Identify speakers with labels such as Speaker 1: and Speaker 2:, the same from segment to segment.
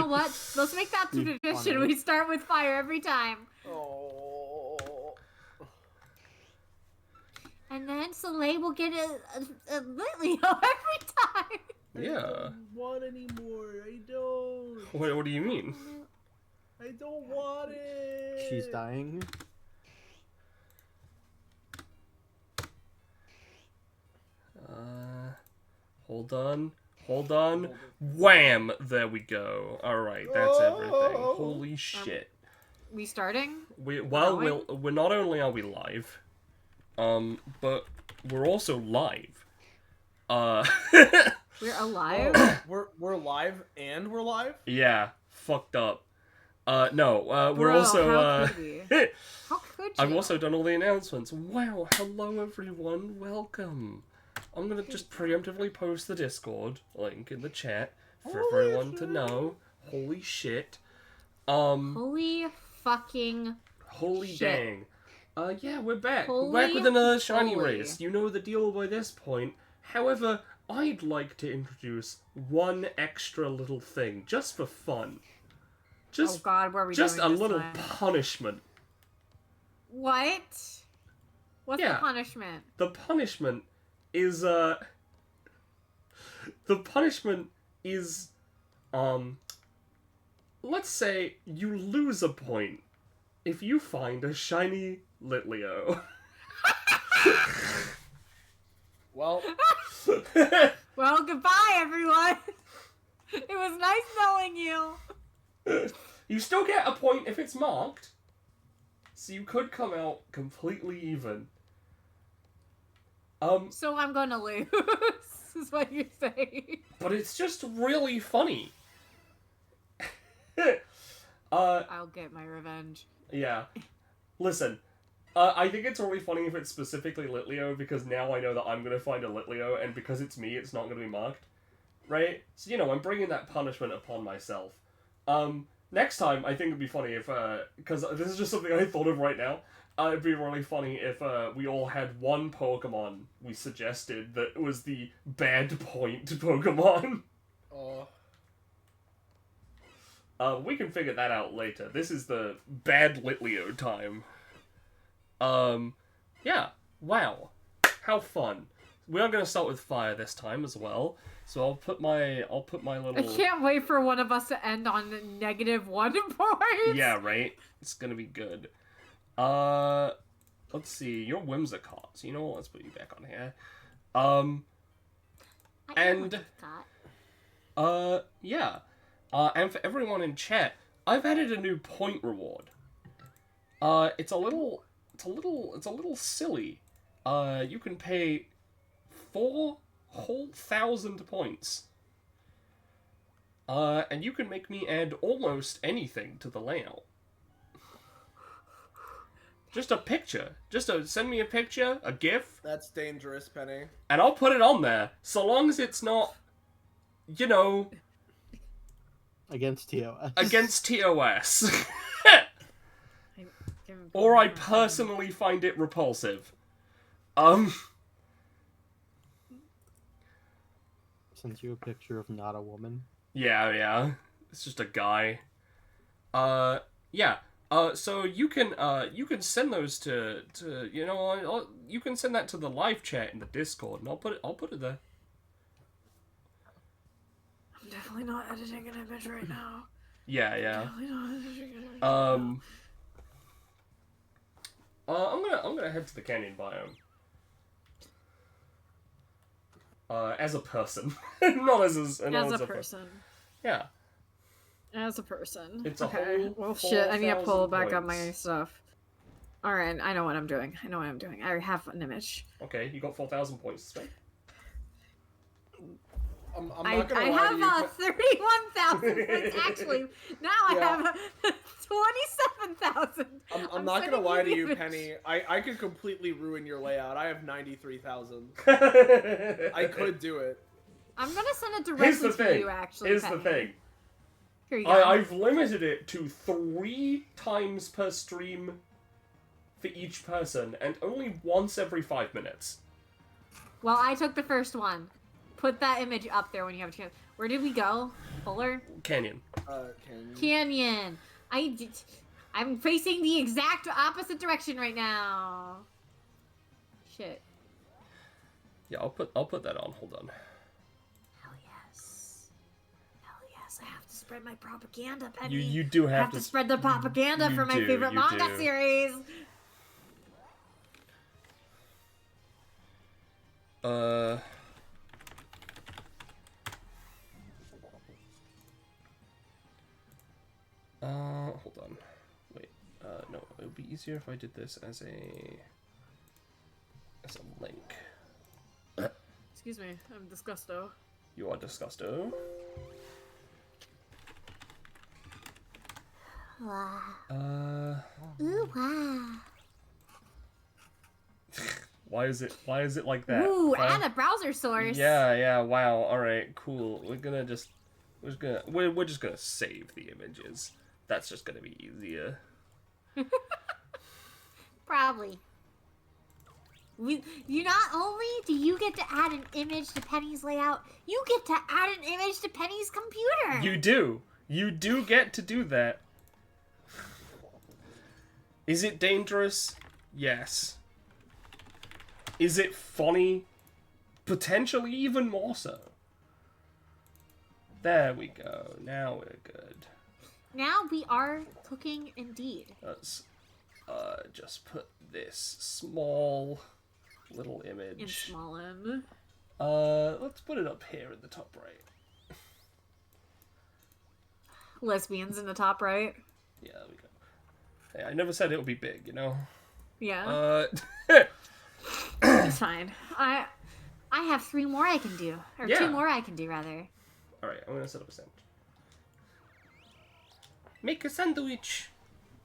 Speaker 1: what? Let's make that tradition. We start with fire every time.
Speaker 2: Oh.
Speaker 1: And then Soleil will get a Litleo every time.
Speaker 3: Yeah.
Speaker 2: I don't want anymore. I don't.
Speaker 3: What do you mean?
Speaker 2: I don't want it.
Speaker 4: She's dying.
Speaker 3: Hold on. Wham! There we go. Alright, that's everything. Holy shit.
Speaker 1: We starting?
Speaker 3: We're not only are we live, but we're also live.
Speaker 1: We're alive?
Speaker 2: We're live and we're live?
Speaker 3: Yeah, fucked up. No, we're
Speaker 1: Bro,
Speaker 3: also,
Speaker 1: how could we? How could you?
Speaker 3: I've also done all the announcements. Wow, hello everyone, welcome. I'm gonna just preemptively post the Discord link in the chat for everyone to know. Holy shit.
Speaker 1: Holy fucking
Speaker 3: Holy
Speaker 1: shit.
Speaker 3: dang. Yeah, we're back.
Speaker 1: Holy
Speaker 3: We're back with another shiny
Speaker 1: holy.
Speaker 3: race. You know the deal by this point. However, I'd like to introduce one extra little thing, just for fun.
Speaker 1: Oh god, what are we
Speaker 3: just
Speaker 1: doing
Speaker 3: a
Speaker 1: this
Speaker 3: little
Speaker 1: time?
Speaker 3: punishment.
Speaker 1: What? What's
Speaker 3: Yeah.
Speaker 1: the punishment?
Speaker 3: The punishment is, let's say you lose a point if you find a shiny Litleo.
Speaker 2: Well,
Speaker 1: Well, goodbye, everyone. It was nice knowing you.
Speaker 3: You still get a point if it's marked, so you could come out completely even.
Speaker 1: So I'm gonna lose, is what you're saying.
Speaker 3: But it's just really funny.
Speaker 1: I'll get my revenge.
Speaker 3: Yeah. Listen, I think it's really funny if it's specifically Litleo, because now I know that I'm gonna find a Litleo, and because it's me, it's not gonna be marked. Right? So, you know, I'm bringing that punishment upon myself. Next time, I think it'd be funny if, because this is just something I thought of right now. It'd be really funny if, we all had one Pokemon we suggested that was the bad point Pokemon. We can figure that out later. This is the bad Litleo time. Yeah. Wow. How fun. We are going to start with fire this time as well. So I'll put my little...
Speaker 1: I can't wait for one of us to end on -1 points.
Speaker 3: Yeah, right? It's going to be good. Let's see. You're Whimsicott. So you know what? Let's put you back on here. Yeah. And for everyone in chat, I've added a new point reward. It's a little silly. You can pay 4,000 points. And you can make me add almost anything to the layout. Just a picture. Send me a picture, a GIF.
Speaker 2: that's dangerous, Penny.
Speaker 3: And I'll put it on there. So long as it's not, you know,
Speaker 4: Against TOS.
Speaker 3: against TOS. Or I personally find it repulsive.
Speaker 4: Sent you a picture of not a woman.
Speaker 3: Yeah. It's just a guy. Yeah. So you can send those to you know, you can send that to the live chat in the Discord, and I'll put it there.
Speaker 1: I'm definitely not editing an image right now.
Speaker 3: Yeah.
Speaker 1: Definitely not editing an image right now.
Speaker 3: I'm gonna head to the canyon biome. As a person, not as a
Speaker 1: person.
Speaker 3: Yeah.
Speaker 1: As a person.
Speaker 3: It's a
Speaker 1: okay.
Speaker 3: whole
Speaker 1: Well, shit, I need to pull
Speaker 3: 4,000
Speaker 1: back up my
Speaker 3: points.
Speaker 1: stuff. Alright, I know what I'm doing. I have an image.
Speaker 3: Okay, you got 4,000 points to spend.
Speaker 2: I'm not
Speaker 1: I
Speaker 2: gonna lie to you.
Speaker 1: have 31,000 points, actually. Now I have 27,000.
Speaker 2: I'm not gonna lie to you, Penny. I could completely ruin your layout. I have 93,000. I could do it.
Speaker 1: I'm gonna send it
Speaker 3: Here's
Speaker 1: directly
Speaker 3: the
Speaker 1: to
Speaker 3: thing.
Speaker 1: you, actually.
Speaker 3: Here's
Speaker 1: Penny.
Speaker 3: the thing.
Speaker 1: Here you go.
Speaker 3: I've limited it to 3 times per stream for each person, and only once every 5 minutes.
Speaker 1: Well, I took the first one. Put that image up there when you have a chance. Where did we go? Polar?
Speaker 3: Canyon.
Speaker 1: Canyon. I'm facing the exact opposite direction right now. Shit.
Speaker 3: Yeah, I'll put that on. Hold on.
Speaker 1: Hell yes. Hell yes. I have to spread my propaganda, Penny.
Speaker 3: You do
Speaker 1: I
Speaker 3: have
Speaker 1: have to spread the propaganda for my favorite manga series.
Speaker 3: Hold on. Wait. No, it would be easier if I did this as a link.
Speaker 1: Excuse me, I'm disgusto.
Speaker 3: You are disgusto.
Speaker 1: Wow.
Speaker 3: Ooh,
Speaker 1: wow.
Speaker 3: Why is it like that?
Speaker 1: Ooh, add a browser source.
Speaker 3: Yeah, wow. Alright, cool. We're just gonna save the images. That's just gonna be easier.
Speaker 1: Probably. You not only do you get to add an image to Penny's layout, you get to add an image to Penny's computer.
Speaker 3: You do. You do get to do that. Is it dangerous? Yes. Is it funny? Potentially even more so. There we go. Now we're good.
Speaker 1: Now we are cooking indeed.
Speaker 3: Let's just put this small little image.
Speaker 1: In small M.
Speaker 3: Let's put it up here in the top right.
Speaker 1: Lesbians in the top right.
Speaker 3: Yeah, there we go. Hey, I never said it would be big, you know?
Speaker 1: Yeah. It's fine. I have 3 more I can do. Or
Speaker 3: Yeah.
Speaker 1: 2 more I can do, rather.
Speaker 3: Alright, I'm gonna set up a sandwich. Make a sandwich!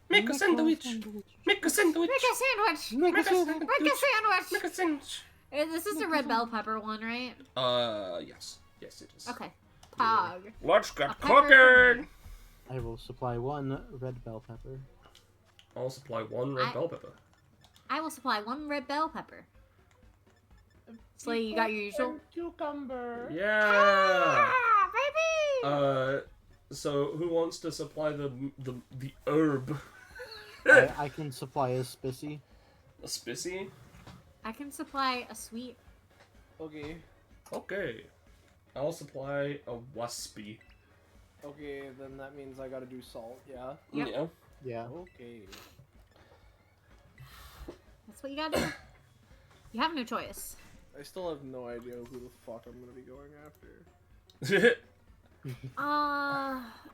Speaker 3: Make a sandwich! Make a sandwich!
Speaker 1: Make a sandwich!
Speaker 4: Make a sandwich.
Speaker 1: Make a sandwich!
Speaker 3: Make a sandwich!
Speaker 1: This is the red bell pepper one, right?
Speaker 3: Yes. Yes, it is.
Speaker 1: Okay. Pog.
Speaker 3: Let's get
Speaker 1: A pepper
Speaker 3: cooking!
Speaker 4: I will supply 1 red bell pepper.
Speaker 3: I'll supply 1 red bell pepper.
Speaker 1: I will supply 1 red bell pepper. Slay, you got your usual?
Speaker 4: Cucumber.
Speaker 3: Yeah!
Speaker 1: Ah, baby!
Speaker 3: So who wants to supply the herb?
Speaker 4: I can supply a spissy.
Speaker 3: A spissy?
Speaker 1: I can supply a sweet.
Speaker 2: Okay.
Speaker 3: Okay. I'll supply a waspy.
Speaker 2: Okay, then that means I gotta do salt, yeah?
Speaker 1: Yep.
Speaker 3: Yeah.
Speaker 4: Yeah.
Speaker 2: Okay.
Speaker 1: That's what you gotta do. You have no choice.
Speaker 2: I still have no idea who the fuck I'm gonna be going after.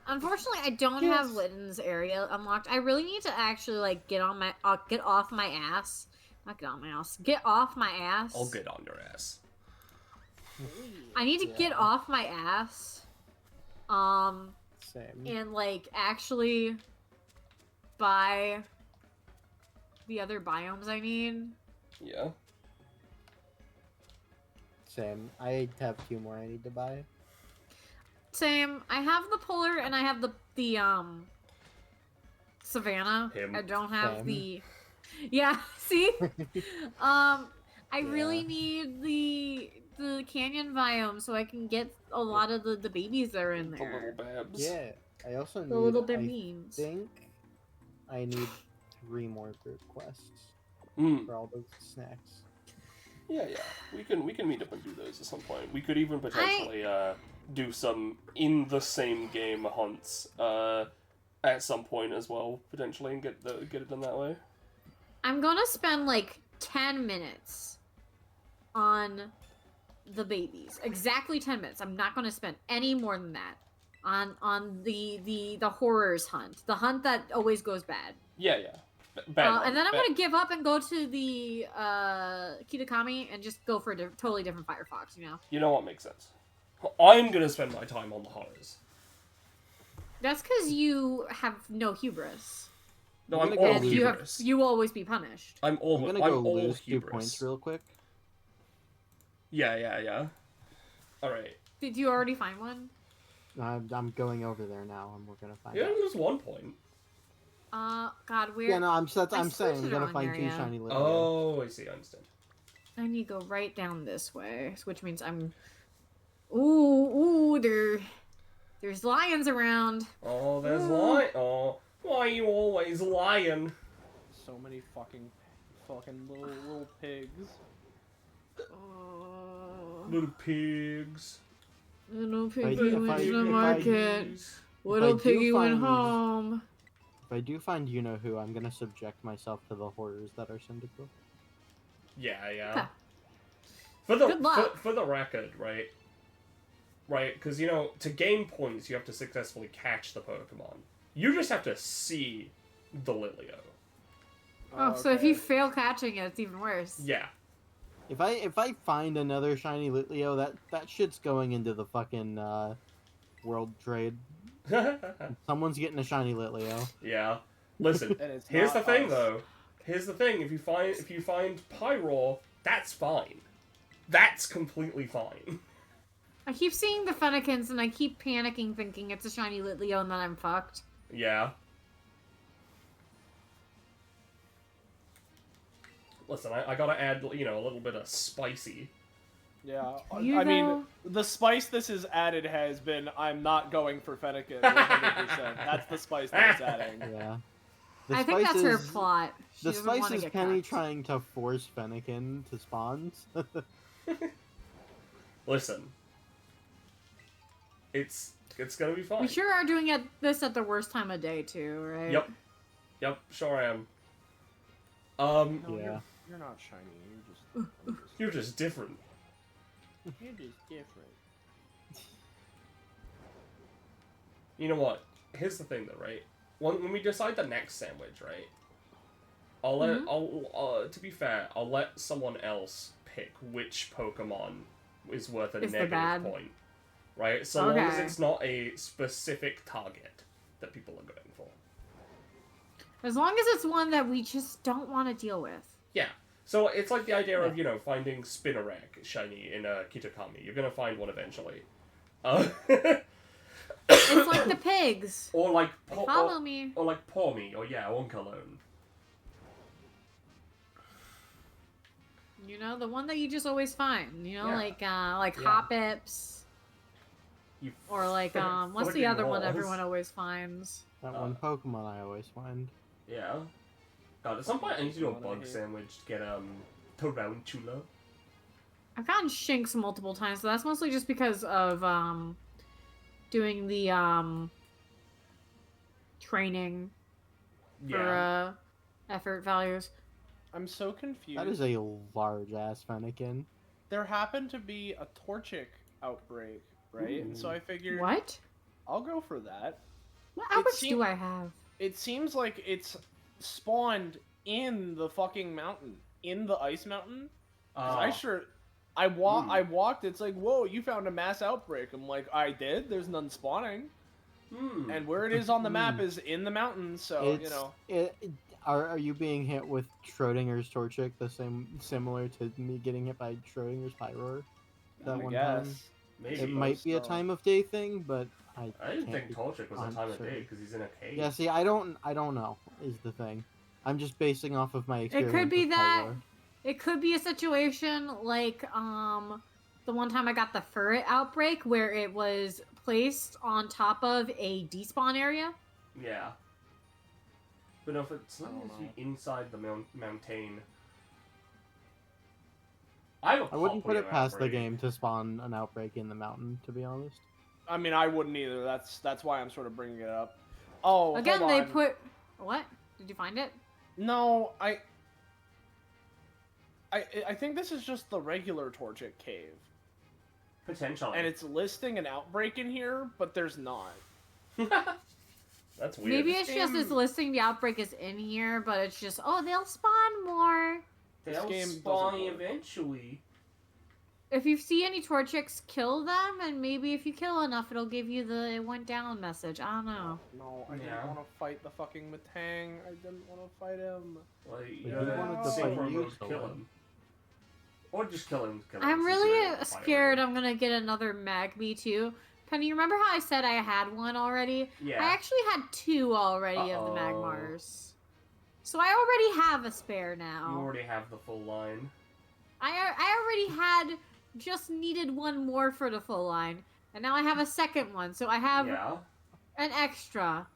Speaker 1: Unfortunately, I don't have Litton's area unlocked. I really need to actually, like, get off my ass. Not get on my ass. Get off my ass.
Speaker 3: I'll get on your ass.
Speaker 1: I need to get off my ass.
Speaker 4: Same.
Speaker 1: And, like, actually buy the other biomes I need.
Speaker 3: Yeah.
Speaker 4: Same. I have 2 more I need to buy.
Speaker 1: Same. I have the polar and I have the savannah.
Speaker 3: Him.
Speaker 1: I don't have
Speaker 4: Same.
Speaker 1: the. Yeah. See. I
Speaker 4: Yeah.
Speaker 1: really need the canyon biome so I can get a lot of the babies that are in
Speaker 3: The
Speaker 1: there.
Speaker 3: little babs.
Speaker 4: Yeah. I also need.
Speaker 1: The little
Speaker 4: I
Speaker 1: beans.
Speaker 4: think I need 3 more group quests
Speaker 3: Mm.
Speaker 4: for all those snacks.
Speaker 3: Yeah. We can meet up and do those at some point. We could even potentially do some in the same game hunts at some point as well, potentially, and get it done that way.
Speaker 1: I'm gonna spend like 10 minutes on the babies. Exactly 10 minutes. I'm not gonna spend any more than that on the horrors hunt. The hunt that always goes bad.
Speaker 3: Yeah. Bad
Speaker 1: and then I'm gonna give up and go to the Kitakami and just go for a totally different Firefox, you know?
Speaker 3: You know what makes sense? I'm gonna spend my time on the horrors.
Speaker 1: That's because you have no hubris.
Speaker 3: No,
Speaker 4: I'm
Speaker 3: I'm
Speaker 4: gonna
Speaker 3: all
Speaker 4: go
Speaker 1: And
Speaker 3: hubris.
Speaker 1: you will always be punished.
Speaker 3: I'm all
Speaker 4: I'm gonna go
Speaker 3: all
Speaker 4: lose 2
Speaker 3: hubris.
Speaker 4: points real quick.
Speaker 3: Yeah. Alright.
Speaker 1: Did you already find one?
Speaker 4: I'm going over there now, and we're gonna find
Speaker 3: Yeah,
Speaker 4: out.
Speaker 3: there's 1 point.
Speaker 1: God, where?
Speaker 4: Yeah, no, I'm saying I'm
Speaker 1: switched it
Speaker 4: gonna
Speaker 1: on
Speaker 4: find
Speaker 1: there,
Speaker 4: 2
Speaker 1: yeah.
Speaker 4: shiny little.
Speaker 3: Oh, I see, I understand.
Speaker 1: I need to go right down this way, which means I'm Ooh, there's lions around.
Speaker 3: Oh, there's
Speaker 1: Ooh.
Speaker 3: lion. Oh, why are you always lying?
Speaker 2: So many fucking little pigs.
Speaker 1: Oh,
Speaker 3: Little pigs.
Speaker 1: little
Speaker 4: I-
Speaker 1: piggy
Speaker 4: if
Speaker 1: went
Speaker 4: I-
Speaker 1: to the
Speaker 4: if I-
Speaker 1: market. Little
Speaker 4: do
Speaker 1: piggy went
Speaker 4: find-
Speaker 1: home.
Speaker 4: If I do find you know who, I'm gonna subject myself to the horrors that are Syndical.
Speaker 3: Yeah, yeah.
Speaker 1: Okay.
Speaker 3: For the
Speaker 1: Good luck.
Speaker 3: for the record, right? Right, because you know, to gain points, you have to successfully catch the Pokemon. You just have to see the Litleo.
Speaker 1: Oh, so if you fail catching it, it's even worse.
Speaker 3: Yeah.
Speaker 4: If I find another shiny Litleo, that shit's going into the fucking world trade. Someone's getting a shiny Litleo.
Speaker 3: Yeah. Listen,
Speaker 2: And it's
Speaker 3: here's the
Speaker 2: not
Speaker 3: thing
Speaker 2: us.
Speaker 3: though. Here's the thing, if you find Pyroar, that's fine. That's completely fine.
Speaker 1: I keep seeing the Fennekins and I keep panicking thinking it's a shiny Litleo and then I'm fucked.
Speaker 3: Yeah. Listen, I gotta add, you know, a little bit of spicy.
Speaker 2: Yeah,
Speaker 1: You
Speaker 2: I mean,
Speaker 1: know-
Speaker 2: the spice this has added has been I'm not going for Fennekin 100%. That's the spice that it's adding.
Speaker 4: Yeah. The
Speaker 1: I think
Speaker 4: spice
Speaker 1: that's her
Speaker 4: is-
Speaker 1: plot. She
Speaker 4: The
Speaker 1: doesn't
Speaker 4: spice
Speaker 1: wanna
Speaker 4: is
Speaker 1: get
Speaker 4: Penny
Speaker 1: cucked.
Speaker 4: trying to force Fennekin to spawns.
Speaker 3: Listen. It's gonna be fine.
Speaker 1: We sure are doing this at the worst time of day too, right?
Speaker 3: Yep. Yep, sure I am.
Speaker 2: No,
Speaker 4: Yeah.
Speaker 2: you're not shiny.
Speaker 3: You're just different.
Speaker 2: You're just different.
Speaker 3: You know what? Here's the thing, though, right? When we decide the next sandwich, right? To be fair, I'll let someone else pick which Pokemon is worth a
Speaker 1: Is the
Speaker 3: negative
Speaker 1: bad?
Speaker 3: point, right? So long as
Speaker 1: Okay.
Speaker 3: it's not a specific target that people are going for.
Speaker 1: As long as it's one that we just don't want to deal with.
Speaker 3: Yeah. So it's like the idea of, you know, finding Spinarak shiny in Kitakami. You're gonna find one eventually.
Speaker 1: It's like the pigs.
Speaker 3: Or like
Speaker 1: Follow me.
Speaker 3: Or like Pawmi, or yeah, Onkologne.
Speaker 1: You know, the one that you just always find. You know,
Speaker 3: Yeah.
Speaker 1: like
Speaker 3: Yeah.
Speaker 1: Hoppips.
Speaker 3: You
Speaker 1: Or like what's the
Speaker 3: fucking
Speaker 1: other one
Speaker 3: balls.
Speaker 1: everyone always finds?
Speaker 4: That one Pokemon I always find.
Speaker 3: Yeah. God, at some point I need to do a
Speaker 2: What I
Speaker 3: bug
Speaker 2: hate.
Speaker 3: sandwich to get Tarantula.
Speaker 1: I've gotten Shinx multiple times, so that's mostly just because of doing the training
Speaker 3: Yeah.
Speaker 1: for effort values.
Speaker 2: I'm so confused.
Speaker 4: That is a large ass Fennekin.
Speaker 2: There happened to be a Torchic outbreak, right? And so I figured
Speaker 1: What?
Speaker 2: I'll go for that.
Speaker 1: What outbreaks
Speaker 2: seem-
Speaker 1: do I have?
Speaker 2: It seems like it's spawned in the fucking mountain, in the ice mountain. 'Cause I walked. It's like, whoa, you found a mass outbreak. I'm like, I did. There's none spawning, and where it is on the map is in the mountains. So you know,
Speaker 4: Are you being hit with Schrodinger's Torchic similar to me getting hit by Schrodinger's Pyroar that
Speaker 2: I
Speaker 4: one
Speaker 2: guess.
Speaker 4: time?
Speaker 3: Maybe.
Speaker 4: It might be a
Speaker 2: so.
Speaker 4: time of day thing, but I
Speaker 3: I didn't
Speaker 4: can't
Speaker 3: think
Speaker 4: be
Speaker 3: Tolchik was a time of
Speaker 4: 100%
Speaker 3: day because he's in a cave.
Speaker 4: Yeah, see, I don't know is the thing. I'm just basing off of my experience.
Speaker 1: could be
Speaker 4: with
Speaker 1: that.
Speaker 4: Pyroar.
Speaker 1: It could be a situation like the one time I got the ferret outbreak where it was placed on top of a despawn area.
Speaker 3: Yeah. But no, if it's
Speaker 2: I
Speaker 3: long
Speaker 2: don't
Speaker 3: as you
Speaker 2: know.
Speaker 3: inside the mountain. I
Speaker 4: wouldn't put it past the game to spawn an outbreak in the mountain, to be honest.
Speaker 2: I mean, I wouldn't either. That's why I'm sort of bringing it up. Oh,
Speaker 1: Again,
Speaker 2: hold
Speaker 1: they
Speaker 2: on.
Speaker 1: put what? Did you find it?
Speaker 2: No, I think this is just the regular Torchic cave,
Speaker 3: Potentially.
Speaker 2: and it's listing an outbreak in here, but there's not.
Speaker 3: That's weird.
Speaker 1: Maybe it's just
Speaker 2: game-
Speaker 1: it's listing the outbreak is in here, but it's just they'll spawn more.
Speaker 3: They'll
Speaker 2: this game
Speaker 3: spawn
Speaker 2: doesn't work.
Speaker 3: eventually.
Speaker 1: If you see any Torchics, kill them, and maybe if you kill enough, it'll give you the it went down message. I don't know.
Speaker 2: No, I
Speaker 3: Yeah.
Speaker 2: didn't want to fight the fucking Matang. I didn't want to fight him.
Speaker 3: Like,
Speaker 4: you
Speaker 3: you
Speaker 2: wanted
Speaker 3: gotta
Speaker 2: to
Speaker 3: save
Speaker 2: fight
Speaker 3: for
Speaker 4: you,
Speaker 3: him,
Speaker 4: so
Speaker 3: kill
Speaker 4: what?
Speaker 3: him. Or just kill him.
Speaker 1: I'm
Speaker 3: since
Speaker 1: really
Speaker 3: you're a
Speaker 1: scared
Speaker 3: fighter.
Speaker 1: I'm gonna get another Magby too. Penny, you remember how I said I had one already?
Speaker 3: Yeah.
Speaker 1: I actually had two already of the Magmars. So I already have a spare
Speaker 3: You
Speaker 1: now.
Speaker 3: already have the full line.
Speaker 1: I already had just needed one more for the full line, and now I have a second one, so I have
Speaker 3: Yeah,
Speaker 1: an extra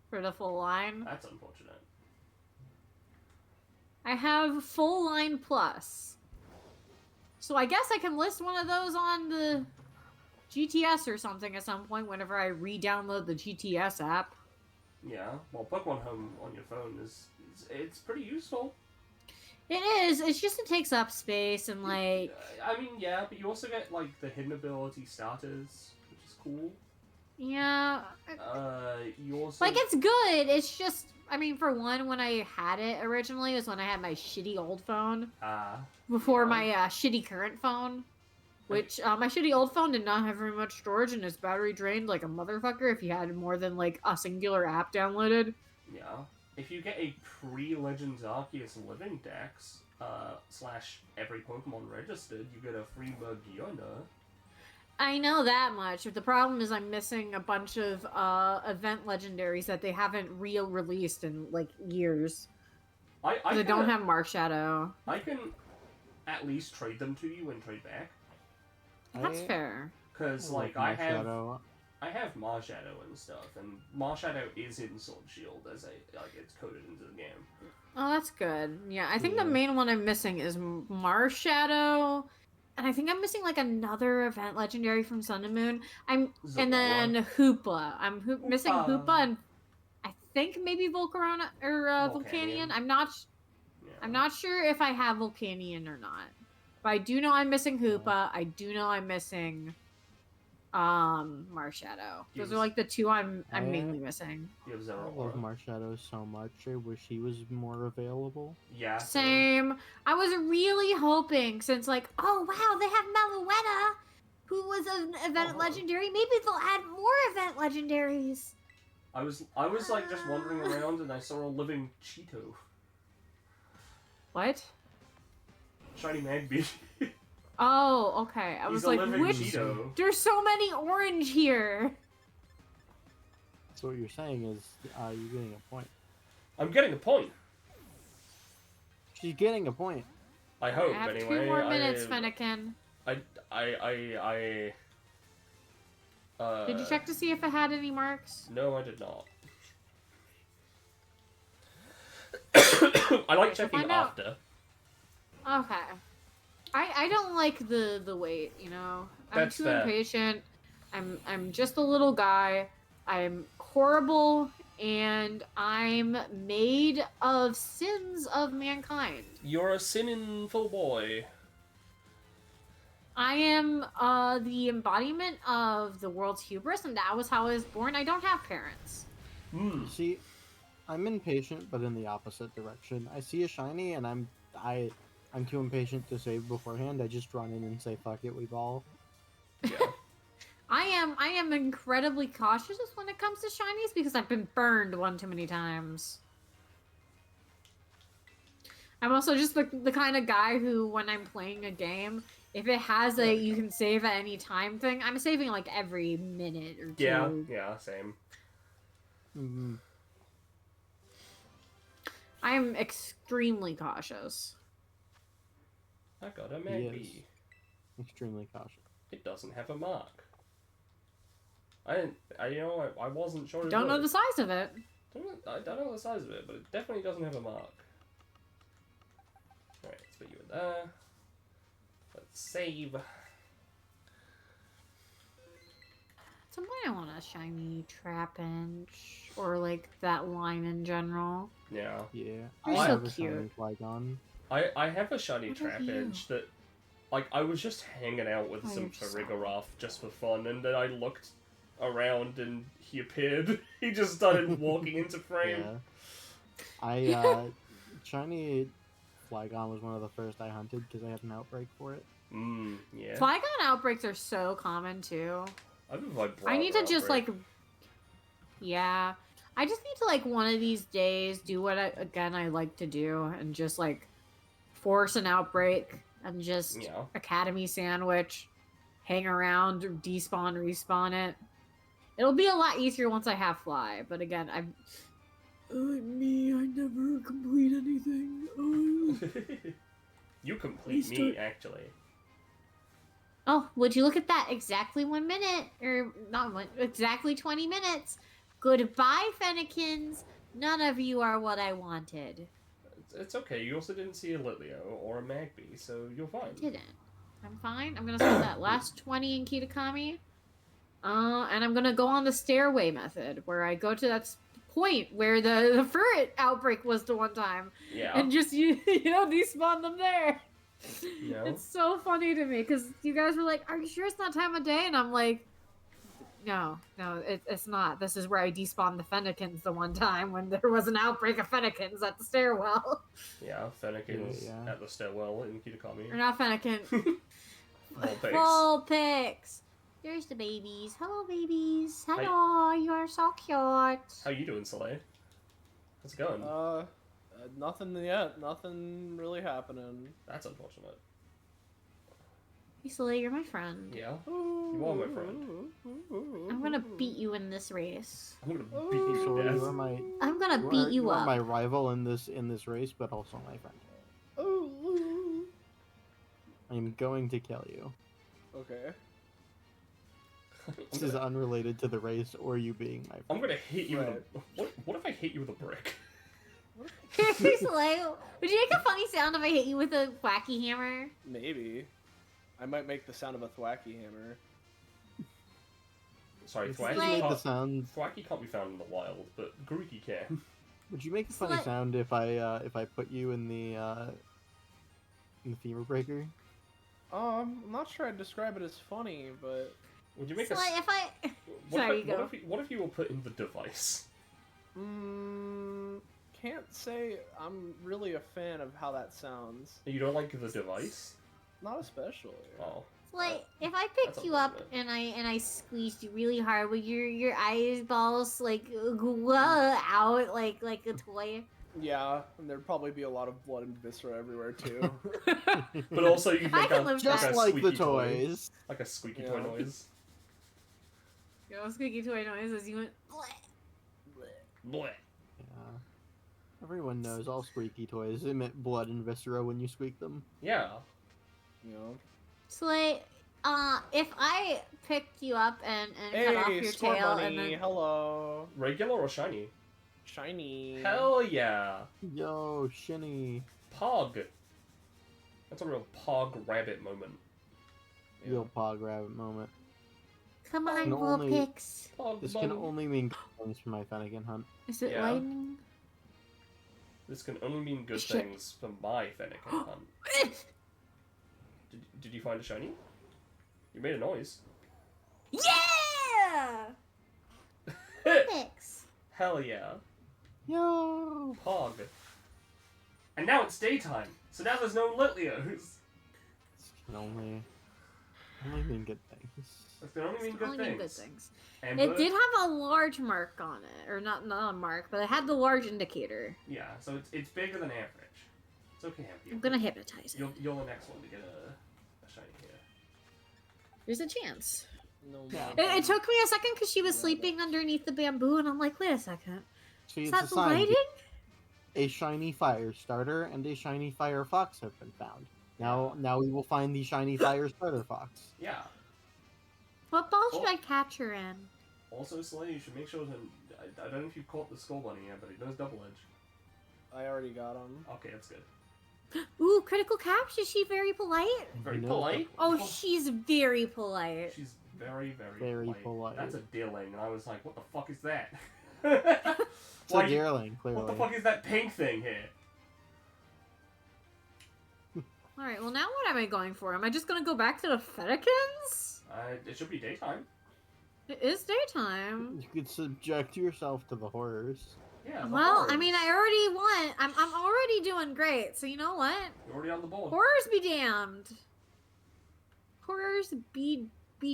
Speaker 1: for the full line.
Speaker 3: that's unfortunate.
Speaker 1: I have full line plus. So I guess I can list one of those on the GTS or something at some point whenever I re-download the GTS app.
Speaker 3: Yeah, well, Pokemon Home on your phone is it's pretty useful.
Speaker 1: It is. It's just it takes up space and like.
Speaker 3: I mean, yeah, but you also get like the hidden ability starters, which is cool.
Speaker 1: Yeah.
Speaker 3: You also
Speaker 1: Like it's good. It's just. I mean, for one, when I had it originally was when I had my shitty old phone before
Speaker 3: yeah.
Speaker 1: my shitty current phone. Which my shitty old phone did not have very much storage and its battery drained like a motherfucker if you had more than like a singular app downloaded.
Speaker 3: Yeah. If you get a pre-Legends Arceus Living Dex, / every Pokemon registered, you get a free Mergiona.
Speaker 1: I know that much, but the problem is I'm missing a bunch of event legendaries that they haven't released in like years. They don't have Marshadow.
Speaker 3: I can at least trade them to you and trade back.
Speaker 1: That's fair.
Speaker 3: Because like I have Marshadow and stuff, and Marshadow is in Sword Shield as it's coded into the game.
Speaker 1: Oh, that's good. Yeah, I think the main one I'm missing is Marshadow, and I think I'm missing like another event legendary from Sun and Moon. And then Hoopa. I'm missing Hoopa and I think maybe Volcarona or Volcanion. I'm not sure if I have Volcanion or not. But I do know I'm missing Hoopa. I do know I'm missing Marshadow. Those are like the two I'm mainly missing.
Speaker 3: You have
Speaker 4: I love Marshadow so much. I wish he was more available.
Speaker 3: Yeah.
Speaker 1: Same. I was really hoping, since like, oh wow, they have Meloetta, who was an event legendary. Maybe they'll add more event legendaries.
Speaker 3: I was like just wandering around and I saw a living Cheeto.
Speaker 1: What?
Speaker 3: Shiny Magby.
Speaker 1: Oh, okay. I was like, which?
Speaker 3: Cheeto.
Speaker 1: There's so many orange here.
Speaker 4: So what you're saying is, you're getting a point.
Speaker 3: I'm getting a point.
Speaker 4: She's getting a point.
Speaker 3: I hope.
Speaker 1: I have
Speaker 3: anyway.
Speaker 1: 2 more minutes, Fennekin.
Speaker 3: Did
Speaker 1: you check to see if it had any marks?
Speaker 3: No, I did not. I like checking after.
Speaker 1: Okay. I don't like the wait, you know. I'm too impatient. I'm just a little guy. I'm horrible and I'm made of sins of mankind.
Speaker 3: You're a sinful boy.
Speaker 1: I am the embodiment of the world's hubris, and that was how I was born. I don't have parents.
Speaker 4: See, I'm impatient, but in the opposite direction. I see a shiny, and I'm too impatient to save beforehand. I just run in and say, "Fuck it, we ball."
Speaker 3: Yeah.
Speaker 1: I am incredibly cautious when it comes to shinies because I've been burned one too many times. I'm also just the kind of guy who, when I'm playing a game, if it has a you can save at any time thing, I'm saving like every minute or two.
Speaker 3: Yeah, same.
Speaker 4: Mm-hmm.
Speaker 1: I am extremely cautious.
Speaker 3: I got a Magby.
Speaker 4: Extremely cautious.
Speaker 3: It doesn't have a mark. I wasn't sure.
Speaker 1: Don't know the size of it.
Speaker 3: I don't know the size of it, but it definitely doesn't have a mark. Alright, let's put you in there. Let's save.
Speaker 1: At some point I want a shiny Trapinch, or like that line in general.
Speaker 3: Yeah.
Speaker 4: Yeah.
Speaker 1: You're
Speaker 4: I
Speaker 1: so
Speaker 4: have a
Speaker 1: cute.
Speaker 4: shiny Flygon.
Speaker 3: I have a shiny
Speaker 1: What are you?
Speaker 3: Trapinch that, like, I was just hanging out with some
Speaker 1: you're so
Speaker 3: Farigiraf just for fun, and then I looked around and he appeared. He just started walking into frame.
Speaker 4: Yeah. Shiny Flygon was one of the first I hunted because I had an outbreak for it.
Speaker 3: Yeah.
Speaker 1: Flygon outbreaks are so common too.
Speaker 3: I
Speaker 1: need to just like, yeah, I just need to like one of these days do what I like to do and just like force an outbreak and just Academy Sandwich, hang around, despawn, respawn it. It'll be a lot easier once I have Fly, but again, I never complete anything.
Speaker 3: You complete me, actually.
Speaker 1: Oh, would you look at that? Exactly 1 minute. Or not one, exactly 20 minutes. Goodbye, Fennekins. None of you are what I wanted.
Speaker 3: It's okay. You also didn't see a Litleo or a Magby, so you're
Speaker 1: I
Speaker 3: fine.
Speaker 1: didn't. I'm fine. I'm gonna spend that last 20 in Kitakami. And I'm gonna go on the stairway method, where I go to that point where the ferret outbreak was the one time.
Speaker 3: Yeah.
Speaker 1: And just, despawn them there.
Speaker 3: No.
Speaker 1: It's so funny to me, because you guys were like, are you sure it's not time of day? And I'm like, no, it's not. This is where I despawned the Fennekins the one time when there was an outbreak of Fennekins at the stairwell.
Speaker 3: Yeah, Fennekin's
Speaker 4: Yeah.
Speaker 3: at the stairwell in Kitakami.
Speaker 1: Or not Fennekin.
Speaker 3: Vulpix.
Speaker 1: Vulpix. There's the babies. Hello, babies. Hello, you are so cute.
Speaker 3: How you doing, Soleil? How's it going?
Speaker 2: Nothing yet. Nothing really happening.
Speaker 3: That's unfortunate.
Speaker 1: Soleil, you're my friend.
Speaker 3: Yeah, you are my friend.
Speaker 1: I'm gonna beat you in this race.
Speaker 3: I'm gonna beat you
Speaker 4: So
Speaker 3: to
Speaker 4: you are
Speaker 3: death.
Speaker 4: my
Speaker 1: I'm gonna beat you
Speaker 4: are
Speaker 1: up.
Speaker 4: my rival in this race, but also my friend. I'm going to kill you.
Speaker 2: Okay.
Speaker 4: This is unrelated to the race or you being my friend.
Speaker 3: I'm gonna hit you
Speaker 2: Right.
Speaker 3: with a... What if I hit you with a brick?
Speaker 1: Soleil, would you make a funny sound if I hit you with a wacky hammer?
Speaker 2: Maybe. I might make the sound of a thwacky hammer.
Speaker 3: Sorry,
Speaker 4: Would
Speaker 1: Like-
Speaker 4: you make the sound?
Speaker 3: Thwacky can't be found in the wild, but Grookey can.
Speaker 4: Would you make a funny
Speaker 1: Like-
Speaker 4: sound if I put you in the femur breaker?
Speaker 2: I'm not sure I'd describe it as funny, but
Speaker 3: Would you make
Speaker 1: Soleil,
Speaker 3: a...
Speaker 1: if I...
Speaker 3: What
Speaker 1: Sorry,
Speaker 3: if,
Speaker 1: you go.
Speaker 3: What if you were put in the device?
Speaker 2: can't say I'm really a fan of how that sounds.
Speaker 3: You don't like the device?
Speaker 2: Not especially.
Speaker 3: Oh.
Speaker 1: Like, if I
Speaker 3: That's
Speaker 1: picked you up
Speaker 3: unfortunate.
Speaker 1: and I squeezed you really hard, would your eyeballs like go out like a toy?
Speaker 2: Yeah, and there'd probably be a lot of blood and viscera everywhere too.
Speaker 3: But also you
Speaker 1: I
Speaker 3: make
Speaker 1: can
Speaker 3: a,
Speaker 1: live
Speaker 4: Just
Speaker 1: that.
Speaker 3: a
Speaker 4: like the
Speaker 3: squeaky toy.
Speaker 4: toys.
Speaker 3: Like a squeaky
Speaker 2: Yeah.
Speaker 3: toy noise.
Speaker 1: You know, squeaky toy noises. You went.
Speaker 3: Bleh.
Speaker 4: Yeah. Everyone knows all squeaky toys emit blood and viscera when you squeak them.
Speaker 3: Yeah.
Speaker 2: You know.
Speaker 1: So like, if I picked you up and cut off
Speaker 2: Hey,
Speaker 1: your
Speaker 2: Score
Speaker 1: tail
Speaker 2: Bunny,
Speaker 1: and then
Speaker 2: hello.
Speaker 3: Regular or shiny?
Speaker 2: Shiny.
Speaker 3: Hell yeah.
Speaker 4: Yo, Shinny.
Speaker 3: Pog. That's a real Pog rabbit moment.
Speaker 2: Yeah.
Speaker 4: Real pog rabbit moment.
Speaker 1: come on,
Speaker 4: can only-
Speaker 1: Vulpix.
Speaker 3: Pog
Speaker 4: This
Speaker 3: bun.
Speaker 4: can only mean good things for my Fennekin hunt.
Speaker 1: Is it
Speaker 3: Yeah.
Speaker 1: lightning?
Speaker 3: This can only mean good
Speaker 1: Shit.
Speaker 3: things for my Fennekin hunt. Did you find a shiny? You made a noise.
Speaker 1: Yeah! Vulpix.
Speaker 3: Hell yeah.
Speaker 4: Yo!
Speaker 3: Pog. And now it's daytime, so now there's no Litleos.
Speaker 4: This can only mean good things.
Speaker 3: This can only mean good
Speaker 1: Only
Speaker 3: things.
Speaker 1: mean good things.
Speaker 3: And
Speaker 1: It did have a large mark on it, or not a mark, but it had the large indicator.
Speaker 3: Yeah, so it's bigger than average. It's okay,
Speaker 1: I'm gonna hypnotize it.
Speaker 3: You're the next one to get a shiny here.
Speaker 1: There's a chance.
Speaker 2: No
Speaker 4: Yeah.
Speaker 2: more.
Speaker 1: It took me a second because she was sleeping underneath the bamboo, and I'm like, wait a second.
Speaker 4: See,
Speaker 1: Is
Speaker 4: it's a
Speaker 1: that the
Speaker 4: sign.
Speaker 1: lighting?
Speaker 4: A shiny fire starter and a shiny fire fox have been found. Now we will find the shiny fire starter fox.
Speaker 3: Yeah.
Speaker 1: What ball should
Speaker 3: Oh.
Speaker 1: I catch her in?
Speaker 3: Also, Slay, you should make sure to... I don't know if you caught the Skull Bunny yet, but it knows Double Edge.
Speaker 2: I already got him.
Speaker 3: Okay, that's good.
Speaker 1: Ooh, critical catch. Is she very polite?
Speaker 3: Very
Speaker 4: You know,
Speaker 3: polite.
Speaker 1: Oh, she's very polite.
Speaker 3: She's very, very,
Speaker 4: Very polite.
Speaker 3: That's a deerling, and I was like, what the fuck is that?
Speaker 4: It's
Speaker 3: Why
Speaker 4: a
Speaker 3: you-
Speaker 4: deerling, clearly.
Speaker 3: What the fuck is that pink thing here?
Speaker 1: All right. Well, now what am I going for? Am I just gonna go back to the Fennekins?
Speaker 3: It should be daytime.
Speaker 1: It is daytime.
Speaker 4: You could subject yourself to the horrors.
Speaker 3: Yeah. the
Speaker 1: Well, I
Speaker 3: horrors.
Speaker 1: mean, I already won. I'm already doing great. So you know what?
Speaker 3: You're already on the board.
Speaker 1: Horrors be damned. Horrors be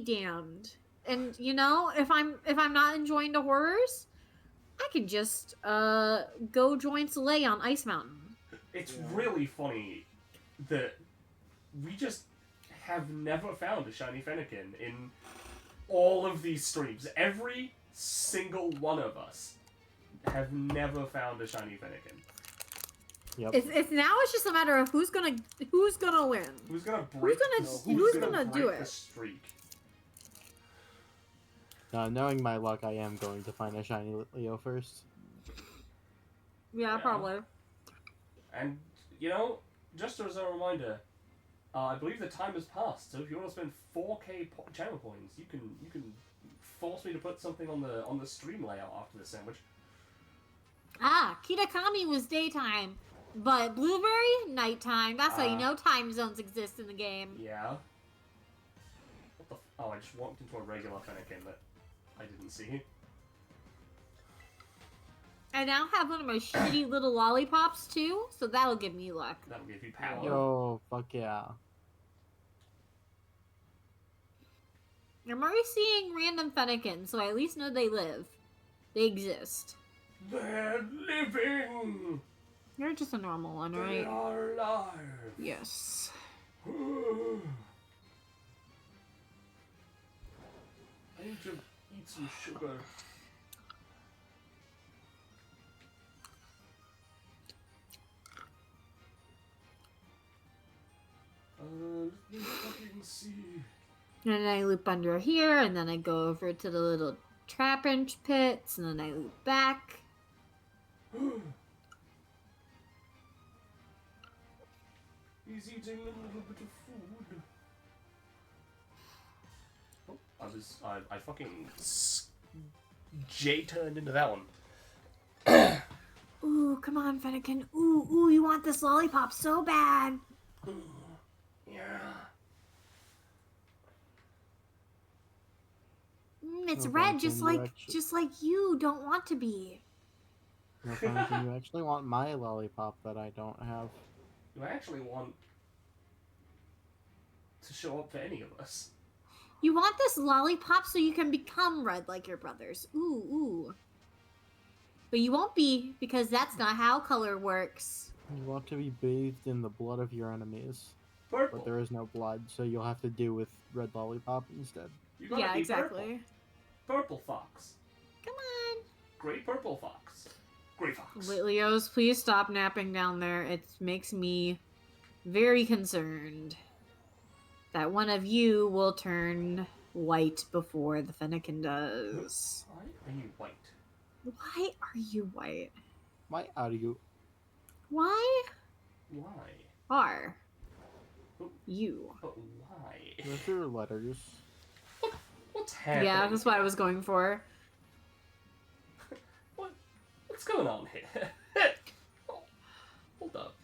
Speaker 1: damned. And you know, if I'm not enjoying the horrors, I can just go join Soleil on Ice Mountain.
Speaker 3: It's
Speaker 2: Yeah.
Speaker 3: really funny that we just have never found a shiny Fennekin in all of these streams. Every single one of us have never found a shiny Fennekin.
Speaker 4: Yep.
Speaker 1: It's now. It's just a matter of who's gonna win.
Speaker 3: Who's gonna break?
Speaker 1: Who's gonna
Speaker 3: break
Speaker 1: do
Speaker 3: the
Speaker 1: it?
Speaker 3: streak?
Speaker 4: Knowing my luck, I am going to find a shiny Leo first.
Speaker 1: Yeah, probably.
Speaker 3: And you know, just as a reminder, I believe the time has passed. So if you want to spend 4K channel points, you can force me to put something on the stream layout after the sandwich.
Speaker 1: Ah, Kitakami was daytime, but Blueberry nighttime. That's how you know time zones exist in the game.
Speaker 3: Yeah. What the? Oh, I just walked into a regular Fennekin that I didn't see.
Speaker 1: I now have one of my shitty little lollipops too, so that'll give me luck.
Speaker 3: That'll give you power.
Speaker 4: Yo, fuck yeah.
Speaker 1: I'm already seeing random Fennekins, so I at least know they live. They exist.
Speaker 3: They're living!
Speaker 1: You're just a normal one,
Speaker 3: They
Speaker 1: right?
Speaker 3: are alive!
Speaker 1: Yes.
Speaker 3: I need to eat some sugar. Let me fucking see.
Speaker 1: And then I loop under here, and then I go over to the little trapinch pits, and then I loop back.
Speaker 3: He's eating a little bit of food. Oh, I fucking J-turned into that one.
Speaker 1: Ooh, come on, Fennekin. Ooh, you want this lollipop so bad.
Speaker 3: Yeah.
Speaker 1: It's
Speaker 4: No,
Speaker 1: red,
Speaker 4: Fennekin,
Speaker 1: just like you don't want to be.
Speaker 4: No, Fennekin, you actually want my lollipop that I don't have.
Speaker 3: You actually want to show up for any of us.
Speaker 1: You want this lollipop so you can become red like your brothers. Ooh. But you won't be, because that's not how color works.
Speaker 4: You want to be bathed in the blood of your enemies.
Speaker 3: Purple.
Speaker 4: But there is no blood, so you'll have to do with red lollipop instead.
Speaker 3: You gotta
Speaker 1: Yeah,
Speaker 3: be
Speaker 1: exactly.
Speaker 3: Purple fox.
Speaker 1: Come on.
Speaker 3: Great purple fox. Great fox.
Speaker 1: Leos, please stop napping down there. It makes me very concerned that one of you will turn white before the Fennekin does.
Speaker 3: Why are you white?
Speaker 1: Why are you white?
Speaker 4: Why are you?
Speaker 1: Why
Speaker 3: Why?
Speaker 1: are you?
Speaker 3: But why?
Speaker 4: Those are letters.
Speaker 3: What's happening?
Speaker 1: Yeah, that's what I was going for.
Speaker 3: What's going on here? Hold up.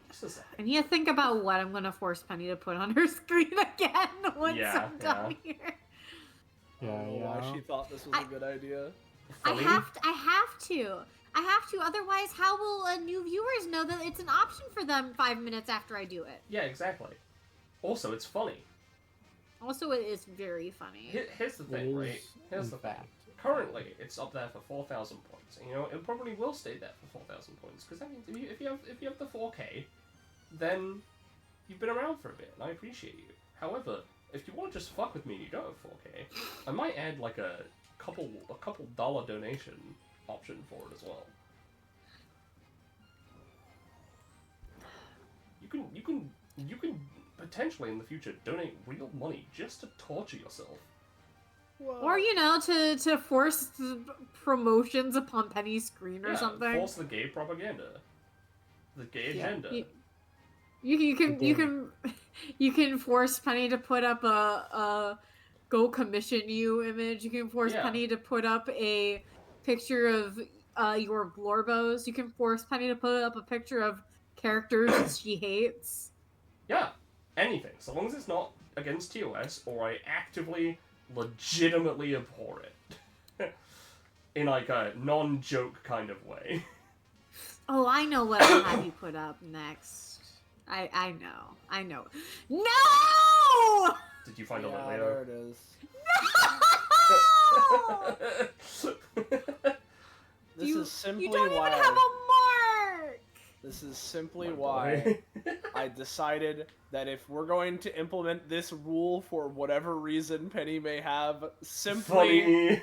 Speaker 3: Just a second.
Speaker 1: I need to think about what I'm gonna force Penny to put on her screen again once I'm done here.
Speaker 4: Yeah,
Speaker 2: Why she thought this was a good idea.
Speaker 3: Funny?
Speaker 1: I have to, otherwise how will new viewers know that it's an option for them 5 minutes after I do it?
Speaker 3: Yeah, exactly. Also, it's funny.
Speaker 1: Also, it is very funny.
Speaker 3: Here's the thing, right? Here's the fact. Currently, it's up there for 4,000 points. And, you know, it probably will stay there for 4,000 points, because that means if you have the 4K, then you've been around for a bit, and I appreciate you. However, if you want to just fuck with me and you don't have 4K, I might add like a couple dollar donation option for it as well. You can potentially in the future donate real money just to torture yourself.
Speaker 1: Or, you know, to force promotions upon Penny's screen or something.
Speaker 3: Force the gay propaganda. The gay agenda.
Speaker 1: You can force Penny to put up a go commission you image. You can force Penny to put up a picture of your Glorbos. You can force Penny to put up a picture of characters she hates.
Speaker 3: Yeah, anything. So long as it's not against TOS or I actively, legitimately abhor it. In like a non-joke kind of way.
Speaker 1: Oh, I know what I'll have you put up next. I know. No!
Speaker 3: Did you find a
Speaker 2: Yeah,
Speaker 3: Leo?
Speaker 2: there it is.
Speaker 1: No!
Speaker 2: This is simply
Speaker 1: you don't
Speaker 2: why.
Speaker 1: even have a mark!
Speaker 2: This is simply
Speaker 3: My
Speaker 2: why
Speaker 3: boy.
Speaker 2: I decided that if we're going to implement this rule for whatever reason Penny may have,
Speaker 3: Funny.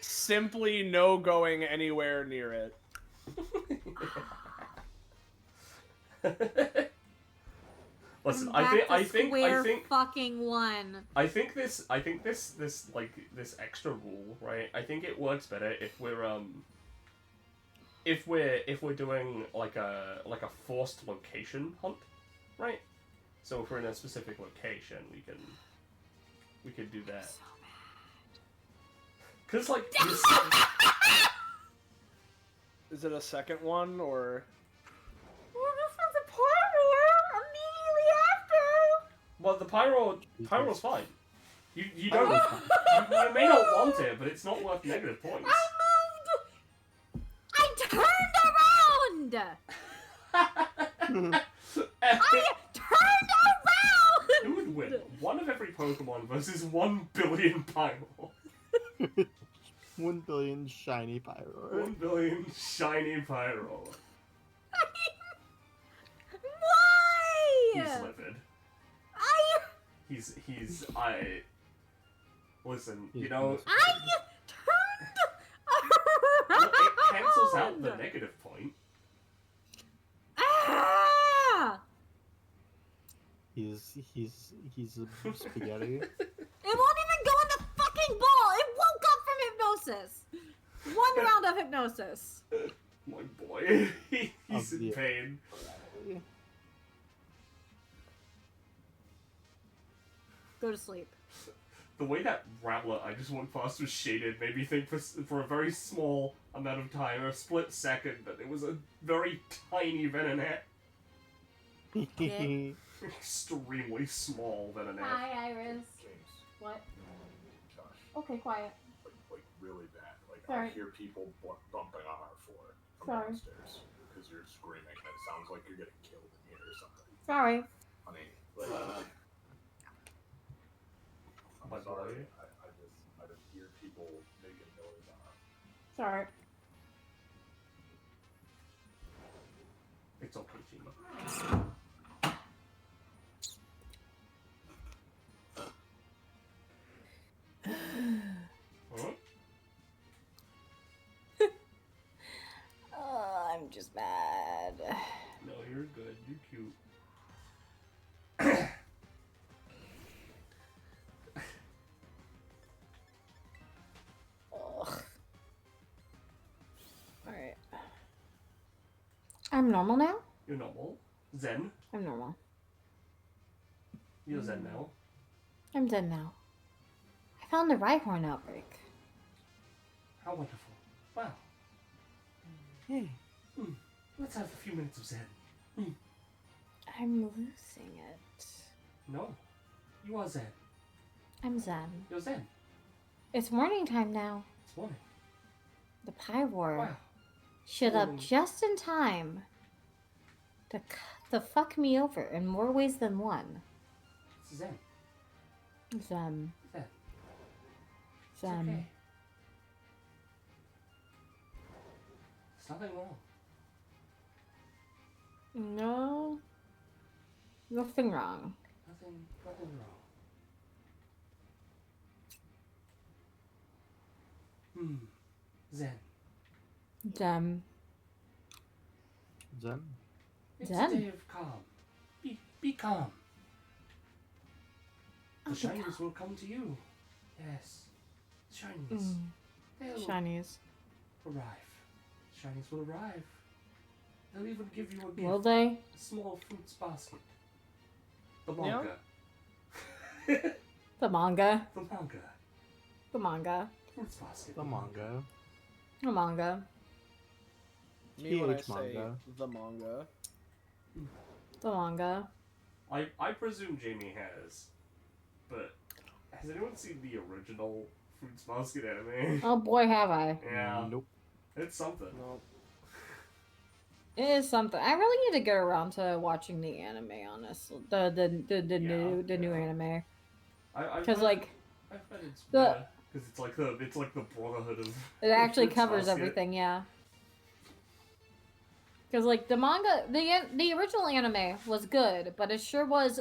Speaker 2: simply no going anywhere near it.
Speaker 3: Listen,
Speaker 1: I'm back to
Speaker 3: I think
Speaker 1: square fucking one.
Speaker 3: I think this like this extra rule, right? I think it works better if we're doing like a forced location hunt, right? So if we're in a specific location, we can do that.
Speaker 1: So
Speaker 3: Cause like this,
Speaker 2: Is it a second one or?
Speaker 1: well, this one's a pyro immediately after.
Speaker 3: well, the pyro's fine. You don't
Speaker 4: Pyro's
Speaker 3: you may not want it, but it's not worth negative points.
Speaker 1: I turned around. I turned around.
Speaker 3: Who would win? One of every Pokemon versus 1 billion Pyro.
Speaker 4: 1 billion shiny pyro.
Speaker 3: 1 billion shiny Pyro.
Speaker 1: Why?
Speaker 3: He's livid. I listen, you know,
Speaker 1: I turned
Speaker 3: well,
Speaker 1: around.
Speaker 3: it cancels out the negative point.
Speaker 1: Ah!
Speaker 4: He's a spaghetti.
Speaker 1: It won't even go in the fucking ball. It woke up from hypnosis. One round of hypnosis.
Speaker 3: My boy, he's in
Speaker 4: yeah.
Speaker 3: pain.
Speaker 1: Go to sleep.
Speaker 3: The way that Rattler I just went past was shaded made me think for a very small amount of time, a split second, that it was a very tiny Venonat. Extremely small Venonat.
Speaker 1: Hi, Iris.
Speaker 5: James,
Speaker 1: What?
Speaker 5: Josh,
Speaker 1: Okay, quiet.
Speaker 5: like really bad. Like
Speaker 1: Sorry.
Speaker 5: I hear people bumping on our floor from
Speaker 1: Sorry.
Speaker 5: downstairs because you're screaming. And it sounds like you're getting killed in here or something.
Speaker 1: Sorry.
Speaker 5: Honey, like,
Speaker 3: My
Speaker 5: I'm sorry.
Speaker 3: boy.
Speaker 5: I just hear people making noise on our.
Speaker 1: Sorry.
Speaker 3: It's okay, Genie. Huh?
Speaker 1: Oh, I'm just mad.
Speaker 3: No, you're good. You're cute.
Speaker 1: Ugh. Alright. I'm normal now?
Speaker 3: You're normal. Zen.
Speaker 1: I'm normal.
Speaker 3: You're Zen now.
Speaker 1: I'm dead now. I found the Rhyhorn outbreak.
Speaker 3: How wonderful. Wow.
Speaker 4: Hey.
Speaker 3: Let's have a few minutes of Zen.
Speaker 1: I'm losing it.
Speaker 3: No. You are Zen.
Speaker 1: I'm Zen.
Speaker 3: You're Zen.
Speaker 1: It's morning time now.
Speaker 3: It's morning.
Speaker 1: The Pyroar
Speaker 3: Wow.
Speaker 1: showed up
Speaker 3: Morning.
Speaker 1: just in time to fuck me over in more ways than one.
Speaker 3: It's Zen.
Speaker 1: Zen.
Speaker 3: Zen. It's
Speaker 1: Zen.
Speaker 3: okay. There's nothing wrong.
Speaker 1: No. Nothing wrong.
Speaker 3: Nothing wrong. Zen.
Speaker 1: Zen.
Speaker 4: Zen.
Speaker 3: It's
Speaker 1: Zen.
Speaker 3: a day of calm. Be calm. The
Speaker 1: I'll be
Speaker 3: shinies will come to you. Yes. Shinies.
Speaker 1: Mm.
Speaker 3: They'll
Speaker 1: Shinies.
Speaker 3: arrive. Shinies will arrive. They'll even give you a gift.
Speaker 1: Will they?
Speaker 3: A small fruits basket. The
Speaker 2: Yeah.
Speaker 3: manga.
Speaker 1: The manga.
Speaker 3: The manga.
Speaker 1: The manga.
Speaker 3: Fruits basket.
Speaker 4: The manga.
Speaker 1: The manga.
Speaker 2: Me when I
Speaker 4: TH
Speaker 2: say
Speaker 4: manga.
Speaker 2: the manga.
Speaker 1: The manga.
Speaker 3: I presume Jamie has, but has anyone seen the original Fruits Basket anime?
Speaker 1: Oh boy, have I.
Speaker 3: Yeah,
Speaker 4: Nope.
Speaker 3: it's something.
Speaker 2: No.
Speaker 1: It is something. I really need to get around to watching the anime, honestly. The new anime.
Speaker 3: I've
Speaker 1: 'Cause,
Speaker 3: heard-
Speaker 1: like,
Speaker 3: I've heard it's
Speaker 1: the-
Speaker 3: better because it's like the Brotherhood of.
Speaker 1: It actually
Speaker 3: Fruits
Speaker 1: covers
Speaker 3: Basket.
Speaker 1: everything, yeah. Because, like, the manga, the original anime was good, but it sure was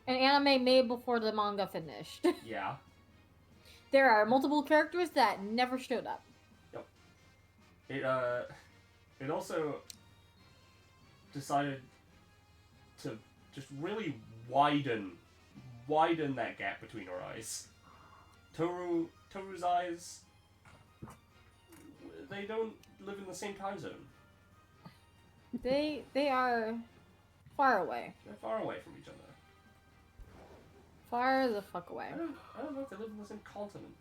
Speaker 1: an anime made before the manga finished.
Speaker 3: Yeah.
Speaker 1: There are multiple characters that never showed up.
Speaker 3: It also decided to just really widen that gap between her eyes. Toru's eyes, they don't live in the same time zone.
Speaker 1: They are far away.
Speaker 3: They're far away from each other.
Speaker 1: Far the fuck away.
Speaker 3: I don't know if they live in the same continent.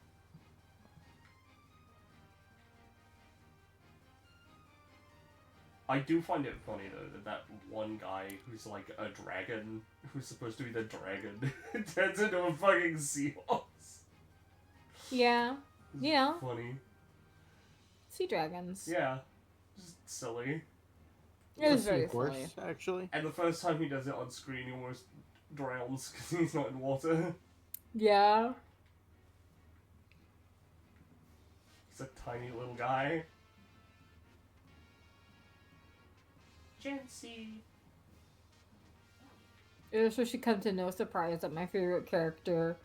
Speaker 3: I do find it funny though that one guy who's like a dragon, who's supposed to be the dragon, turns into a fucking seahorse.
Speaker 1: Yeah.
Speaker 3: It's
Speaker 1: Yeah.
Speaker 3: funny.
Speaker 1: Sea dragons.
Speaker 3: Yeah. Just silly.
Speaker 1: It is
Speaker 4: Sea
Speaker 1: very
Speaker 4: horse,
Speaker 1: funny.
Speaker 4: actually.
Speaker 3: And the first time he does it on screen, he almost drowns because he's not in water.
Speaker 1: Yeah.
Speaker 3: He's a tiny little guy. Jancy.
Speaker 1: So she come to no surprise that my favorite character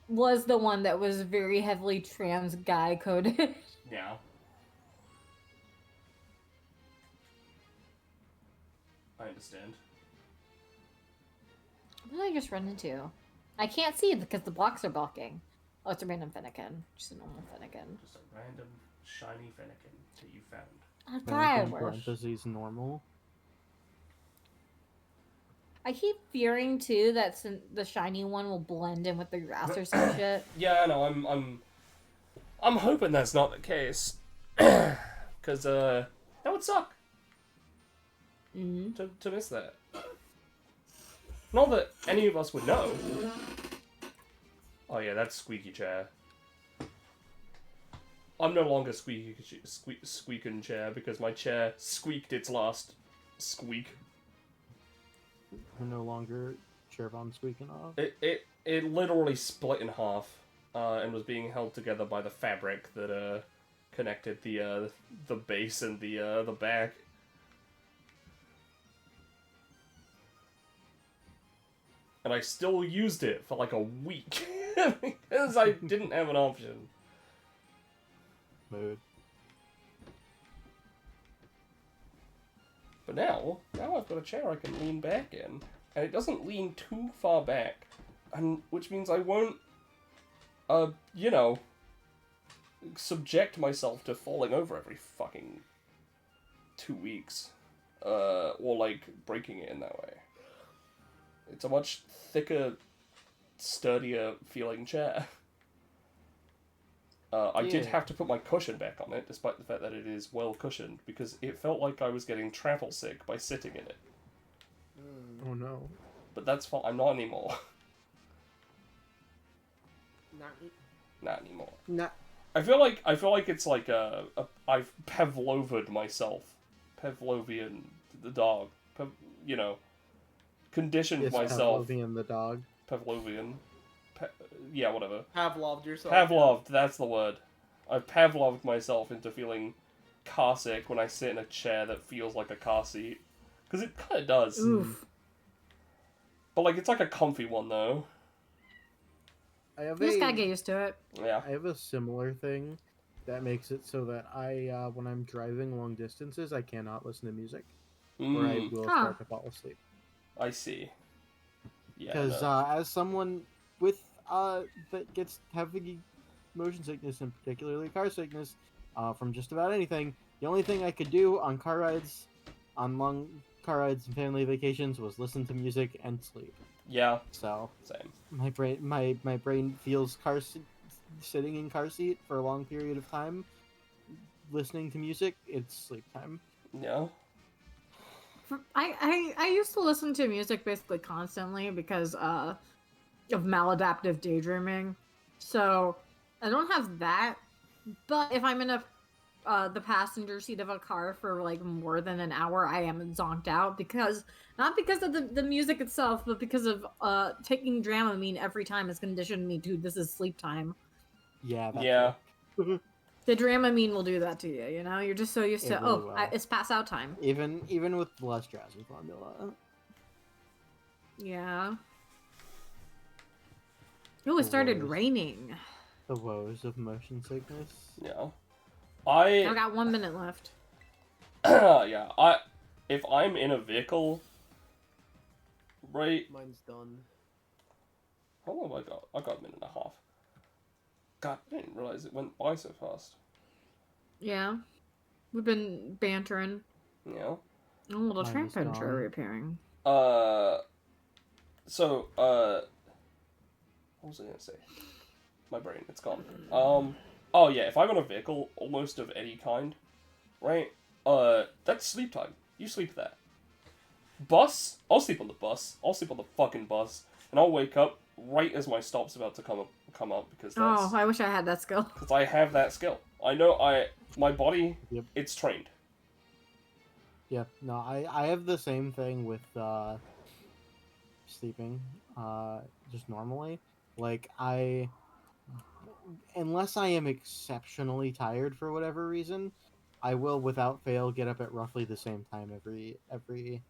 Speaker 1: was the one that was very heavily trans guy coded.
Speaker 3: Yeah. I understand.
Speaker 1: What did I just run into? I can't see because the blocks are blocking. Oh, it's a random Fennekin. Just a normal Fennekin.
Speaker 3: Just a random shiny Fennekin that you found.
Speaker 1: I thought
Speaker 4: In
Speaker 1: was.
Speaker 4: parentheses normal.
Speaker 1: I keep fearing too that the shiny one will blend in with the grass or some shit.
Speaker 3: Yeah, no, I'm hoping that's not the case. Cause that would suck
Speaker 1: Mm-hmm.
Speaker 3: to miss that. Not that any of us would know. Oh yeah, that's squeaky chair. I'm no longer squeaking chair because my chair squeaked its last squeak.
Speaker 4: We're no longer Chervon squeaking off.
Speaker 3: It literally split in half, and was being held together by the fabric that connected the base and the back. And I still used it for like a week because I didn't have an option.
Speaker 4: Mood.
Speaker 3: But now I've got a chair I can lean back in, and it doesn't lean too far back, and which means I won't, subject myself to falling over every fucking 2 weeks, or like breaking it in that way. It's a much thicker, sturdier feeling chair. I did
Speaker 4: Yeah.
Speaker 3: have to put my cushion back on it, despite the fact that it is well cushioned, because it felt like I was getting travel sick by sitting in it.
Speaker 4: Oh no.
Speaker 3: But that's fine. I'm not anymore.
Speaker 2: Not
Speaker 3: Not anymore.
Speaker 4: Nah.
Speaker 3: I feel like it's like I've Pavlovaed myself, Pavlovian the dog, conditioned
Speaker 4: Yes,
Speaker 3: myself.
Speaker 4: Pavlovian the dog.
Speaker 3: Pavlovian. Yeah, whatever.
Speaker 2: Pavloved yourself.
Speaker 3: Pavloved, that's the word. I've Pavloved myself into feeling car sick when I sit in a chair that feels like a car seat. Because it kind of does.
Speaker 1: Oof.
Speaker 3: But, like, it's like a comfy one, though.
Speaker 4: I have
Speaker 1: You just
Speaker 4: a
Speaker 1: gotta get used to it.
Speaker 3: Yeah.
Speaker 4: I have a similar thing that makes it so that I when I'm driving long distances I cannot listen to music or I will
Speaker 1: Huh.
Speaker 4: start to fall asleep.
Speaker 3: I see. Yeah.
Speaker 4: Because
Speaker 3: no.
Speaker 4: as someone with that gets heavy motion sickness and particularly car sickness from just about anything, the only thing I could do on car rides, on long car rides and family vacations, was listen to music and sleep.
Speaker 3: Yeah,
Speaker 4: So
Speaker 3: same.
Speaker 4: my brain feels sitting in car seat for a long period of time, listening to music. It's sleep time.
Speaker 3: Yeah.
Speaker 1: I used to listen to music basically constantly because of maladaptive daydreaming. So I don't have that. But if I'm in the passenger seat of a car for like more than an hour, I am zonked out because not because of the music itself, but because of taking Dramamine every time has conditioned me to this is sleep time.
Speaker 4: Yeah. That's
Speaker 3: Yeah.
Speaker 4: it.
Speaker 1: The Dramamine will do that to you, you know? You're just so used to,
Speaker 4: It really will.
Speaker 1: it's pass out time.
Speaker 4: Even with the less drowsy formula.
Speaker 1: Yeah. Oh, it started
Speaker 4: Lord.
Speaker 1: raining.
Speaker 4: The woes of motion sickness.
Speaker 3: Yeah.
Speaker 1: I got 1 minute left.
Speaker 3: Yeah. if I'm in a vehicle, right?
Speaker 2: Mine's done.
Speaker 3: How long have I got? I got a minute and a half. God, I didn't realize it went by so fast.
Speaker 1: Yeah. We've been bantering.
Speaker 3: Yeah.
Speaker 1: Oh, the
Speaker 4: Mine
Speaker 1: train
Speaker 4: is
Speaker 1: pins are
Speaker 4: gone.
Speaker 1: repairing.
Speaker 3: So, what was I gonna say? My brain, it's gone. Oh yeah, if I'm in a vehicle, almost of any kind, right? That's sleep time. You sleep there. Bus? I'll sleep on the bus. I'll sleep on the fucking bus, and I'll wake up right as my stop's about to come up because that's
Speaker 1: Oh, I wish I had that skill.
Speaker 3: because I have that skill. I know my body,
Speaker 4: Yep.
Speaker 3: it's trained.
Speaker 4: Yep. No, I have the same thing with sleeping. Just normally, like unless I am exceptionally tired for whatever reason, I will without fail get up at roughly the same time every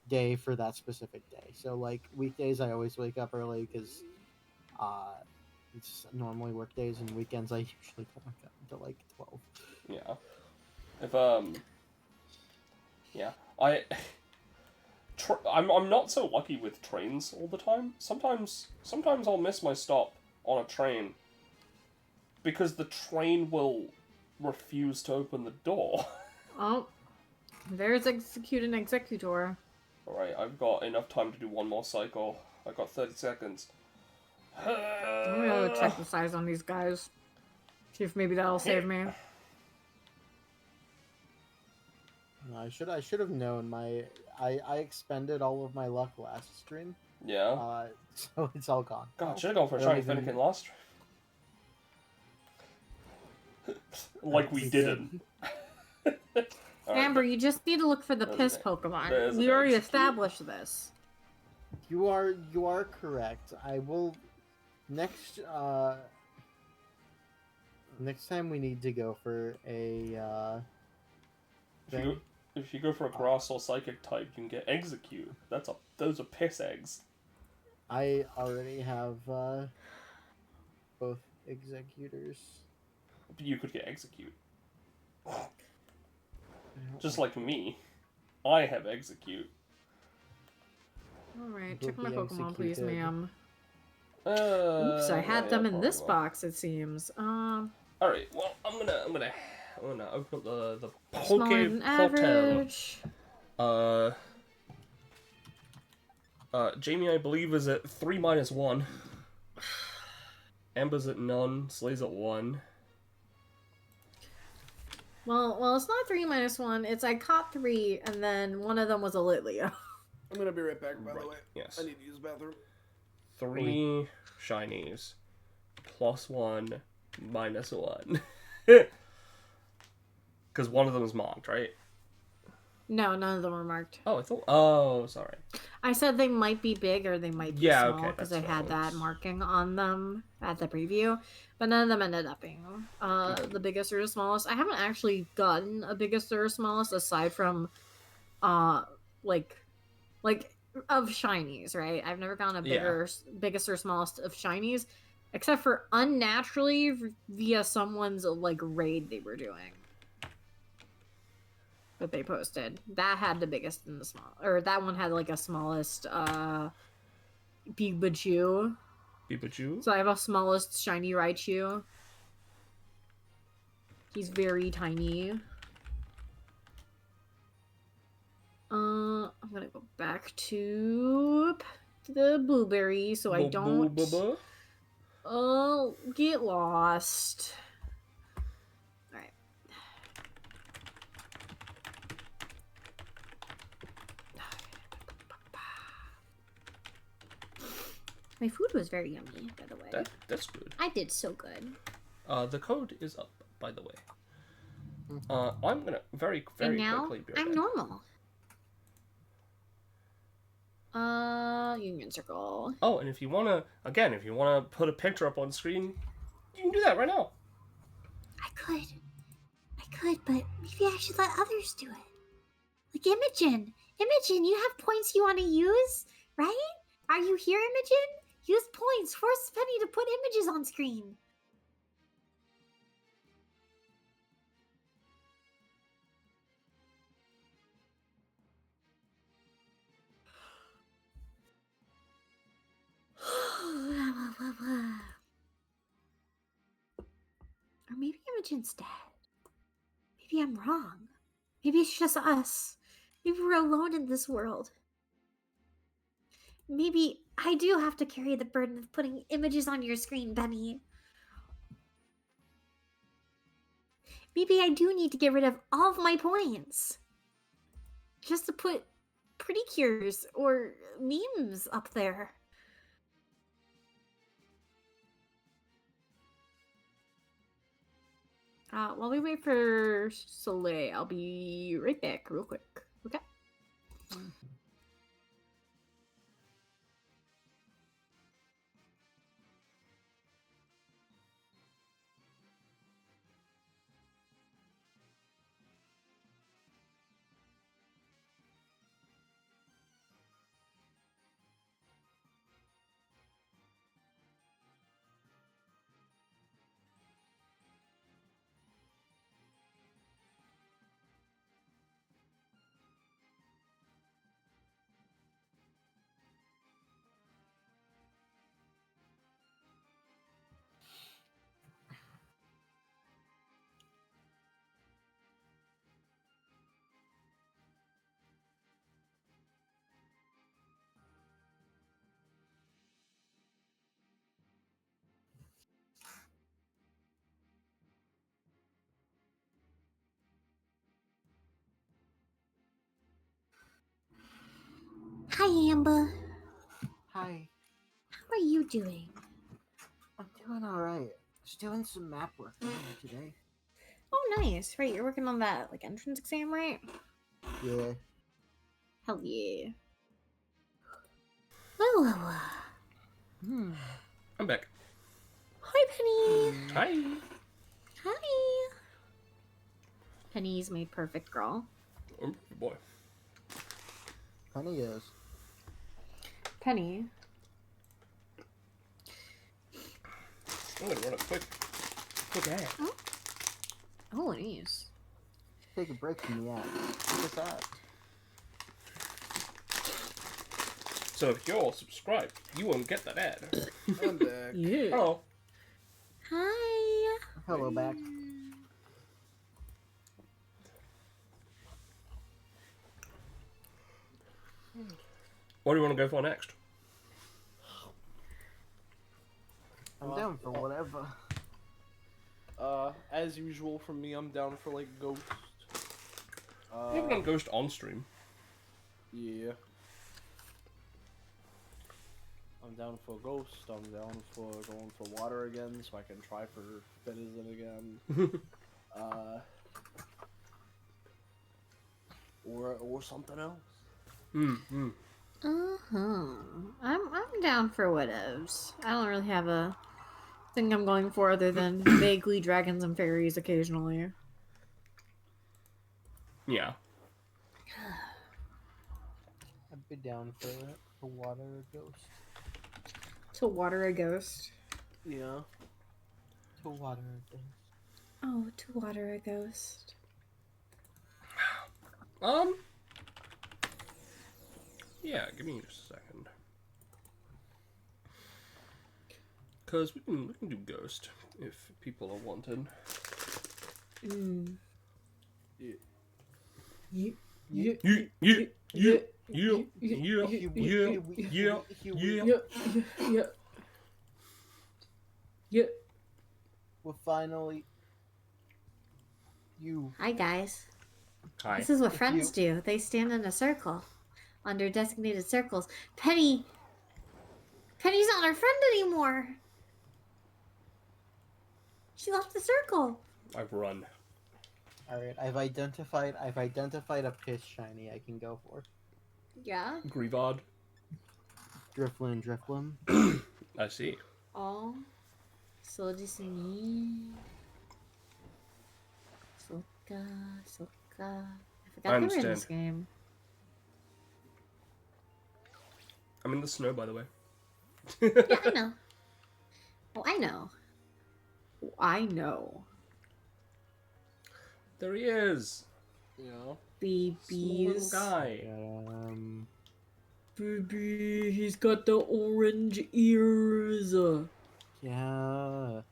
Speaker 4: day for that specific day. So like weekdays, I always wake up early because it's normally work days, and weekends I usually don't wake up until like 12.
Speaker 3: Yeah. Yeah. I'm not so lucky with trains all the time. Sometimes I'll miss my stop on a train because the train will refuse to open the door.
Speaker 1: Oh, there's Execute an Executor.
Speaker 3: Alright, I've got enough time to do one more cycle. I've got 30 seconds.
Speaker 1: I'm gonna go check the size on these guys. See if maybe that'll save me.
Speaker 4: I should have known I expended all of my luck last stream.
Speaker 3: Yeah.
Speaker 4: So it's all gone.
Speaker 3: God, should have gone for a
Speaker 4: I don't
Speaker 3: shiny
Speaker 4: even-
Speaker 3: Fennekin last stream. Like we
Speaker 4: We
Speaker 3: didn't. Alright,
Speaker 1: Amber, you just need to look for the
Speaker 3: There's
Speaker 1: piss
Speaker 3: an-
Speaker 1: Pokemon.
Speaker 3: there's
Speaker 1: We
Speaker 3: an
Speaker 1: already
Speaker 3: Execute.
Speaker 1: established this.
Speaker 4: You are correct. I will next next time we need to go for a
Speaker 3: if you go for a grass or psychic type, you can get Execute. Those are piss eggs.
Speaker 4: I already have both executors.
Speaker 3: But you could get Execute. Just like me. I have Execute.
Speaker 1: Alright,
Speaker 4: Will
Speaker 1: check my
Speaker 4: be
Speaker 1: Pokemon, please,
Speaker 4: executed.
Speaker 1: ma'am. Oops, I had
Speaker 3: yeah,
Speaker 1: them in this
Speaker 3: probably will.
Speaker 1: box, it seems.
Speaker 3: Alright, well, I'm gonna open up the
Speaker 1: Smaller
Speaker 3: Poke
Speaker 1: than
Speaker 3: Portal.
Speaker 1: average.
Speaker 3: Jamie, I believe, is at 3-1. Amber's at none. Slay's at 1.
Speaker 1: Well, it's not 3-1. It's I caught 3, and then one of them was a Litleo.
Speaker 2: I'm gonna be right back, by the way.
Speaker 3: Yes.
Speaker 2: I need to use the bathroom.
Speaker 3: 3 shinies. +1, -1. Because one of them is marked, right?
Speaker 1: No, none of them were marked.
Speaker 3: Oh, I thought. Oh, sorry.
Speaker 1: I said they might be big or they might be
Speaker 3: Yeah,
Speaker 1: small
Speaker 3: okay,
Speaker 1: because I
Speaker 3: that's
Speaker 1: had
Speaker 3: what I
Speaker 1: that
Speaker 3: was-
Speaker 1: marking on them at the preview, but none of them ended up being the biggest or the smallest. I haven't actually gotten a biggest or smallest aside from like of shinies, right? I've never gotten a biggest or smallest of shinies, except for unnaturally via someone's like raid they were doing. That they posted. That had the biggest and the small, or that one had like a smallest Pikachu.
Speaker 3: Pikachu?
Speaker 1: So I have a smallest shiny Raichu. He's very tiny. I'm gonna go back to the blueberry so I don't get lost. Alright. My food was very yummy, by the way.
Speaker 3: That's good.
Speaker 1: I did so good.
Speaker 3: The code is up, by the way. I'm gonna very
Speaker 1: And now,
Speaker 3: quickly be right
Speaker 1: I'm
Speaker 3: back.
Speaker 1: normal. Union Circle.
Speaker 3: Oh, and if you wanna put a picture up on screen, you can do that right now.
Speaker 6: I could, but maybe I should let others do it. Like Imogen. Imogen, you have points you want to use, right? Are you here, Imogen? Use points. Force Penny to put images on screen. Imogen's dead. Maybe I'm wrong. Maybe it's just us. Maybe we're alone in this world. Maybe I do have to carry the burden of putting images on your screen, Benny. Maybe I do need to get rid of all of my points. Just to put pretty cures or memes up there.
Speaker 1: While we wait for Soleil, I'll be right back real quick. Okay?
Speaker 6: Hi, Amber.
Speaker 4: Hi.
Speaker 6: How are you doing?
Speaker 4: I'm doing alright. Just doing some map work today.
Speaker 1: Oh, nice. Right, you're working on that like entrance exam, right?
Speaker 4: Yeah.
Speaker 1: Hell yeah.
Speaker 6: Well.
Speaker 3: I'm back.
Speaker 1: Hi, Penny.
Speaker 3: Hi.
Speaker 1: Hi. Penny's my perfect girl.
Speaker 3: Oh, good boy.
Speaker 4: Penny is.
Speaker 1: Penny.
Speaker 3: I'm gonna run a quick ad.
Speaker 1: Oh, nice.
Speaker 4: Take a break from the app. What's that?
Speaker 3: So if you're subscribed, you won't get that ad.
Speaker 2: I'm back.
Speaker 1: Yeah.
Speaker 3: Oh.
Speaker 6: Hi.
Speaker 4: Hello, back.
Speaker 3: What do you want to go for next?
Speaker 4: I'm down for whatever.
Speaker 2: As usual for me, I'm down for like Ghost.
Speaker 3: We haven't done Ghost on stream.
Speaker 2: Yeah. I'm down for Ghost. I'm down for going for water again, so I can try for Citizen again. Or something else.
Speaker 1: I'm down for whatevs. I don't really have a thing I'm going for other than vaguely dragons and fairies occasionally.
Speaker 3: Yeah.
Speaker 4: I'd be down for water or ghost.
Speaker 1: To water a ghost.
Speaker 2: Yeah.
Speaker 4: To water or ghost.
Speaker 1: Oh, to water a ghost.
Speaker 3: Yeah, give me just a second. Cause we can do Ghost if people are wanting.
Speaker 2: Yeah.
Speaker 1: Yeah.
Speaker 4: Well, finally, you.
Speaker 1: Hi, guys.
Speaker 3: Hi.
Speaker 1: This is what
Speaker 4: If
Speaker 1: friends do. They stand in a circle under designated circles. Penny's not our friend anymore. She left the circle.
Speaker 3: I've run.
Speaker 4: All right, I've identified a piss shiny I can go for.
Speaker 1: Yeah.
Speaker 3: Grievard.
Speaker 4: Drifloon.
Speaker 3: I see.
Speaker 1: Oh. Solidicini. Soka. I forgot they were in this game.
Speaker 3: I'm in the snow, by the way.
Speaker 1: Yeah, I know. Oh, I know. Oh, I know.
Speaker 3: There he is.
Speaker 2: Yeah.
Speaker 3: Small little
Speaker 1: Babies.
Speaker 3: guy.
Speaker 1: Baby, he's got the orange ears.
Speaker 4: Yeah.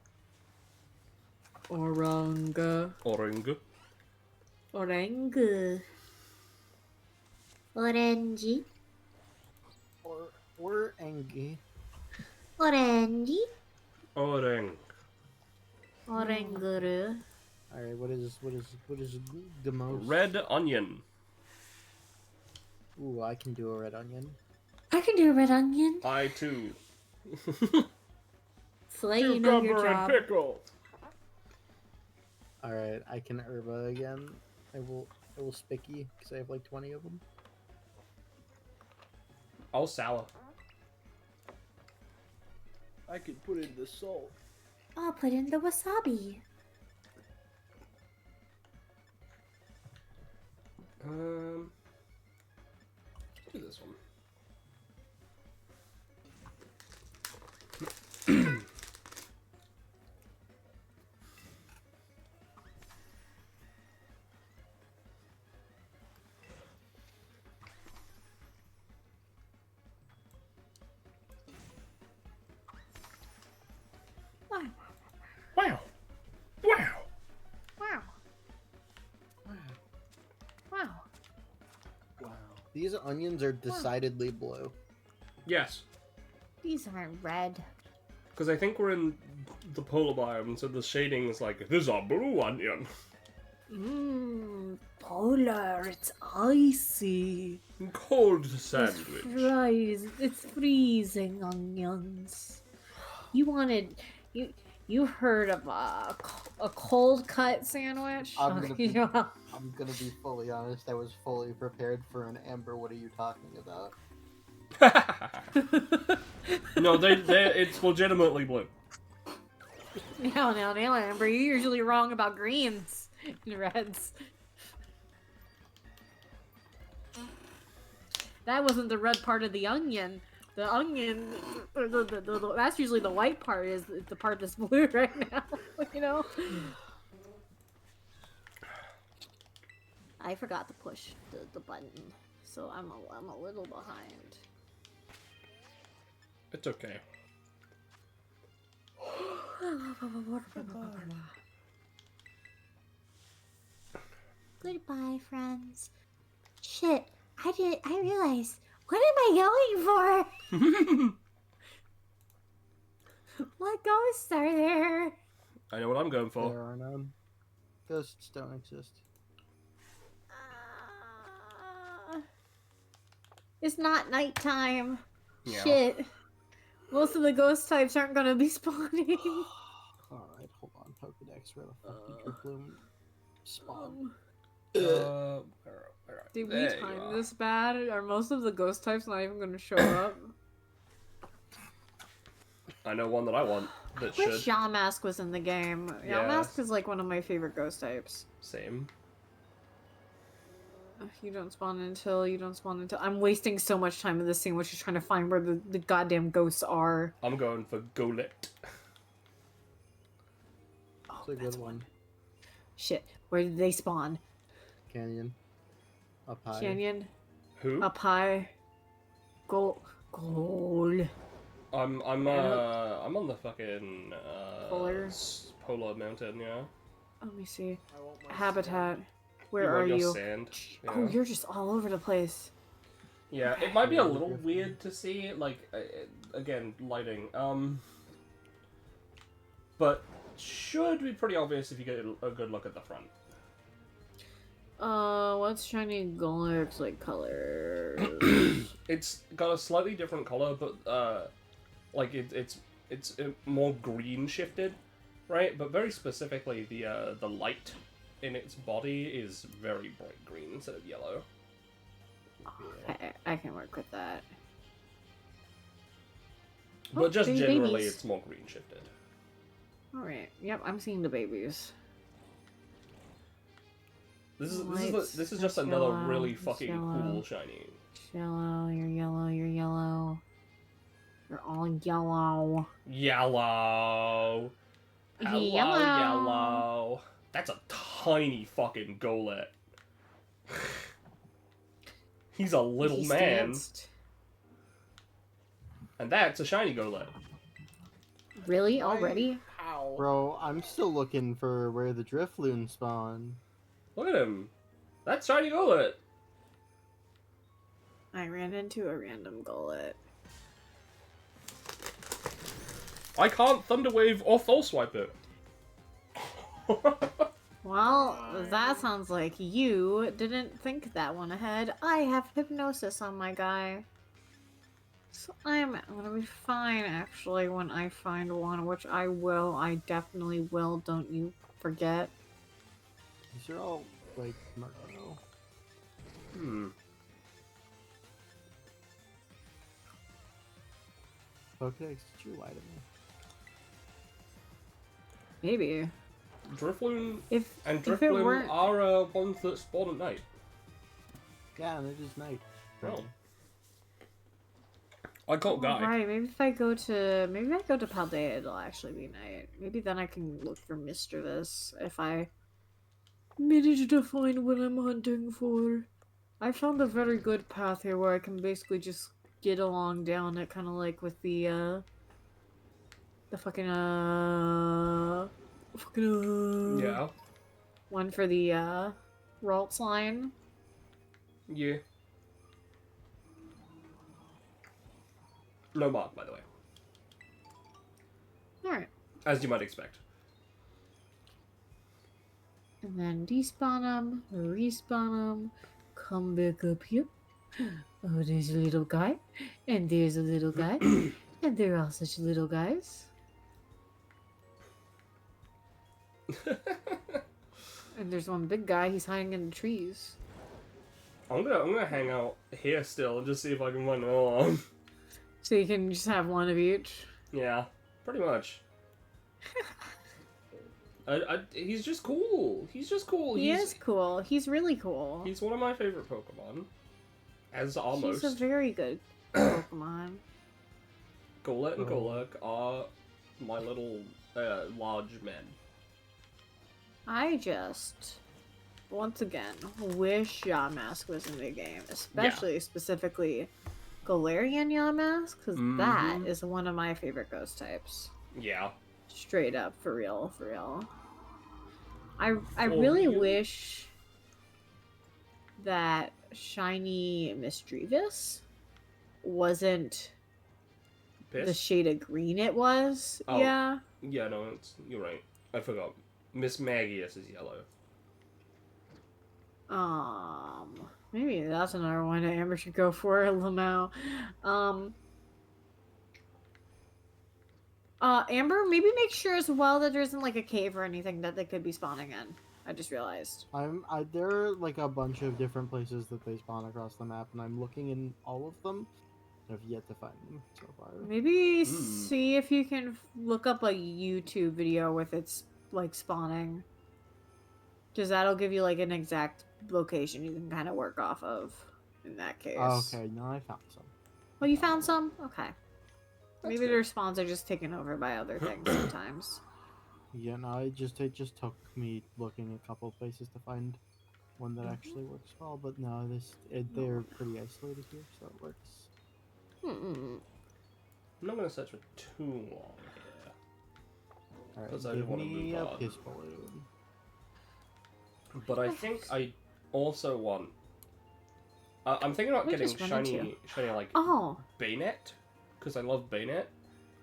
Speaker 1: Oranga.
Speaker 3: Orange.
Speaker 1: Orange.
Speaker 6: Orange.
Speaker 4: Or angry.
Speaker 6: Orange.
Speaker 3: Orange.
Speaker 1: Oranguru.
Speaker 4: All right, what is the most?
Speaker 3: Red onion.
Speaker 4: Ooh, I can do a red onion.
Speaker 1: I can do a red onion.
Speaker 3: I too.
Speaker 1: Slay, you know your
Speaker 2: Cucumber and
Speaker 1: job.
Speaker 2: pickle.
Speaker 4: All right, I can herba again. I will spicky because I have like 20 of them.
Speaker 3: Oh, sour.
Speaker 2: I could put in the salt.
Speaker 6: I'll put in the wasabi.
Speaker 3: Let's do this one. Wow. Wow.
Speaker 1: Wow. Wow.
Speaker 2: Wow.
Speaker 4: These onions are decidedly blue.
Speaker 3: Yes.
Speaker 1: These aren't red.
Speaker 3: Because I think we're in the polar biome, so the shading is like, this is a blue onion.
Speaker 1: Mmm, polar, it's icy.
Speaker 3: Cold sandwich.
Speaker 1: It's freezing onions. You wanted, you heard of a cold cut sandwich?
Speaker 4: I'm gonna be-
Speaker 1: Yeah.
Speaker 4: I'm gonna be fully honest. I was fully prepared for an Amber. What are you talking about?
Speaker 3: No, it's legitimately blue.
Speaker 1: No, Amber, you're usually wrong about greens and reds. That wasn't the red part of the onion. The onion, that's usually the white part, is the part that's blue right now, you know? I forgot to push the button, so I'm a little behind.
Speaker 3: It's okay.
Speaker 6: Goodbye, friends. Shit, I realized. What am I going for? What ghosts are there?
Speaker 3: I know what I'm going for.
Speaker 4: There are none. Ghosts don't exist.
Speaker 1: It's not nighttime.
Speaker 3: Yeah.
Speaker 1: Shit. Most of the ghost types aren't gonna be spawning.
Speaker 4: Alright, hold on. Pokedex, where the fuck did your bloom spawn?
Speaker 1: Did we
Speaker 3: There you
Speaker 1: time
Speaker 3: are.
Speaker 1: this bad? Are most of the ghost types not even gonna show up?
Speaker 3: I know one that I want
Speaker 1: I
Speaker 3: that
Speaker 1: wish
Speaker 3: should.
Speaker 1: Yamask was in the game.
Speaker 3: Yeah.
Speaker 1: Yamask is like one of my favorite ghost types.
Speaker 3: Same.
Speaker 1: You don't spawn until. I'm wasting so much time in this scene, which is trying to find where the goddamn ghosts are.
Speaker 3: I'm going for Golet.
Speaker 1: Oh,
Speaker 4: It's a good
Speaker 1: that's
Speaker 4: one.
Speaker 1: Shit. Where did they spawn?
Speaker 4: Canyon. Up high.
Speaker 1: Canyon?
Speaker 3: Who?
Speaker 1: Up high? Goal.
Speaker 3: I'm on the fucking
Speaker 1: Polar?
Speaker 3: Polar mountain, yeah.
Speaker 1: Let me see.
Speaker 2: I want my
Speaker 1: Habitat. Where
Speaker 3: You
Speaker 1: are
Speaker 3: want your
Speaker 1: you?
Speaker 3: Sand.
Speaker 1: Oh,
Speaker 3: Yeah.
Speaker 1: you're just all over the place.
Speaker 3: Yeah, it might be a little weird to see, like, again, lighting. But should be pretty obvious if you get a good look at the front.
Speaker 1: What's shiny Golurk's like color?
Speaker 3: It's got a slightly different color, but like it's more green shifted, right? But very specifically, the light in its body is very bright green instead of yellow.
Speaker 1: Okay, I can work with that.
Speaker 3: But
Speaker 1: Oh,
Speaker 3: just
Speaker 1: baby
Speaker 3: generally,
Speaker 1: babies.
Speaker 3: it's more green shifted.
Speaker 1: Alright, yep, I'm seeing the babies.
Speaker 3: This is
Speaker 1: Lights,
Speaker 3: this is
Speaker 1: that's
Speaker 3: just another
Speaker 1: yellow,
Speaker 3: really
Speaker 1: that's
Speaker 3: fucking
Speaker 1: yellow.
Speaker 3: cool shiny.
Speaker 1: Yellow, you're yellow, you're yellow. You're all yellow.
Speaker 3: Yellow. Hello,
Speaker 1: Yellow.
Speaker 3: yellow. That's a tiny fucking Golet. He's a little
Speaker 1: He
Speaker 3: man,
Speaker 1: stanced.
Speaker 3: and that's a shiny Golet.
Speaker 1: Really? Already?
Speaker 2: Wow.
Speaker 4: Bro, I'm still looking for where the Drifloon spawn.
Speaker 3: Look at him. That's shiny Golett.
Speaker 1: I ran into a random gullet.
Speaker 3: I can't Thunder Wave or Full Swipe it.
Speaker 1: Well, that sounds like you didn't think that one ahead. I have hypnosis on my guy. So I'm gonna be fine, actually, when I find one, which I will. I definitely will, don't you forget.
Speaker 4: These are all, like, Marco. Pokedex, did you lie to me?
Speaker 1: Maybe.
Speaker 3: Drifloon
Speaker 1: If
Speaker 3: and
Speaker 1: it
Speaker 3: Drifloon
Speaker 1: weren't-
Speaker 3: are ones that spawn at night.
Speaker 4: Yeah, and they're just night.
Speaker 3: Oh. I got Guy.
Speaker 1: Right, maybe if I go to Paldea, it'll actually be night. Maybe then I can look for Mischievous if I manage to find what I'm hunting for. I found a very good path here where I can basically just get along down it, kind of like with the fucking
Speaker 3: Yeah.
Speaker 1: one for the Ralts line.
Speaker 3: Yeah. No mark, by the way.
Speaker 1: Alright.
Speaker 3: As you might expect.
Speaker 1: And then despawn them, respawn them, come back up here. Oh, there's a little guy, and there's a little guy, and they're all such little guys. And there's one big guy, he's hiding in the trees.
Speaker 3: I'm gonna hang out here still and just see if I can find another one.
Speaker 1: So you can just have one of each.
Speaker 3: Yeah, pretty much. He's just cool. He's just cool.
Speaker 1: He is cool. He's really cool.
Speaker 3: He's one of my favorite Pokemon. As are most.
Speaker 1: He's a very good Pokemon.
Speaker 3: Golett and Golurk are my little large men.
Speaker 1: I just, once again, wish Yamask was in the game. Especially, specifically, Galarian Yamask, because that is one of my favorite ghost types.
Speaker 3: Yeah.
Speaker 1: Straight up, for real, for real. I really wish that shiny Misdreavus wasn't the
Speaker 3: Piss?
Speaker 1: shade of green it was.
Speaker 3: Oh.
Speaker 1: Yeah.
Speaker 3: Yeah, no, you're right. I forgot. Miss Magius is yellow.
Speaker 1: Maybe that's another one that Amber should go for, Lamau. Amber, maybe make sure as well that there isn't like a cave or anything that they could be spawning in. I just realized.
Speaker 4: There are like a bunch of different places that they spawn across the map, and I'm looking in all of them. I've yet to find them so far.
Speaker 1: Maybe see if you can look up a YouTube video with its like spawning. Because that'll give you like an exact location you can kind of work off of in that case.
Speaker 4: Okay, no, I found some.
Speaker 1: Oh, you found some? Okay.
Speaker 3: That's
Speaker 1: Maybe
Speaker 3: good.
Speaker 1: their spawns are just taken over by other things sometimes.
Speaker 4: Yeah, no, it just took me looking a couple places to find one that actually works well, but no, they're pretty isolated here, so it works.
Speaker 3: I'm not gonna search for too long here.
Speaker 4: Alright,
Speaker 3: 'Cause I
Speaker 4: give
Speaker 3: wanna
Speaker 4: me
Speaker 3: move
Speaker 4: a
Speaker 3: on.
Speaker 4: piss balloon.
Speaker 3: But I think I also want. I'm thinking about
Speaker 1: We
Speaker 3: getting
Speaker 1: just run into
Speaker 3: shiny like
Speaker 1: Oh,
Speaker 3: Bayonet, because I love Bayonet,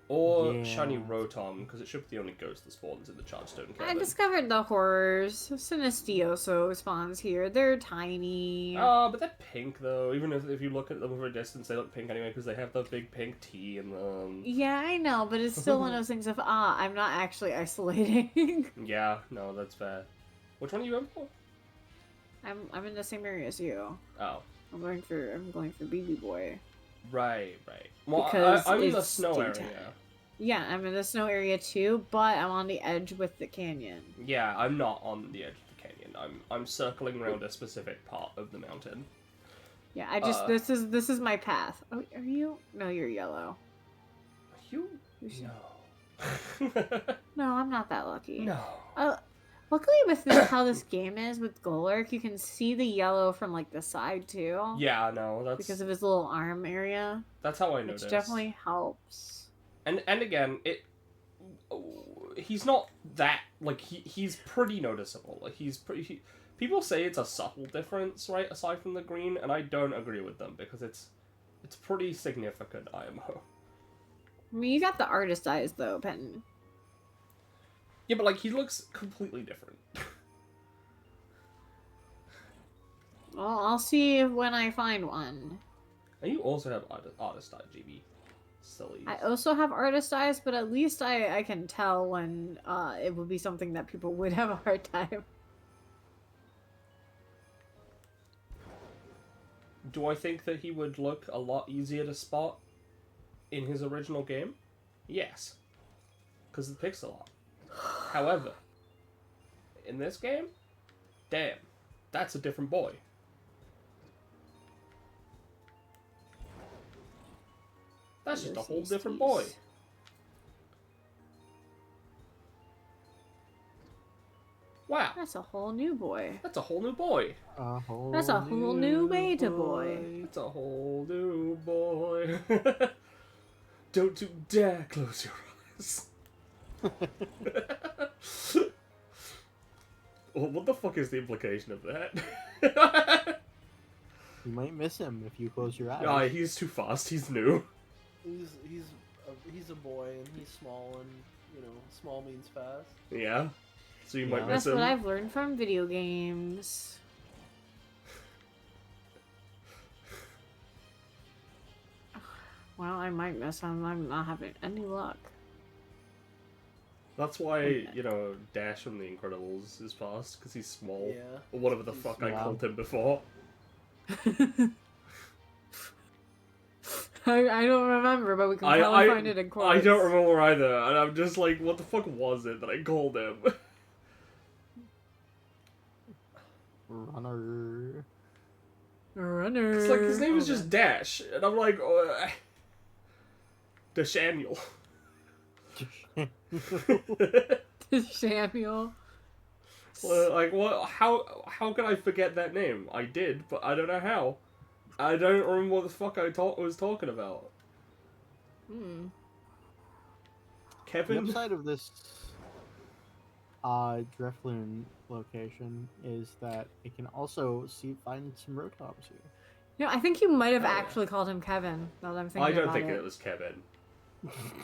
Speaker 3: or
Speaker 4: Yeah.
Speaker 3: shiny Rotom, because it should be the only ghost that spawns in the Chargestone
Speaker 1: I
Speaker 3: cabin.
Speaker 1: discovered the horrors. Sinistioso spawns here. They're tiny.
Speaker 3: But they're pink though. Even if you look at them from a distance, they look pink anyway because they have the big pink T in them.
Speaker 1: Yeah, I know, but it's still one of those things of I'm not actually isolating.
Speaker 3: Yeah, no, that's fair. Which one are you in for?
Speaker 1: I'm in the same area as you.
Speaker 3: Oh,
Speaker 1: I'm going for BB Boy.
Speaker 3: right. Well,
Speaker 1: Because
Speaker 3: I'm in the
Speaker 1: it's
Speaker 3: snow
Speaker 1: daytime.
Speaker 3: area.
Speaker 1: Yeah, I'm in the snow area too, but I'm on the edge with the canyon.
Speaker 3: Yeah, I'm not on the edge of the canyon. I'm circling around a specific part of the mountain.
Speaker 1: Yeah, I just this is my path. Oh, are you? No, you're yellow.
Speaker 3: You?
Speaker 1: No.
Speaker 3: No.
Speaker 1: No, I'm not that lucky.
Speaker 3: No.
Speaker 1: Luckily, with how this game is with Golurk, you can see the yellow from like the side too.
Speaker 3: Yeah, no, that's
Speaker 1: Because of his little arm area,
Speaker 3: that's how I
Speaker 1: which
Speaker 3: noticed.
Speaker 1: definitely helps.
Speaker 3: And again, he's not that, like, he's pretty noticeable. Like, people say it's a subtle difference, right, aside from the green, and I don't agree with them, because it's pretty significant, IMO.
Speaker 1: I mean, you got the artist eyes, though, Penton.
Speaker 3: Yeah, but, like, he looks completely different.
Speaker 1: Well, I'll see when I find one.
Speaker 3: And you also have artist eye, GB. Silly.
Speaker 1: I also have artist eyes, but at least I can tell when it would be something that people would have a hard time.
Speaker 3: Do I think that he would look a lot easier to spot in his original game? Yes. Because of the pixel art. However, in this game, damn, that's a different boy. That's just a whole different boy. Wow.
Speaker 1: That's a whole new boy.
Speaker 3: That's a whole new boy.
Speaker 1: That's a whole new beta boy.
Speaker 3: It's a whole new boy. Don't you dare close your eyes. Well, what the fuck is the implication of that?
Speaker 4: You might miss him if you close your eyes.
Speaker 3: Ah, he's too fast. He's new.
Speaker 2: He's a boy and he's small and small means fast.
Speaker 3: Yeah. So you might
Speaker 1: That's
Speaker 3: miss him.
Speaker 1: what I've learned from video games. Well, I might miss him. I'm not having any luck.
Speaker 3: That's why, Dash from The Incredibles is fast, because he's small.
Speaker 2: Yeah.
Speaker 3: Or whatever the fuck I called him before.
Speaker 1: I don't remember, but we can probably find it in quotes.
Speaker 3: I don't remember either, and I'm just like, what the fuck was it that I called him?
Speaker 4: Runner.
Speaker 3: It's like, his name is just Dash, and I'm like, Dashaniel.
Speaker 1: Samuel.
Speaker 3: Like, what? How can I forget that name? I did, but I don't know how. I don't remember what the fuck I was talking about. Kevin?
Speaker 4: The upside of this Drifloon location is that it can also find some Rotoms here.
Speaker 1: I think you might have actually called him Kevin. Now that I'm thinking
Speaker 3: I don't
Speaker 1: about
Speaker 3: think
Speaker 1: it.
Speaker 3: it was Kevin.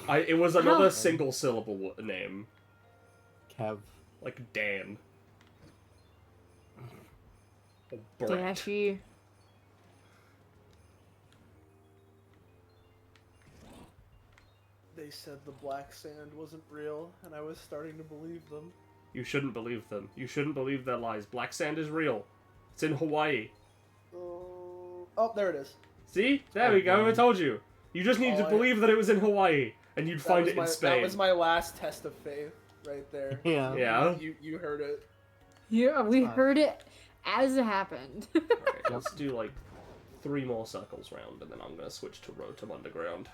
Speaker 3: It was another single syllable name.
Speaker 4: Kev.
Speaker 3: Like Dan. Or Brett.
Speaker 1: Dashy.
Speaker 2: They said the black sand wasn't real, and I was starting to believe them.
Speaker 3: You shouldn't believe them. You shouldn't believe their lies. Black sand is real. It's in Hawaii.
Speaker 2: Oh, there it is.
Speaker 3: See? There we go. I told you. You just need to believe that it was in Hawaii, and you'd find it in Spain.
Speaker 2: That was my last test of faith, right there.
Speaker 4: Yeah.
Speaker 3: Yeah.
Speaker 2: You heard it.
Speaker 1: Yeah, we heard it as it happened.
Speaker 3: Alright, let's do like 3 more circles round, and then I'm gonna switch to Rotom Underground.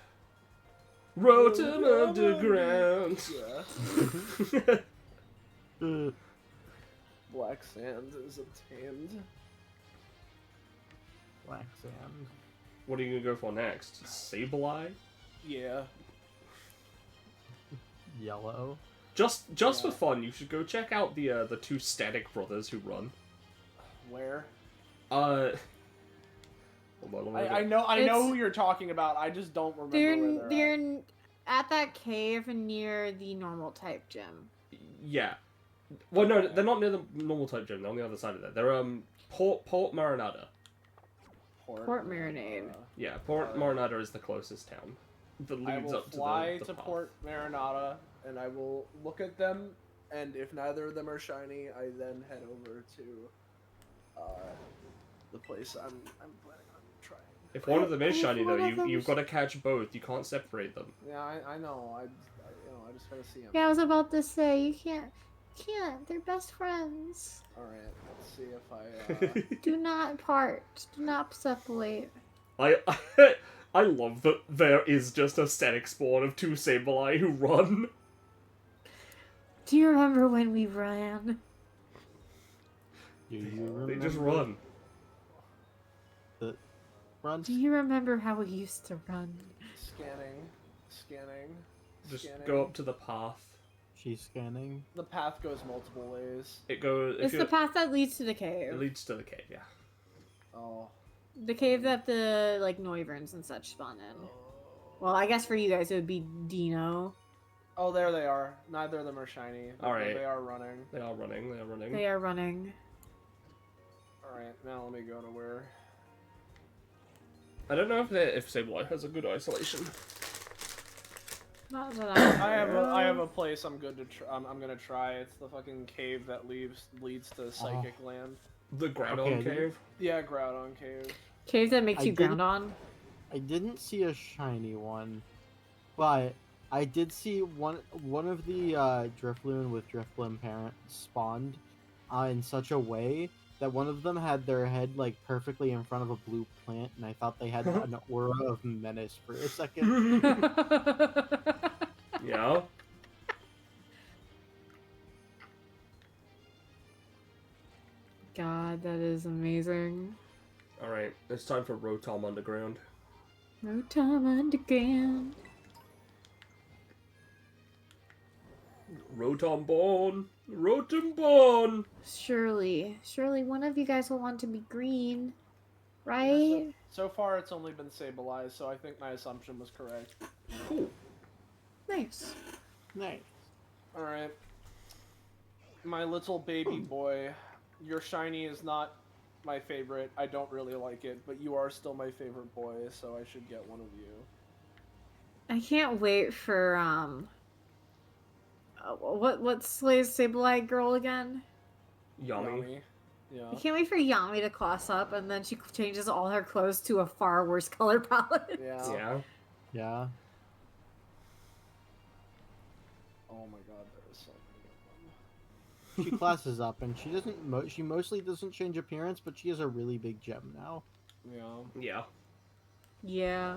Speaker 3: Rotom Underground!
Speaker 2: Yeah. Black sand is obtained.
Speaker 4: Black sand.
Speaker 3: What are you gonna go for next? Sableye?
Speaker 2: Yeah.
Speaker 4: Yellow.
Speaker 3: Just for fun, you should go check out the 2 static brothers who run.
Speaker 2: Where?
Speaker 3: Hold on,
Speaker 2: I know who you're talking about. I just don't remember where
Speaker 1: they're at that cave near the normal type gym.
Speaker 3: Yeah. Well, no, they're not near the normal type gym. They're on the other side of that. They're Port Marinada.
Speaker 1: Port Marinade.
Speaker 3: Yeah, Port Marinada is the closest town that leads up to the
Speaker 2: I will fly to
Speaker 3: path.
Speaker 2: Port Marinada, and I will look at them, and if neither of them are shiny, I then head over to the place I'm planning on trying.
Speaker 3: If one of them is shiny, though, you've got to catch both. You can't separate them.
Speaker 2: Yeah, I know. I just gotta see them.
Speaker 1: Yeah, I was about to say, you can't. They're best friends.
Speaker 2: Alright, let's see if I,
Speaker 1: Do not part. Do not separate.
Speaker 3: I love that there is just a static spawn of 2 Sableye who run.
Speaker 1: Do you remember when we ran?
Speaker 4: Do you
Speaker 3: They just
Speaker 4: remember
Speaker 3: run.
Speaker 4: the runs?
Speaker 1: Do you remember how we used to run?
Speaker 2: scanning.
Speaker 3: Just go up to the path.
Speaker 4: She's scanning.
Speaker 2: The path goes multiple ways.
Speaker 3: It goes.
Speaker 1: It's the path that leads to the cave.
Speaker 3: It leads to the cave. Yeah.
Speaker 2: Oh.
Speaker 1: The cave that the like Noivern and such spawn in. Well, I guess for you guys it would be Dino.
Speaker 2: Oh, there they are. Neither of them are shiny.
Speaker 3: All right.
Speaker 2: They are running.
Speaker 3: They are running. They are running.
Speaker 1: They are running.
Speaker 2: All right, now let me go to where.
Speaker 3: I don't know if Sableye has a good isolation.
Speaker 1: Not that I
Speaker 2: I have a place I'm good to I'm gonna try. It's the fucking cave that leads to Psychic Land.
Speaker 3: The Groudon
Speaker 4: Okay,
Speaker 3: cave.
Speaker 2: Yeah, Groudon Cave.
Speaker 1: cave that makes
Speaker 4: I
Speaker 1: you
Speaker 4: didn't-
Speaker 1: ground on.
Speaker 4: I didn't see a shiny one, but I did see one of the Drifloon with Drifloon parent spawned in such a way that one of them had their head like perfectly in front of a blue plant, and I thought they had an aura of menace for a second.
Speaker 3: Yeah.
Speaker 1: God, that is amazing.
Speaker 3: All right. It's time for Rotom Underground.
Speaker 1: Rotom Underground.
Speaker 3: Rotom Born. Rotom Born.
Speaker 1: Surely one of you guys will want to be green, right?
Speaker 2: So far, it's only been Sableye, so I think my assumption was correct.
Speaker 3: Cool.
Speaker 1: Nice.
Speaker 4: Nice.
Speaker 2: All right, my little baby boy, your shiny is not my favorite. I don't really like it, but you are still my favorite boy, so I should get one of you.
Speaker 1: I can't wait for what slays Sableye girl again?
Speaker 3: Yummy.
Speaker 2: Yeah.
Speaker 1: I can't wait for Yami to class up and then she changes all her clothes to a far worse color palette.
Speaker 2: Yeah.
Speaker 3: Yeah.
Speaker 4: Yeah.
Speaker 2: Oh my god, there is so many of them.
Speaker 4: She classes up, and she doesn't. She mostly doesn't change appearance, but she has a really big gem now.
Speaker 2: Yeah.
Speaker 3: Yeah.
Speaker 1: Yeah.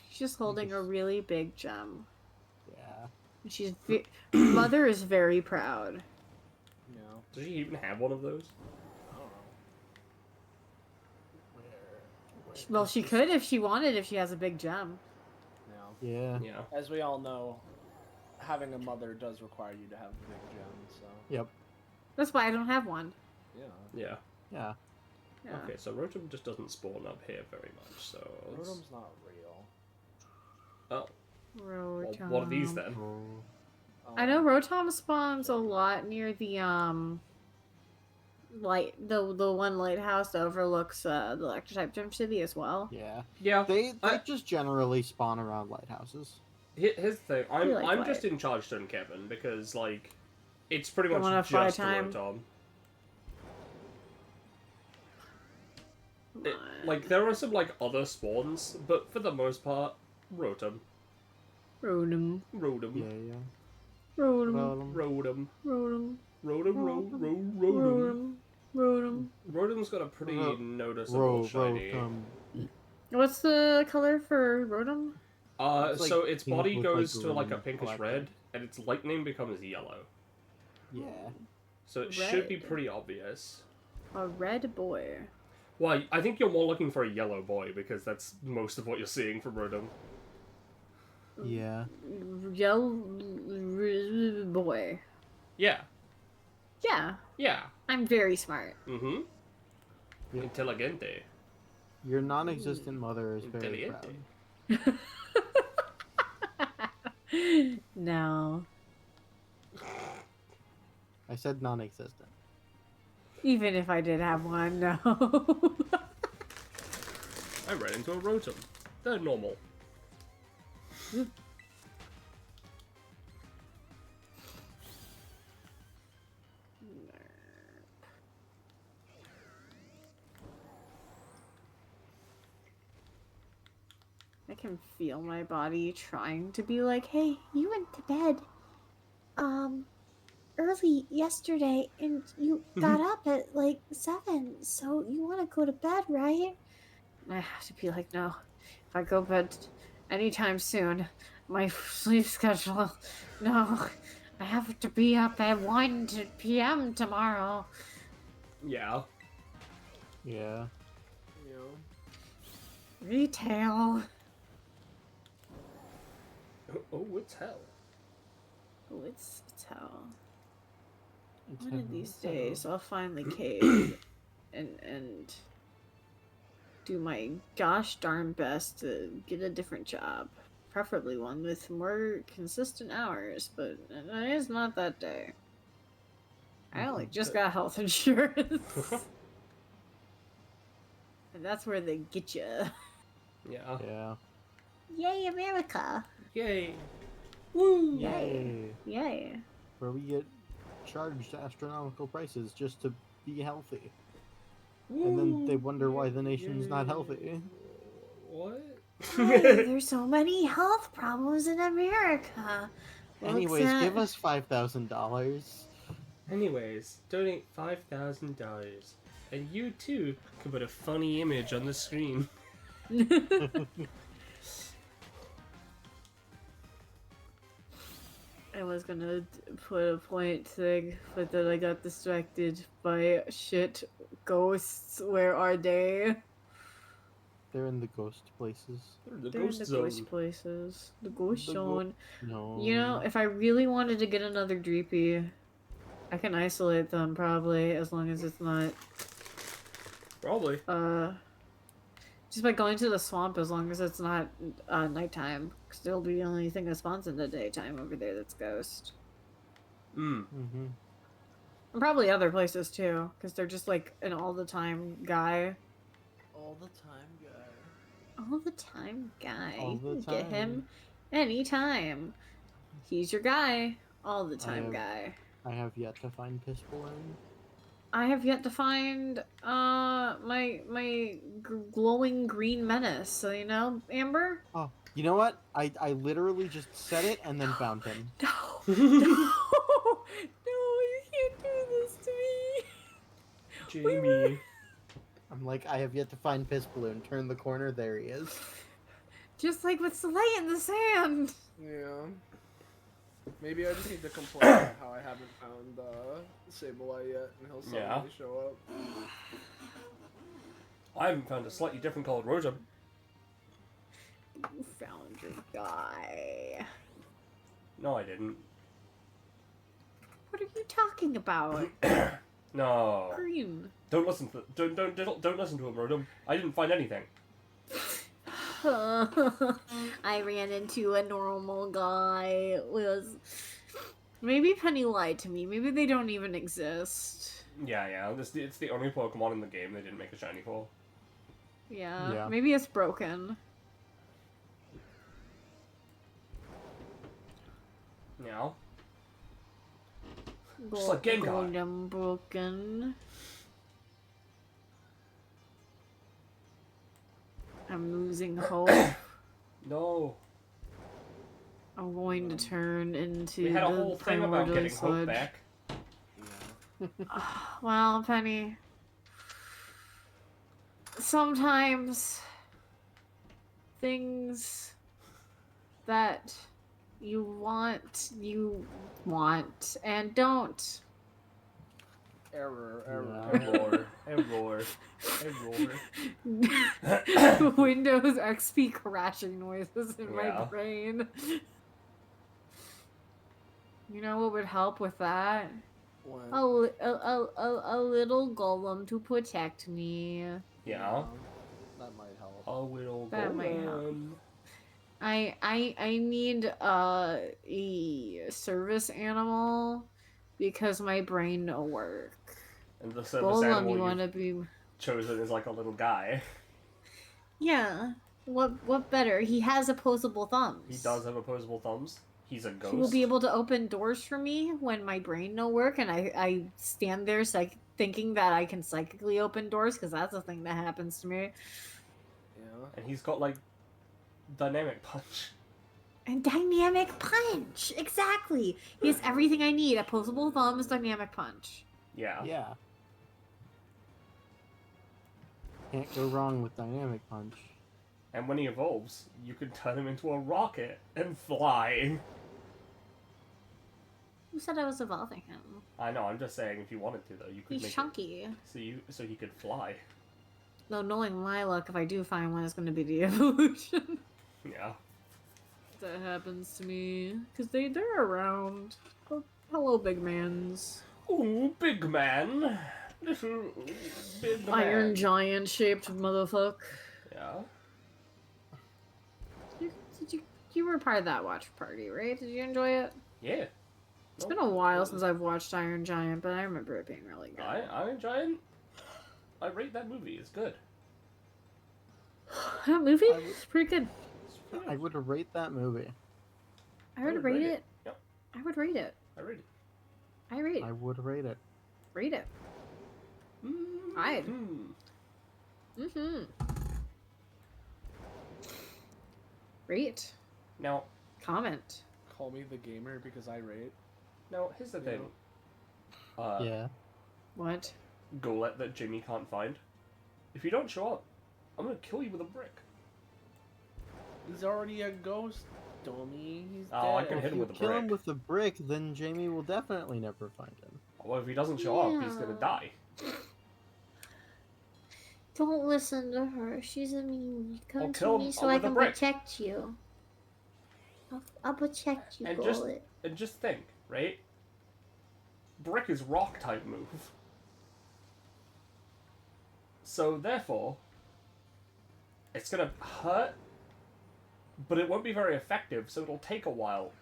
Speaker 1: She's just holding a really big gem.
Speaker 4: Yeah.
Speaker 1: She's mother is very proud.
Speaker 2: Yeah.
Speaker 3: Does she even have one of those?
Speaker 2: I don't know.
Speaker 1: Well, she could if she wanted, if she has a big gem.
Speaker 2: Yeah.
Speaker 4: Yeah.
Speaker 3: Yeah.
Speaker 2: As we all know, having a mother does require you to have a big gem, so.
Speaker 4: Yep.
Speaker 1: That's why I don't have one.
Speaker 2: Yeah.
Speaker 3: Yeah.
Speaker 4: Yeah.
Speaker 1: Yeah.
Speaker 3: Okay, so Rotom just doesn't spawn up here very much, so... let's-
Speaker 2: Rotom's not real.
Speaker 3: Oh. Well,
Speaker 1: Rotom.
Speaker 3: what are these then?
Speaker 1: I know Rotom spawns a lot near the the one lighthouse that overlooks the Electric-type Gem City as well.
Speaker 4: Yeah.
Speaker 3: Yeah.
Speaker 4: They
Speaker 3: I-
Speaker 4: just generally spawn around lighthouses.
Speaker 3: Here's the thing. I'm
Speaker 1: like
Speaker 3: just
Speaker 1: light.
Speaker 3: in Chargestone Kevin because like it's pretty
Speaker 1: You
Speaker 3: much
Speaker 1: wanna fly
Speaker 3: just a
Speaker 1: time?
Speaker 3: Rotom.
Speaker 1: Come on.
Speaker 3: Like there are some like other spawns, but for the most part, Rotom.
Speaker 1: Rotom.
Speaker 3: Rotom.
Speaker 4: Yeah, yeah.
Speaker 1: Rotom.
Speaker 3: Rotom.
Speaker 1: Rotom.
Speaker 3: Rotom.
Speaker 1: Rotom. Rotom.
Speaker 3: Rotom's got a pretty
Speaker 4: Ro-
Speaker 3: noticeable shiny.
Speaker 1: What's the color for Rotom?
Speaker 4: It's like
Speaker 3: So its
Speaker 4: pink
Speaker 3: body
Speaker 4: with,
Speaker 3: goes
Speaker 4: like,
Speaker 3: to like a
Speaker 4: green
Speaker 3: pinkish
Speaker 4: black.
Speaker 3: red, and its lightning becomes yellow.
Speaker 4: Yeah.
Speaker 3: So it should be
Speaker 1: Red.
Speaker 3: pretty obvious.
Speaker 1: A red boy.
Speaker 3: Well, I think you're more looking for a yellow boy because that's most of what you're seeing from Rotom.
Speaker 4: Yeah.
Speaker 1: Yellow boy.
Speaker 3: Yeah.
Speaker 1: Yeah,
Speaker 3: Yeah.
Speaker 1: I'm very smart.
Speaker 3: Mm-hmm.
Speaker 4: Yep.
Speaker 3: Intelligente.
Speaker 4: Your non-existent mother is very
Speaker 3: Intelligente.
Speaker 4: proud.
Speaker 1: No.
Speaker 4: I said non-existent.
Speaker 1: Even if I did have one, no.
Speaker 3: I ran into a Rotom. They're normal.
Speaker 1: I can feel my body trying to be like, hey, you went to bed early yesterday and you got up at like 7, so you want to go to bed, right? And I have to be like, no, if I go to bed anytime soon, my sleep schedule, no, I have to be up at 1 p.m. tomorrow.
Speaker 3: Yeah.
Speaker 4: Yeah.
Speaker 2: You know.
Speaker 1: Retail.
Speaker 3: Oh, it's hell.
Speaker 1: Oh, it's hell.
Speaker 4: It's
Speaker 1: One of
Speaker 4: hell,
Speaker 1: these
Speaker 4: it's hell.
Speaker 1: days, I'll finally cave and do my gosh darn best to get a different job. Preferably one with more consistent hours, but it's not that day. I only just got health insurance. And that's where they get you.
Speaker 3: Yeah.
Speaker 4: Yeah.
Speaker 6: Yay, America!
Speaker 3: Yay. Woo!
Speaker 4: Yay.
Speaker 1: Yay.
Speaker 4: Where we get charged astronomical prices just to be healthy. And then they wonder why the nation's not healthy.
Speaker 3: What?
Speaker 6: Why are there so many health problems in America? Well,
Speaker 4: Anyways,
Speaker 6: except-
Speaker 4: give us $5,000.
Speaker 3: Anyways, donate $5,000. And you too can put a funny image on the screen.
Speaker 1: I was gonna put a point thing, but then I got distracted by shit. Ghosts, where are they?
Speaker 4: They're in the ghost places.
Speaker 3: The
Speaker 1: They're in the ghost places. The ghost
Speaker 4: The go-
Speaker 1: zone.
Speaker 4: No.
Speaker 1: You know, if I really wanted to get another Dreepy, I can isolate them probably, as long as it's not,
Speaker 3: Probably.
Speaker 1: just by going to the swamp, as long as it's not, nighttime. Because it'll be the only thing that spawns in the daytime over there that's ghost.
Speaker 3: Mm.
Speaker 4: Mm-hmm.
Speaker 1: And probably other places too, because they're just like an all-the-time guy.
Speaker 2: All the time, guy.
Speaker 1: All the time guy.
Speaker 4: All the
Speaker 1: You can get him
Speaker 4: time.
Speaker 1: anytime. He's your guy. All the time
Speaker 4: have-
Speaker 1: guy.
Speaker 4: I have yet to find Piss Balloon.
Speaker 1: I have yet to find my glowing green menace. So you know, Amber.
Speaker 4: Oh, you know what? I literally just said it and then found him.
Speaker 1: No, no, no! You can't do this to me.
Speaker 3: Jamie.
Speaker 4: I'm like, I have yet to find Piss Balloon. Turn the corner, there he is.
Speaker 1: Just like with Soleil in the sand.
Speaker 2: Yeah. Maybe I just need to complain about how I haven't found Sableye yet, and he'll suddenly
Speaker 3: Yeah.
Speaker 2: show up.
Speaker 3: I haven't found a slightly different colored Rosa.
Speaker 1: You found your guy.
Speaker 3: No, I didn't.
Speaker 1: What are you talking about?
Speaker 3: No.
Speaker 1: Green.
Speaker 3: Don't listen to don't listen to him, Rodum. I didn't find anything.
Speaker 1: I ran into a normal guy. It was maybe Penny lied to me. Maybe they don't even exist.
Speaker 3: Yeah. It's the only Pokemon in the game they didn't make a shiny for.
Speaker 1: Yeah.
Speaker 4: Yeah.
Speaker 1: Maybe it's broken.
Speaker 3: Yeah. Just like Gengar.
Speaker 1: Golden broken. I'm losing hope.
Speaker 3: No.
Speaker 1: I'm going to turn into
Speaker 3: We had a
Speaker 1: the
Speaker 3: whole thing about
Speaker 1: primordial
Speaker 3: getting hope
Speaker 1: sludge.
Speaker 3: back.
Speaker 2: Yeah.
Speaker 1: Well, Penny. Sometimes things that you want and don't.
Speaker 2: Error.
Speaker 3: Error.
Speaker 1: Windows XP crashing noises in my
Speaker 3: Yeah.
Speaker 1: brain. You know what would help with that?
Speaker 2: When,
Speaker 1: A little golem to protect me.
Speaker 3: Yeah.
Speaker 2: That might help.
Speaker 3: A little
Speaker 1: That might help.
Speaker 3: golem.
Speaker 1: I need a service animal because my brain no work.
Speaker 3: And the service
Speaker 1: Golem,
Speaker 3: animal
Speaker 1: you
Speaker 3: you've
Speaker 1: wanna be?
Speaker 3: chosen is like a little guy.
Speaker 1: Yeah. What better? He has opposable thumbs.
Speaker 3: He does have opposable thumbs. He's a ghost.
Speaker 1: He will be able to open doors for me when my brain no work, and I stand there thinking that I can psychically open doors because that's a thing that happens to me.
Speaker 2: Yeah.
Speaker 3: And he's got like dynamic punch.
Speaker 1: And dynamic punch, exactly. He has everything I need: opposable thumbs, dynamic punch.
Speaker 3: Yeah.
Speaker 4: Yeah. Can't go wrong with Dynamic Punch.
Speaker 3: And when he evolves, you can turn him into a rocket and fly.
Speaker 1: Who said I was evolving him?
Speaker 3: I know. I'm just saying, if you wanted to, though, you could
Speaker 1: He's
Speaker 3: make
Speaker 1: chunky.
Speaker 3: it so he could fly.
Speaker 1: Though knowing my luck, if I do find one, it's going to be the evolution.
Speaker 3: Yeah.
Speaker 1: that happens to me. Because they're around. Oh, hello, big mans.
Speaker 3: Ooh, big man. Little big man.
Speaker 1: Iron giant shaped motherfucker.
Speaker 3: Yeah.
Speaker 1: You were part of that watch party, right? Did you enjoy it?
Speaker 3: Yeah.
Speaker 1: It's been a while since I've watched Iron Giant, but I remember it being really good.
Speaker 3: Iron Giant? I rate that movie. It's good.
Speaker 1: That movie? It's pretty good.
Speaker 4: I would rate that movie.
Speaker 1: I would rate it.
Speaker 3: Yep.
Speaker 1: I would rate it.
Speaker 3: I rate it.
Speaker 1: I rate it.
Speaker 4: I would rate it.
Speaker 1: Rate it. I'd. Rate.
Speaker 3: Now,
Speaker 1: Comment.
Speaker 2: Call me the gamer because I rate.
Speaker 3: here's the thing.
Speaker 4: Yeah.
Speaker 1: What?
Speaker 3: Golette that Jimmy can't find. If you don't show up, I'm gonna kill you with a brick.
Speaker 2: He's already a ghost, dummy. He's
Speaker 3: Oh,
Speaker 2: dead.
Speaker 3: I can hit
Speaker 4: If
Speaker 3: him
Speaker 4: you
Speaker 3: with a
Speaker 4: kill him
Speaker 3: brick.
Speaker 4: with a brick, then Jamie will definitely never find him.
Speaker 3: Well, if he doesn't show up, he's gonna die.
Speaker 6: Don't listen to her. She's a meanie.
Speaker 3: I'll
Speaker 6: Come
Speaker 3: kill
Speaker 6: to me
Speaker 3: him
Speaker 6: so I
Speaker 3: with a
Speaker 6: can
Speaker 3: brick.
Speaker 6: protect you. I'll protect you,
Speaker 3: And
Speaker 6: Bullet.
Speaker 3: just think, right? Brick is rock type move. So therefore, it's gonna hurt, but it won't be very effective, so it'll take a while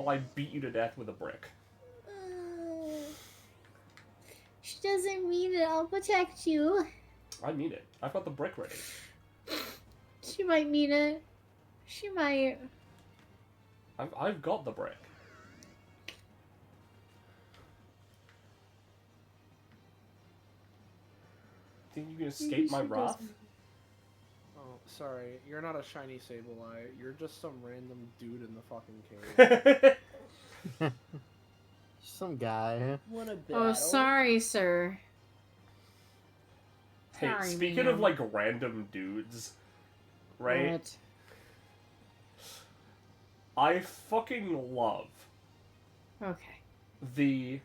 Speaker 3: I beat you to death with a brick.
Speaker 6: She doesn't mean it. I'll protect you.
Speaker 3: I mean it. I've got the brick ready.
Speaker 6: She might mean it. She might.
Speaker 3: I've got the brick. Think you can escape my wrath?
Speaker 2: Oh, sorry. You're not a shiny Sableye. You're just some random dude in the fucking cave.
Speaker 4: Some guy.
Speaker 2: What a
Speaker 1: Oh, sorry, sir.
Speaker 3: Hey,
Speaker 1: Sorry,
Speaker 3: speaking
Speaker 1: ma'am.
Speaker 3: of like random dudes, right?
Speaker 1: What?
Speaker 3: I fucking love
Speaker 1: Okay.
Speaker 3: the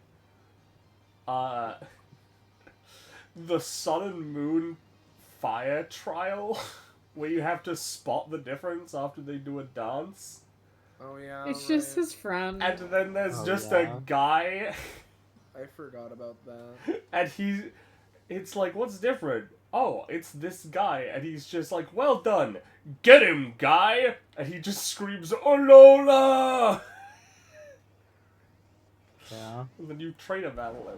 Speaker 3: the sun and moon fire trial where you have to spot the difference after they do a dance.
Speaker 2: Oh yeah.
Speaker 1: It's just his friend.
Speaker 3: And then there's
Speaker 4: Oh,
Speaker 3: just
Speaker 4: yeah.
Speaker 3: a guy
Speaker 2: I forgot about that.
Speaker 3: and it's like, what's different? Oh, it's this guy, and he's just like, well done, get him, guy! And he just screams, Olola!
Speaker 4: Yeah.
Speaker 3: And then you trainer battle him.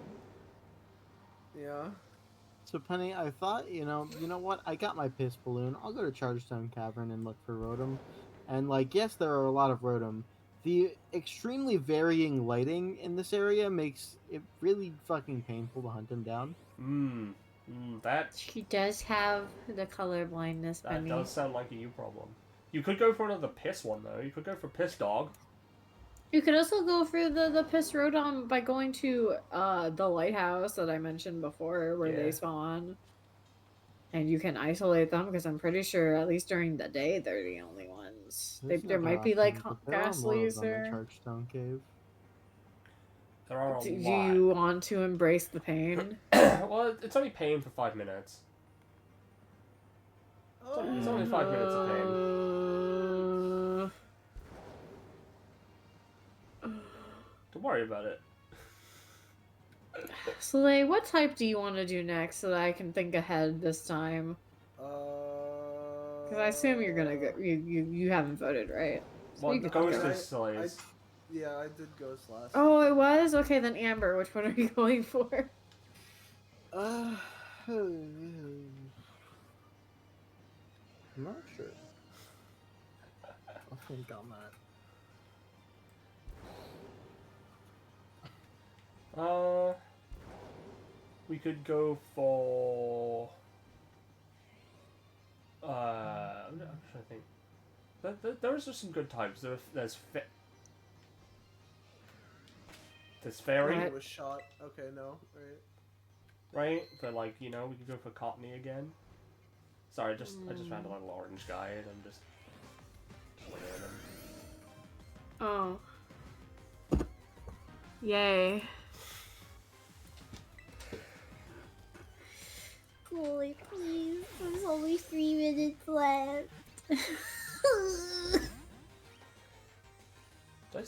Speaker 2: Yeah.
Speaker 4: So Penny, I thought, you know what? I got my piss balloon. I'll go to Chargestone Cavern and look for Rotom. And like, yes, there are a lot of Rotom. The extremely varying lighting in this area makes it really fucking painful to hunt him down.
Speaker 3: That
Speaker 1: She does have the color blindness, Penny.
Speaker 3: does sound like a you problem. You could go for another piss one, though. You could go for piss dog.
Speaker 1: You could also go for the Piss Rotom by going to the lighthouse that I mentioned before, where
Speaker 3: Yeah.
Speaker 1: they spawn. And you can isolate them, because I'm pretty sure, at least during the day, they're the only ones.
Speaker 4: There's
Speaker 1: There
Speaker 4: another
Speaker 1: might be, like,
Speaker 4: option, but there are more of
Speaker 1: Ghastlies
Speaker 4: them in
Speaker 1: there.
Speaker 4: Chargestone Cave.
Speaker 3: There are a
Speaker 1: Do
Speaker 3: lot.
Speaker 1: you want to embrace the pain?
Speaker 3: Well, it's only pain for 5 minutes. It's only 5 minutes of pain. Don't worry about it.
Speaker 1: Slay, what type do you want to do next so that I can think ahead this time? Because I assume you're gonna go. You haven't voted, right? So
Speaker 3: Well,
Speaker 1: you
Speaker 3: the
Speaker 1: can
Speaker 3: ghost
Speaker 1: go.
Speaker 3: is Slays.
Speaker 2: Yeah, I did Ghost last.
Speaker 1: Oh, it was? Okay, then Amber, which one are you going for?
Speaker 4: I'm not sure. I'll think on that.
Speaker 3: We could go for. I'm trying to think. There's just some good types. There's fairy,
Speaker 1: Right.
Speaker 2: It was shot. Okay, no, right.
Speaker 3: right? But like, we could go for Cottony again. Sorry, I just found a little orange guy and I'm just looking at him.
Speaker 1: Oh. Yay.
Speaker 6: Boy, please. There's only 3 minutes left.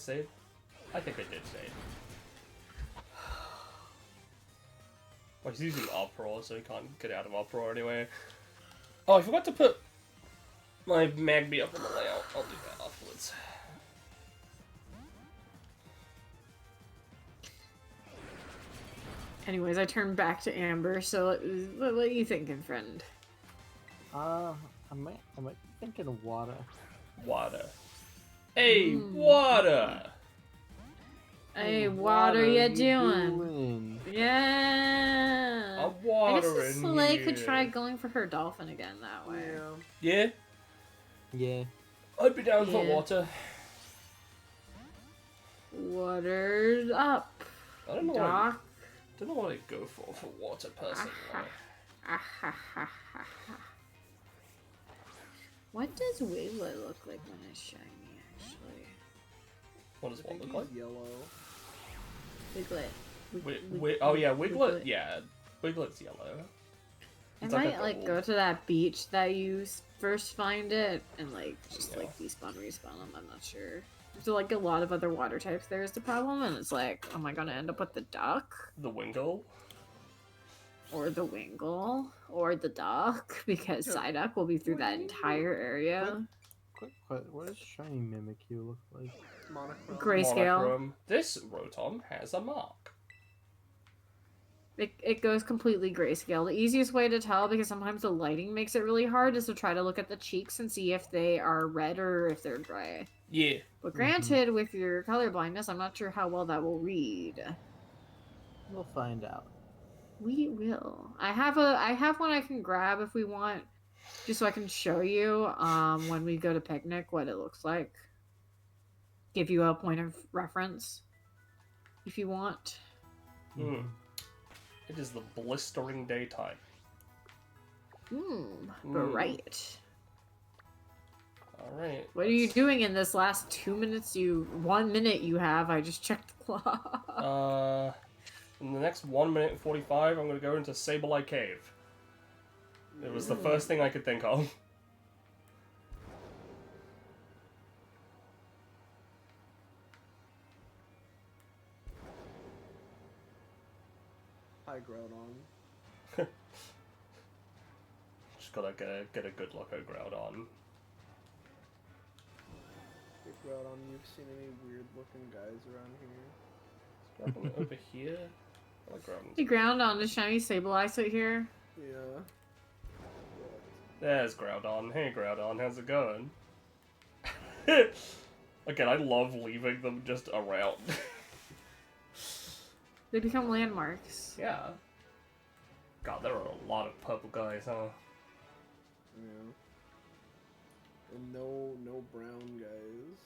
Speaker 3: save? I think I did save. Well, he's using uproar, so he can't get out of uproar anyway. Oh, I forgot to put my Magby up in the layout. I'll do that afterwards.
Speaker 1: Anyways, I turned back to Amber, so what are you thinking, friend?
Speaker 4: I might be thinking of water.
Speaker 3: Water. Hey, water!
Speaker 1: Hey, what are you doing?
Speaker 4: doing?
Speaker 1: Yeah.
Speaker 3: I'm
Speaker 1: I guess
Speaker 3: watering
Speaker 1: this Soleil could
Speaker 3: here.
Speaker 1: try going for her dolphin again that way.
Speaker 3: Yeah,
Speaker 4: Yeah.
Speaker 3: I'd be down for
Speaker 1: Yeah.
Speaker 3: water.
Speaker 1: Water's up.
Speaker 3: I don't know
Speaker 1: Doc.
Speaker 3: what I'd go for water personally.
Speaker 1: What does Wiglet look like when it's shiny, actually?
Speaker 3: What does one look like?
Speaker 2: Yellow.
Speaker 1: Wiglet.
Speaker 3: Oh yeah, Wiglet. Yeah, Wiglet's yellow.
Speaker 1: I
Speaker 3: It's like a
Speaker 1: might like
Speaker 3: gold.
Speaker 1: go to that beach that you first find it and like just
Speaker 3: Yeah.
Speaker 1: like respawn them. I'm not sure. There's like a lot of other water types. There is the problem, and it's like, am I gonna end up with the duck
Speaker 3: The Wingull.
Speaker 1: or the Wingull or the duck? Because Psyduck will be through that entire area.
Speaker 4: Quick, what does shiny Mimikyu look like?
Speaker 2: Monochrome.
Speaker 1: Grayscale.
Speaker 3: Monochrome. This Rotom has a mark.
Speaker 1: It goes completely grayscale. The easiest way to tell, because sometimes the lighting makes it really hard, is to try to look at the cheeks and see if they are red or if they're gray.
Speaker 3: Yeah.
Speaker 1: But granted, with your color blindness, I'm not sure how well that will read.
Speaker 4: We'll find out.
Speaker 1: We will. I have one I can grab if we want, just so I can show you when we go to picnic what it looks like. Give you a point of reference if you want.
Speaker 3: Mm. It is the blistering daytime.
Speaker 1: Bright.
Speaker 3: Alright.
Speaker 1: What are you doing in this last 2 minutes 1 minute you have? I just checked the clock.
Speaker 3: In the next 1 minute and 45, I'm going to go into Sableye Cave. It was the first thing I could think of.
Speaker 2: High Groudon.
Speaker 3: Just gotta get a good look at Groudon.
Speaker 2: Hey Groudon, you've seen any weird looking guys around here?
Speaker 3: Groudon over here. I like Groudon.
Speaker 1: You ground on the shiny Sableye right here.
Speaker 2: Yeah.
Speaker 3: There's Groudon. Hey Groudon, how's it going? Again, I love leaving them just around.
Speaker 1: They become landmarks.
Speaker 3: Yeah. God, there are a lot of purple guys, huh?
Speaker 2: Yeah. And no brown guys.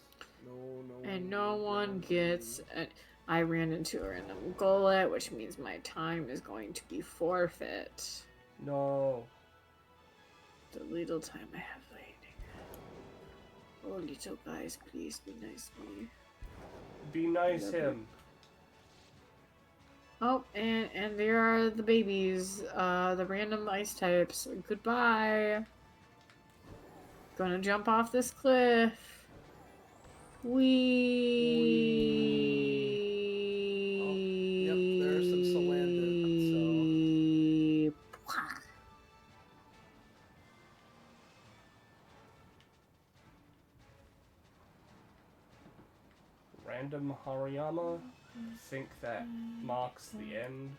Speaker 2: No.
Speaker 1: And no one
Speaker 2: brown
Speaker 1: gets.
Speaker 2: guys.
Speaker 1: I ran into a random gullet, which means my time is going to be forfeit.
Speaker 3: No.
Speaker 1: The little time I have waiting. Oh, little guys, please be nice to me.
Speaker 3: Be nice,
Speaker 1: Love it.
Speaker 3: him.
Speaker 1: Oh, and there are the babies, the random ice types. Goodbye. Gonna jump off this cliff. Wee.
Speaker 2: Oh, yep, there's some Salandit,
Speaker 3: Random Hariyama. Think that marks the end.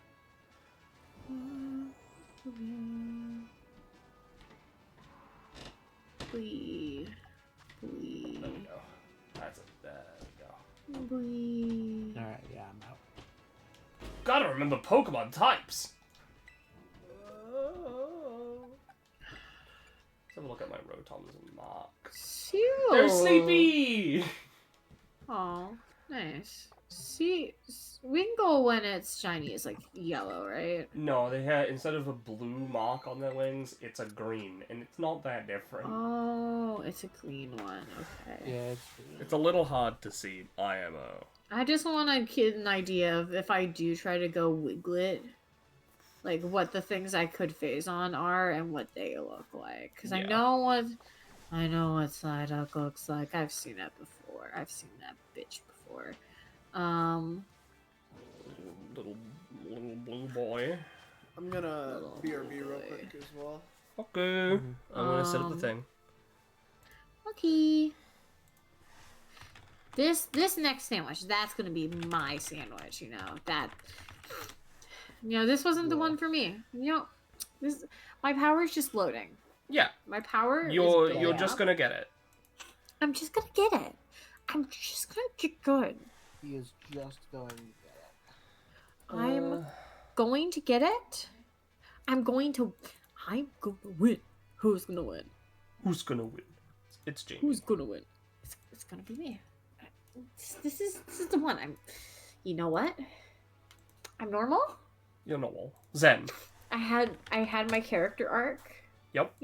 Speaker 1: Wee. Wee.
Speaker 3: There we go. That's it. There we go.
Speaker 1: Wee.
Speaker 4: Alright, yeah, I'm out.
Speaker 3: Gotta remember Pokemon types! Let's have a look at my Rotoms and marks. They're sleepy!
Speaker 1: Oh, nice. See, Wingull when it's shiny is like yellow, right?
Speaker 3: No, they had, instead of a blue mark on their wings, it's a green, and it's not that different.
Speaker 1: Oh, it's a green one. Okay.
Speaker 4: Yeah,
Speaker 3: It's a little hard to see IMO.
Speaker 1: I just want to get an idea of if I do try to go Wiglet, like what the things I could phase on are and what they look like. Because I
Speaker 3: Yeah.
Speaker 1: know what Psyduck looks like. I've seen that before. I've seen that bitch before. for.
Speaker 3: Little blue boy.
Speaker 2: I'm gonna
Speaker 1: Little
Speaker 2: BRB real
Speaker 1: boy.
Speaker 2: quick as well.
Speaker 3: Okay. I'm gonna set up the thing.
Speaker 1: Okay. This next sandwich, that's gonna be my sandwich. This wasn't the
Speaker 4: Yeah.
Speaker 1: one for me. This my power is just loading.
Speaker 3: Yeah.
Speaker 1: My power
Speaker 3: You're
Speaker 1: is building
Speaker 3: just
Speaker 1: up.
Speaker 3: gonna get it.
Speaker 1: I'm just gonna get it. I'm just gonna get good.
Speaker 4: He is just going to get it.
Speaker 1: I'm going to get it. I'm gonna win. Who's gonna win?
Speaker 3: Who's gonna win? It's Jamie.
Speaker 1: Who's gonna win? It's gonna be me. This is the one. You know what? I'm normal.
Speaker 3: You're normal. Zen.
Speaker 1: I had my character arc.
Speaker 3: Yep.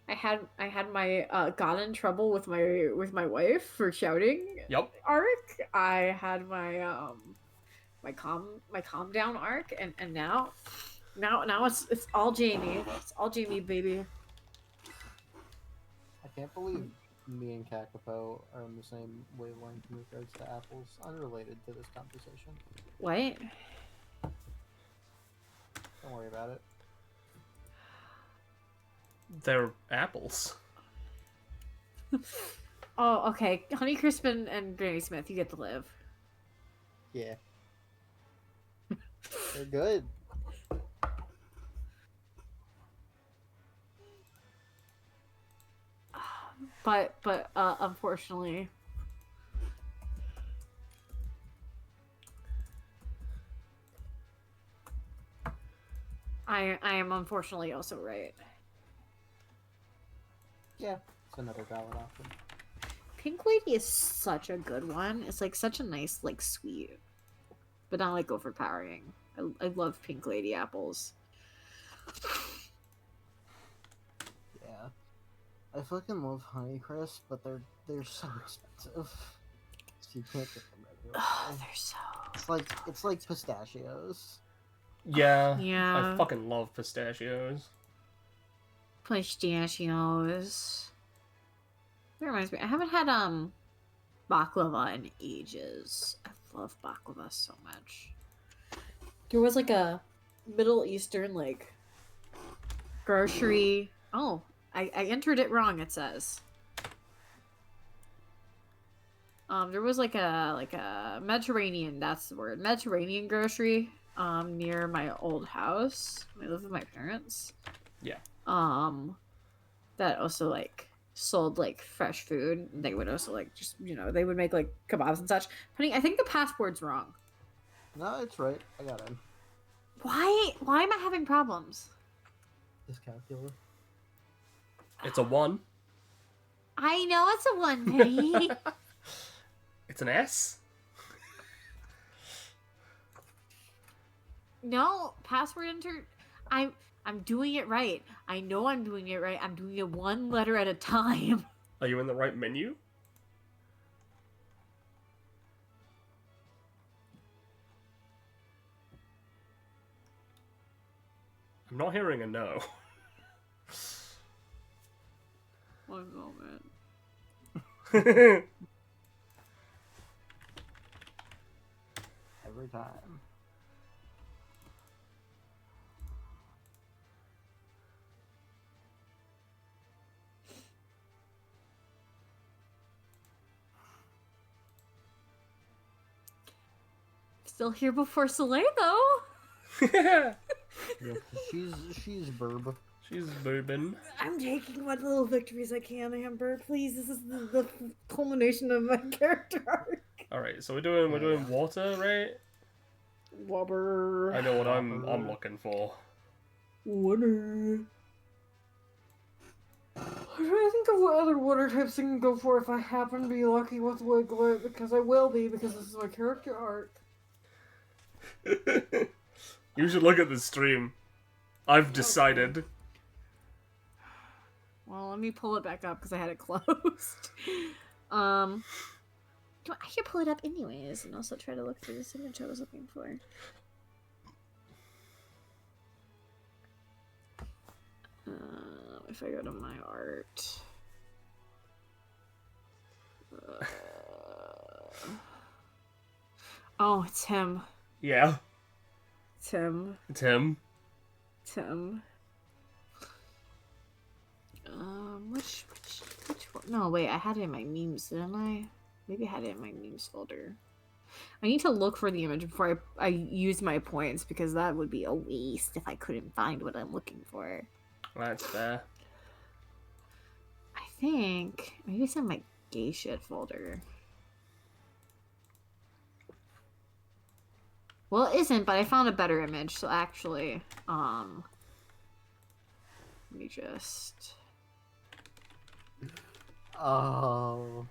Speaker 1: I had my got in trouble with my wife for shouting
Speaker 3: Yep.
Speaker 1: arc. I had my my calm down arc, and now it's all Jamie. It's all Jamie, baby.
Speaker 4: I can't believe me and Kakapo are on the same wavelength in regards to apples, unrelated to this conversation.
Speaker 1: What?
Speaker 4: Don't worry about it.
Speaker 3: They're apples.
Speaker 1: Oh, okay. Honeycrisp and Granny Smith, you get to live.
Speaker 4: Yeah. They're good.
Speaker 1: But unfortunately, I am unfortunately also right.
Speaker 4: Yeah, it's another valid option.
Speaker 1: Pink Lady is such a good one. It's like such a nice, like, sweet, but not like overpowering. I love Pink Lady apples.
Speaker 4: Yeah. I fucking love Honeycrisp, but they're so expensive. So you can't get them regularly.
Speaker 1: Oh, they're so.
Speaker 4: It's like pistachios.
Speaker 3: Yeah.
Speaker 1: Yeah.
Speaker 3: I fucking love pistachios.
Speaker 1: Pistachios. That reminds me, I haven't had baklava in ages. I love baklava so much. There was like a Middle Eastern like grocery. Oh, I entered it wrong. It says. There was like a Mediterranean. That's the word. Mediterranean grocery. Near my old house. I lived with my parents.
Speaker 3: Yeah.
Speaker 1: That also like sold like fresh food. They would also like just they would make like kebabs and such. Honey, I think the password's wrong.
Speaker 4: No, it's right. I got in.
Speaker 1: Why am I having problems?
Speaker 4: Dyscalculia.
Speaker 3: It's a 1.
Speaker 1: I know it's a 1, Penny.
Speaker 3: It's an S.
Speaker 1: No, password entered. I'm doing it right. I know I'm doing it right. I'm doing it one letter at a time.
Speaker 3: Are you in the right menu? I'm not hearing a no.
Speaker 1: One moment.
Speaker 4: Every time.
Speaker 1: Still here before Soleil though.
Speaker 4: Yeah, she's verb.
Speaker 3: She's bourbon.
Speaker 1: I'm taking what little victories I can, Amber. Please, this is the culmination of my character arc.
Speaker 3: All right, so we're doing water, right?
Speaker 1: Wobber.
Speaker 3: I know what I'm looking for.
Speaker 1: Water. I'm trying to think of what other water types I can go for if I happen to be lucky with Wiglet, because I will be, because this is my character arc.
Speaker 3: You should look at the stream. I've decided.
Speaker 1: Well, let me pull it back up because I had it closed. I should pull it up anyways, and also try to look for this image I was looking for. If I go to my art. No, it's him.
Speaker 3: Yeah.
Speaker 1: Tim.
Speaker 3: Tim.
Speaker 1: Which one? No, wait, I had it in my memes, didn't I? Maybe I had it in my memes folder. I need to look for the image before I use my points, because that would be a waste if I couldn't find what I'm looking for.
Speaker 3: That's fair.
Speaker 1: I think maybe it's in my gay shit folder. Well, it isn't, but I found a better image, so actually, let me just...
Speaker 4: Oh.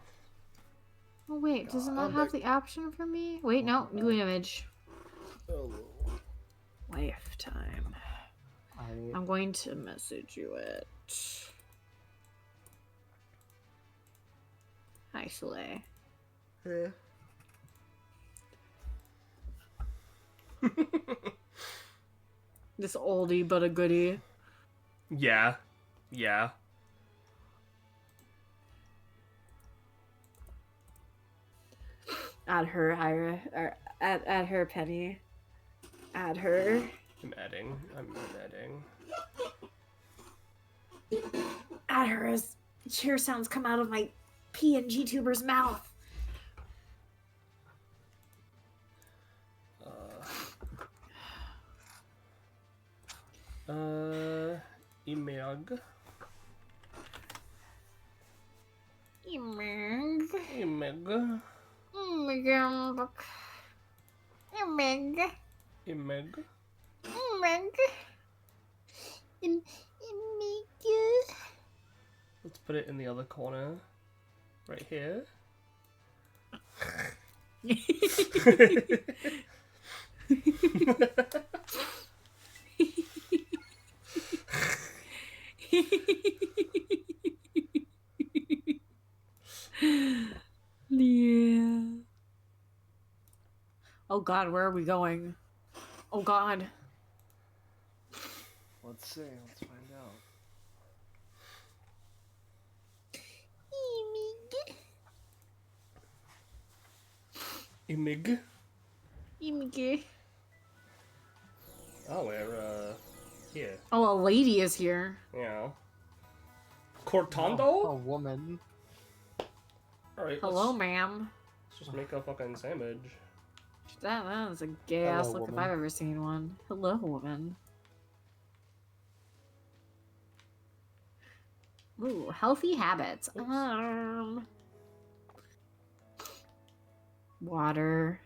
Speaker 1: Oh, wait, does it not have the option for me? Wait, no, new image.
Speaker 2: Oh.
Speaker 1: Lifetime. I'm going to message you it. Hi, Soleil.
Speaker 4: Yeah.
Speaker 1: This oldie but a goodie.
Speaker 3: Yeah. Yeah.
Speaker 1: Add her, Ira. Or add her, Penny. Add her.
Speaker 3: I'm adding.
Speaker 1: Add her as cheer sounds come out of my PNG tuber's mouth.
Speaker 3: Imag.
Speaker 1: Imag.
Speaker 3: Imag.
Speaker 1: Imag. Imag.
Speaker 3: Imag.
Speaker 1: Imag.
Speaker 3: Let's put it in the other corner. Right here.
Speaker 1: Yeah. Oh god, where are we going? Oh god.
Speaker 2: Let's see. Let's find out.
Speaker 3: Imig.
Speaker 1: Imig.
Speaker 3: Oh, we're here.
Speaker 1: Oh, a lady is here.
Speaker 3: Yeah. Cortando?
Speaker 4: Oh, a woman.
Speaker 3: Alright,
Speaker 1: Hello, ma'am.
Speaker 3: let's just make a fucking sandwich.
Speaker 1: That is a gay ass
Speaker 4: Hello,
Speaker 1: look if
Speaker 4: woman.
Speaker 1: I've ever seen one. Hello, woman. Ooh, healthy habits. Water.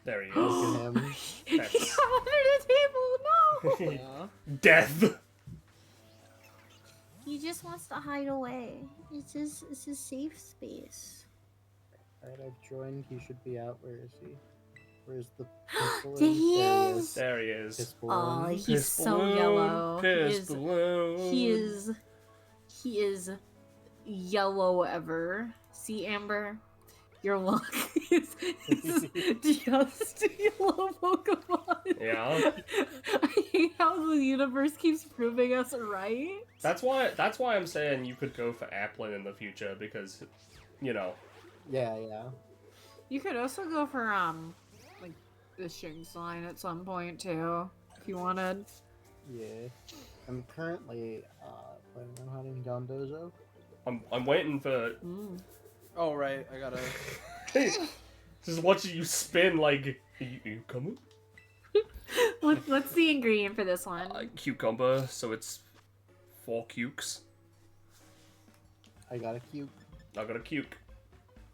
Speaker 3: There he is.
Speaker 4: Look at him.
Speaker 3: That's-
Speaker 1: He got under the table. No.
Speaker 4: Yeah.
Speaker 3: Death!
Speaker 6: He just wants to hide away. It's his safe space.
Speaker 4: Alright, I've joined. He should be out. Where is he? Where's the pistol?
Speaker 6: There he
Speaker 4: There
Speaker 6: is.
Speaker 3: There he is.
Speaker 4: Piss
Speaker 1: Oh,
Speaker 4: balloon.
Speaker 1: he's
Speaker 3: Piss
Speaker 1: so
Speaker 3: balloon,
Speaker 1: yellow.
Speaker 3: Piss balloon.
Speaker 1: He is yellow ever. See, Amber? Your luck is just yellow Pokemon.
Speaker 3: Yeah.
Speaker 1: I hate how the universe keeps proving us right.
Speaker 3: That's why I'm saying you could go for Applin in the future, because, you know.
Speaker 4: Yeah, yeah.
Speaker 1: You could also go for like the Shing sign at some point too, if you wanted.
Speaker 4: Yeah. I'm currently planning on hunting Dondozo.
Speaker 3: I'm waiting for.
Speaker 2: Oh right, I gotta.
Speaker 3: Just watching you spin like. You coming?
Speaker 1: What's the ingredient for this one?
Speaker 3: Cucumber, so it's 4 cukes.
Speaker 4: I got a cute.
Speaker 3: I got a cuke.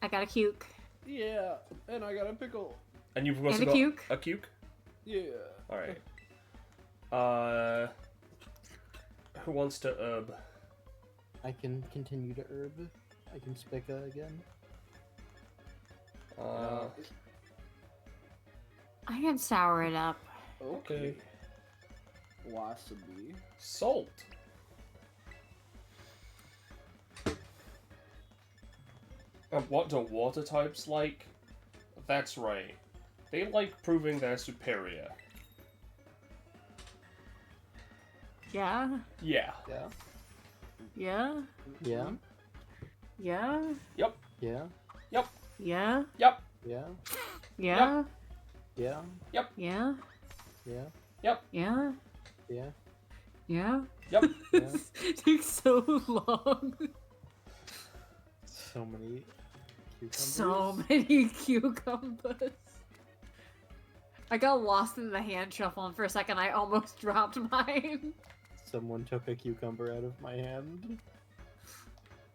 Speaker 1: I got a cuke.
Speaker 2: Yeah, and I got a pickle.
Speaker 3: And you've also
Speaker 1: a
Speaker 3: got
Speaker 1: cuke?
Speaker 3: a cuke?
Speaker 2: Yeah.
Speaker 3: Alright. Who wants to herb?
Speaker 4: I can continue to herb. I can spica again.
Speaker 1: I can sour it up.
Speaker 2: Okay. Wasabi.
Speaker 3: Salt. And what do water types like? That's right. They like proving they're superior.
Speaker 1: Yeah?
Speaker 3: Yeah.
Speaker 4: Yeah.
Speaker 1: Yeah?
Speaker 4: Yeah.
Speaker 1: Yeah.
Speaker 3: Yep.
Speaker 4: Yeah.
Speaker 1: Yeah.
Speaker 3: Yep.
Speaker 4: Yeah.
Speaker 1: Yeah.
Speaker 4: Yeah.
Speaker 1: Yeah.
Speaker 3: Yep.
Speaker 4: Yeah.
Speaker 1: Yeah.
Speaker 4: Yeah.
Speaker 1: Yeah.
Speaker 3: Yep.
Speaker 4: Yeah.
Speaker 1: It takes so long.
Speaker 4: So many cucumbers.
Speaker 1: So many cucumbers. I got lost in the hand shuffle, and for a second I almost dropped mine.
Speaker 4: Someone took a cucumber out of my hand.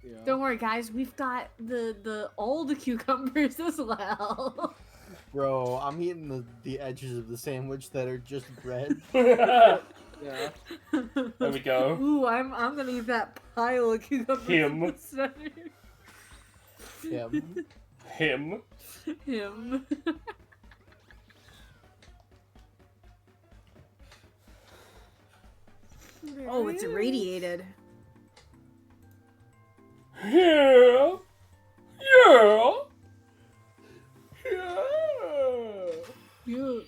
Speaker 2: Yeah.
Speaker 1: Don't worry, guys. We've got the old cucumbers as well.
Speaker 4: Bro, I'm eating the edges of the sandwich that are just bread.
Speaker 3: There
Speaker 2: Yeah.
Speaker 3: we go.
Speaker 1: Ooh, I'm gonna eat that pile of cucumbers.
Speaker 3: Him.
Speaker 1: In the center.
Speaker 4: Yeah.
Speaker 3: Him.
Speaker 1: Him. Oh, it's irradiated.
Speaker 3: Yeah. Yeah. Yeah.
Speaker 1: Yeah.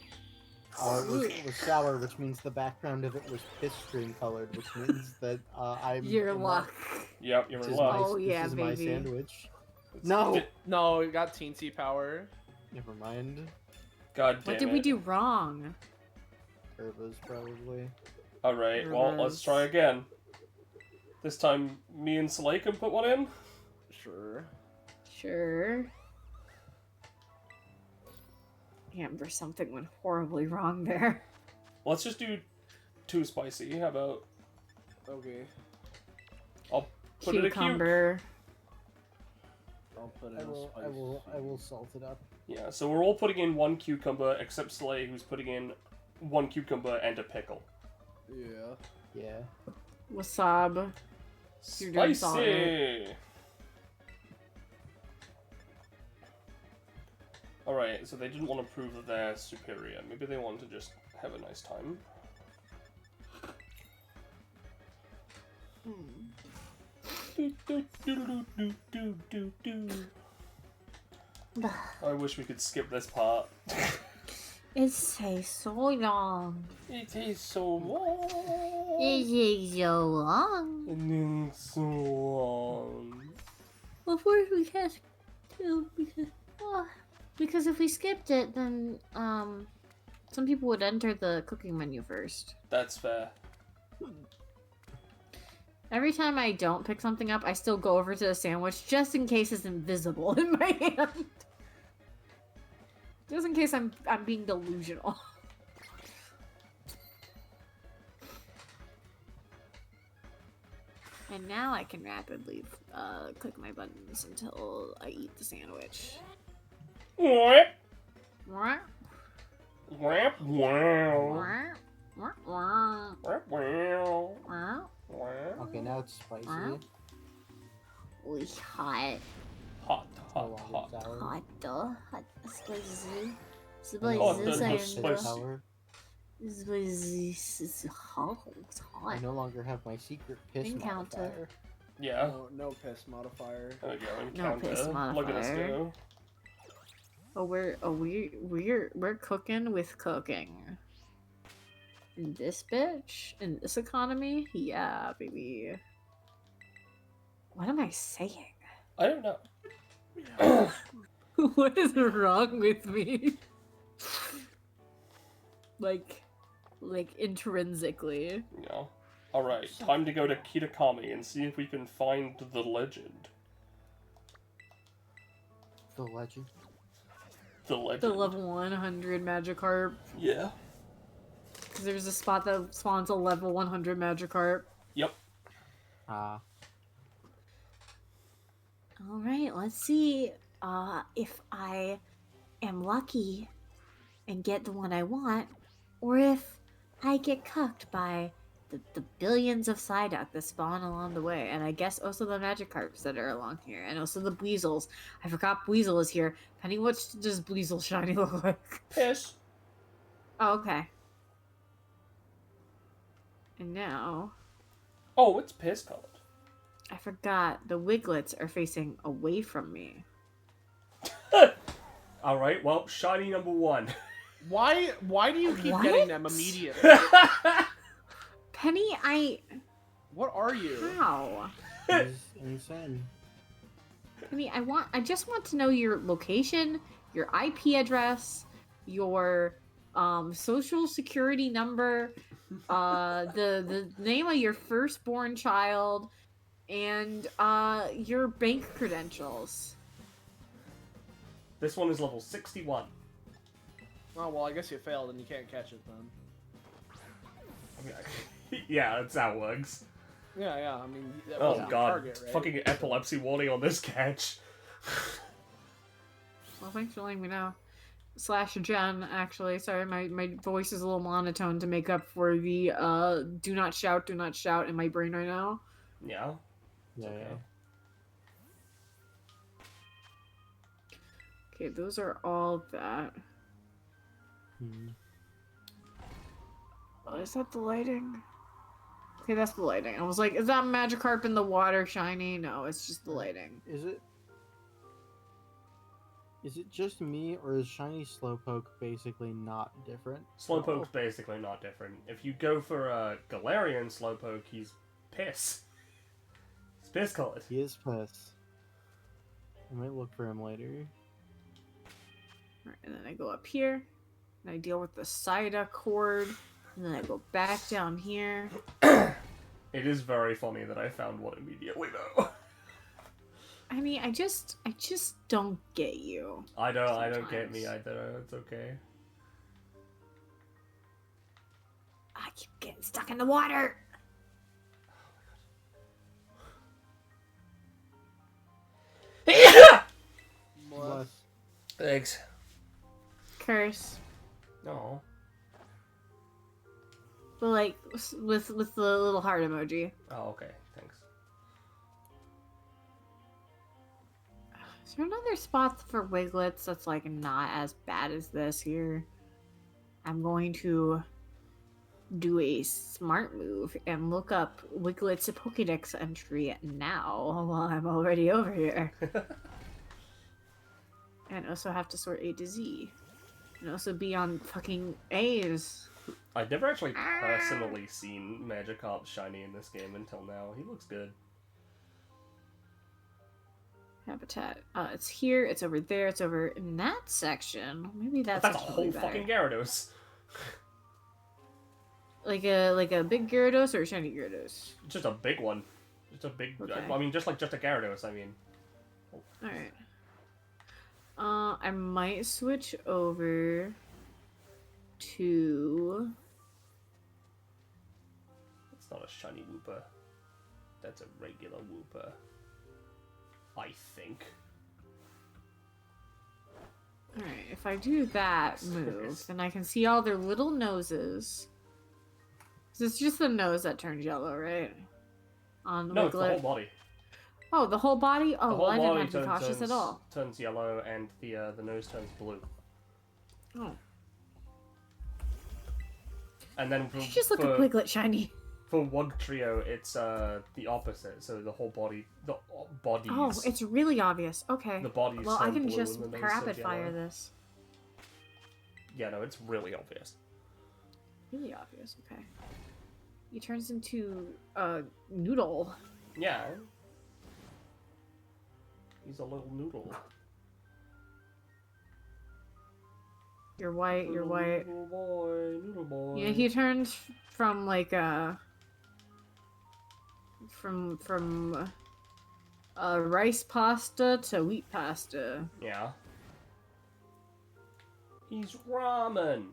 Speaker 4: It was sour, which means the background of it was piss stream colored, which means that I'm
Speaker 1: Your
Speaker 4: in
Speaker 1: luck.
Speaker 3: Yep, you're
Speaker 4: This
Speaker 3: in
Speaker 4: is
Speaker 3: luck.
Speaker 4: my,
Speaker 1: Oh, yeah,
Speaker 4: this is my
Speaker 1: baby.
Speaker 4: sandwich. No!
Speaker 2: No, it got teensy power.
Speaker 4: Never mind.
Speaker 3: God damn
Speaker 1: What did we do wrong?
Speaker 4: Herbas, probably.
Speaker 3: Alright, well, let's try again. This time, me and Soleil can put one in.
Speaker 2: Sure.
Speaker 1: Sure. Amber, something went horribly wrong there.
Speaker 3: Let's just do 2 spicy. How about
Speaker 2: Okay.
Speaker 3: I'll put it a cube?
Speaker 1: Cucumber.
Speaker 2: I'll put in
Speaker 4: I
Speaker 2: a
Speaker 4: will
Speaker 2: spice.
Speaker 4: salt it up.
Speaker 3: Yeah, so we're all putting in 1 cucumber, except Soleil, who's putting in 1 cucumber and a pickle.
Speaker 2: Yeah.
Speaker 4: Yeah.
Speaker 1: Wasabi. You're doing salt,
Speaker 3: Spicy! Alright, so they didn't want to prove that they're superior. Maybe they want to just have a nice time. I wish we could skip this part.
Speaker 1: It takes so long.
Speaker 3: It takes so long.
Speaker 1: It takes so long.
Speaker 3: And then so long.
Speaker 1: Of course we can't do because if we skipped it, then some people would enter the cooking menu first.
Speaker 3: That's fair.
Speaker 1: Every time I don't pick something up, I still go over to the sandwich just in case it's invisible in my hand. Just in case I'm being delusional. And now I can rapidly click my buttons until I eat the sandwich.
Speaker 3: What?
Speaker 1: Wah,
Speaker 3: Whap, wow.
Speaker 1: wah, wah,
Speaker 3: Whap, wow.
Speaker 1: wah.
Speaker 3: Wow.
Speaker 4: Okay, now it's spicy.
Speaker 1: Wow. Ooh, hot.
Speaker 3: Hot,
Speaker 4: No
Speaker 3: hot,
Speaker 4: longer
Speaker 3: hot.
Speaker 4: sour.
Speaker 1: Hot, hot, spicy.
Speaker 3: Hot,
Speaker 1: Spicy,
Speaker 3: spicy.
Speaker 4: Sour.
Speaker 1: spicy, it's hot, it's
Speaker 4: I
Speaker 1: hot.
Speaker 4: no longer have my secret piss
Speaker 1: Encounter.
Speaker 4: modifier.
Speaker 3: Yeah.
Speaker 2: No piss modifier.
Speaker 3: There we go.
Speaker 1: No
Speaker 3: Encounter.
Speaker 1: piss
Speaker 3: Look at us
Speaker 1: modifier.
Speaker 3: go.
Speaker 1: We're cooking with cooking. In this bitch? In this economy? Yeah, baby. What am I saying?
Speaker 3: I don't know.
Speaker 1: What is wrong with me? like intrinsically.
Speaker 3: Yeah. Alright, time to go to Kitakami and see if we can find the legend.
Speaker 4: The legend.
Speaker 3: The legend.
Speaker 1: The level 100 Magikarp.
Speaker 3: Yeah.
Speaker 1: Because there's a spot that spawns a level 100 Magikarp.
Speaker 3: Yep.
Speaker 1: Alright, let's see if I am lucky and get the one I want, or if I get cucked by the billions of Psyduck that spawn along the way, and I guess also the Magikarps that are along here, and also the Buizels. I forgot Buizel is here. Penny, what does Buizel shiny look like?
Speaker 3: Piss.
Speaker 1: Oh, okay. And now,
Speaker 3: Oh, it's piss colored.
Speaker 1: I forgot the Wiglets are facing away from me.
Speaker 3: Alright, well, shiny number 1.
Speaker 2: Why do you keep
Speaker 1: What?
Speaker 2: getting them immediately?
Speaker 1: Penny,
Speaker 2: What are you?
Speaker 1: how?
Speaker 4: He's insane.
Speaker 1: I just want to know your location, your IP address, your social security number, the name of your firstborn child, and your bank credentials.
Speaker 3: This one is level 61.
Speaker 2: Oh, well, I guess you failed and you can't catch it then.
Speaker 3: Yeah, that's how it works.
Speaker 2: Yeah, I mean, that
Speaker 3: Oh
Speaker 2: wasn't your
Speaker 3: god,
Speaker 2: target, right?
Speaker 3: fucking epilepsy warning on this catch.
Speaker 1: Well, thanks for letting me know. / Jen, actually. Sorry, my voice is a little monotone to make up for the do not shout in my brain right now.
Speaker 3: Yeah.
Speaker 4: Yeah,
Speaker 3: Okay.
Speaker 4: yeah.
Speaker 1: Okay, those are all that. Oh, is that the lighting? Okay, that's the lighting. I was like, is that Magikarp in the water shiny? No, it's just the lighting.
Speaker 4: Is it just me, or is Shiny Slowpoke basically not different?
Speaker 3: Slowpoke's basically not different. If you go for a Galarian Slowpoke, he's piss. He's piss colored.
Speaker 4: He is piss. I might look for him later.
Speaker 1: Alright, and then I go up here, and I deal with the Sida cord, and then I go back down here.
Speaker 3: It is very funny that I found one immediately, though.
Speaker 1: I mean, I just don't get you.
Speaker 3: I don't get
Speaker 1: Sometimes.
Speaker 3: me either. It's okay.
Speaker 1: I keep getting stuck in the water.
Speaker 4: Bless.
Speaker 3: Thanks.
Speaker 1: Curse.
Speaker 3: No.
Speaker 1: But like with the little heart emoji.
Speaker 3: Oh, okay. Thanks.
Speaker 1: Is there another spot for Wiglets that's like not as bad as this here? I'm going to do a smart move and look up Wiglet's Pokédex entry now while I'm already over here. And also have to sort A to Z. And also be on fucking A's.
Speaker 3: I've never actually personally seen Magikarp shiny in this game until now. He looks good.
Speaker 1: Habitat. It's here, it's over there, it's over in that section. Maybe
Speaker 3: But
Speaker 1: that's
Speaker 3: that's a
Speaker 1: actually
Speaker 3: whole
Speaker 1: better.
Speaker 3: fucking Gyarados.
Speaker 1: Like a big Gyarados or a shiny Gyarados?
Speaker 3: Just a big one. Just a big.
Speaker 1: Okay.
Speaker 3: I mean, just a Gyarados. I mean.
Speaker 1: Alright. I might switch over to...
Speaker 3: It's not a shiny Wooper. That's a regular Wooper. I think.
Speaker 1: Alright, if I do that move, then I can see all their little noses. 'Cause it's just the nose that turns yellow, right? On
Speaker 3: No, it's the
Speaker 1: Wiglet.
Speaker 3: whole body.
Speaker 1: Oh, the whole body? Oh,
Speaker 3: The
Speaker 1: well,
Speaker 3: whole
Speaker 1: I didn't
Speaker 3: body
Speaker 1: have to be cautious at all.
Speaker 3: turns yellow, and the nose turns blue.
Speaker 1: Oh.
Speaker 3: And then for,
Speaker 1: Just look
Speaker 3: for,
Speaker 1: at Wiglet shiny.
Speaker 3: for Wugtrio, it's the opposite. So the whole body, the bodies.
Speaker 1: Oh, it's really obvious. Okay.
Speaker 3: the bodies.
Speaker 1: Well, I
Speaker 3: turn
Speaker 1: can
Speaker 3: blue
Speaker 1: just
Speaker 3: and the nose
Speaker 1: rapid
Speaker 3: turns
Speaker 1: fire
Speaker 3: yellow.
Speaker 1: this.
Speaker 3: Yeah, no, it's really obvious.
Speaker 1: Really obvious, okay. He turns into a noodle.
Speaker 3: Yeah. He's a little noodle.
Speaker 1: You're white, you're white.
Speaker 3: Noodle boy, noodle boy.
Speaker 1: Yeah, he turns from like from rice pasta to wheat pasta.
Speaker 3: Yeah. He's ramen.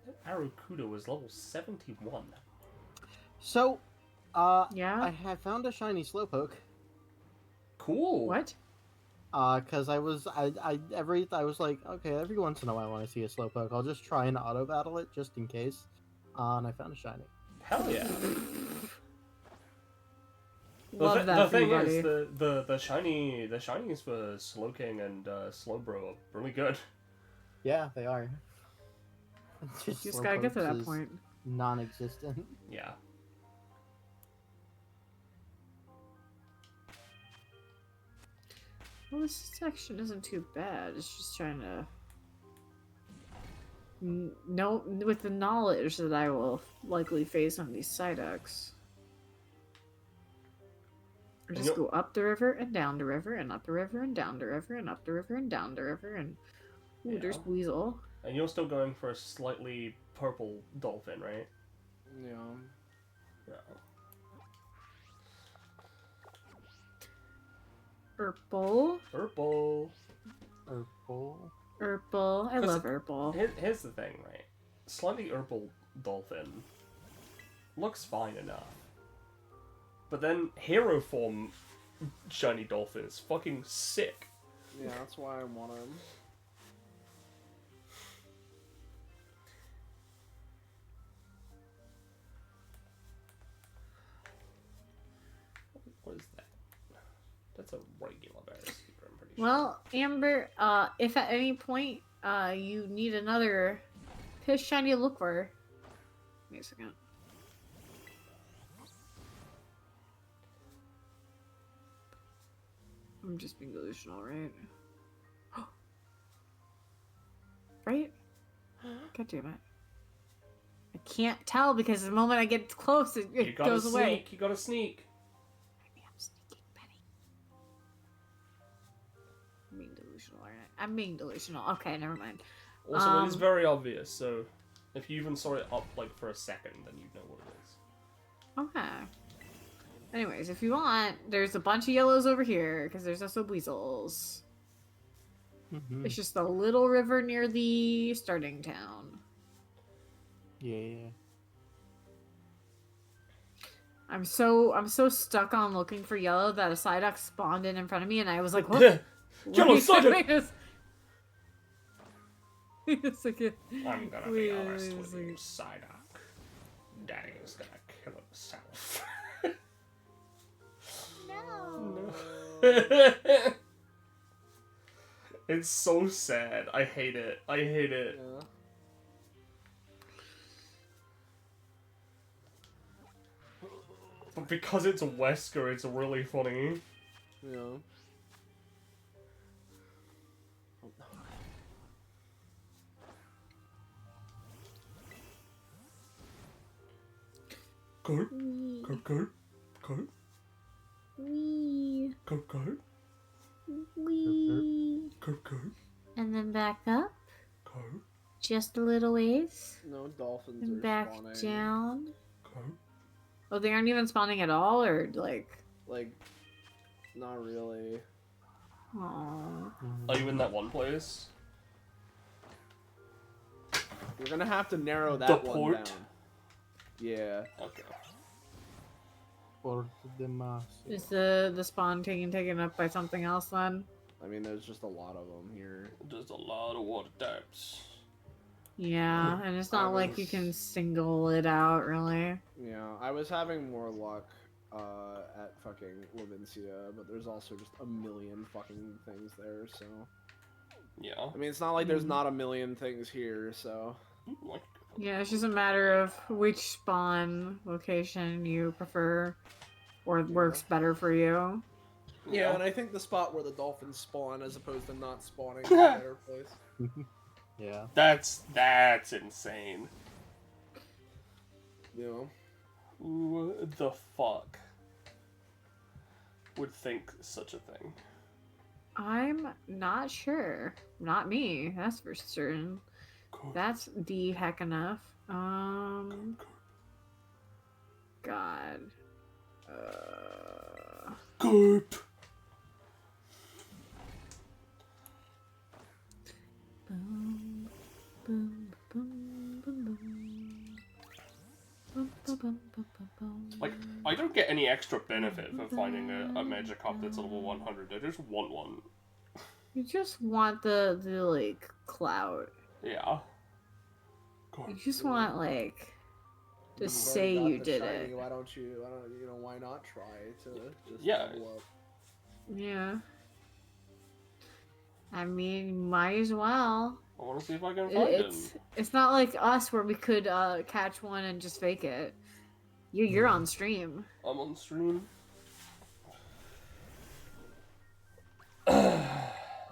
Speaker 3: That Aracuda was level 71.
Speaker 4: So,
Speaker 1: Yeah?
Speaker 4: I have found a shiny Slowpoke.
Speaker 3: Cool.
Speaker 1: What?
Speaker 4: Cause I was like, okay, every once in a while when I see a Slowpoke, I'll just try and auto battle it just in case. And I found a shiny.
Speaker 3: Hell yeah.
Speaker 1: Love that
Speaker 3: the
Speaker 1: for you,
Speaker 3: thing
Speaker 1: buddy.
Speaker 3: is, the shinies for Slowking and Slowbro are really good.
Speaker 4: Yeah, they are.
Speaker 1: You just gotta get to
Speaker 4: Slowpokes
Speaker 1: that
Speaker 4: is
Speaker 1: point.
Speaker 4: Non-existent.
Speaker 3: Yeah.
Speaker 1: Well, this section isn't too bad. It's just trying to No, with the knowledge that I will likely face on these Psyducks. Or just go up the river and down the river and up the river and down the river and up the river and down the river and ooh, there's Weasel.
Speaker 3: And you're still going for a slightly purple dolphin, right?
Speaker 2: Yeah.
Speaker 3: Yeah.
Speaker 1: Purple.
Speaker 3: Purple.
Speaker 1: Purple. I love purple.
Speaker 3: Here's the thing, right? Slightly purple dolphin looks fine enough. But then hero form shiny dolphin is fucking sick.
Speaker 2: Yeah, that's why I want him.
Speaker 3: What is that? That's a regular bear speaker, I'm pretty sure.
Speaker 1: Well, Amber, if at any point you need another piss shiny to look for, wait a second. I'm just being delusional, right? Right? God damn it. I can't tell because the moment I get close, it
Speaker 3: You gotta
Speaker 1: goes
Speaker 3: sneak.
Speaker 1: away.
Speaker 3: You gotta sneak.
Speaker 1: Maybe I'm sneaking, Penny. I'm being delusional, right? I'm being delusional. Okay, never mind.
Speaker 3: Also, it is very obvious, so if you even saw it up like for a second, then you'd know what it is.
Speaker 1: Okay. Anyways, if you want, there's a bunch of yellows over here, because there's also weasels.
Speaker 4: Mm-hmm.
Speaker 1: It's just a little river near the starting town.
Speaker 4: Yeah.
Speaker 1: I'm so stuck on looking for yellow that a Psyduck spawned in front of me, and I was like, what?
Speaker 3: Yellow Psyduck!
Speaker 1: It's like a...
Speaker 3: I'm gonna
Speaker 1: Wait
Speaker 3: be
Speaker 1: a
Speaker 3: honest with
Speaker 1: second.
Speaker 3: you, Psyduck. Daddy is gonna kill himself.
Speaker 6: No.
Speaker 3: It's so sad. I hate it. I hate it.
Speaker 2: Yeah.
Speaker 3: But because it's Wesker, it's really funny.
Speaker 2: Yeah.
Speaker 3: Go,
Speaker 1: Wee.
Speaker 3: go, go, go,
Speaker 1: Wee.
Speaker 3: go, go,
Speaker 1: Wee.
Speaker 3: go, go,
Speaker 1: And then back up.
Speaker 3: go,
Speaker 1: Just a little ways.
Speaker 2: No, dolphins
Speaker 1: And
Speaker 2: are
Speaker 1: back
Speaker 2: spawning.
Speaker 1: down.
Speaker 3: go.
Speaker 1: Oh, they aren't even spawning at all, or like...
Speaker 2: Like, not really.
Speaker 1: Aww.
Speaker 3: Are you in that one place?
Speaker 2: We're gonna have to narrow that
Speaker 3: The
Speaker 2: one
Speaker 3: port?
Speaker 2: down. Yeah.
Speaker 3: Okay.
Speaker 4: Por demás.
Speaker 1: Is the spawn taken up by something else then?
Speaker 2: I mean, there's just a lot of them here.
Speaker 3: There's a lot of water types.
Speaker 1: Yeah, and it's not like you can single it out, really.
Speaker 2: Yeah, I was having more luck at fucking Levincia, but there's also just a million fucking things there, so...
Speaker 3: Yeah.
Speaker 2: I mean, it's not like there's not a million things here, so...
Speaker 1: Yeah, it's just a matter of which spawn location you prefer or works better for you.
Speaker 2: Yeah, and I think the spot where the dolphins spawn as opposed to not spawning is a better place.
Speaker 4: Yeah.
Speaker 3: That's insane.
Speaker 2: You know?
Speaker 3: Who the fuck would think such a thing?
Speaker 1: I'm not sure. Not me, that's for certain. That's the heck enough. God.
Speaker 3: Goop.
Speaker 1: Boom, boom, boom, boom, boom. Boom, boom, boom, boom, boom, boom.
Speaker 3: Like, I don't get any extra benefit for finding a Magikarp that's level 100. I just want one.
Speaker 1: You just want the like clout.
Speaker 3: Yeah.
Speaker 1: You just want like to
Speaker 2: You've
Speaker 1: say
Speaker 2: already
Speaker 1: you
Speaker 2: got the
Speaker 1: did
Speaker 2: shiny,
Speaker 1: it.
Speaker 2: Why don't you know, why not try to just
Speaker 3: Yeah.
Speaker 2: level up?
Speaker 1: Yeah. I mean, might as well.
Speaker 3: I want to see if I can find him.
Speaker 1: It's not like us where we could catch one and just fake it. You're on stream.
Speaker 3: I'm on stream.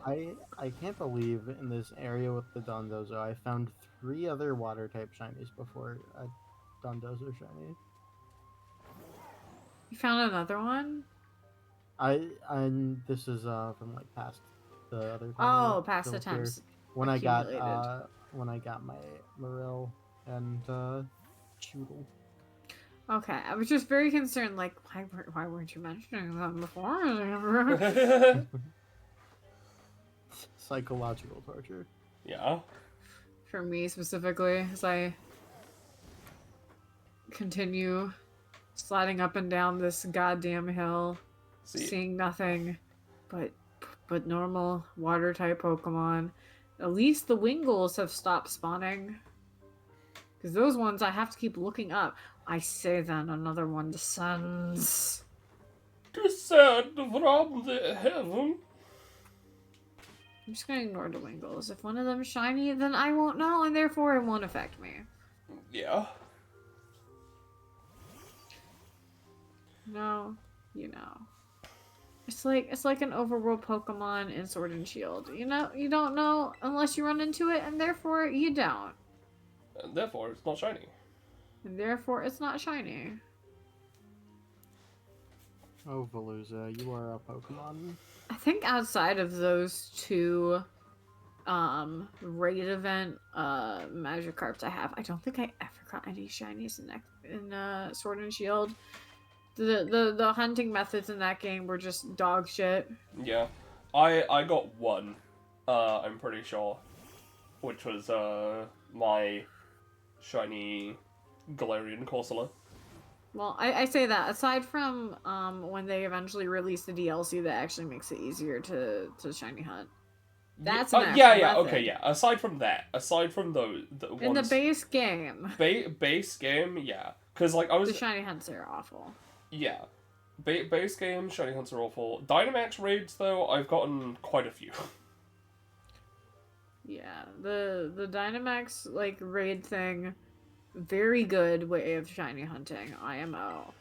Speaker 4: I can't believe in this area with the Dondozo, I found 3 other water type shinies before a Dondozo shiny.
Speaker 1: You found another one?
Speaker 4: And this is from like past the other time.
Speaker 1: Oh, past attempts.
Speaker 4: Here. When I got my Morel and Choodle.
Speaker 1: Okay, I was just very concerned. Like, why weren't you mentioning them before?
Speaker 4: Psychological torture.
Speaker 3: Yeah.
Speaker 1: For me specifically, as I continue sliding up and down this goddamn hill, seeing nothing but normal water type Pokemon. At least the Wingles have stopped spawning. Because those ones I have to keep looking up. I say then another one descends.
Speaker 3: Descend from the heaven.
Speaker 1: I'm just gonna ignore the Wingles. If one of them's shiny, then I won't know, and therefore it won't affect me.
Speaker 3: Yeah.
Speaker 1: No, you know. It's like an overworld Pokemon in Sword and Shield. You know, you don't know unless you run into it, and therefore you don't.
Speaker 3: And therefore, it's not shiny.
Speaker 1: And therefore, it's not shiny.
Speaker 4: Oh, Veluza, you are a Pokemon.
Speaker 1: I think outside of those 2 raid event Magikarps I have, I don't think I ever got any shinies in Sword and Shield. The hunting methods in that game were just dog shit.
Speaker 3: Yeah. I got 1, I'm pretty sure. Which was my shiny Galarian Corsola.
Speaker 1: Well, I say that aside from when they eventually release the DLC that actually makes it easier to shiny hunt. That's an actual method.
Speaker 3: Okay, yeah. Aside from those,
Speaker 1: in the base game.
Speaker 3: Base game, yeah. Because like the
Speaker 1: shiny hunts are awful.
Speaker 3: Yeah, base game shiny hunts are awful. Dynamax raids though, I've gotten quite a few.
Speaker 1: Yeah, the Dynamax like raid thing. Very good way of shiny hunting, IMO.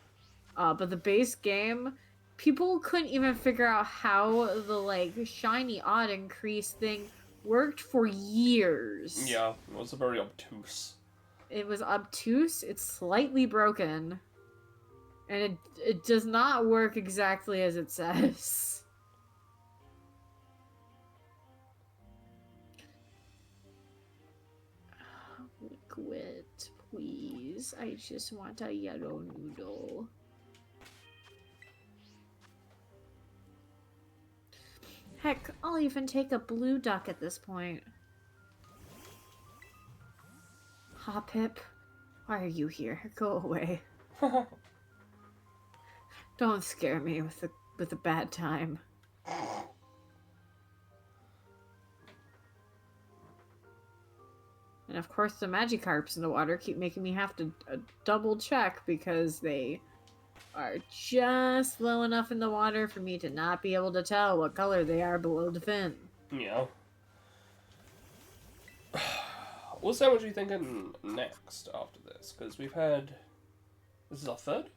Speaker 1: But the base game, people couldn't even figure out how the like shiny odd increase thing worked for years.
Speaker 3: Yeah, it was very obtuse.
Speaker 1: It was obtuse, it's slightly broken, and it does not work exactly as it says. Liquid. Please, I just want a yellow noodle. Heck, I'll even take a blue duck at this point. Hoppip, why are you here? Go away. Don't scare me with a bad time. And of course the Magikarps in the water keep making me have to double check because they are just low enough in the water for me to not be able to tell what color they are below the fin.
Speaker 3: Yeah. What sandwich are you thinking next after this? Because we've had... This is our 3rd?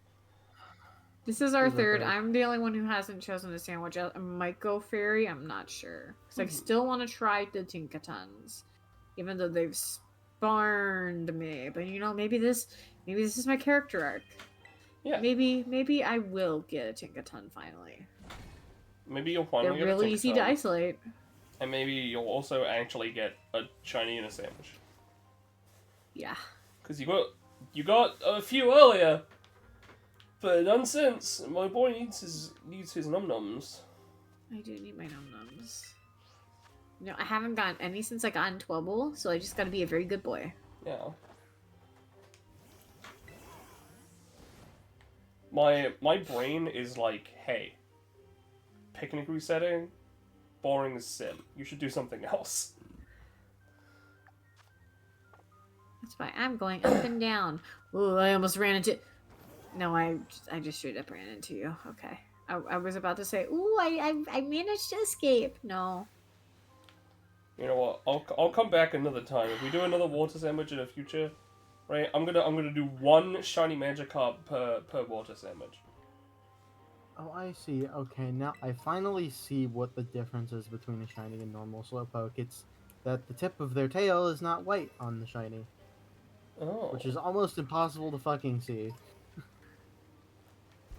Speaker 1: This is our 3rd. I'm the only one who hasn't chosen a sandwich. I might go fairy. I'm not sure. Because I still want to try the Tinkatons. Even though they've sparned me. But you know, maybe this is my character arc.
Speaker 3: Yeah.
Speaker 1: Maybe I will get a Tinkaton finally.
Speaker 3: Maybe you'll finally
Speaker 1: get a Tinkaton. They're really easy to isolate.
Speaker 3: And maybe you'll also actually get a shiny in a sandwich.
Speaker 1: Yeah.
Speaker 3: Because you got a few earlier. But none since. My boy needs his num-nums.
Speaker 1: I do need my num-nums. You know, I haven't gotten any since I got in Twibble, so I just gotta be a very good boy.
Speaker 3: Yeah. My brain is like, hey, picnic resetting, boring as sin. You should do something else.
Speaker 1: That's why I'm going up and down. Ooh, I almost ran into... No, I just straight up ran into you. Okay. I was about to say, ooh, I managed to escape. No.
Speaker 3: You know what? I'll come back another time. If we do another water sandwich in the future, right? I'm gonna do 1 shiny Magikarp per water sandwich.
Speaker 4: Oh, I see. Okay, now I finally see what the difference is between a shiny and normal Slowpoke. It's that the tip of their tail is not white on the shiny,
Speaker 3: Oh.
Speaker 4: which is almost impossible to fucking see.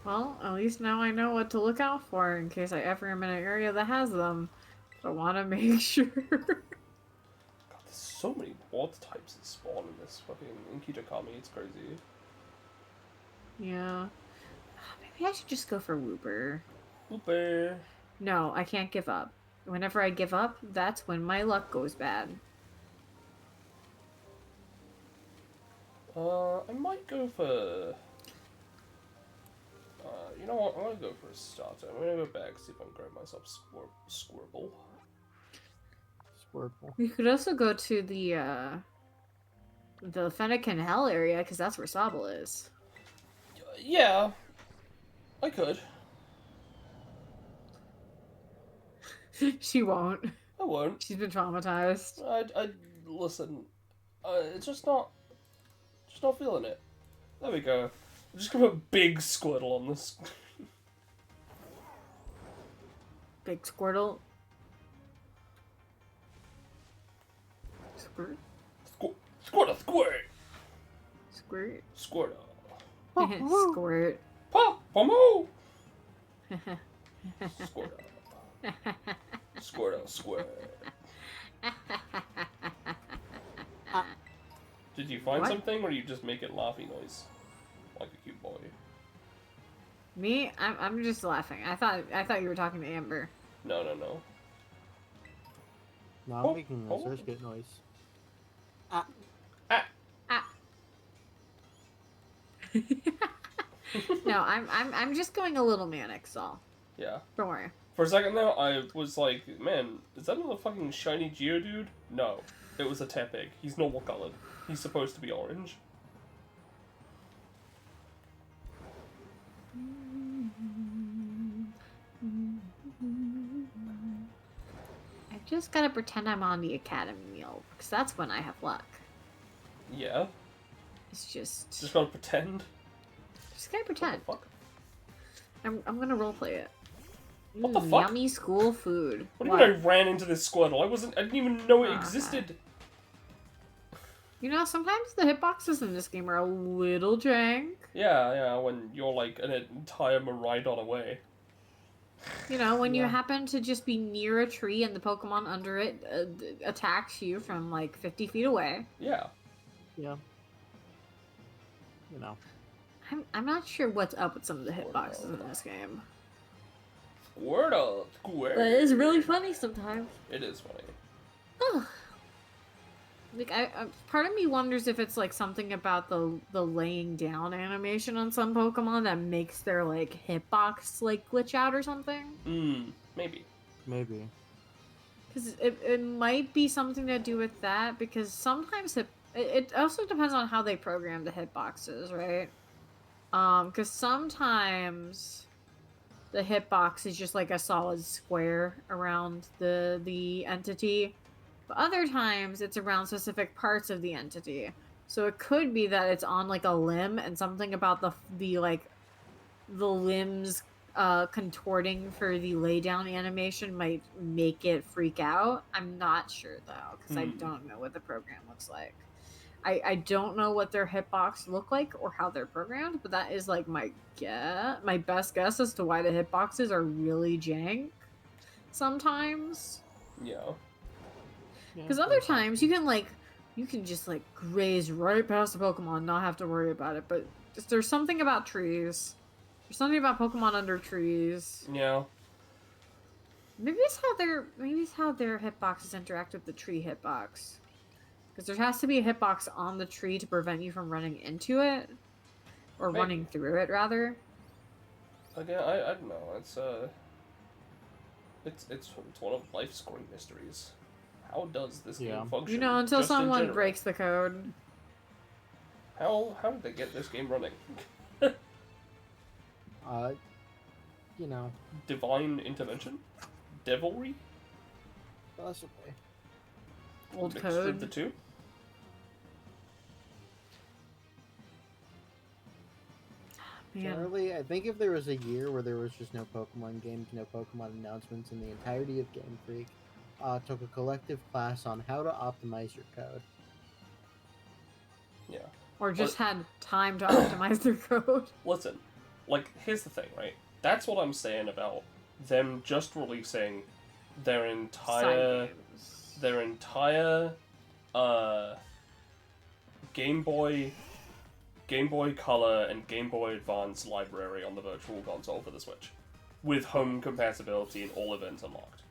Speaker 1: Well, at least now I know what to look out for in case I ever am in an area that has them. So I want to make sure.
Speaker 3: God, there's so many water types that spawn in this fucking Inkitakami, it's crazy.
Speaker 1: Yeah. Maybe I should just go for Wooper.
Speaker 3: Whooper.
Speaker 1: No, I can't give up. Whenever I give up, that's when my luck goes bad.
Speaker 3: I might go for... you know what, I'm gonna go for a starter. I'm gonna go back, see if I can grab myself Squirtle.
Speaker 4: Squirtle.
Speaker 1: We could also go to the Fennekin Hell area, because that's where Sobble is.
Speaker 3: Yeah, I could.
Speaker 1: She won't.
Speaker 3: I won't.
Speaker 1: She's been traumatized.
Speaker 3: I listen. It's just not feeling it. There we go. I'm just gonna put big Squirtle on this.
Speaker 1: Big Squirtle. Squirt.
Speaker 3: Squirtle, squirt.
Speaker 1: Squirt.
Speaker 3: Squirtle.
Speaker 1: Squirt.
Speaker 3: Pa, Pomo. Squirtle. Squirtle, squirt. Did you find
Speaker 1: What?
Speaker 3: something, or you just make it laughy noise, like a cute boy?
Speaker 1: Me? I'm just laughing. I thought you were talking to Amber.
Speaker 3: No.
Speaker 4: No, I'm
Speaker 3: Oh,
Speaker 4: making
Speaker 3: oh.
Speaker 4: a search get noise.
Speaker 1: No, I'm just going a little manic, so
Speaker 3: Yeah.
Speaker 1: don't worry.
Speaker 3: For a second though, I was like, man, is that another fucking shiny Geodude? No. It was a Tepig. He's normal colored. He's supposed to be orange.
Speaker 1: I've just gotta pretend I'm on the Academy meal, because that's when I have luck.
Speaker 3: Yeah.
Speaker 1: It's just
Speaker 3: Gotta pretend.
Speaker 1: gotta pretend.
Speaker 3: What the fuck?
Speaker 1: I'm gonna roleplay it.
Speaker 3: What the fuck?
Speaker 1: Yummy school food.
Speaker 3: What do you mean I ran into this Squirtle? I didn't even know it
Speaker 1: Oh,
Speaker 3: existed.
Speaker 1: You know, sometimes the hitboxes in this game are a little jank.
Speaker 3: Yeah, when you're like an entire Miraidon away.
Speaker 1: You know, when you
Speaker 4: Yeah.
Speaker 1: happen to just be near a tree and the Pokemon under it attacks you from like 50 feet away.
Speaker 3: Yeah.
Speaker 4: Yeah. You know.
Speaker 1: I'm not sure what's up with some of the hitboxes in this game.
Speaker 3: Squirtle, squirt.
Speaker 1: But it is really funny sometimes.
Speaker 3: It is funny.
Speaker 1: Ugh. Like, I part of me wonders if it's like something about the laying down animation on some Pokemon that makes their like hitbox like glitch out or something.
Speaker 3: Maybe.
Speaker 4: Maybe.
Speaker 1: Because it might be something to do with that. Because sometimes it also depends on how they program the hitboxes, right? Because sometimes the hitbox is just like a solid square around the entity. But other times, it's around specific parts of the entity. So it could be that it's on, like, a limb, and something about the limbs contorting for the laydown animation might make it freak out. I'm not sure, though, because I don't know what the program looks like. I don't know what their hitbox look like or how they're programmed, but that is, like, my best guess as to why the hitboxes are really jank sometimes.
Speaker 3: Yeah.
Speaker 1: Because other times you can just like graze right past the Pokemon and not have to worry about it. But there's something about trees. There's something about Pokemon under trees.
Speaker 3: Yeah.
Speaker 1: Maybe it's how their hitboxes interact with the tree hitbox. Because there has to be a hitbox on the tree to prevent you from running into it, or
Speaker 3: Maybe.
Speaker 1: running through it rather.
Speaker 3: Again, I don't know. It's one of life's great mysteries. How does this game function?
Speaker 1: You know, until
Speaker 3: just in
Speaker 1: someone
Speaker 3: general?
Speaker 1: breaks the code.
Speaker 3: How did they get this game running?
Speaker 4: You know.
Speaker 3: Divine intervention? Devilry?
Speaker 4: Possibly.
Speaker 1: Old
Speaker 3: Mixed
Speaker 1: code.
Speaker 3: of the two?
Speaker 1: Man.
Speaker 4: Generally, I think if there was a year where there was just no Pokemon games, no Pokemon announcements in the entirety of Game Freak, took a collective class on how to optimize your code.
Speaker 3: Yeah.
Speaker 1: Or just had time to optimize their code.
Speaker 3: Listen, like, here's the thing, right? That's what I'm saying about them just releasing their entire Game Boy Color and Game Boy Advance library on the Virtual Console for the Switch, with home compatibility and all events unlocked.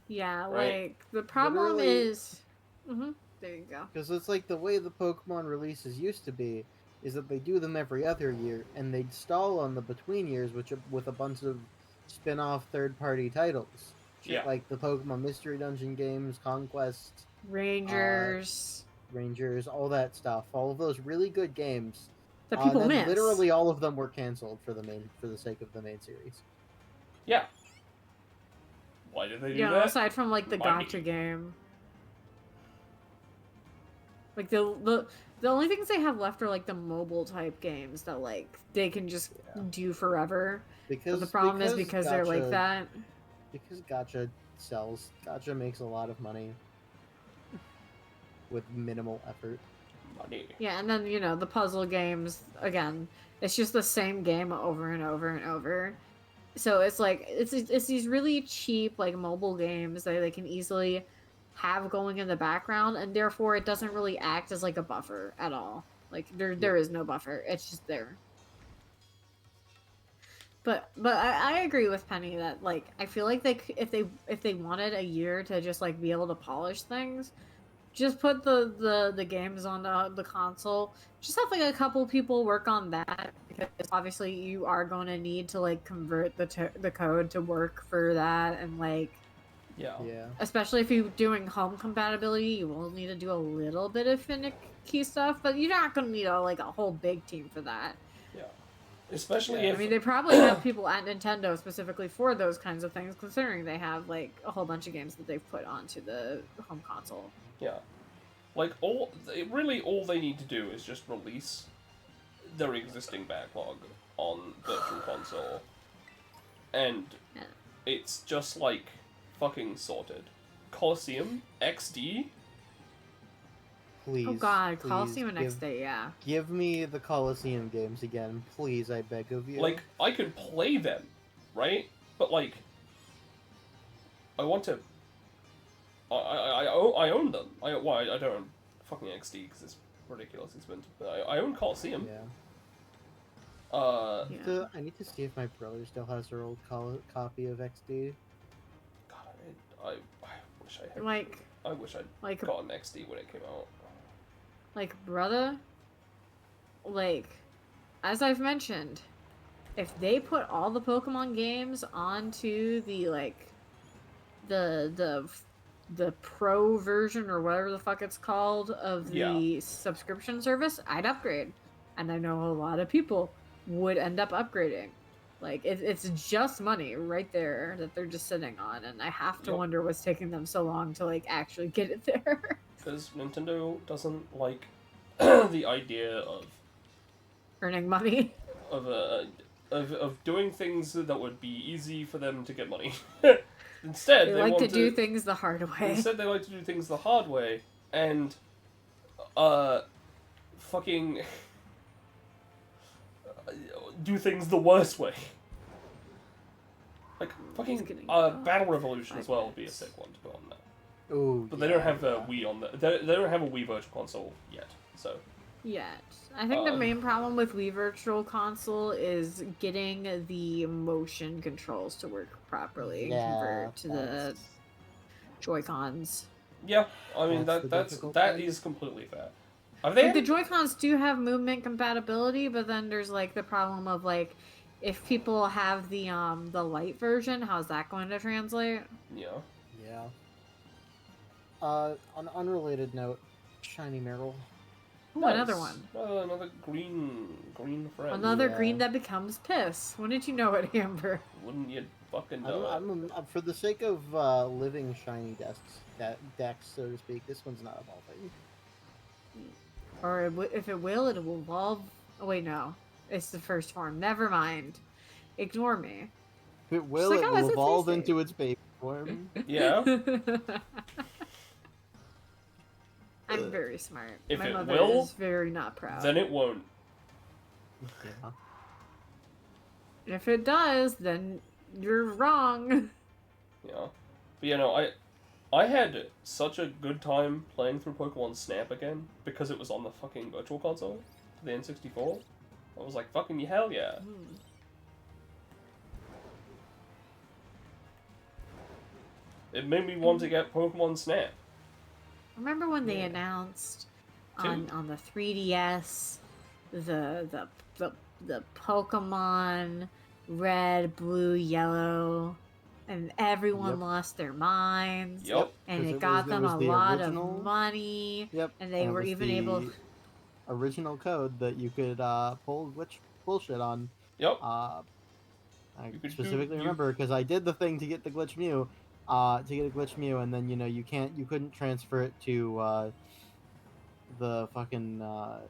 Speaker 1: Yeah,
Speaker 3: Right.
Speaker 1: like, the problem
Speaker 4: Literally-
Speaker 1: is... there you go.
Speaker 4: Because it's like the way the Pokemon releases used to be, is that they do them every other year, and they'd stall on the between years, with a bunch of spin-off third-party titles. Shit
Speaker 3: Yeah.
Speaker 4: like the Pokemon Mystery Dungeon games, Conquest,
Speaker 1: Rangers...
Speaker 4: Rangers, all that stuff. All of those really good games.
Speaker 1: that people
Speaker 4: then
Speaker 1: miss.
Speaker 4: literally all of them were canceled for the sake of the main series.
Speaker 3: Yeah. Why did they do
Speaker 1: Yeah,
Speaker 3: that?
Speaker 1: aside from, like, the
Speaker 3: Money.
Speaker 1: gacha game. Like, the only things they have left are, like, the mobile-type games that, like, they can just do forever.
Speaker 4: Because
Speaker 1: But the problem is because they're like
Speaker 4: gacha-
Speaker 1: that.
Speaker 4: Because gacha sells. Gacha makes a lot of money with minimal effort.
Speaker 3: Money.
Speaker 1: Yeah, and then, you know, the puzzle games, again, it's just the same game over and over and over. So it's like, it's these really cheap, like, mobile games that they can easily have going in the background, and therefore it doesn't really act as, like, a buffer at all. Like, there is no buffer. It's just there. But I agree with Penny that, like, I feel like if they wanted a year to just, like, be able to polish things, just put the games on the console. Just have, like, a couple people work on that, because obviously you are going to need to, like, convert the code to work for that, and, like,
Speaker 3: Yeah.
Speaker 4: Yeah.
Speaker 1: especially if you're doing home compatibility, you will need to do a little bit of finicky stuff, but you're not going to need a whole big team for that.
Speaker 3: Yeah. Especially
Speaker 1: I
Speaker 3: if
Speaker 1: mean, they probably have people at Nintendo specifically for those kinds of things, considering they have, like, a whole bunch of games that they've put onto the home console.
Speaker 3: Yeah. Like, all they need to do is just release their existing backlog on Virtual Console. And
Speaker 1: Yeah.
Speaker 3: it's just, like, fucking sorted. Coliseum, XD,
Speaker 4: Please.
Speaker 1: Oh god,
Speaker 4: please
Speaker 1: Coliseum and
Speaker 4: give,
Speaker 1: Next Day, yeah.
Speaker 4: Give me the Coliseum games again, please. I beg of you.
Speaker 3: like, I could play them, right? But, like, I want to... I own them. I don't own fucking XD because it's ridiculous expensive. But I own Coliseum.
Speaker 4: Yeah.
Speaker 1: Yeah.
Speaker 4: I need to see if my brother still has their old copy of XD.
Speaker 3: God, I wish I had.
Speaker 1: Like,
Speaker 3: I wish I'd
Speaker 1: like,
Speaker 3: gotten XD when it came out.
Speaker 1: like, brother, like, as I've mentioned, if they put all the Pokemon games onto the, like, the pro version or whatever the fuck it's called of the subscription service, I'd upgrade. And I know a lot of people would end up upgrading. Like, it's just money right there that they're just sitting on, and I have to wonder what's taking them so long to, like, actually get it there.
Speaker 3: Because Nintendo doesn't like the idea of
Speaker 1: Earning money.
Speaker 3: of doing things that would be easy for them to get money. Instead,
Speaker 1: They
Speaker 3: they
Speaker 1: like
Speaker 3: want
Speaker 1: to do things the hard way.
Speaker 3: Instead, they like to do things the hard way and fucking do things the worst way. Like fucking Battle Revolution as well would be a sick one to put on there.
Speaker 4: Ooh,
Speaker 3: But they don't have a Wii on there. They don't have a Wii Virtual Console yet, so.
Speaker 1: Yet. I think the main problem with Wii Virtual Console is getting the motion controls to work properly and convert to the Joy-Cons.
Speaker 3: Yeah, I mean
Speaker 4: That's the
Speaker 3: that
Speaker 4: difficult
Speaker 3: that
Speaker 4: thing.
Speaker 3: is completely fair. Have they?
Speaker 1: Like, the Joy-Cons do have movement compatibility, but then there's, like, the problem of, like, if people have the light version, how's that going to translate?
Speaker 3: Yeah.
Speaker 4: Yeah. On an unrelated note, Shiny Meryl.
Speaker 1: Ooh, another one.
Speaker 3: Another green friend.
Speaker 1: Another
Speaker 4: Yeah.
Speaker 1: green that becomes piss. When did you know it, Amber?
Speaker 3: Wouldn't you fucking know it?
Speaker 4: I'm for the sake of living shiny decks, so to speak. This one's not evolving.
Speaker 1: Or if it will evolve. Oh wait, no. It's the first form. Never mind. Ignore me.
Speaker 4: If it will,
Speaker 1: like,
Speaker 4: it
Speaker 1: "Oh,
Speaker 4: will
Speaker 1: it's a
Speaker 4: evolve
Speaker 1: free state."
Speaker 4: into its baby form.
Speaker 3: Yeah.
Speaker 1: I'm very smart.
Speaker 3: If
Speaker 1: My
Speaker 3: it
Speaker 1: mother
Speaker 3: will,
Speaker 1: is very not proud.
Speaker 3: Then it won't.
Speaker 4: Yeah.
Speaker 1: If it does, then you're wrong.
Speaker 3: Yeah. But you know, I had such a good time playing through Pokemon Snap again because it was on the fucking Virtual Console, the N64. I was like, fucking hell yeah. It made me want to get Pokemon Snap.
Speaker 1: Remember when they announced on the 3DS the Pokemon Red, Blue, Yellow, and everyone lost their minds.
Speaker 3: Yep.
Speaker 1: And
Speaker 4: 'Cause
Speaker 1: it got
Speaker 4: it
Speaker 1: them
Speaker 4: was
Speaker 1: a
Speaker 4: the
Speaker 1: lot
Speaker 4: original-
Speaker 1: of money.
Speaker 4: Yep.
Speaker 1: And they
Speaker 4: it
Speaker 1: were
Speaker 4: was
Speaker 1: even
Speaker 4: the
Speaker 1: able.
Speaker 4: original code that you could pull glitch bullshit on.
Speaker 3: Yep.
Speaker 4: I
Speaker 3: You could
Speaker 4: specifically
Speaker 3: you-
Speaker 4: remember because I did the thing to get the glitch Mew, and then you couldn't transfer it to the fucking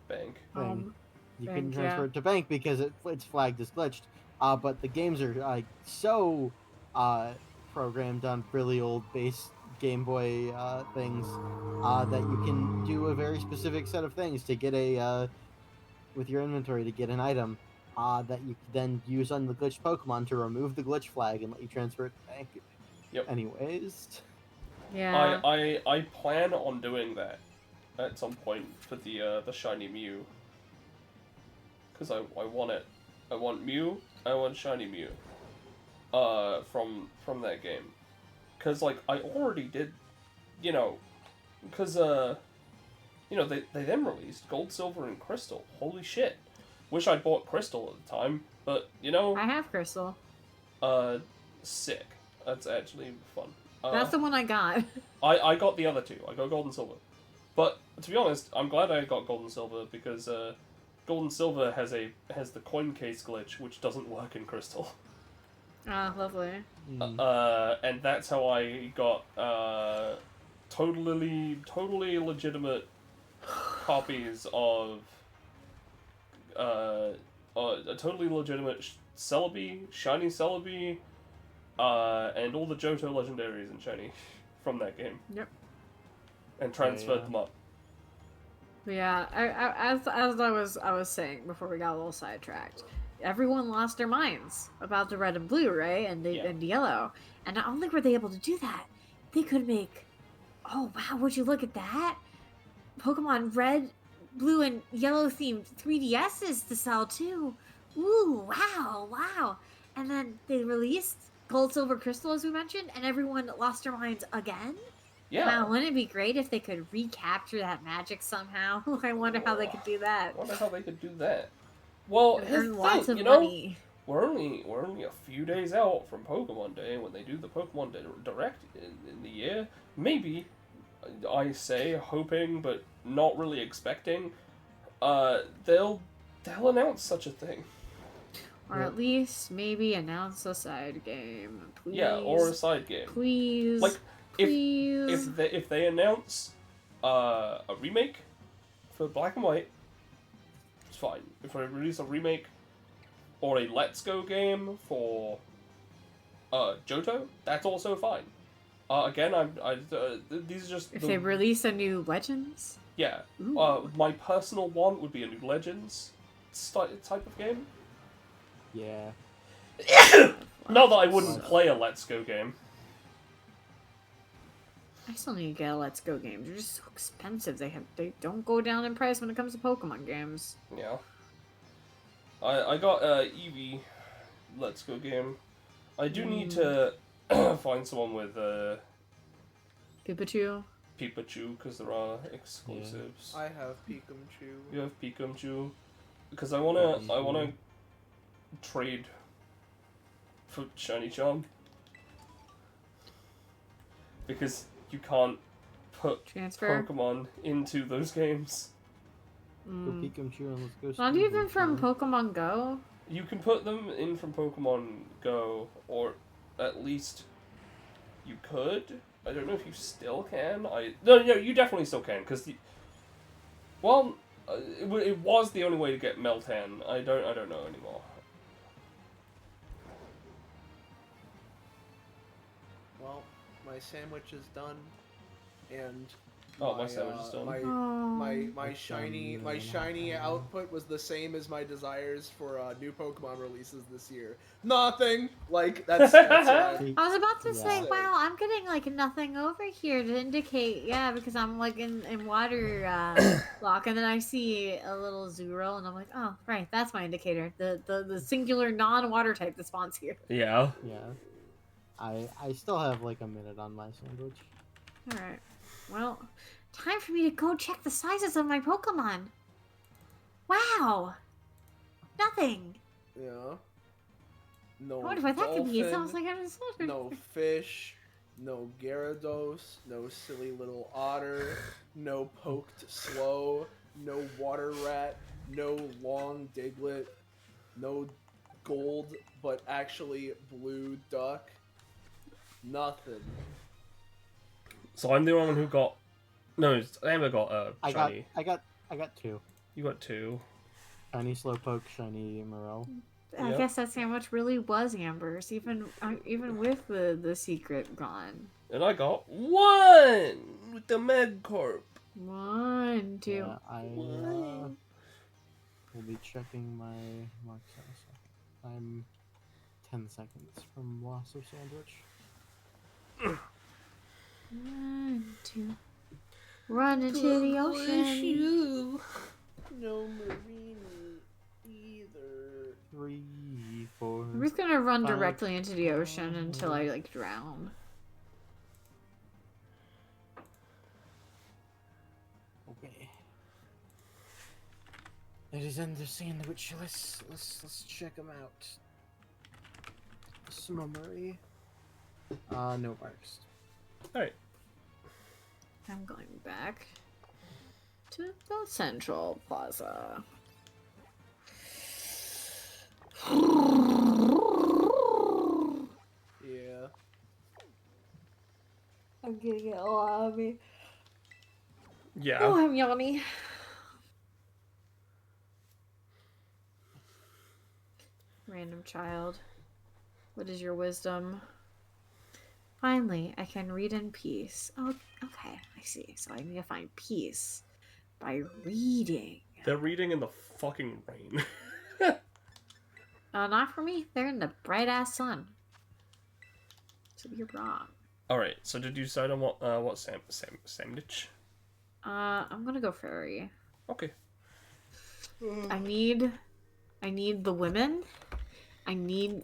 Speaker 3: Bank.
Speaker 4: thing. You
Speaker 1: Bank,
Speaker 4: couldn't transfer
Speaker 1: yeah.
Speaker 4: it to bank because it's flagged as glitched. But the games are like so programmed on really old base Game Boy things that you can do a very specific set of things to get a with your inventory to get an item that you can then use on the glitched Pokemon to remove the glitch flag and let you transfer it to bank.
Speaker 3: Yep.
Speaker 4: Anyways.
Speaker 1: Yeah.
Speaker 3: I plan on doing that at some point for the shiny Mew. Cause I want it. I want Mew. I want shiny Mew. From that game. Cause like I already did, you know, cause you know they then released Gold, Silver, and Crystal. Holy shit! Wish I'd bought Crystal at the time, but you know.
Speaker 1: I have Crystal.
Speaker 3: Sick. That's actually fun.
Speaker 1: That's the one I got.
Speaker 3: I got the other two. I got Gold and Silver. But to be honest, I'm glad I got Gold and Silver because Gold and Silver has the coin case glitch which doesn't work in Crystal.
Speaker 1: Ah, lovely.
Speaker 3: And that's how I got totally legitimate copies of a totally legitimate Celebi, shiny Celebi, and all the Johto legendaries and shiny from that game.
Speaker 1: Yep.
Speaker 3: And transferred them up.
Speaker 1: Yeah, as I was saying before we got a little sidetracked, everyone lost their minds about the red and blue, right? And and yellow. And not only were they able to do that, they could make. Oh wow! Would you look at that? Pokemon Red, Blue, and Yellow themed 3DSs to sell too. Ooh! Wow! And then they released Gold, Silver, Crystal, as we mentioned, and everyone lost their minds again.
Speaker 3: Yeah.
Speaker 1: Wow, wouldn't it be great if they could recapture that magic somehow? I wonder how they could do that.
Speaker 3: I wonder how they could do that. Well, here's
Speaker 1: Earn
Speaker 3: the
Speaker 1: lots
Speaker 3: thing,
Speaker 1: of
Speaker 3: you know,
Speaker 1: money.
Speaker 3: we're only a few days out from Pokemon Day when they do the Pokemon Direct in the year. Maybe, I say, hoping but not really expecting, they'll announce such a thing.
Speaker 1: Or at least maybe announce a side game. Please.
Speaker 3: Yeah, or a side game.
Speaker 1: Please.
Speaker 3: Like,
Speaker 1: please.
Speaker 3: if they announce a remake for Black and White, it's fine. If they release a remake or a Let's Go game for Johto, that's also fine. Again, these are just
Speaker 1: If they release a new Legends?
Speaker 3: yeah.
Speaker 1: Ooh.
Speaker 3: My personal one would be a new Legends type of game.
Speaker 4: Yeah.
Speaker 3: Not that I wouldn't play a Let's Go game.
Speaker 1: I still need to get a Let's Go game. They're just so expensive. They don't go down in price when it comes to Pokemon games.
Speaker 3: Yeah. I got a Eevee Let's Go game. I do need to find someone with
Speaker 1: Pikachu?
Speaker 3: Pikachu because there are exclusives.
Speaker 2: I have Pikachu.
Speaker 3: You have Pikachu because I wanna trade for Shiny Charm because you can't put
Speaker 1: Transfer?
Speaker 3: Pokemon into those games.
Speaker 4: Go
Speaker 1: Mm.
Speaker 4: Pikachu and let's go.
Speaker 1: Not
Speaker 4: Steve
Speaker 1: even from
Speaker 4: Pokemon.
Speaker 1: Pokemon Go?
Speaker 3: You can put them in from Pokemon Go, or at least you could. I don't know if you still can. No, you definitely still can, because well, It was the only way to get Meltan. I don't know anymore.
Speaker 2: Well, my sandwich is done, and
Speaker 3: My sandwich is done.
Speaker 2: My shiny output was the same as my desires for new Pokemon releases this year. Nothing. Like that's what
Speaker 1: I was about to say,
Speaker 2: Yeah.
Speaker 1: wow, I'm getting like nothing over here to indicate, yeah, because I'm like in water block, and then I see a little Zuro, and I'm like, oh, right, that's my indicator, the singular non-water type that spawns here.
Speaker 3: Yeah.
Speaker 4: Yeah. I still have like a minute on my sandwich.
Speaker 1: All right, well, time for me to go check the sizes of my Pokemon. Wow, nothing.
Speaker 2: Yeah. No
Speaker 1: I wonder what that could be. It
Speaker 2: dolphin,
Speaker 1: sounds like I'm just
Speaker 2: no fish, no Gyarados, no silly little otter, no poked slow, no water rat, no long Diglett, no gold but actually blue duck. Nothing.
Speaker 3: So I'm the only one who got. No, Amber got shiny.
Speaker 4: I got two.
Speaker 3: You got 2.
Speaker 4: Shiny Slowpoke, shiny Morel.
Speaker 1: I
Speaker 3: Yep.
Speaker 1: guess that sandwich really was Amber's, even with the secret gone.
Speaker 3: And I got 1 with the Megcorp.
Speaker 1: 1, 2.
Speaker 4: Yeah, I will be checking my marks. I'm 10 seconds from loss of sandwich.
Speaker 1: 1, 2. Run into the ocean.
Speaker 2: No Marini either.
Speaker 4: 3, 4.
Speaker 1: I'm just gonna run
Speaker 4: 5,
Speaker 1: directly into the ocean until I like drown.
Speaker 4: Okay. Ladies and the sandwich. Let's check them out. Summary. No marks.
Speaker 3: Alright.
Speaker 1: I'm going back to the Central Plaza.
Speaker 2: Yeah.
Speaker 1: I'm getting it all out of me.
Speaker 3: Yeah.
Speaker 1: Oh, I'm yawny. Random child. What is your wisdom? Finally, I can read in peace. Oh, okay, I see. So I need to find peace by reading.
Speaker 3: They're reading in the fucking rain.
Speaker 1: Not for me. They're in the bright ass sun. So you're wrong.
Speaker 3: Alright, so did you decide on what sandwich?
Speaker 1: I'm gonna go fairy.
Speaker 3: Okay.
Speaker 1: I need the women. I'm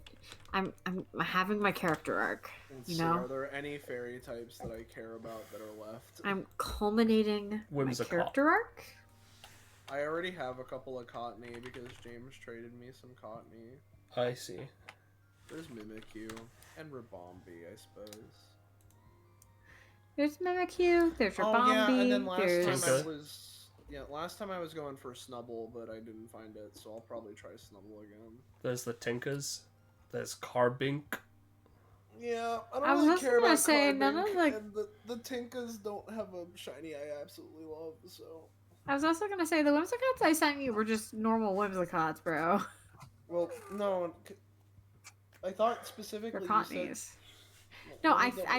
Speaker 1: having my character arc.
Speaker 2: Let's
Speaker 1: You
Speaker 2: see,
Speaker 1: know?
Speaker 2: are there any fairy types that I care about that are left?
Speaker 1: I'm culminating
Speaker 3: Whimsicott.
Speaker 1: my character arc.
Speaker 2: I already have a couple of Cottony because James traded me some Cottony.
Speaker 3: I see.
Speaker 2: There's Mimikyu and Ribombee, I suppose.
Speaker 1: There's Mimikyu, there's
Speaker 2: Oh yeah, and then
Speaker 1: Ribombee,
Speaker 2: last
Speaker 1: there's...
Speaker 2: time I was last time I was going for Snubble, but I didn't find it, so I'll probably try Snubble again.
Speaker 3: There's the Tinkers. There's Carbink.
Speaker 2: Yeah, I don't
Speaker 1: I was
Speaker 2: really
Speaker 1: also
Speaker 2: care
Speaker 1: gonna
Speaker 2: about
Speaker 1: say, none
Speaker 2: Carbink,
Speaker 1: of the-
Speaker 2: and the Tinkas don't have a shiny I absolutely love, so...
Speaker 1: I was also gonna say, the Whimsicots I sent you were just normal Whimsicots, bro.
Speaker 2: Well, no, I thought specifically
Speaker 1: They're
Speaker 2: you said...
Speaker 1: Cottonies. No,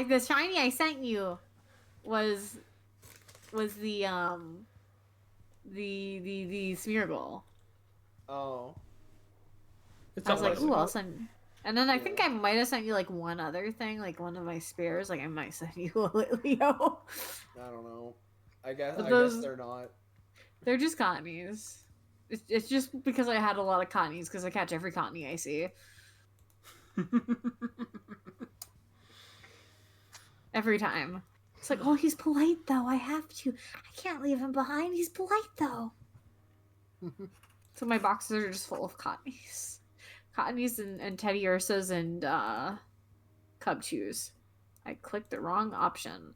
Speaker 1: the shiny I sent you was the Smeargle.
Speaker 2: Oh.
Speaker 3: It's
Speaker 1: I was
Speaker 3: not
Speaker 1: like,
Speaker 3: like
Speaker 1: ooh, I'll send. And then I
Speaker 2: Yeah.
Speaker 1: think I might have sent you like one other thing, like one of my spares. Like I might send you a Litleo.
Speaker 2: I don't know. I guess
Speaker 1: But
Speaker 2: I
Speaker 1: those-
Speaker 2: guess they're not.
Speaker 1: They're just Cottonies. It's just because I had a lot of Cottonies because I catch every Cottony I see. Every time. It's like, oh, he's polite though. I have to. I can't leave him behind. He's polite though. So my boxes are just full of Cottonies. Cottonies and Teddy Ursas and Cub Chews. I clicked the wrong option.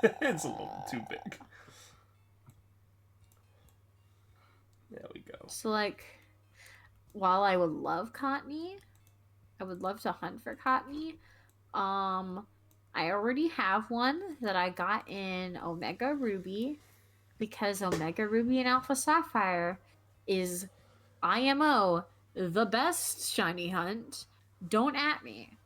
Speaker 3: It's a little too big. There we go.
Speaker 1: So like, while I would love Cottony, I would love to hunt for Cottony. I already have one that I got in Omega Ruby. because Omega Ruby and Alpha Sapphire is IMO the best shiny hunt. Don't at me.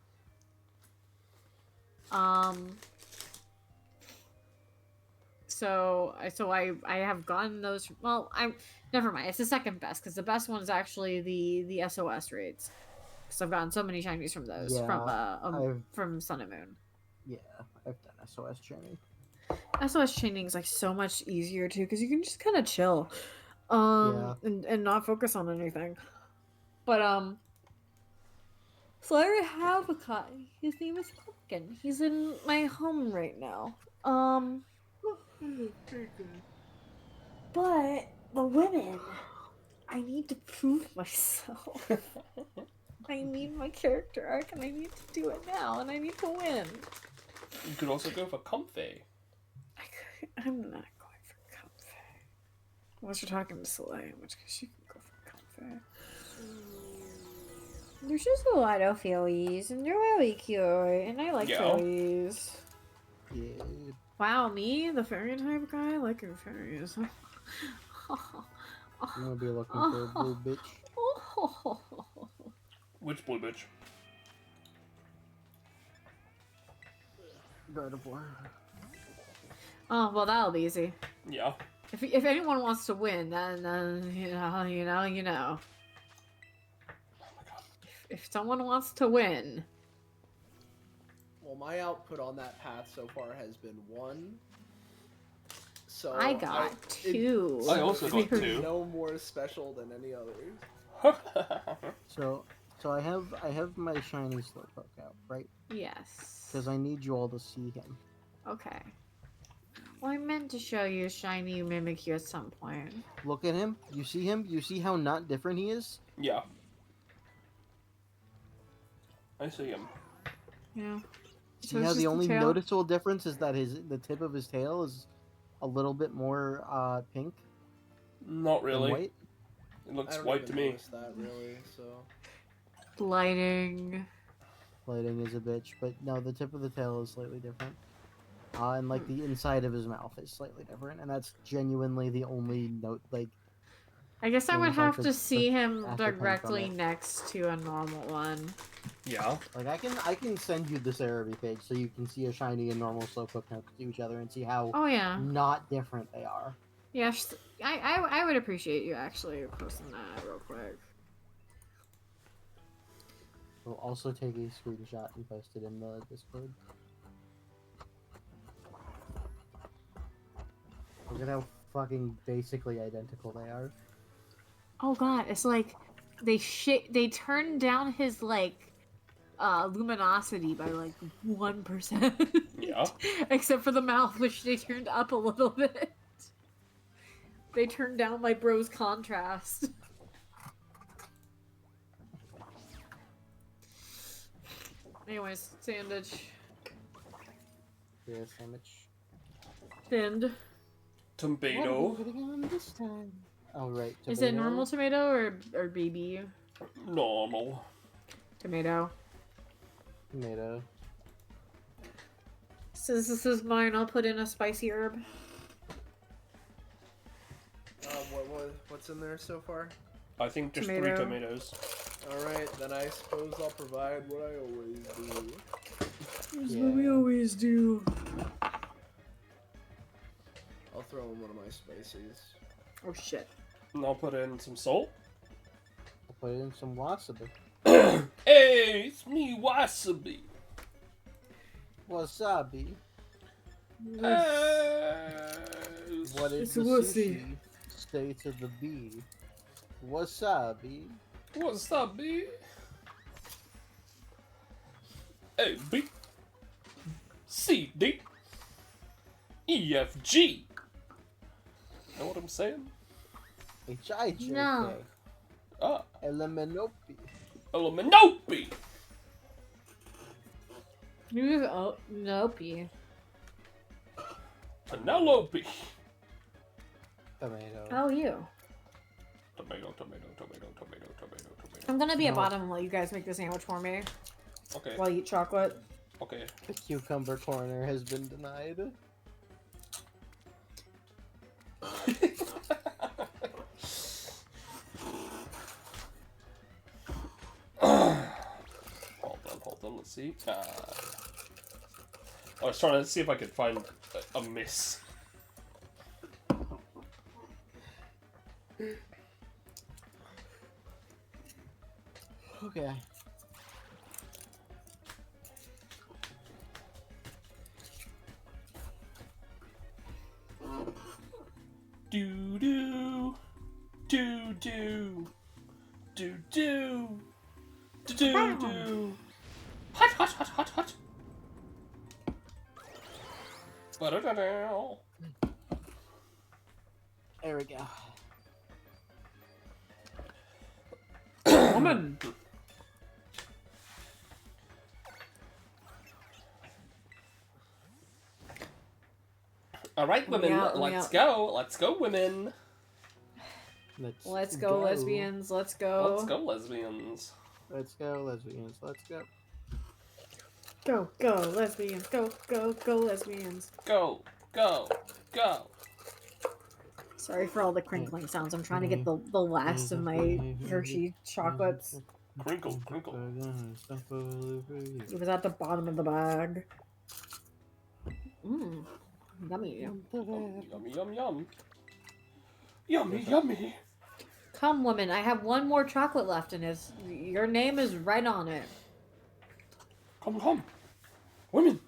Speaker 1: So I have gotten those. Well, never mind. It's the second best because the best one is actually the SOS raids. Because I've gotten so many shinies from those from Sun and Moon.
Speaker 4: Yeah, I've done SOS training.
Speaker 1: SOS training is like so much easier too because you can just kind of chill, and not focus on anything. But so I have a cat. His name is Pumpkin. He's in my home right now. But the women, I need to prove myself. I need my character arc, and I need to do it now, and I need to win.
Speaker 3: You could also go for comfy.
Speaker 1: I'm not going for comfy. Unless you're talking to Soleil, in which case you can go for comfy. There's just a lot of fillies, and they're really cute, and I like fillies.
Speaker 4: Yeah.
Speaker 1: Wow, me, the fairy type guy, liking fairies.
Speaker 4: I'm gonna be looking for a blue bitch.
Speaker 3: Which blue bitch?
Speaker 4: God of War.
Speaker 1: Oh, well, that'll be easy.
Speaker 3: Yeah.
Speaker 1: If anyone wants to win, then you know. If someone wants to win.
Speaker 2: Well, my output on that path so far has been 1. So
Speaker 1: I got 2.
Speaker 3: I also got 2.
Speaker 2: No more special than any others.
Speaker 4: So I have my shiny Slowpoke out, right?
Speaker 1: Yes.
Speaker 4: Because I need you all to see him.
Speaker 1: Okay. Well, I meant to show you Shiny Mimikyu at some point.
Speaker 4: Look at him. You see him? You see how not different he is?
Speaker 3: Yeah. I see him.
Speaker 1: Yeah.
Speaker 4: See how the only noticeable difference is that the tip of his tail is a little bit more pink?
Speaker 3: Not really.
Speaker 4: White?
Speaker 3: It looks white to me.
Speaker 2: That really, so.
Speaker 1: Lighting.
Speaker 4: Lighting is a bitch, but no, the tip of the tail is slightly different. And like the inside of his mouth is slightly different, and that's genuinely the only note. Like,
Speaker 1: I guess I would have to see him
Speaker 4: ascertain
Speaker 1: directly
Speaker 4: from it.
Speaker 1: next to a normal one.
Speaker 3: Yeah.
Speaker 4: Like I can send you the Cerebi page so you can see a shiny and normal Slowpoke next to each other and see how not different they are.
Speaker 1: Yes, I would appreciate you actually posting that real quick.
Speaker 4: We'll also take a screenshot and post it in the Discord. Look at how fucking basically identical they are.
Speaker 1: Oh god, it's like they turned down his like luminosity by like 1%.
Speaker 3: Yeah.
Speaker 1: Except for the mouth, which they turned up a little bit. They turned down my bro's contrast. Anyways, sandwich.
Speaker 4: Yeah, sandwich.
Speaker 1: Thinned.
Speaker 3: Tomato.
Speaker 4: What are we putting on this time? Oh right.
Speaker 1: Is it normal tomato or baby?
Speaker 3: Normal.
Speaker 1: Tomato.
Speaker 4: Tomato.
Speaker 1: Since this is mine, I'll put in a spicy herb.
Speaker 2: What's in there so far?
Speaker 3: I think just
Speaker 1: Tomato.
Speaker 3: 3 tomatoes.
Speaker 2: Alright, then I suppose I'll provide what I always do.
Speaker 1: That's what we always do.
Speaker 2: I'll throw in one of my spices.
Speaker 1: Oh shit.
Speaker 3: And I'll put in some salt.
Speaker 4: I'll put in some wasabi.
Speaker 3: Hey, it's me, Wasabi.
Speaker 4: Wasabi. What is
Speaker 1: It's
Speaker 4: the
Speaker 1: wussy.
Speaker 4: sushi say to the bee? Wasabi.
Speaker 3: Wasabi. A, B, C, D, E, F, G. Know what I'm saying?
Speaker 4: H-I-J-K.
Speaker 1: No.
Speaker 3: Ah,
Speaker 4: Elemenopi.
Speaker 3: Elemenopi.
Speaker 1: Nope.
Speaker 3: Penelope.
Speaker 4: Tomato.
Speaker 1: How are you?
Speaker 3: Tomato.
Speaker 1: I'm gonna be at
Speaker 4: No.
Speaker 1: bottom and let you guys make the sandwich for me
Speaker 3: Okay,
Speaker 1: while you eat chocolate.
Speaker 3: okay.
Speaker 4: The cucumber corner has been denied.
Speaker 3: Let's see. I was trying to see if I could find a miss.
Speaker 4: Okay.
Speaker 3: Do do do do do do do do do. Hot hot hot hot hot. Ba-da-da-da.
Speaker 4: There we go.
Speaker 1: Woman.
Speaker 3: All right, women,
Speaker 1: Yeah,
Speaker 3: let's
Speaker 1: yeah.
Speaker 3: go. Let's go, women.
Speaker 1: Let's go, lesbians. Let's go.
Speaker 3: Let's go, lesbians.
Speaker 4: Let's go, lesbians. Let's go.
Speaker 1: Go, go, lesbians. Go, go, go, lesbians.
Speaker 3: Go, go, go.
Speaker 1: Sorry for all the crinkling sounds. I'm trying to get the last of my Hershey chocolates.
Speaker 3: Crinkle, crinkle.
Speaker 1: It was at the bottom of the bag. Mmm. Yummy.
Speaker 3: Yummy, yum, yum. Yummy, yummy.
Speaker 1: Come, woman. I have one more chocolate left, and your name is right on it.
Speaker 3: Come, come. Women.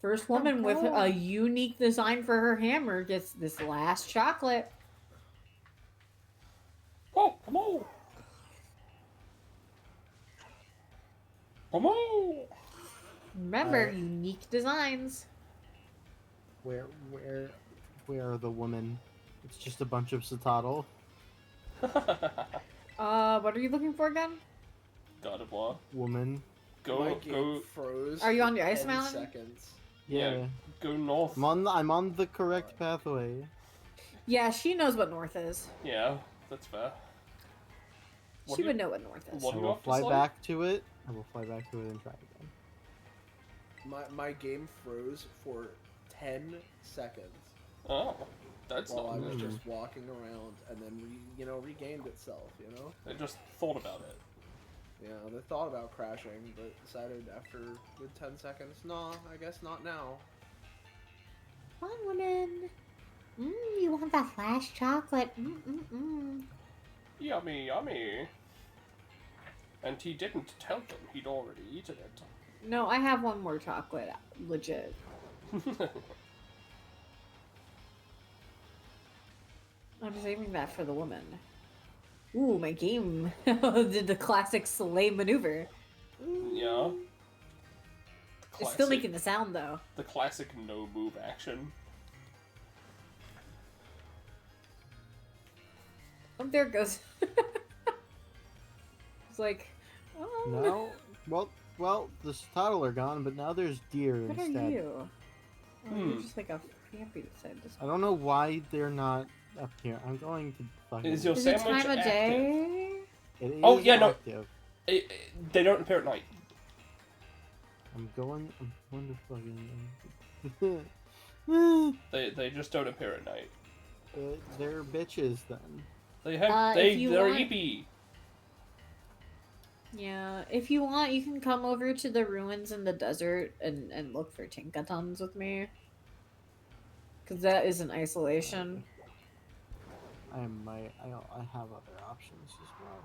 Speaker 1: First woman with a unique design for her hammer gets this last chocolate.
Speaker 3: Oh, come on. Come on.
Speaker 1: Remember, unique designs.
Speaker 4: Where are the women? It's just a bunch of Citadel.
Speaker 1: What are you looking for again?
Speaker 3: God of War.
Speaker 4: Woman.
Speaker 2: My
Speaker 3: Go,
Speaker 2: game
Speaker 3: go.
Speaker 2: froze.
Speaker 1: Are you on the ice
Speaker 2: 10
Speaker 1: mountain?
Speaker 2: seconds.
Speaker 4: Yeah.
Speaker 3: Go north.
Speaker 4: I'm on the correct pathway.
Speaker 1: Yeah, she knows what north is.
Speaker 3: Yeah, that's fair. What
Speaker 1: She
Speaker 3: do
Speaker 1: would
Speaker 3: you-
Speaker 1: know what north is.
Speaker 3: What
Speaker 4: I
Speaker 3: do you
Speaker 4: will
Speaker 3: have to
Speaker 4: fly
Speaker 3: say?
Speaker 4: back to it. I will fly back to it and try again.
Speaker 2: My game froze for 10 seconds
Speaker 3: Oh, that's
Speaker 2: while I
Speaker 3: not
Speaker 2: was
Speaker 3: good.
Speaker 2: just walking around, and then regained itself.
Speaker 3: They just thought about it.
Speaker 2: Yeah, they thought about crashing, but decided after good 10 seconds, nah, I guess not now.
Speaker 6: Come on, woman. You want that flash chocolate?
Speaker 3: Yummy, yummy. And he didn't tell them he'd already eaten it.
Speaker 1: No, I have one more chocolate. Legit. I'm saving that for the woman. Ooh, my game did the classic sleigh maneuver.
Speaker 3: Yeah.
Speaker 1: It's still making the sound though.
Speaker 3: The classic no move action.
Speaker 1: Oh, there it goes. It's like, oh.
Speaker 4: No. Well, the Citadel are gone, but now there's deer
Speaker 1: What
Speaker 4: instead.
Speaker 1: are you? Oh, you're
Speaker 3: Hmm.
Speaker 1: just like a campy side.
Speaker 4: I don't know why they're not up here. I'm going to fucking.
Speaker 3: Is your
Speaker 1: Is it
Speaker 3: sandwich
Speaker 1: time of
Speaker 3: active?
Speaker 1: day?
Speaker 4: It is
Speaker 3: Oh, yeah, no.
Speaker 4: active.
Speaker 3: They don't appear at night.
Speaker 4: I'm going to fucking.
Speaker 3: They just don't appear at night.
Speaker 4: They're bitches then.
Speaker 3: They have
Speaker 1: if you
Speaker 3: they're
Speaker 1: want-
Speaker 3: eepy.
Speaker 1: Yeah, if you want, you can come over to the ruins in the desert and look for Tinkatons with me. Because that is an isolation.
Speaker 4: I have other options as well.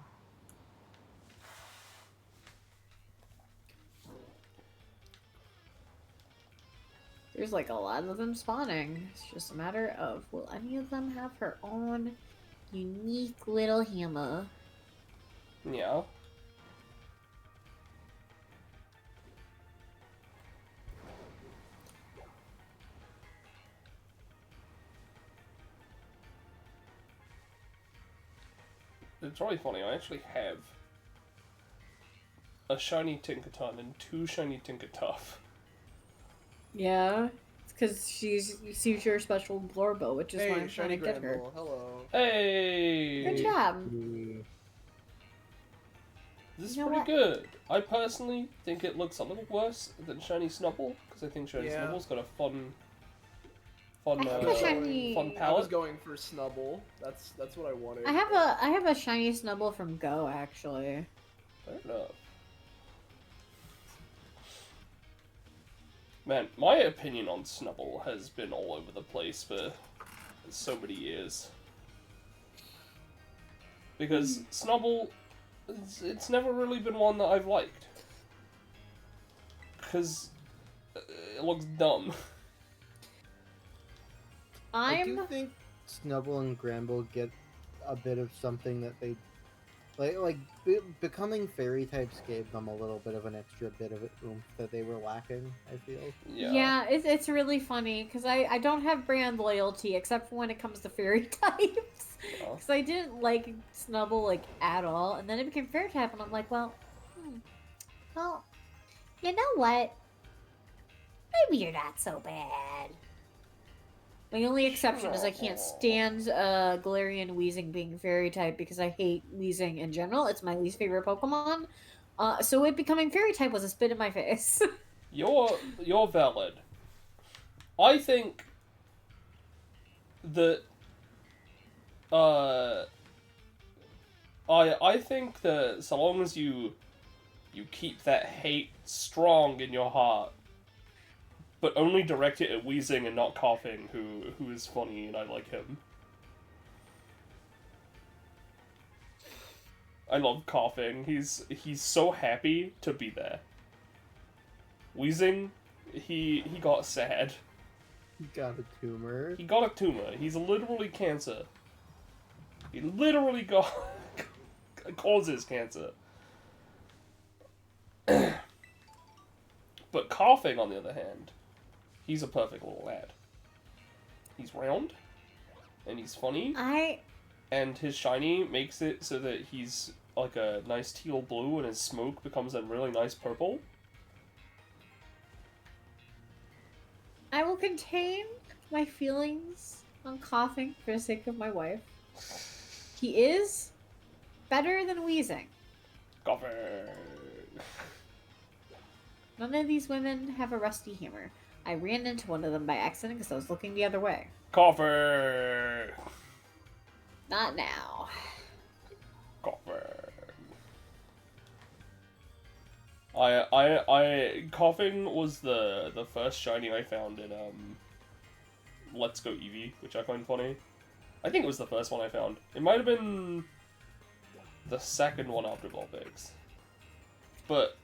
Speaker 1: There's like a lot of them spawning. It's just a matter of, will any of them have her own unique little hammer?
Speaker 3: Yeah. It's really funny. I actually have a shiny Tinkaton and 2 shiny Tinkatuff.
Speaker 1: Yeah, it's because she's your special Glorbo, which is why
Speaker 2: Hey,
Speaker 1: I'm trying
Speaker 2: shiny
Speaker 1: to get her.
Speaker 2: Granville, hello.
Speaker 3: Hey!
Speaker 1: Good job.
Speaker 3: This is
Speaker 1: You know
Speaker 3: pretty
Speaker 1: what?
Speaker 3: good. I personally think it looks a little worse than Shiny Snubble, because I think Shiny
Speaker 2: Yeah.
Speaker 3: Snubble's got a fun,
Speaker 1: I think the shiny.
Speaker 3: fun
Speaker 2: I was
Speaker 3: palette.
Speaker 2: going for Snubble. That's what I wanted.
Speaker 1: I have a shiny Snubble from Go actually.
Speaker 3: Fair enough. Man, my opinion on Snubbull has been all over the place for so many years. Because Snubbull, it's never really been one that I've liked. Because it looks dumb.
Speaker 4: I do think Snubbull and Gramble get a bit of something that they becoming fairy types gave them a little bit of an extra bit of oomph that they were lacking, I feel.
Speaker 1: Yeah, it's really funny because I don't have brand loyalty except for when it comes to fairy types. Because I didn't like Snubbull like at all, and then it became fairy type, and I'm like, well,
Speaker 6: you know what? Maybe you're not so bad.
Speaker 1: my only exception is I can't stand Galarian Weezing being fairy type because I hate Weezing in general. It's my least favorite Pokemon. So it becoming fairy type was a spit in my face.
Speaker 3: You're valid. I think that I think that so long as you keep that hate strong in your heart, but only direct it at Weezing and not Coughing, who is funny and I like him. I love Coughing. He's so happy to be there. Weezing, he got sad.
Speaker 4: He got a tumor.
Speaker 3: He got a tumor. He's literally cancer. He literally causes cancer. But Coughing, on the other hand, he's a perfect little lad. He's round, and he's funny, and his shiny makes it so that he's like a nice teal blue, and his smoke becomes a really nice purple.
Speaker 1: I will contain my feelings on Coughing for the sake of my wife. He is better than Weezing.
Speaker 3: Coughing.
Speaker 1: None of these women have a rusty hammer. I ran into one of them by accident because I was looking the other way.
Speaker 3: Coughing.
Speaker 1: Not now.
Speaker 3: Coughing. Coughing was the first shiny I found in Let's Go Eevee, which I find funny. I think it was the first one I found. It might have been the second one after Vulpix. But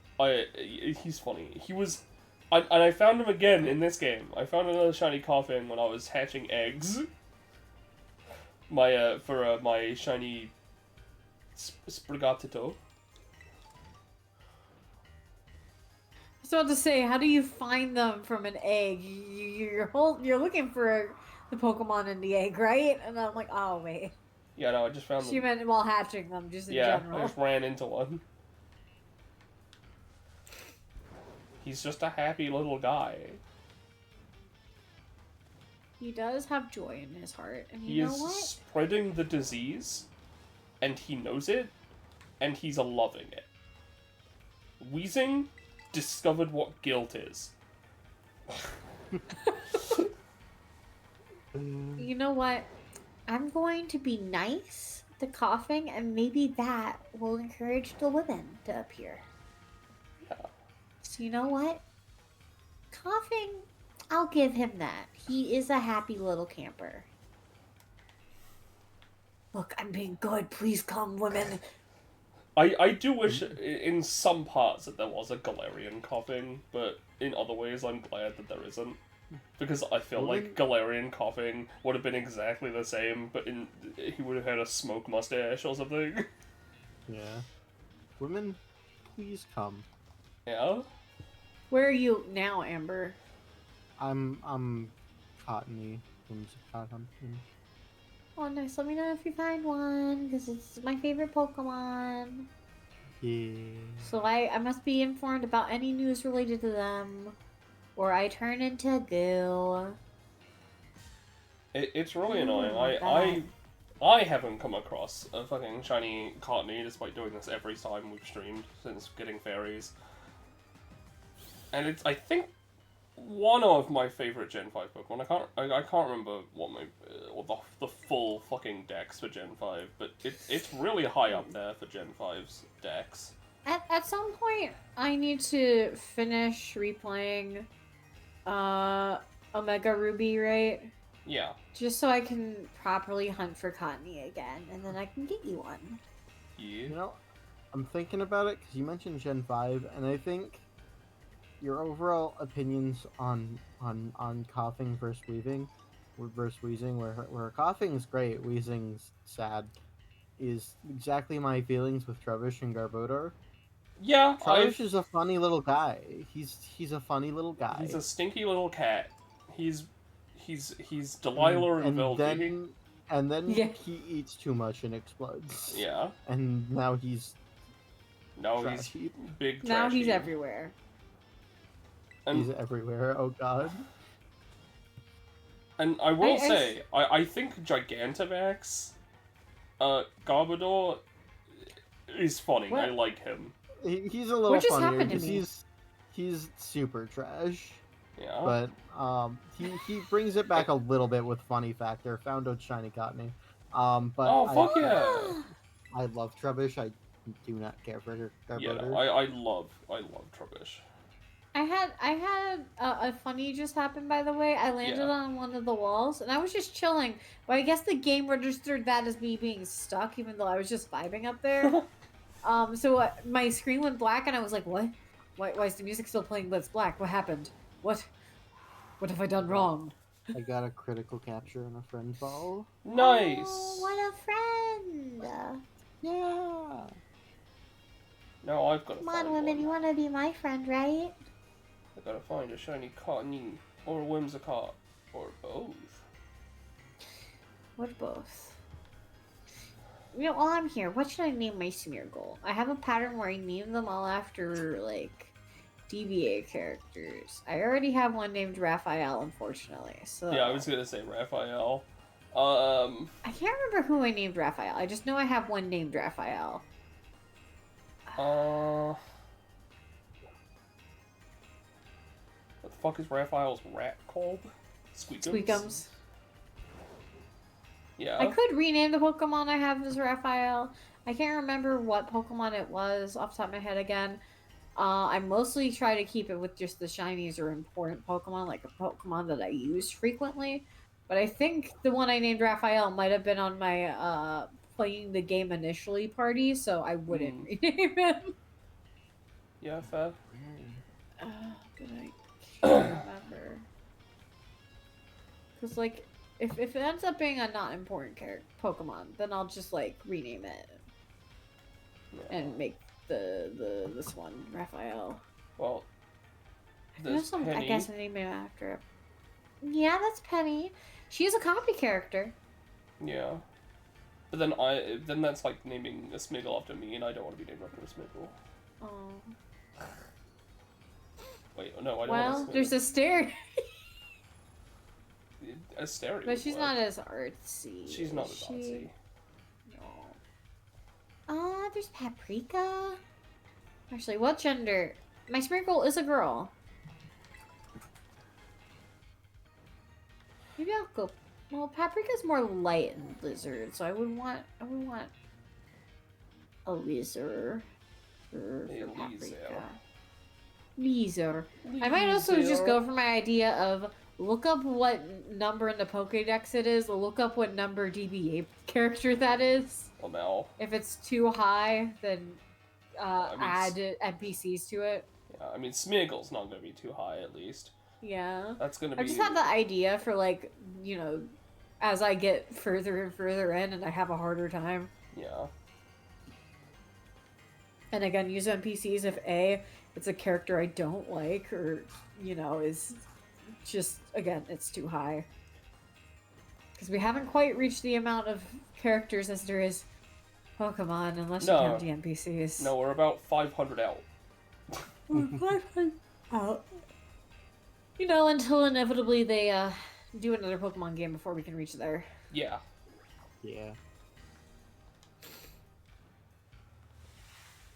Speaker 3: he's funny. He was, and I found him again in this game. I found another shiny Coughing when I was hatching eggs. For my shiny Sprigatito.
Speaker 1: I was about to say, how do you find them from an egg? You're looking for the Pokemon in the egg, right? And I'm like, oh wait.
Speaker 3: Yeah, no, I just found them.
Speaker 1: She meant while hatching them, just in general.
Speaker 3: I just ran into one. He's just a happy little guy.
Speaker 1: He does have joy in his heart, and
Speaker 3: He
Speaker 1: you know
Speaker 3: is
Speaker 1: what?
Speaker 3: spreading the disease, and he knows it, and he's loving it. Weezing discovered what guilt is.
Speaker 1: You know what? I'm going to be nice to Coughing, and maybe that will encourage the women to appear.
Speaker 3: Yeah.
Speaker 1: So you know what? Coughing, I'll give him that. He is a happy little camper. Look, I'm being good. Please come, women.
Speaker 3: I do wish in some parts that there was a Galarian Coughing, but in other ways I'm glad that there isn't. Because I feel like Galarian Coughing would have been exactly the same, but he would have had a smoke mustache or something.
Speaker 4: Yeah. Women, please come.
Speaker 3: Yeah?
Speaker 1: Where are you now, Amber?
Speaker 4: I'm Cottony from Zakat.
Speaker 1: Oh, nice. Let me know if you find one, because it's my favorite Pokemon.
Speaker 4: Yeah.
Speaker 1: So I must be informed about any news related to them, or I turn into goo.
Speaker 3: It's really
Speaker 1: Ooh,
Speaker 3: annoying. I haven't come across a fucking shiny Cottony despite doing this every time we've streamed since getting fairies. And it's, I think, one of my favorite Gen 5 Pokemon. I can't remember what the full fucking dex for Gen 5, but it's really high up there for Gen 5's dex.
Speaker 1: At some point, I need to finish replaying Omega Ruby, right?
Speaker 3: Yeah.
Speaker 1: Just so I can properly hunt for Cottony again, and then I can get you one.
Speaker 4: You
Speaker 3: Yeah.
Speaker 4: know, I'm thinking about it because you mentioned Gen 5, and I think your overall opinions on coughing versus wheezing, where coughing's great, wheezing's sad, is exactly my feelings with Trubbish and Garbodor.
Speaker 3: Yeah,
Speaker 4: Trubbish is a funny little guy. He's a funny little guy.
Speaker 3: He's a stinky little cat. He's Delilah and Veldy.
Speaker 4: And then
Speaker 1: Yeah.
Speaker 4: he eats too much and explodes.
Speaker 3: Yeah.
Speaker 4: And now he's
Speaker 3: No,
Speaker 4: trash
Speaker 3: he's
Speaker 4: heap.
Speaker 3: big trash.
Speaker 1: Now he's
Speaker 3: heap.
Speaker 1: everywhere.
Speaker 3: And,
Speaker 4: He's everywhere. Oh god.
Speaker 3: and I will say, I think Gigantamax, Garbodor, is funny.
Speaker 1: What?
Speaker 3: I like him.
Speaker 4: He's a little
Speaker 1: What just
Speaker 4: funnier
Speaker 1: happened to
Speaker 4: because
Speaker 1: me?
Speaker 4: he's super trash.
Speaker 3: Yeah.
Speaker 4: But he brings it back a little bit with funny factor. Found out shiny Cottony. But
Speaker 3: Oh, fuck yeah.
Speaker 4: I love Trubbish. I do not care for Garbodor.
Speaker 3: Yeah, no, I love Trubbish.
Speaker 1: I had a funny just happen, by the way. I landed
Speaker 3: Yeah.
Speaker 1: on one of the walls, and I was just chilling. But I guess the game registered that as me being stuck, even though I was just vibing up there. So my screen went black, and I was like, "What? Why is the music still playing, but it's black? What happened? What have I done wrong?"
Speaker 4: I got a critical capture and a friend ball.
Speaker 3: Nice.
Speaker 6: Oh, what a friend!
Speaker 4: Yeah.
Speaker 3: Now I've got to
Speaker 6: Come
Speaker 3: find
Speaker 6: on, women,
Speaker 3: one.
Speaker 6: you want to be my friend, right?
Speaker 3: I gotta find a shiny Cottony or a Whimsicott or both.
Speaker 1: What both? You know, while I'm here, what should I name my Smeargle? I have a pattern where I name them all after, like, DBA characters. I already have one named Raphael, unfortunately, so...
Speaker 3: Yeah, I was gonna say Raphael.
Speaker 1: I can't remember who I named Raphael. I just know I have one named Raphael.
Speaker 3: What the fuck is Raphael's rat called? Squeakums?
Speaker 1: Squeakums.
Speaker 3: Yeah.
Speaker 1: I could rename the Pokemon I have as Raphael. I can't remember what Pokemon it was off the top of my head again. I mostly try to keep it with just the shinies or important Pokemon, like a Pokemon that I use frequently. But I think the one I named Raphael might have been on my playing the game initially party, so I wouldn't rename him.
Speaker 3: Yeah, fair.
Speaker 1: But I can't remember. Because, like, if it ends up being a not important Pokemon, then I'll just, like, rename it.
Speaker 3: Yeah.
Speaker 1: And make this one Raphael.
Speaker 3: Well,
Speaker 1: There's some,
Speaker 3: Penny.
Speaker 1: I guess I name it after it. Yeah, that's Penny. She is a copy character.
Speaker 3: Yeah. But then that's like naming a Smiggle after me, and I don't want to be named after a Smiggle.
Speaker 1: Oh.
Speaker 3: Wait, no, I don't
Speaker 1: Well,
Speaker 3: want a
Speaker 1: there's a stare.
Speaker 3: Asteria.
Speaker 1: But she's not as artsy.
Speaker 3: She's not as
Speaker 1: She-
Speaker 3: artsy.
Speaker 1: No. There's Paprika. Actually, what gender? My Smeargle is a girl. Maybe I'll go. Well, Paprika's more light and lizard, so I would want a lizard for
Speaker 3: A
Speaker 1: Paprika. Lizard. I might also just go for my idea of look up what number in the Pokédex it is, look up what number DBA character that is.
Speaker 3: Well, now.
Speaker 1: If it's too high, then
Speaker 3: I mean,
Speaker 1: add NPCs to it.
Speaker 3: Yeah, I mean, Smeagol's not gonna be too high, at least.
Speaker 1: Yeah.
Speaker 3: That's gonna be.
Speaker 1: I just had the idea for, like, you know, as I get further and further in and I have a harder time.
Speaker 3: Yeah.
Speaker 1: And again, use NPCs if A, it's a character I don't like, or, you know, is just, again, it's too high. Because we haven't quite reached the amount of characters as there is Pokemon, unless you count the NPCs.
Speaker 3: No, we're about 500 out.
Speaker 1: Out. You know, until inevitably they do another Pokemon game before we can reach there.
Speaker 3: Yeah.
Speaker 4: Yeah.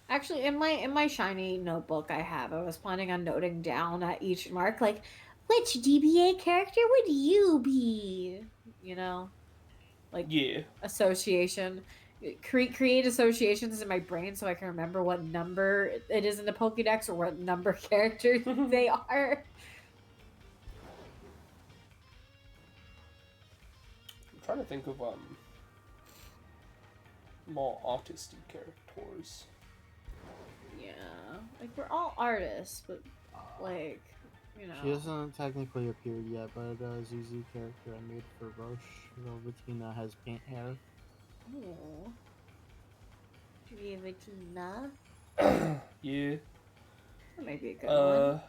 Speaker 1: Actually, in my shiny notebook I was planning on noting down at each mark, like, which DBA character would you be? You know? Like,
Speaker 3: Yeah.
Speaker 1: association. create associations in my brain so I can remember what number it is in the Pokédex or what number characters they are.
Speaker 3: I'm trying to think of more artisty characters.
Speaker 1: Yeah, like we're all artists, but like, you know.
Speaker 4: She hasn't technically appeared yet, but ZZ character I made for Roche, Velvetina, has paint hair.
Speaker 1: Oh. Velvetina.
Speaker 3: Yeah.
Speaker 1: That might be a good one.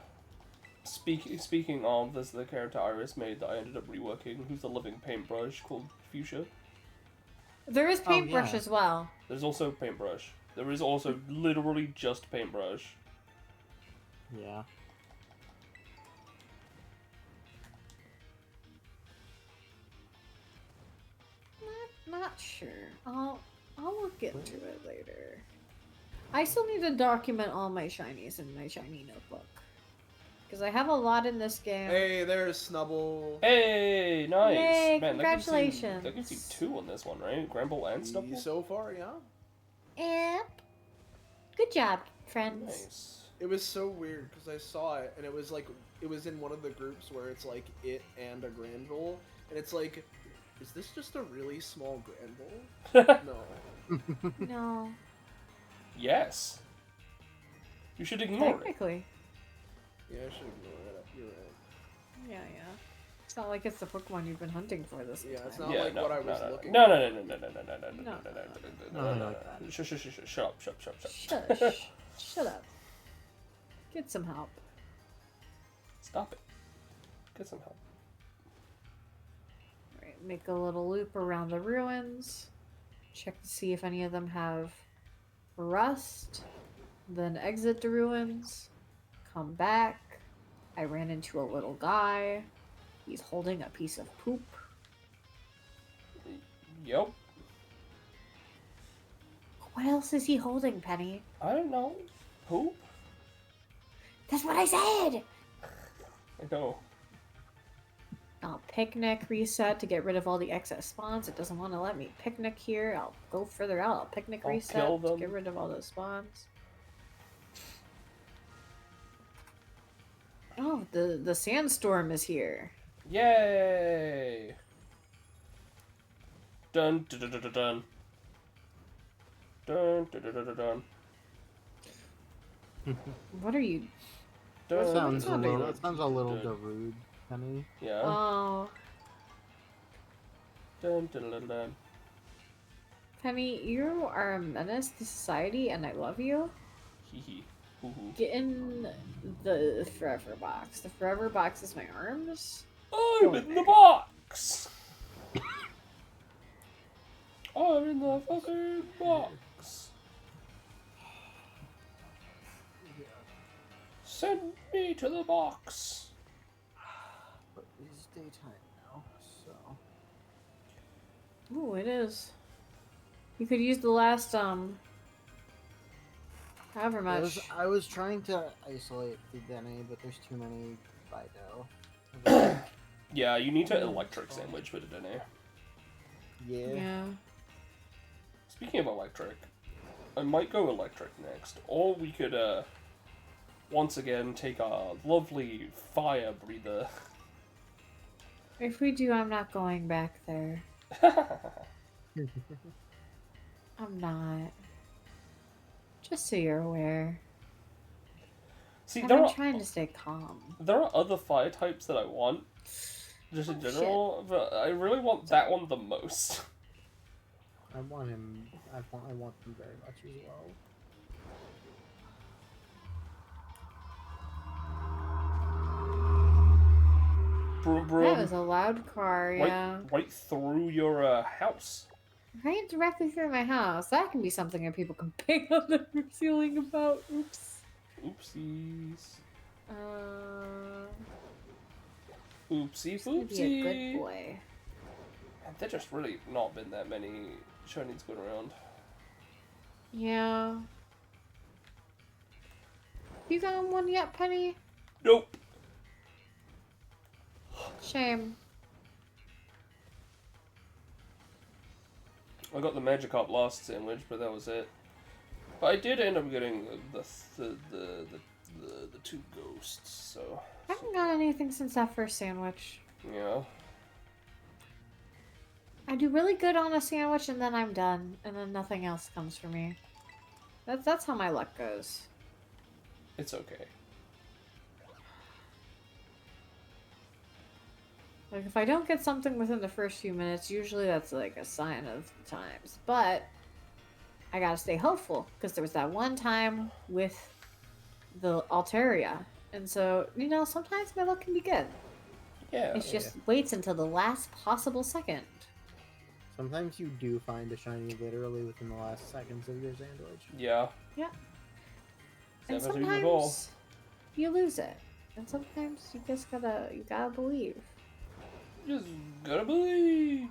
Speaker 3: Speaking of, there's the character Iris made that I ended up reworking, who's the living paintbrush called Fuchsia.
Speaker 1: There is paintbrush
Speaker 4: yeah.
Speaker 1: as well.
Speaker 3: There's also paintbrush. There is also literally just paintbrush.
Speaker 4: Yeah.
Speaker 1: Not sure. I'll look into it later. I still need to document all my shinies in my shiny notebook. Because I have a lot in this game.
Speaker 2: Hey, there's Snubble.
Speaker 3: Hey, nice!
Speaker 1: Yay,
Speaker 3: Man,
Speaker 1: congratulations.
Speaker 3: That gives you 2 on this one, right? Gramble and Snubble?
Speaker 2: So far, yeah.
Speaker 1: Yep. Good job, friends.
Speaker 3: Nice.
Speaker 2: It was so weird because I saw it and it was like it was in one of the groups where it's like it and a Granville, and it's like, is this just a really small Granville? No.
Speaker 1: No.
Speaker 3: Yes. You should ignore it.
Speaker 1: Technically.
Speaker 2: Yeah, I should ignore it. You're right.
Speaker 1: Yeah. It's not like it's the Pokemon you've been hunting for this
Speaker 2: Yeah,
Speaker 1: time.
Speaker 2: it's not like what I was looking
Speaker 3: No. Shut up.
Speaker 1: Shush. Shut up. Get some help.
Speaker 3: Stop it. Get some help.
Speaker 1: Alright, make a little loop around the ruins. Check to see if any of them have rust. Then exit the ruins. Come back. I ran into a little guy. He's holding a piece of poop.
Speaker 3: Yep.
Speaker 1: What else is he holding, Penny?
Speaker 3: I don't know. Poop?
Speaker 1: That's what I said!
Speaker 3: I know.
Speaker 1: I'll picnic reset to get rid of all the excess spawns. It doesn't want to let me picnic here. I'll go further out. I'll picnic
Speaker 3: I'll
Speaker 1: reset
Speaker 3: kill
Speaker 1: to
Speaker 3: them.
Speaker 1: get rid of all those spawns. Oh, the sandstorm is here.
Speaker 3: Yay! Dun dun dun dun dun. Dun dun dun dun dun.
Speaker 1: What are you?
Speaker 3: Dun.
Speaker 4: That sounds a
Speaker 1: Dun.
Speaker 4: little. It sounds a little
Speaker 3: Dun.
Speaker 4: rude, Penny.
Speaker 3: Yeah.
Speaker 1: Oh,
Speaker 3: Dun dun dun dun.
Speaker 1: Penny, you are a menace to society, and I love you.
Speaker 3: Hee hee. Hoo hoo.
Speaker 1: Get in the forever box. The forever box is my arms.
Speaker 3: I'm in the box! I'm in the fucking box! Send me to the box!
Speaker 4: But it's daytime now, so.
Speaker 1: Ooh, it is. You could use the last however much.
Speaker 4: I was trying to isolate the Denny, but there's too many Fido.
Speaker 3: Yeah, you need to electric sandwich with it in there.
Speaker 4: Yeah.
Speaker 1: Yeah.
Speaker 3: Speaking of electric, I might go electric next. Or we could, once again take a lovely fire breather.
Speaker 1: If we do, I'm not going back there. I'm not. Just so you're aware.
Speaker 3: See,
Speaker 1: I've
Speaker 3: there
Speaker 1: been
Speaker 3: are,
Speaker 1: trying to stay calm.
Speaker 3: there are other fire types that I want, just in general, but I really want that one the most.
Speaker 4: I want him. I want him very much as well.
Speaker 3: Broom,
Speaker 1: That
Speaker 3: broom.
Speaker 1: was a loud car, yeah.
Speaker 3: Right through your house.
Speaker 1: Right directly through my house. That can be something that people can bang on the roof ceiling about. Oops.
Speaker 3: Oopsies. Oopsie
Speaker 1: Just gonna be a
Speaker 3: foopsie.
Speaker 1: good boy.
Speaker 3: There just really not been that many shinies going around.
Speaker 1: Yeah. You got one yet, Penny?
Speaker 3: Nope.
Speaker 1: Shame.
Speaker 3: I got the Magikarp last sandwich, but that was it. But I did end up getting the two ghosts, so...
Speaker 1: I haven't got anything since that first sandwich.
Speaker 3: Yeah.
Speaker 1: I do really good on a sandwich and then I'm done. And then nothing else comes for me. That's how my luck goes.
Speaker 3: It's okay.
Speaker 1: Like, if I don't get something within the first few minutes, usually that's like a sign of the times. But I gotta stay hopeful, because there was that one time with the Altaria. And so, you know, sometimes my luck can be good.
Speaker 3: Yeah.
Speaker 1: It just waits until the last possible second.
Speaker 4: Sometimes you do find a shiny literally within the last seconds of your sandwich.
Speaker 3: Yeah.
Speaker 1: Yeah. And
Speaker 3: Never seen it all.
Speaker 1: sometimes you lose it. And sometimes you just gotta believe.
Speaker 3: Just gotta believe.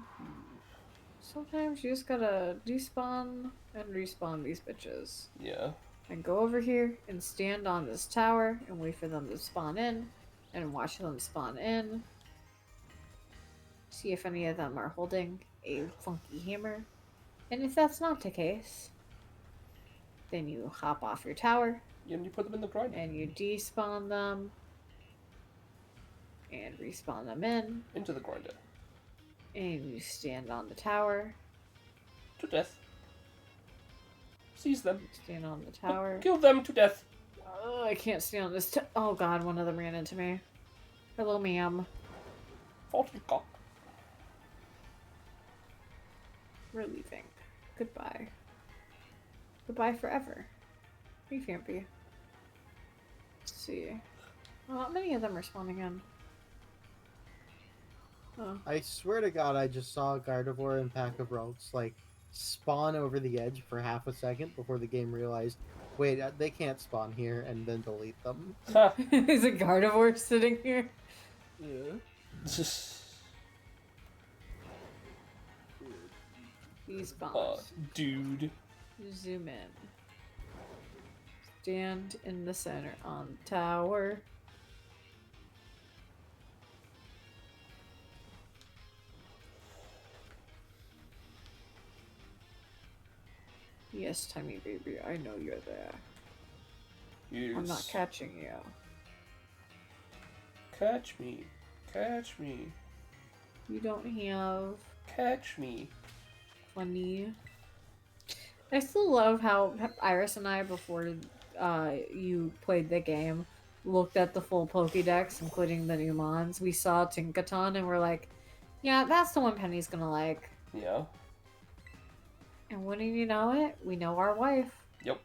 Speaker 1: Sometimes you just gotta despawn and respawn these bitches.
Speaker 3: Yeah.
Speaker 1: And go over here and stand on this tower and wait for them to spawn in. And watch them spawn in. See if any of them are holding a funky hammer. And if that's not the case, then you hop off your tower
Speaker 3: And you put them in the grinder.
Speaker 1: and you despawn them. And respawn them in.
Speaker 3: Into the grinder.
Speaker 1: And you stand on the tower.
Speaker 3: To death. Seize them.
Speaker 1: Stand on the tower.
Speaker 3: Kill them to death.
Speaker 1: Oh, I can't stand on this. Oh god, one of them ran into me. Hello, ma'am.
Speaker 3: Faulty cock.
Speaker 1: We're leaving. Goodbye. Goodbye forever. Hey, Vampy. Let's see. Well, not many of them are spawning in. Oh.
Speaker 4: I swear to God, I just saw a Gardevoir and Pack of Rolks like spawn over the edge for half a second before the game realized, wait, they can't spawn here, and then delete them.
Speaker 3: Ha.
Speaker 1: Is a Gardevoir sitting here?
Speaker 2: Yeah.
Speaker 1: He spawns.
Speaker 3: Dude.
Speaker 1: Zoom in. Stand in the center on the tower. Yes, tiny baby, I know you're there.
Speaker 3: Yes.
Speaker 1: I'm not catching you.
Speaker 3: Catch me. Catch me.
Speaker 1: You don't have
Speaker 3: Catch me.
Speaker 1: funny. I still love how Iris and I, before you played the game, looked at the full Pokédex, including the new mons. We saw Tinkaton and we're like, yeah, that's the one Penny's gonna like.
Speaker 3: Yeah.
Speaker 1: And wouldn't you know it, we know our wife.
Speaker 3: Yep.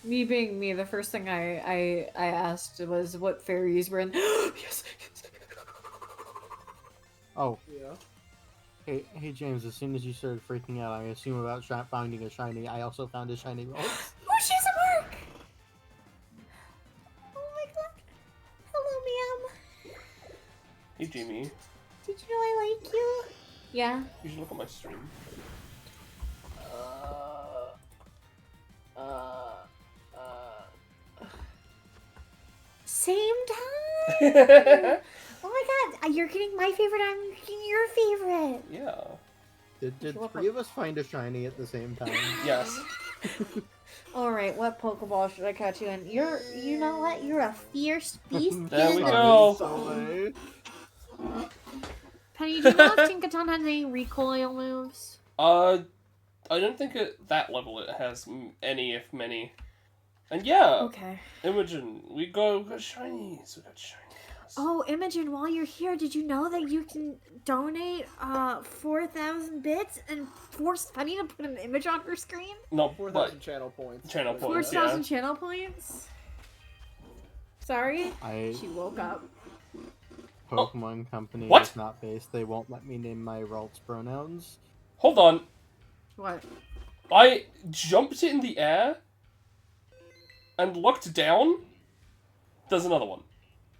Speaker 1: Me being me, the first thing I asked was what fairies were in. Yes.
Speaker 4: Oh,
Speaker 2: Yeah.
Speaker 4: hey James, as soon as you started freaking out, I assume about finding a shiny, I also found a shiny Rolks.
Speaker 6: Oh, she doesn't work! Oh my god. Hello, ma'am.
Speaker 3: Hey, Jamie.
Speaker 6: Did you know I like you?
Speaker 1: Yeah.
Speaker 3: You should look at my stream.
Speaker 6: Same time? Oh my god, you're getting my favorite, I'm getting your favorite.
Speaker 3: Yeah.
Speaker 4: Did three of us find a shiny at the same time?
Speaker 3: Yes.
Speaker 1: Alright, what Pokeball should I catch you in?
Speaker 6: You know what? You're a fierce beast.
Speaker 3: There we
Speaker 6: kid.
Speaker 3: go.
Speaker 4: Sorry.
Speaker 1: Penny, do you know if Tinkaton has any recoil moves?
Speaker 3: I don't think at that level it has any, if many. And yeah,
Speaker 1: Okay.
Speaker 3: Imogen, we got shinies. We got shinies.
Speaker 6: Oh, Imogen, while you're here, did you know that you can donate 4,000 bits and force Penny to put an image on her screen?
Speaker 3: No,
Speaker 2: 4,000
Speaker 3: but
Speaker 2: channel points.
Speaker 3: Channel points, yeah.
Speaker 1: 4,000 channel points? Sorry?
Speaker 4: I
Speaker 1: She woke up.
Speaker 4: Pokemon Company
Speaker 3: What?
Speaker 4: is not based. They won't let me name my Rolks pronouns.
Speaker 3: hold on.
Speaker 1: What?
Speaker 3: I jumped in the air and looked down. There's another one.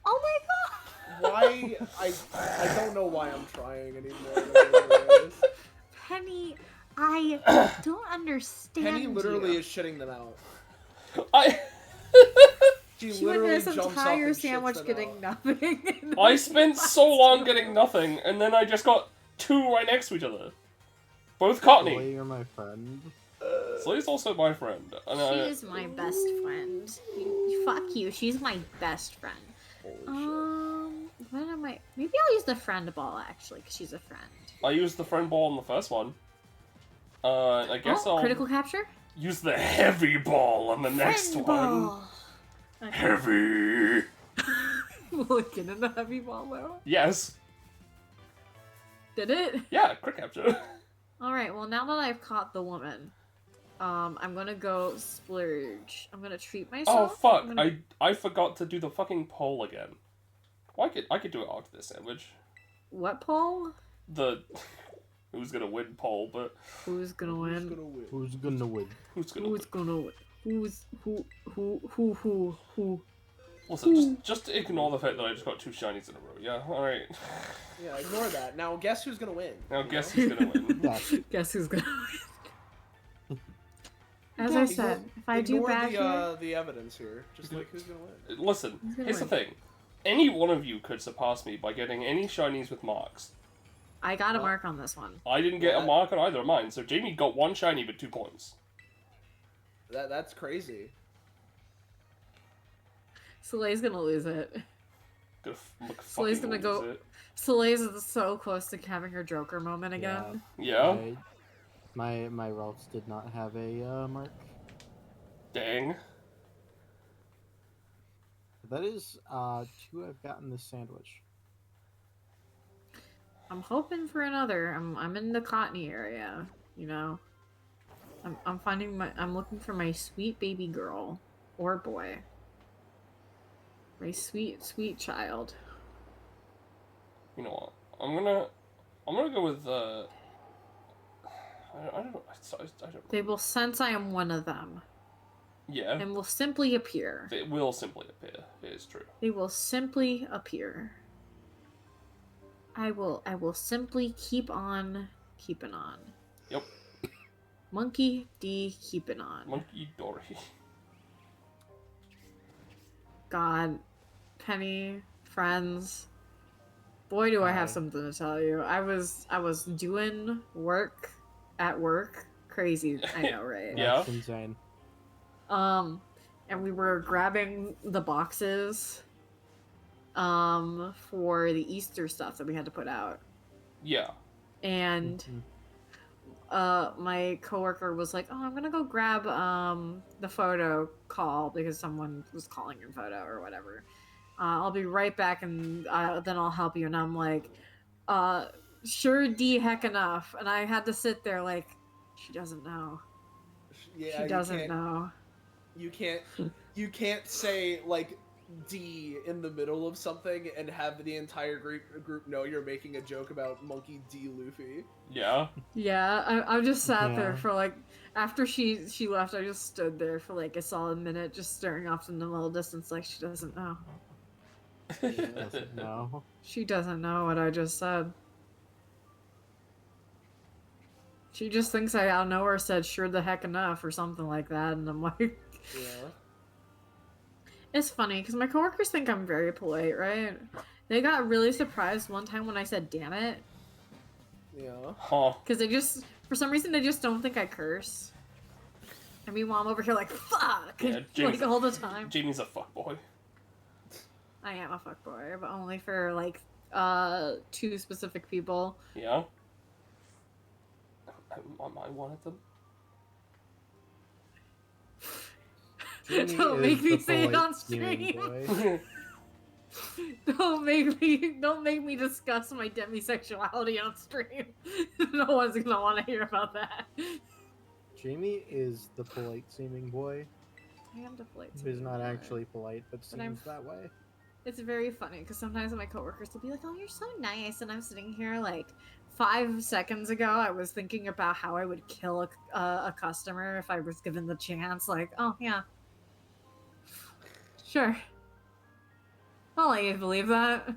Speaker 6: Oh my god!
Speaker 2: Why? I don't know why I'm trying anymore.
Speaker 6: Penny, I don't understand
Speaker 2: Penny literally
Speaker 6: you.
Speaker 2: is shitting them out.
Speaker 3: I
Speaker 2: She
Speaker 1: She went
Speaker 2: literally
Speaker 1: this
Speaker 2: jumps up
Speaker 1: entire
Speaker 2: and shits
Speaker 1: sandwich
Speaker 2: them
Speaker 1: getting
Speaker 2: out.
Speaker 1: nothing. and
Speaker 3: I
Speaker 1: then
Speaker 3: spent
Speaker 1: she
Speaker 3: so
Speaker 1: buys
Speaker 3: long
Speaker 1: two.
Speaker 3: getting nothing, and then I just got 2 right next to each other. Both
Speaker 4: Boy,
Speaker 3: Cottony.
Speaker 4: you're my friend.
Speaker 3: Slay's also my friend. And
Speaker 1: She is my best friend. Fuck you. She's my best friend. What am I? Maybe I'll use the friend ball actually, because she's a friend.
Speaker 3: I used the friend ball on the first one. I guess I'll
Speaker 1: critical capture.
Speaker 3: use the heavy ball on the next
Speaker 1: Friend
Speaker 3: one.
Speaker 1: ball. Okay.
Speaker 3: Heavy.
Speaker 1: Looking in the heavy ball though.
Speaker 3: Yes.
Speaker 1: Did it?
Speaker 3: Yeah, crit capture.
Speaker 1: All right. Well, now that I've caught the woman, I'm gonna go splurge. I'm gonna treat
Speaker 3: Oh
Speaker 1: myself.
Speaker 3: fuck!
Speaker 1: I'm gonna-
Speaker 3: I forgot to do the fucking poll again. Well, I could do it after this sandwich.
Speaker 1: What poll?
Speaker 3: The who's gonna win poll, but
Speaker 1: Who's gonna
Speaker 2: Who's
Speaker 1: win?
Speaker 2: gonna win?
Speaker 4: Who's gonna win?
Speaker 3: who's gonna
Speaker 1: Who's
Speaker 3: win?
Speaker 1: gonna win? Who?
Speaker 3: Listen, just ignore the fact that I just got 2 shinies in a row. Yeah, all right.
Speaker 2: Yeah, ignore that. Now guess who's gonna win?
Speaker 3: Now
Speaker 2: you
Speaker 3: guess
Speaker 2: know?
Speaker 3: who's gonna win.
Speaker 4: Yeah.
Speaker 1: Guess who's gonna win? As
Speaker 2: Yeah,
Speaker 1: I
Speaker 2: ignore-
Speaker 1: said, if I do
Speaker 2: ignore
Speaker 1: bad here,
Speaker 2: the evidence here. Just like who's gonna win?
Speaker 3: Listen,
Speaker 1: Who's gonna
Speaker 3: here's the
Speaker 1: win?
Speaker 3: thing. Any one of you could surpass me by getting any shinies with marks.
Speaker 1: I got a
Speaker 2: Well-
Speaker 1: mark on this one.
Speaker 3: I didn't get
Speaker 2: Yeah.
Speaker 3: a mark on either of mine, so Jamie got 1 shiny with 2 points.
Speaker 2: That's crazy.
Speaker 1: Soleil's gonna lose it.
Speaker 3: Gonna
Speaker 1: Slay's
Speaker 3: fucking
Speaker 1: gonna
Speaker 3: lose
Speaker 1: go-
Speaker 3: it.
Speaker 1: Soleil's is so close to having her Joker moment again.
Speaker 3: Yeah.
Speaker 4: My Ralphs did not have a mark.
Speaker 3: Dang.
Speaker 4: That is 2 I've gotten this sandwich.
Speaker 1: I'm hoping for another. I'm in the Cottony area, you know. I'm looking for my sweet baby girl or boy. My sweet, sweet child.
Speaker 3: You know what? I'm gonna go with I don't know. I don't.
Speaker 1: They will sense I am one of them
Speaker 3: Yeah.
Speaker 1: and will simply appear.
Speaker 3: It will simply appear. It is true.
Speaker 1: They will simply appear. I will simply keep on keeping on.
Speaker 3: Yep.
Speaker 1: Monkey D keeping on.
Speaker 3: Monkey Dory.
Speaker 1: God, Penny, friends. Boy, do I have
Speaker 4: Hi.
Speaker 1: something to tell you. I was doing work at work. Crazy, I know, right?
Speaker 3: Yeah.
Speaker 4: That's insane.
Speaker 1: And we were grabbing the boxes for the Easter stuff that we had to put out.
Speaker 3: Yeah.
Speaker 1: And my coworker was like, "Oh, I'm gonna go grab the photo call because someone was calling your photo or whatever. I'll be right back, and then I'll help you." And I'm like, "Sure, D heck enough." And I had to sit there like, she doesn't know.
Speaker 2: Yeah,
Speaker 1: She doesn't know.
Speaker 2: You can't say like D in the middle of something and have the entire group know you're making a joke about Monkey D Luffy.
Speaker 3: Yeah.
Speaker 1: Yeah, I just sat there
Speaker 4: Yeah.
Speaker 1: for like after she left. I just stood there for like a solid minute, just staring off in the middle distance, like she doesn't know.
Speaker 4: Doesn't know.
Speaker 1: She doesn't know what I just said. She just thinks I out of nowhere said "sure the heck enough" or something like that, and I'm like,
Speaker 2: Yeah.
Speaker 1: it's funny because my coworkers think I'm very polite, right? They got really surprised one time when I said "damn it,"
Speaker 2: Yeah.
Speaker 3: Huh.
Speaker 1: because they just, for some reason, they just don't think I curse. And meanwhile, I'm over here like "fuck"
Speaker 3: Yeah, Jamie's
Speaker 1: like all the time.
Speaker 3: Jamie's a fuckboy.
Speaker 1: I am a fuckboy, but only for like 2 specific people.
Speaker 3: Yeah. I wanted them.
Speaker 4: Jamie
Speaker 1: Don't
Speaker 4: is
Speaker 1: make me
Speaker 4: the
Speaker 1: say it
Speaker 4: polite
Speaker 1: on
Speaker 4: scheming
Speaker 1: stream.
Speaker 4: boy.
Speaker 1: Don't make me discuss my demisexuality on stream. No one's gonna want to hear about that.
Speaker 4: Jamie is the polite seeming boy.
Speaker 1: I am deflated.
Speaker 4: Who is not actually polite, but
Speaker 1: But I'm-
Speaker 4: seems that way.
Speaker 1: It's very funny because sometimes my coworkers will be like, "Oh, you're so nice," and I'm sitting here like 5 seconds ago. I was thinking about how I would kill a customer if I was given the chance. Like, oh yeah, sure. I'll let you believe that.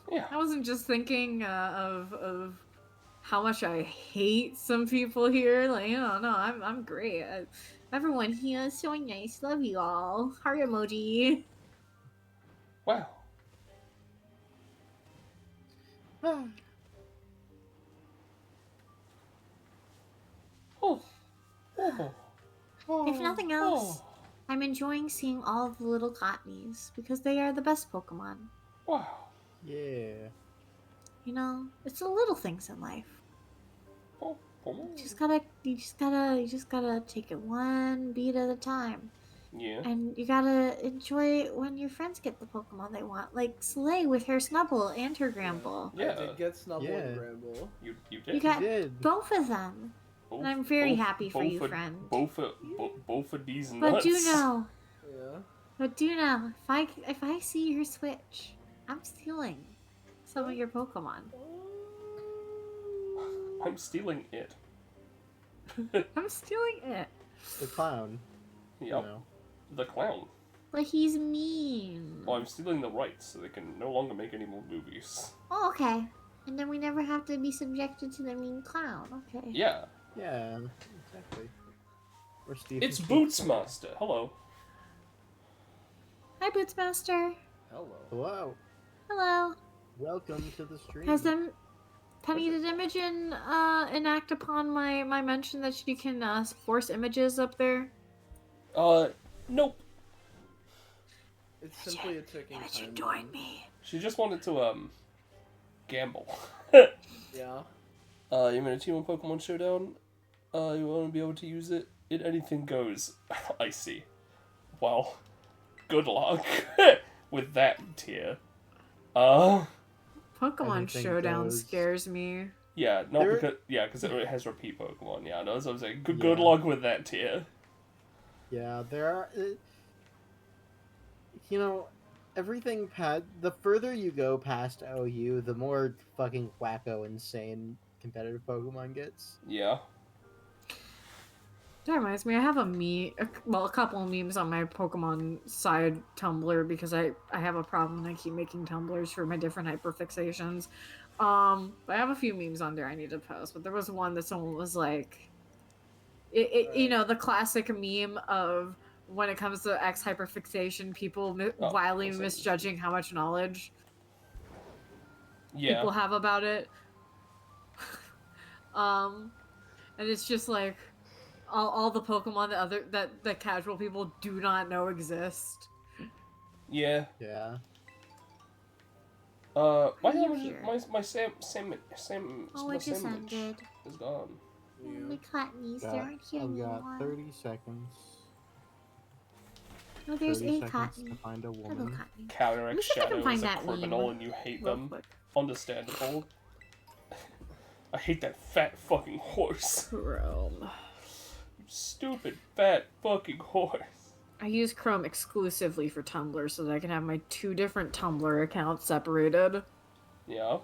Speaker 3: Yeah.
Speaker 1: I wasn't just thinking of how much I hate some people here. Like, no, I'm great. Everyone here is so nice. Love you all. Heart emoji.
Speaker 3: Wow. Oh. Oh.
Speaker 6: If nothing else, I'm enjoying seeing all of the little Cottonies because they are the best Pokemon.
Speaker 3: Wow.
Speaker 4: Yeah.
Speaker 6: You know, it's the little things in life.
Speaker 3: Oh.
Speaker 6: You just gotta take it one beat at a time.
Speaker 3: Yeah.
Speaker 6: And you gotta enjoy it when your friends get the Pokemon they want. Like Slay with her Snubble and her Gramble.
Speaker 3: Yeah.
Speaker 2: I did get Snubble
Speaker 4: Yeah.
Speaker 2: and Gramble.
Speaker 3: You
Speaker 6: You
Speaker 3: did.
Speaker 6: got
Speaker 4: did.
Speaker 6: both of them. And I'm very happy for you, friend.
Speaker 3: Both of these nuts.
Speaker 6: But do know,
Speaker 2: Yeah.
Speaker 6: if I see your Switch, I'm stealing some of your Pokemon.
Speaker 3: I'm stealing it.
Speaker 1: I'm stealing it.
Speaker 4: The clown.
Speaker 3: Yep.
Speaker 4: You know.
Speaker 3: The clown.
Speaker 6: But he's mean.
Speaker 3: Well, I'm stealing the rights so they can no longer make any more movies.
Speaker 6: Oh, okay. And then we never have to be subjected to the mean clown. Okay.
Speaker 3: Yeah.
Speaker 4: Yeah, exactly. Or Steve.
Speaker 3: It's Bootsmaster. Hello.
Speaker 6: Hi, Bootsmaster.
Speaker 2: Hello.
Speaker 4: Hello.
Speaker 6: Hello.
Speaker 4: Welcome to the stream.
Speaker 1: Has them Penny, did Imogen enact upon my mention that you can force images up there?
Speaker 3: Nope.
Speaker 2: It's simply a ticking
Speaker 6: Imogen,
Speaker 2: time
Speaker 6: join
Speaker 2: bomb.
Speaker 6: me.
Speaker 3: She just wanted to gamble.
Speaker 2: Yeah.
Speaker 3: You made a team on Pokemon Showdown. You want to be able to use it. Anything goes. I see. Well, good luck with that tier.
Speaker 1: Pokemon
Speaker 4: Anything
Speaker 1: Showdown
Speaker 4: goes.
Speaker 1: scares me.
Speaker 3: Yeah, not
Speaker 4: There-
Speaker 3: because it has repeat Pokemon. Yeah, no, that's what I'm saying. Good
Speaker 4: Yeah.
Speaker 3: luck with that tier.
Speaker 4: Yeah, there are. You know, everything the further you go past OU, the more fucking wacko, insane competitive Pokemon gets.
Speaker 3: Yeah.
Speaker 1: That reminds me, I have a couple of memes on my Pokemon side Tumblr because I have a problem and I keep making Tumblrs for my different hyperfixations. But I have a few memes on there I need to post, but there was one that someone was like, you know, the classic meme of when it comes to X hyperfixation, people wildly
Speaker 3: what's that?
Speaker 1: misjudging how much knowledge
Speaker 3: Yeah.
Speaker 1: people have about it. And it's just like all the Pokemon that casual people do not know exist.
Speaker 3: Yeah.
Speaker 4: Yeah.
Speaker 3: My
Speaker 6: Are you
Speaker 3: sandwich,
Speaker 6: here?
Speaker 3: my Sam
Speaker 6: Oh,
Speaker 3: my
Speaker 6: it just
Speaker 3: sandwich
Speaker 6: ended.
Speaker 3: is gone.
Speaker 6: Oh, my Cottonies, they aren't here
Speaker 4: I've
Speaker 6: anymore.
Speaker 4: got 30 seconds.
Speaker 6: Oh, there's
Speaker 4: 30
Speaker 6: a
Speaker 4: seconds
Speaker 6: Cottony.
Speaker 4: to find a
Speaker 6: Hello,
Speaker 4: woman.
Speaker 6: Cottony.
Speaker 3: Counteract
Speaker 1: Let me see if I can
Speaker 3: Shadow
Speaker 1: find
Speaker 3: is a
Speaker 1: that
Speaker 3: criminal
Speaker 1: meme
Speaker 3: and you hate
Speaker 1: real
Speaker 3: them.
Speaker 1: quick.
Speaker 3: Understandable. I hate that fat fucking horse.
Speaker 1: Chrome.
Speaker 3: Stupid fat fucking horse.
Speaker 1: I use Chrome exclusively for Tumblr so that I can have my two different Tumblr accounts separated.
Speaker 3: Yeah.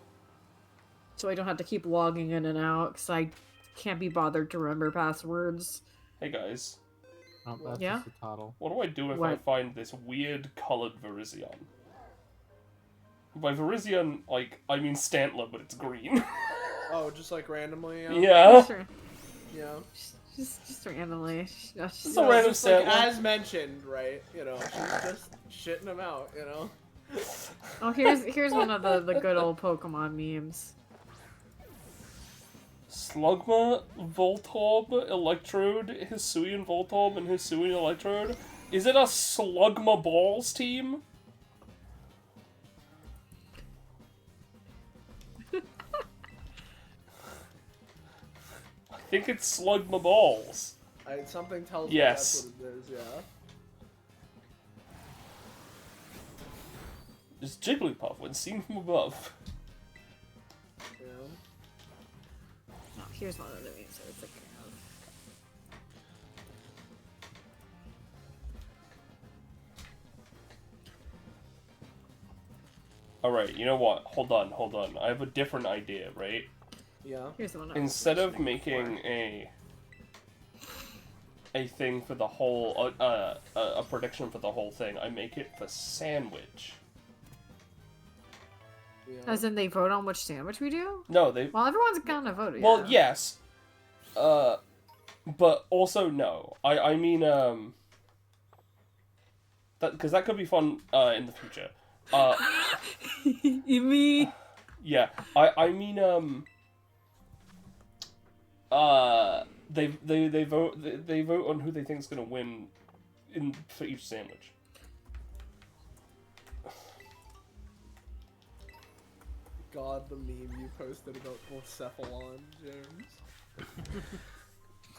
Speaker 1: So I don't have to keep logging in and out because I can't be bothered to remember passwords.
Speaker 3: Hey guys,
Speaker 4: Oh, that's
Speaker 1: Yeah?
Speaker 4: just a toddle.
Speaker 3: what do I do if I
Speaker 1: What?
Speaker 3: find this weird colored Virizion? By Virizion, like, I mean Stantler, but it's green.
Speaker 2: Oh, just like randomly.
Speaker 3: Yeah.
Speaker 2: Yeah.
Speaker 1: Just randomly. Just
Speaker 3: It's a random
Speaker 2: just like
Speaker 3: Stantler.
Speaker 2: as mentioned, right? You know, she's just shitting them out. You know.
Speaker 1: Oh, here's one of the good old Pokemon memes.
Speaker 3: Slugma, Voltorb, Electrode, Hisuian Voltorb, and Hisuian Electrode. Is it a Slugma Balls team? I think it's Slugma Balls.
Speaker 2: Something tells
Speaker 3: Yes.
Speaker 2: me that's what it is. Yeah.
Speaker 3: It's Jigglypuff when seen from above.
Speaker 2: Yeah.
Speaker 1: Oh, here's one of the memes I was thinking of.
Speaker 3: Alright, you know what? Hold on. I have a different idea, right?
Speaker 2: Yeah.
Speaker 1: Here's the one I was
Speaker 3: Instead of
Speaker 1: mentioning
Speaker 3: making
Speaker 1: before.
Speaker 3: a thing for the whole, a prediction for the whole thing, I make it for sandwich.
Speaker 2: Yeah.
Speaker 1: As in they vote on which sandwich we do?
Speaker 3: No, they.
Speaker 1: Well, everyone's gonna vote.
Speaker 3: Well,
Speaker 1: yeah.
Speaker 3: yes. But also no. I mean that because that could be fun in the future.
Speaker 1: Me.
Speaker 3: Yeah. I mean they vote on who they think is gonna win for each sandwich.
Speaker 2: God, the meme you posted about Cephalon, James.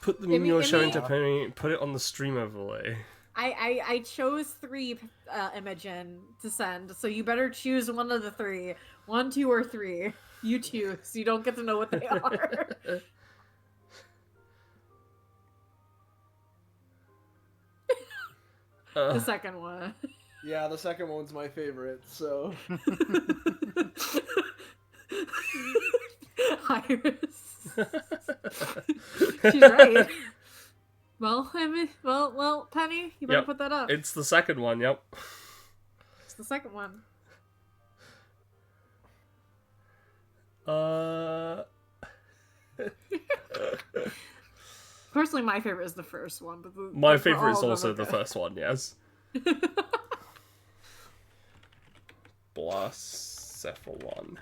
Speaker 3: Put the meme you're
Speaker 1: Imi-
Speaker 3: showing
Speaker 1: Imi-
Speaker 3: to Penny. Put it on the stream overlay.
Speaker 1: I chose 3, Imogen, to send, so you better choose one of the 3. 1, 2, or 3. You choose, so you don't get to know what they are. The second one.
Speaker 2: Yeah, the second one's my favorite, so...
Speaker 1: Iris. She's right. Well, well, Penny, you better
Speaker 3: Yep.
Speaker 1: put that up.
Speaker 3: It's the second one, yep.
Speaker 1: It's the second one. Personally, my favorite is the first one. But
Speaker 3: My
Speaker 1: for
Speaker 3: favorite is
Speaker 1: all of
Speaker 3: also
Speaker 1: them,
Speaker 3: the first one, yes. Blacephalon.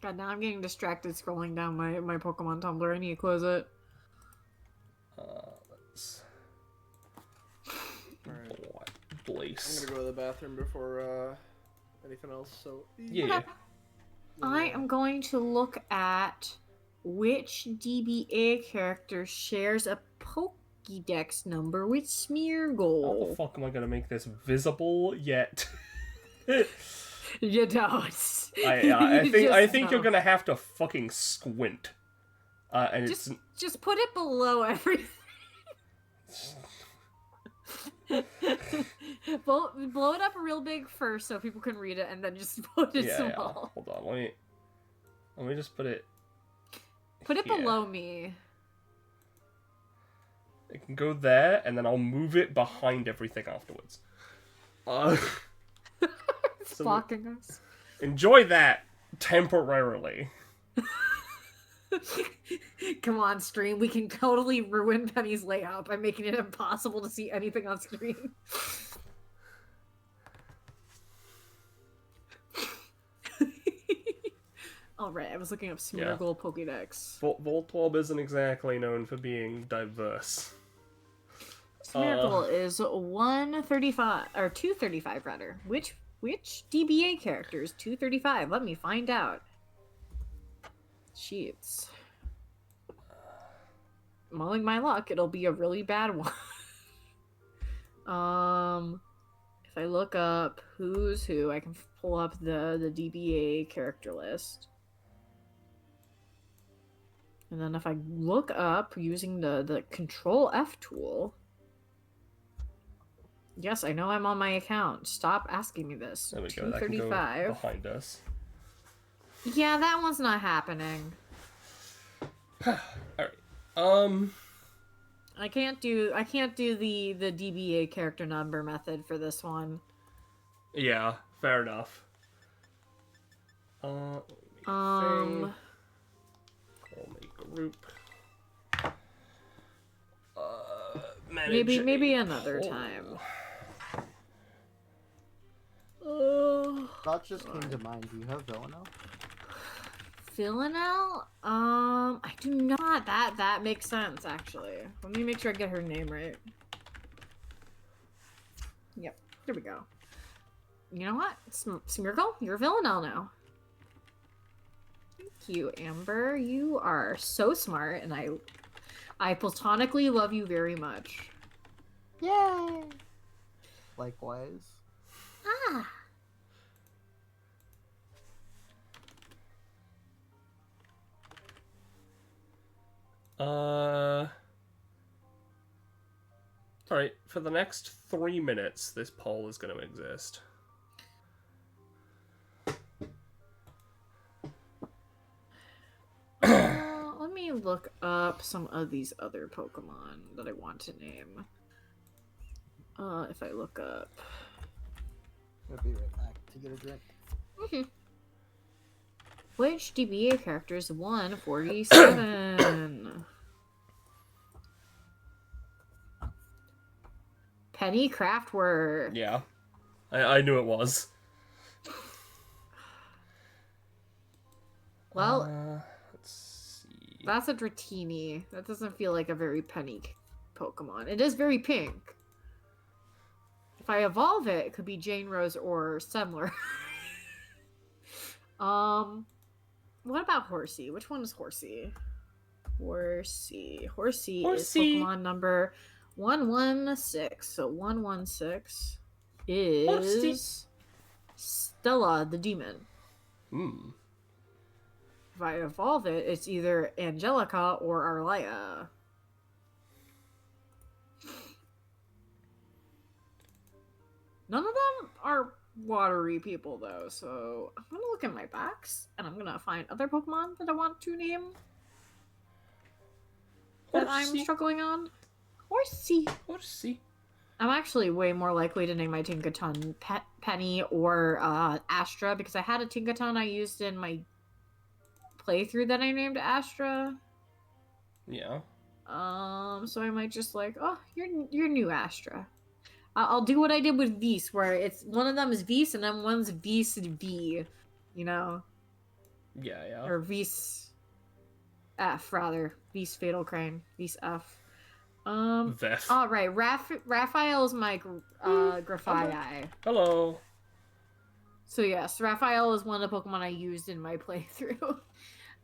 Speaker 1: God, now I'm getting distracted scrolling down my Pokemon Tumblr. I need to close it.
Speaker 3: Let's...
Speaker 2: Alright.
Speaker 3: Blaze.
Speaker 2: I'm gonna go to the bathroom before, anything else, so...
Speaker 3: Yeah.
Speaker 1: I am going to look at which DBA character shares a Pokédex number with
Speaker 3: How the
Speaker 1: Smeargle.
Speaker 3: fuck am I gonna make this visible yet?
Speaker 1: You don't.
Speaker 3: I
Speaker 1: You
Speaker 3: think
Speaker 1: just
Speaker 3: you're
Speaker 1: don't.
Speaker 3: gonna have to fucking squint. And
Speaker 1: Just put it below everything. blow it up real big first so people can read it, and then just put it
Speaker 3: yeah.
Speaker 1: small.
Speaker 3: Hold on, let me just put it.
Speaker 1: Put it
Speaker 3: here.
Speaker 1: below me.
Speaker 3: It can go there, and then I'll move it behind everything afterwards.
Speaker 1: It's
Speaker 3: So-
Speaker 1: blocking us.
Speaker 3: Enjoy that temporarily.
Speaker 1: Come on, stream. We can totally ruin Penny's layout by making it impossible to see anything on screen. Alright, I was looking up Smeargle Pokédex.
Speaker 3: Voltorb isn't exactly known for being diverse.
Speaker 1: Smeargle is 135 or 235 rather. Which DBA character is 235? Let me find out. Sheets. Mulling my luck, it'll be a really bad one. If I look up who's who, I can pull up the DBA character list. And then if I look up using the Control F tool. Yes, I know I'm on my account. Stop asking me this.
Speaker 3: There we go. That can go
Speaker 1: 235.
Speaker 3: behind us.
Speaker 1: Yeah, that one's not happening.
Speaker 3: Alright.
Speaker 1: I can't do the DBA character number method for this one.
Speaker 3: Yeah, fair enough. Let me make I'll make group. Manage
Speaker 1: maybe
Speaker 3: a
Speaker 1: another
Speaker 3: poll.
Speaker 1: time.
Speaker 4: Thought just came to mind. Do you have Villanelle?
Speaker 1: Villanelle? I do not. That makes sense, actually. Let me make sure I get her name right. Yep, there we go. You know what? Smeargle, you're Villanelle now. Thank you, Amber. You are so smart, and I platonically love you very much.
Speaker 4: Yay! Likewise.
Speaker 6: Ah,
Speaker 3: Alright, for the next 3 minutes, this poll is going to exist.
Speaker 1: Let me look up some of these other Pokemon that I want to name. If I look up...
Speaker 4: I'll be right back to get a drink.
Speaker 1: Which DBA character is 147? Penny Craftwork.
Speaker 3: Yeah. I knew it was.
Speaker 1: Well,
Speaker 3: Let's see.
Speaker 1: that's a Dratini. That doesn't feel like a very Penny Pokemon. It is very pink. If I evolve it, it could be Jane Rose or Semler. What about Horsey? Which one is Horsey? Horsey is Pokemon number 116. So 116 is
Speaker 3: Horsey.
Speaker 1: Stella the Demon. If I evolve it, it's either Angelica or Arlia. None of them are watery people, though, so I'm gonna look in my box, and I'm gonna find other Pokemon that I want to name that I'm struggling on. Horsey. I'm actually way more likely to name my Tinkaton Penny or Astra, because I had a Tinkaton I used in my playthrough that I named Astra.
Speaker 3: Yeah.
Speaker 1: So I might just like, oh, you're new Astra. I'll do what I did with Vs, where it's one of them is Vs and then one's Vs V, you know?
Speaker 3: Yeah.
Speaker 1: Or Vs F, rather. Vs Fatal Crane. Vs F.
Speaker 3: Vef.
Speaker 1: Oh, right. Raphael is my Grafii.
Speaker 3: Hello.
Speaker 1: So yes, Raphael is one of the Pokemon I used in my playthrough.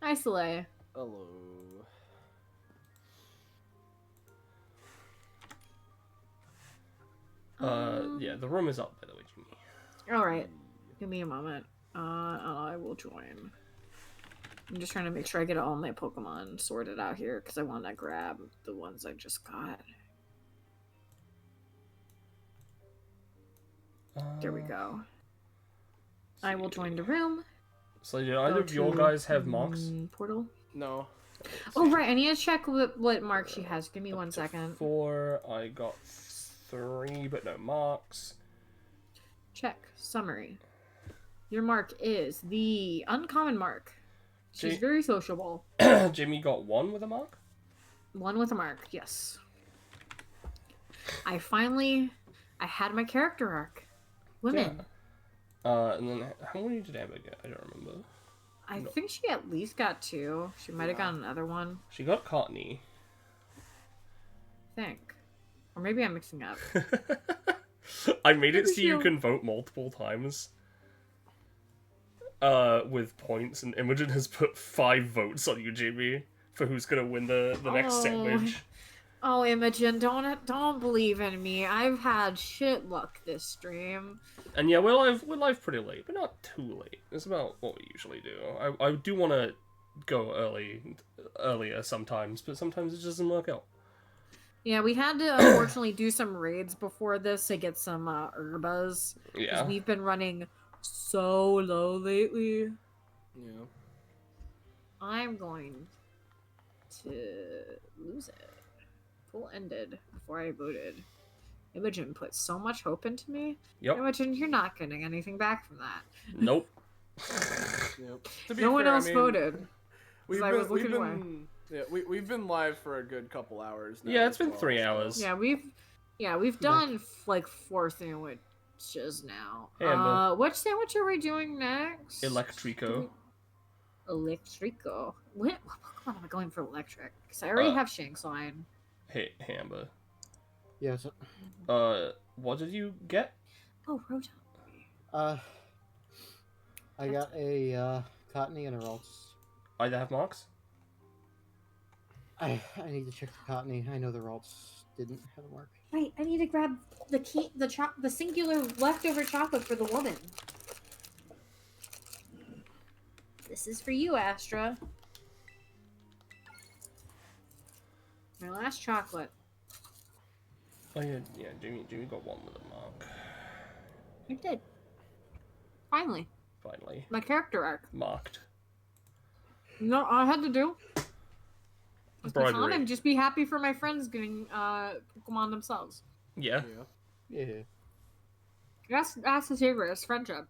Speaker 1: Hi, Soleil.
Speaker 2: Hello.
Speaker 3: Yeah, the room is up, by the way, Jimmy.
Speaker 1: Alright. Give me a moment. I will join. I'm just trying to make sure I get all my Pokemon sorted out here, because I want to grab the ones I just got. There we go. I will join the room.
Speaker 3: So did either of your guys have marks?
Speaker 1: Portal?
Speaker 2: No.
Speaker 1: Oh, right. I need to check what mark she has. Give me 1 second.
Speaker 3: 4. I got 3, but no marks.
Speaker 1: Check. Summary. Your mark is the uncommon mark. She's very sociable.
Speaker 3: Jimmy got 1 with a mark?
Speaker 1: 1 with a mark, yes. I had my character arc. Women.
Speaker 3: Yeah. And then how many did Amber get? I don't remember.
Speaker 1: I think she at least got 2. She might have gotten another one.
Speaker 3: She got Courtney.
Speaker 1: I think. Or maybe I'm mixing up.
Speaker 3: I made it so you can vote multiple times. With points, and Imogen has put 5 votes on you, Jimmy, for who's gonna win the next sandwich.
Speaker 1: Oh, Imogen, don't believe in me. I've had shit luck this stream.
Speaker 3: And yeah, we're live pretty late, but not too late. It's about what we usually do. I do want to go earlier sometimes, but sometimes it just doesn't work out.
Speaker 1: Yeah, we had to unfortunately do some raids before this to get some herbas.
Speaker 3: Yeah.
Speaker 1: Because we've been running so low lately.
Speaker 2: Yeah.
Speaker 1: I'm going to lose it. Full ended before I voted. Imogen put so much hope into me.
Speaker 3: Yep.
Speaker 1: Imogen, you're not getting anything back from that.
Speaker 3: Nope.
Speaker 2: Yep. To be
Speaker 1: No one
Speaker 2: fair,
Speaker 1: else
Speaker 2: I mean,
Speaker 1: voted.
Speaker 2: We've
Speaker 1: I was
Speaker 2: been,
Speaker 1: looking away.
Speaker 2: we've been live for a good couple hours now.
Speaker 3: Yeah, it's
Speaker 2: as
Speaker 3: been
Speaker 2: well,
Speaker 3: 3
Speaker 2: so-
Speaker 3: hours.
Speaker 1: Yeah, we've done like 4 sandwiches now.
Speaker 3: Hey, Amber.
Speaker 1: Which sandwich are we doing next?
Speaker 3: Electrico.
Speaker 1: Electrico. What Pokemon am I going for electric? Because I already have Shanksline.
Speaker 3: Hey, Amber.
Speaker 4: Yes.
Speaker 3: What did you get?
Speaker 1: Oh, Rotom.
Speaker 4: I got a Cottony and a Ralts.
Speaker 3: Either have marks?
Speaker 4: I need to check the Cottony. I know the Ralts didn't have a mark.
Speaker 1: Right, I need to grab the singular leftover chocolate for the woman. This is for you, Astra. My last chocolate.
Speaker 3: Oh yeah, Jimmy got 1 with a mark.
Speaker 1: I did. Finally.
Speaker 3: Finally.
Speaker 1: My character arc.
Speaker 3: Marked.
Speaker 1: No, all I had to do was be calm
Speaker 3: Bribery.
Speaker 1: and just be happy for my friends getting Pokemon themselves.
Speaker 3: Yeah.
Speaker 4: Yeah.
Speaker 1: That's the secret, is friendship.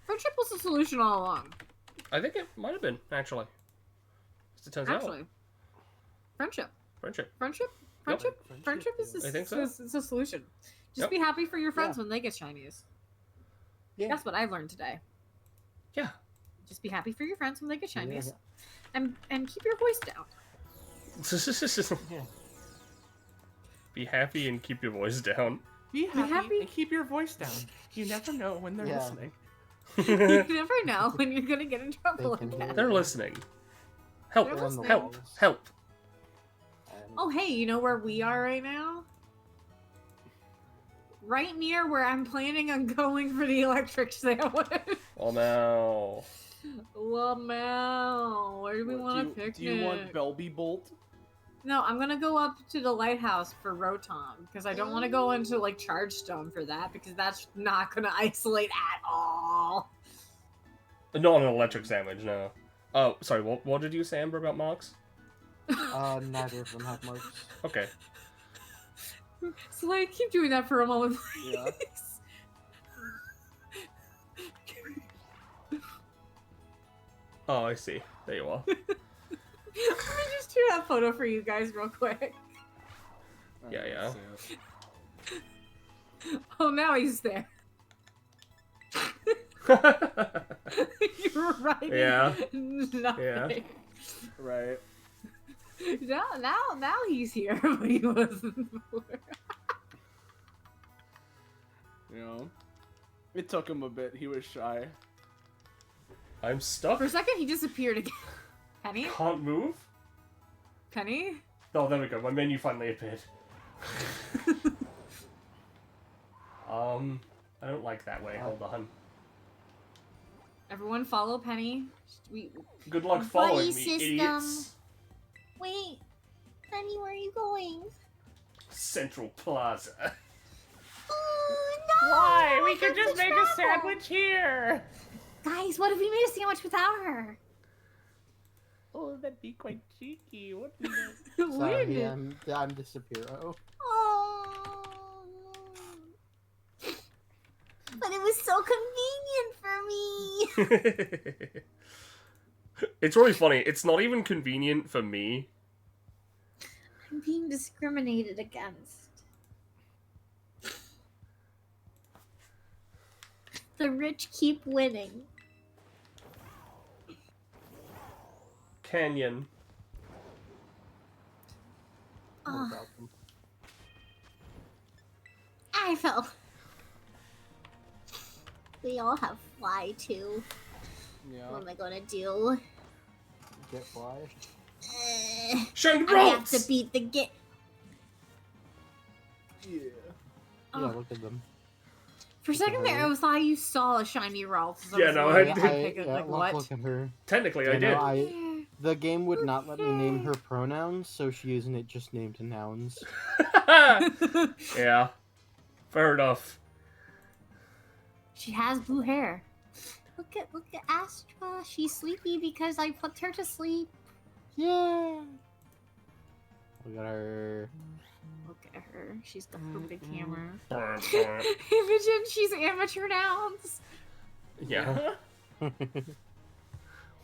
Speaker 1: Friendship was the solution all along.
Speaker 3: I think it might have been, actually. As it turns out.
Speaker 1: Actually, friendship.
Speaker 3: Friendship.
Speaker 1: Friendship?
Speaker 3: Yep.
Speaker 1: Friendship is
Speaker 4: yeah.
Speaker 1: a,
Speaker 3: I think so.
Speaker 1: is a solution. Just
Speaker 3: Yep.
Speaker 1: be happy for your friends when they get shinies.
Speaker 4: Yeah.
Speaker 1: That's what I've learned today.
Speaker 3: Yeah.
Speaker 1: Just be happy for your friends when they get shinies.
Speaker 4: Yeah.
Speaker 1: And keep your voice down.
Speaker 4: Yeah.
Speaker 3: Be happy and keep your voice down.
Speaker 2: Be happy,
Speaker 1: happy.
Speaker 2: and keep your voice down. You never know when they're
Speaker 4: Yeah.
Speaker 2: listening.
Speaker 1: You never know when you're gonna get in trouble
Speaker 4: They can
Speaker 1: again.
Speaker 4: hear
Speaker 3: They're listening. Help!
Speaker 1: They're listening.
Speaker 3: Help! Help!
Speaker 1: Oh, hey, you know where we are right now? Right near where I'm planning on going for the electric sandwich.
Speaker 3: Oh no.
Speaker 1: Well, Mel, where do we want to picnic?
Speaker 2: Do you want Belby Bolt?
Speaker 1: No, I'm gonna go up to the lighthouse for Rotom because I don't want to go into like Chargestone for that because that's not gonna isolate at all.
Speaker 3: Not an electric sandwich, no. Oh, sorry, what did you say, Amber, about marks?
Speaker 4: Neither of them have marks.
Speaker 3: Okay.
Speaker 1: So like, keep doing that for a moment, please.
Speaker 2: Yeah.
Speaker 3: Oh, I see. There you are.
Speaker 1: Let me just do that photo for you guys real quick.
Speaker 3: Yeah, yeah.
Speaker 1: Oh, now he's there. You were writing
Speaker 3: Yeah.
Speaker 1: nothing.
Speaker 3: Yeah.
Speaker 2: Right.
Speaker 1: Now he's here, but he wasn't before.
Speaker 2: You know, it took him a bit. He was shy.
Speaker 3: I'm stuck.
Speaker 1: For a second, he disappeared again. Penny?
Speaker 3: Can't move?
Speaker 1: Penny?
Speaker 3: Oh, there we go. My menu finally appeared. I don't like that way. Hold on.
Speaker 1: Everyone follow Penny.
Speaker 3: Good luck
Speaker 6: Buddy
Speaker 3: following me,
Speaker 6: system.
Speaker 3: idiots.
Speaker 6: Wait, honey, where are you going?
Speaker 3: Central Plaza.
Speaker 6: Oh, no!
Speaker 2: Why? We
Speaker 6: I
Speaker 2: could
Speaker 6: have
Speaker 2: just
Speaker 6: to
Speaker 2: make a
Speaker 6: travel.
Speaker 2: sandwich here.
Speaker 6: Guys, what if we made a sandwich without her?
Speaker 2: Oh, that'd be quite cheeky, wouldn't it?
Speaker 4: Sorry, I'm the Sapiro.
Speaker 6: Oh. But it was so convenient for me.
Speaker 3: It's really funny. It's not even convenient for me.
Speaker 6: I'm being discriminated against. The rich keep winning.
Speaker 3: Canyon.
Speaker 4: No
Speaker 6: Oh,
Speaker 4: problem.
Speaker 6: I fell. We all have fly too.
Speaker 2: Yeah.
Speaker 6: What am I gonna do?
Speaker 4: Get fly.
Speaker 3: Shine
Speaker 6: I have
Speaker 3: ropes!
Speaker 6: to beat the game.
Speaker 2: Yeah.
Speaker 1: Oh.
Speaker 4: Yeah, look at them.
Speaker 1: For a second there, I thought you saw a shiny Ralph. So
Speaker 3: Yeah,
Speaker 1: was
Speaker 3: no,
Speaker 1: like,
Speaker 3: I did.
Speaker 1: like,
Speaker 4: look,
Speaker 1: what?
Speaker 4: look at her.
Speaker 3: Technically, I
Speaker 4: You know,
Speaker 3: did.
Speaker 4: the game would not let me name her pronouns, so she isn't it just named nouns.
Speaker 3: Yeah. Fair enough.
Speaker 1: She has blue hair.
Speaker 6: Look at Astra. She's sleepy because I put her to sleep.
Speaker 4: Yeah. Look at her.
Speaker 1: Look at her. She's got her big camera.
Speaker 3: Yeah.
Speaker 1: Imogen, she's amateur nouns.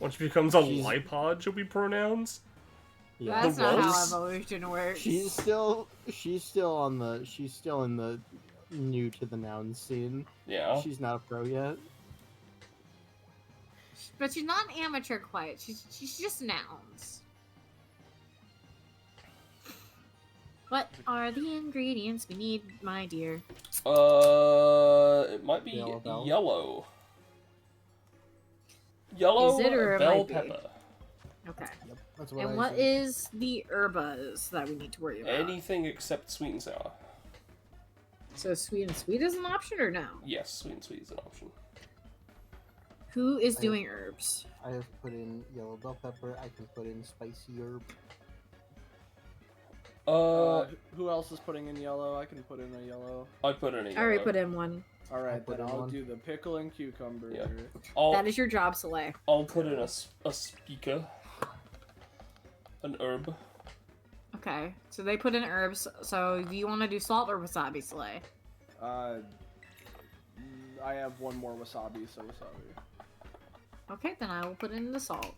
Speaker 3: Once she becomes a
Speaker 4: She's-
Speaker 3: lipod, she'll be pronouns.
Speaker 4: Yeah.
Speaker 1: That's not how
Speaker 3: wolves?
Speaker 1: evolution works.
Speaker 4: She's still in the new to the noun scene.
Speaker 3: Yeah.
Speaker 4: She's not a pro yet.
Speaker 1: But she's not an amateur quite. She's just nouns. What are the ingredients we need, my dear?
Speaker 3: It might be
Speaker 4: Yellow bell.
Speaker 3: yellow. Yellow
Speaker 1: Is it, or it
Speaker 3: bell
Speaker 1: might be?
Speaker 3: pepper.
Speaker 1: Okay.
Speaker 4: Yep, that's what
Speaker 1: And
Speaker 4: I
Speaker 1: what
Speaker 4: said.
Speaker 1: is the herbas that we need to worry about?
Speaker 3: Anything except sweet and sour.
Speaker 1: So sweet and sweet is an option or no?
Speaker 3: Yes, sweet and sweet is an option.
Speaker 1: Who is doing herbs?
Speaker 4: I have put in yellow bell pepper. I can put in spicy herb.
Speaker 2: Who else is putting in yellow? I can put in a yellow.
Speaker 3: I put in a
Speaker 1: I
Speaker 3: yellow.
Speaker 1: already put in one.
Speaker 2: All right,
Speaker 4: put
Speaker 2: then
Speaker 4: in
Speaker 2: I'll
Speaker 4: one.
Speaker 2: do the pickle and cucumber.
Speaker 3: Yeah. I'll,
Speaker 1: That is your job, Soleil.
Speaker 3: I'll put in a speaker. An herb.
Speaker 1: Okay. So they put in herbs. So do you want to do salt or wasabi, Soleil?
Speaker 2: I have one more wasabi, so wasabi.
Speaker 1: Okay, then I will put in the salt.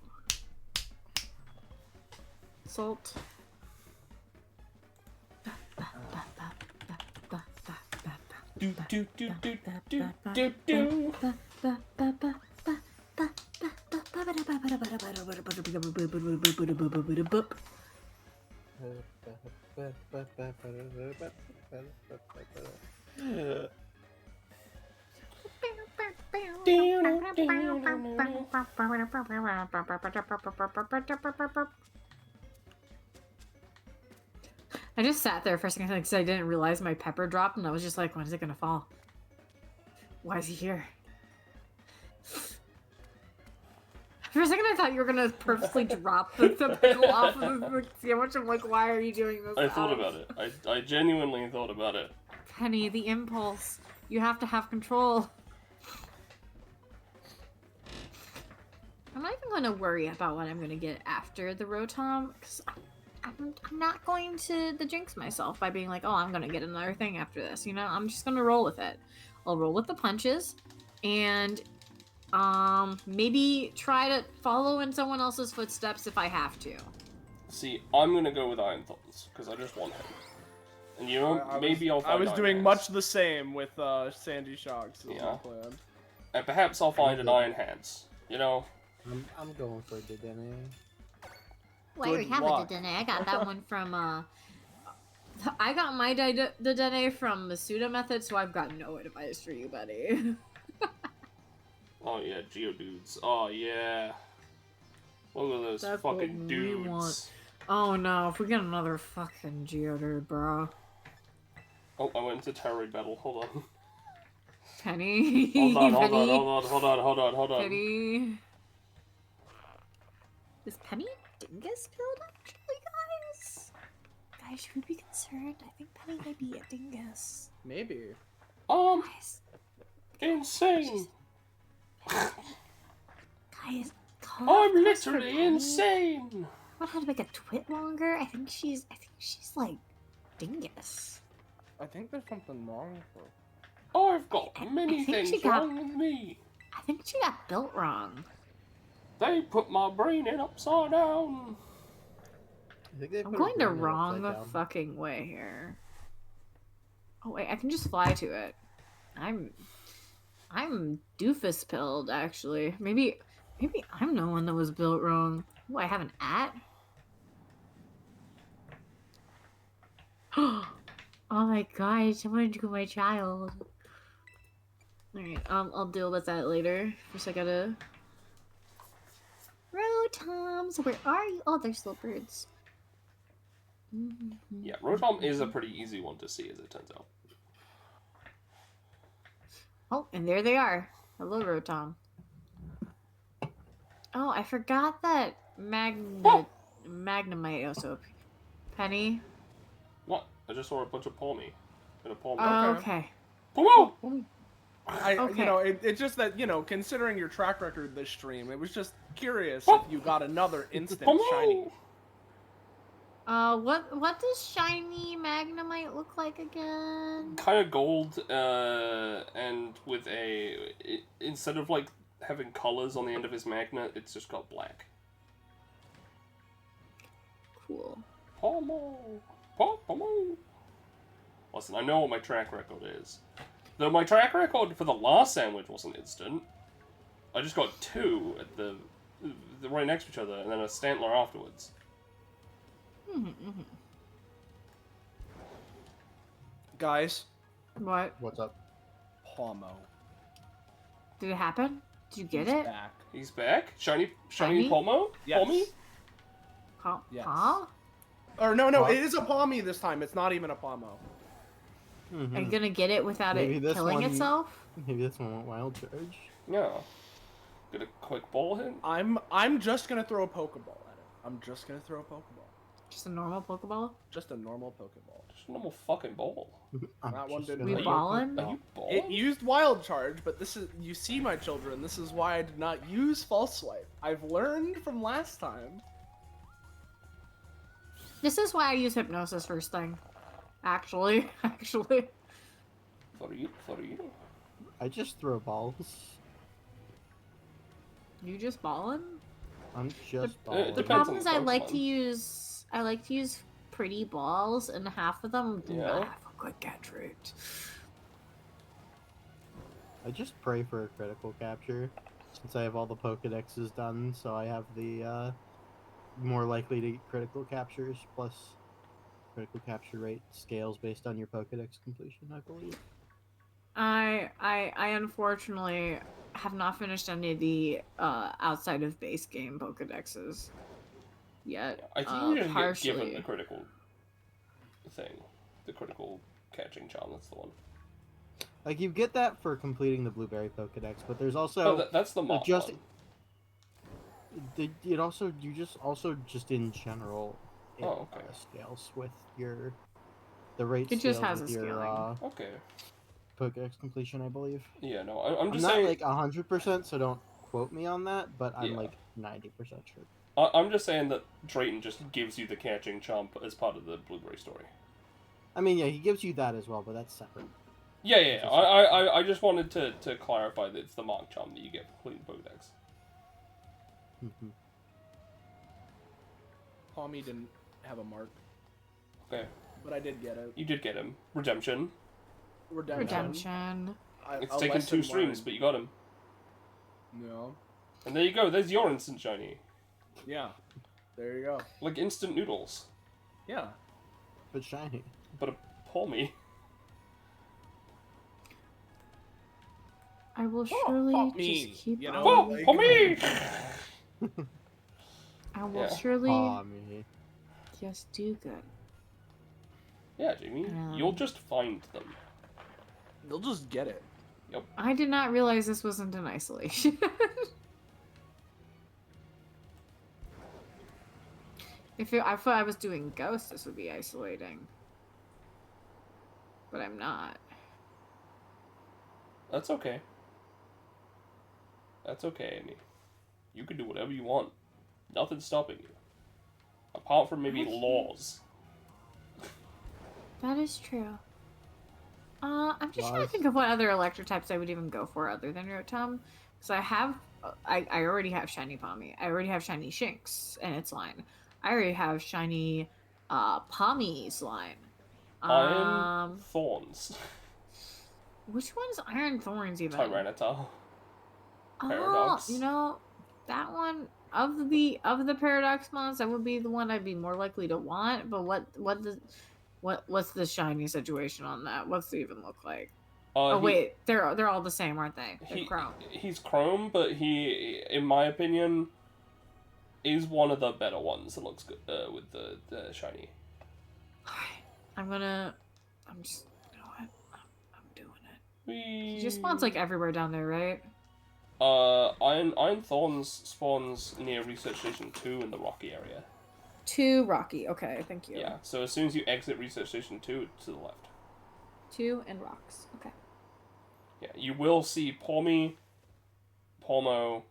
Speaker 1: Salt.
Speaker 3: Do do do do do do do.
Speaker 1: I just sat there for a second because I didn't realize my pepper dropped, and I was just like, when is it gonna fall? Why is he here? For a second, I thought you were gonna purposely drop the pickle off of the sandwich. I'm like, why are you doing this?
Speaker 3: I thought about it. I genuinely thought about it.
Speaker 1: Penny, the impulse. You have to have control. I'm not even gonna worry about what I'm gonna get after the Rotom, because I'm not going to jinx myself by being like, oh, I'm gonna get another thing after this. You know, I'm just gonna roll with it. I'll roll with the punches, and maybe try to follow in someone else's footsteps if I have to.
Speaker 3: See, I'm gonna go with Iron Thoughts because I just want him. And you know, maybe I'll find
Speaker 2: I was
Speaker 3: Iron
Speaker 2: doing
Speaker 3: Hands.
Speaker 2: much the same with Sandy Shocks. Is
Speaker 3: Yeah.
Speaker 2: my plan.
Speaker 3: And perhaps I'll find an Iron Hands. You know?
Speaker 4: I'm going for Dedenne.
Speaker 1: Well, I already
Speaker 2: Good
Speaker 1: have
Speaker 2: luck.
Speaker 1: a Dedenne. I got that one from, I got my Dedenne from the Suda method, so I've got no advice for you, buddy.
Speaker 3: Oh yeah, Geodudes. Oh yeah. Look at those
Speaker 1: That's what
Speaker 3: fucking
Speaker 1: we
Speaker 3: dudes.
Speaker 1: want. Oh no, if we get another fucking Geodude, bro.
Speaker 3: Oh, I went into Terry Battle. Hold on.
Speaker 1: Penny.
Speaker 3: Hold on, hold on,
Speaker 1: Penny.
Speaker 3: hold on.
Speaker 1: Penny. Is Penny Dingus build actually, guys? Guys, should we be concerned? I think Penny may be a Dingus.
Speaker 2: Maybe.
Speaker 1: Guys,
Speaker 3: Insane.
Speaker 1: guys, call
Speaker 3: I'm
Speaker 1: us for
Speaker 3: literally
Speaker 1: Penny.
Speaker 3: insane.
Speaker 1: What, how to make a twit longer? I think she's like Dingus.
Speaker 2: I think there's something wrong with her.
Speaker 3: I've got
Speaker 1: I
Speaker 3: many
Speaker 1: think
Speaker 3: things
Speaker 1: she got-
Speaker 3: wrong with me.
Speaker 1: I think she got built wrong.
Speaker 3: They put my brain in upside down.
Speaker 4: I think they
Speaker 1: I'm
Speaker 4: put
Speaker 1: going the
Speaker 4: her brain
Speaker 1: wrong
Speaker 4: upside down.
Speaker 1: fucking way here. Oh wait, I can just fly to it. I'm doofus pilled actually. Maybe I'm the one that was built wrong. Oh, I have an at. Oh my gosh, someone took my child. Alright, I'll deal with that later. First I gotta... Rotoms, where are you? Oh, they're still birds.
Speaker 3: Yeah, Rotom is a pretty easy one to see, as it turns out.
Speaker 1: Oh, and there they are. Hello, Rotom. Oh, I forgot that Magnemite also. Penny.
Speaker 3: What? I just saw a bunch of Palmy. And a Palmy.
Speaker 1: Okay.
Speaker 3: Palmy!
Speaker 1: Okay.
Speaker 2: You know, it's just that, you know, considering your track record this stream, it was just curious
Speaker 3: Oh.
Speaker 2: if you got another instant
Speaker 3: Palmy!
Speaker 2: shiny.
Speaker 1: What does shiny Magnemite look like again?
Speaker 3: Kind of gold, and with instead of like having colors on the end of his magnet, it's just got black.
Speaker 1: Cool.
Speaker 3: Palmo! Palmo! Listen, I know what my track record is. Though my track record for the last sandwich wasn't instant. I just got two at the right next to each other, and then a Stantler afterwards.
Speaker 2: Guys,
Speaker 1: What?
Speaker 4: What's up?
Speaker 2: Palmo.
Speaker 1: Did it happen? Did you get
Speaker 2: He's
Speaker 1: it?
Speaker 2: back.
Speaker 3: He's back? Shiny
Speaker 1: Shiny?
Speaker 3: Palmo?
Speaker 2: Yes.
Speaker 3: Palmy?
Speaker 1: Huh?
Speaker 2: Yes.
Speaker 1: Huh?
Speaker 2: Or no,
Speaker 4: Huh?
Speaker 2: it is a Palmy this time. It's not even a Palmo.
Speaker 1: Are you gonna get it without
Speaker 4: Maybe
Speaker 1: it
Speaker 4: this
Speaker 1: killing
Speaker 4: one-
Speaker 1: itself?
Speaker 4: Maybe this one went wild charge.
Speaker 3: Yeah. Get a quick ball hit?
Speaker 2: I'm just gonna throw a Pokeball at it. I'm just gonna throw a Pokeball.
Speaker 1: Just a normal Pokeball?
Speaker 2: Just a normal Pokeball.
Speaker 3: Just a normal fucking ball.
Speaker 4: I'm
Speaker 2: That one
Speaker 4: just
Speaker 2: didn't
Speaker 4: gonna
Speaker 1: We
Speaker 2: work.
Speaker 1: ballin'?
Speaker 3: Are you balling?
Speaker 2: It used Wild Charge, but this is, you see, my children, this is why I did not use False Swipe. I've learned from last time.
Speaker 1: This is why I use hypnosis first thing. Actually.
Speaker 3: For you.
Speaker 4: I just throw balls.
Speaker 1: You just balling?
Speaker 4: I'm just
Speaker 3: It
Speaker 4: balling.
Speaker 1: The
Speaker 3: depends
Speaker 1: problem
Speaker 3: on
Speaker 1: is
Speaker 3: the
Speaker 1: I like to
Speaker 3: Pokemon.
Speaker 1: use pretty balls, and half of them do
Speaker 3: Yeah.
Speaker 1: not have a good catch rate.
Speaker 4: I just pray for a critical capture, since I have all the Pokedexes done, so I have the more likely to get critical captures, plus critical capture rate scales based on your Pokedex completion, I believe.
Speaker 1: I unfortunately have not finished any of the outside of base game Pokedexes yet.
Speaker 3: I think you just get given
Speaker 1: Partially.
Speaker 3: the critical thing. The critical catching charm, that's the one.
Speaker 4: Like, you get that for completing the Blueberry Pokedex, but there's also...
Speaker 3: Oh, that's the Mark
Speaker 4: just-
Speaker 3: one.
Speaker 4: It also... You just... Also, just in general, it
Speaker 3: Oh, okay.
Speaker 4: scales with your... The rate
Speaker 1: It just
Speaker 4: scales
Speaker 1: has
Speaker 4: with
Speaker 1: a
Speaker 4: your
Speaker 1: scaling.
Speaker 3: Okay.
Speaker 4: Pokedex completion, I believe.
Speaker 3: Yeah, no, I'm
Speaker 4: I'm
Speaker 3: just
Speaker 4: not
Speaker 3: saying...
Speaker 4: like 100%, so don't quote me on that, but I'm
Speaker 3: Yeah.
Speaker 4: like 90% sure.
Speaker 3: I'm just saying that Drayton just gives you the catching charm as part of the Blueberry story.
Speaker 4: I mean, yeah, he gives you that as well, but that's separate.
Speaker 3: Yeah.
Speaker 4: It's a
Speaker 3: I just wanted to clarify that it's the Mark charm that you get for completing Pokedex.
Speaker 4: Mhm.
Speaker 2: Palmy didn't have a mark,
Speaker 3: Okay.
Speaker 2: but I did get it.
Speaker 3: You did get him. Redemption.
Speaker 1: Redemption.
Speaker 3: It's taken 2 streams, but you got him.
Speaker 2: No.
Speaker 3: And there you go. There's your instant shiny.
Speaker 2: Yeah. There you go.
Speaker 3: Like instant noodles.
Speaker 2: Yeah.
Speaker 4: But shiny.
Speaker 3: But a Palmy.
Speaker 1: I will
Speaker 2: Oh,
Speaker 1: surely
Speaker 2: pop me,
Speaker 1: just keep
Speaker 2: you know?
Speaker 3: Oh,
Speaker 2: like-
Speaker 3: Palmy!
Speaker 1: I will
Speaker 3: Yeah.
Speaker 1: surely
Speaker 4: Me.
Speaker 1: just do good.
Speaker 3: Yeah, Jamie. You'll just find them.
Speaker 2: They'll just get it.
Speaker 1: I did not realize this wasn't in isolation. I thought I was doing ghost, this would be isolating. But I'm not.
Speaker 3: That's okay. That's okay, Amy. You can do whatever you want. Nothing's stopping you. Apart from maybe laws.
Speaker 1: That is true. I'm just trying to
Speaker 4: Laws.
Speaker 1: think of what other electric types I would even go for other than Rotom. Because I already have Shiny Palmy. I already have Shiny Shinx and its line. I already have Shiny Palmy's line.
Speaker 3: Iron Thorns.
Speaker 1: Which one's Iron Thorns even?
Speaker 3: Tyranitar.
Speaker 1: Oh,
Speaker 3: Paradox.
Speaker 1: you know, that one of the Paradox mons, that would be the one I'd be more likely to want. But what's the shiny situation on that? What's it even look like? Wait, they're all the same, aren't they? They're chrome.
Speaker 3: He's chrome, but he, in my opinion, is one of the better ones that looks good with the shiny.
Speaker 1: I'm just, you know what? I'm doing it.
Speaker 3: Whee.
Speaker 1: He just spawns like everywhere down there, right?
Speaker 3: Iron Thorns spawns near Research Station 2 in the rocky area.
Speaker 1: 2 rocky. Okay, thank you.
Speaker 3: Yeah, so as soon as you exit Research Station 2, it's to the left.
Speaker 1: 2 and rocks. Okay.
Speaker 3: Yeah, you will see Palmy, Palmo,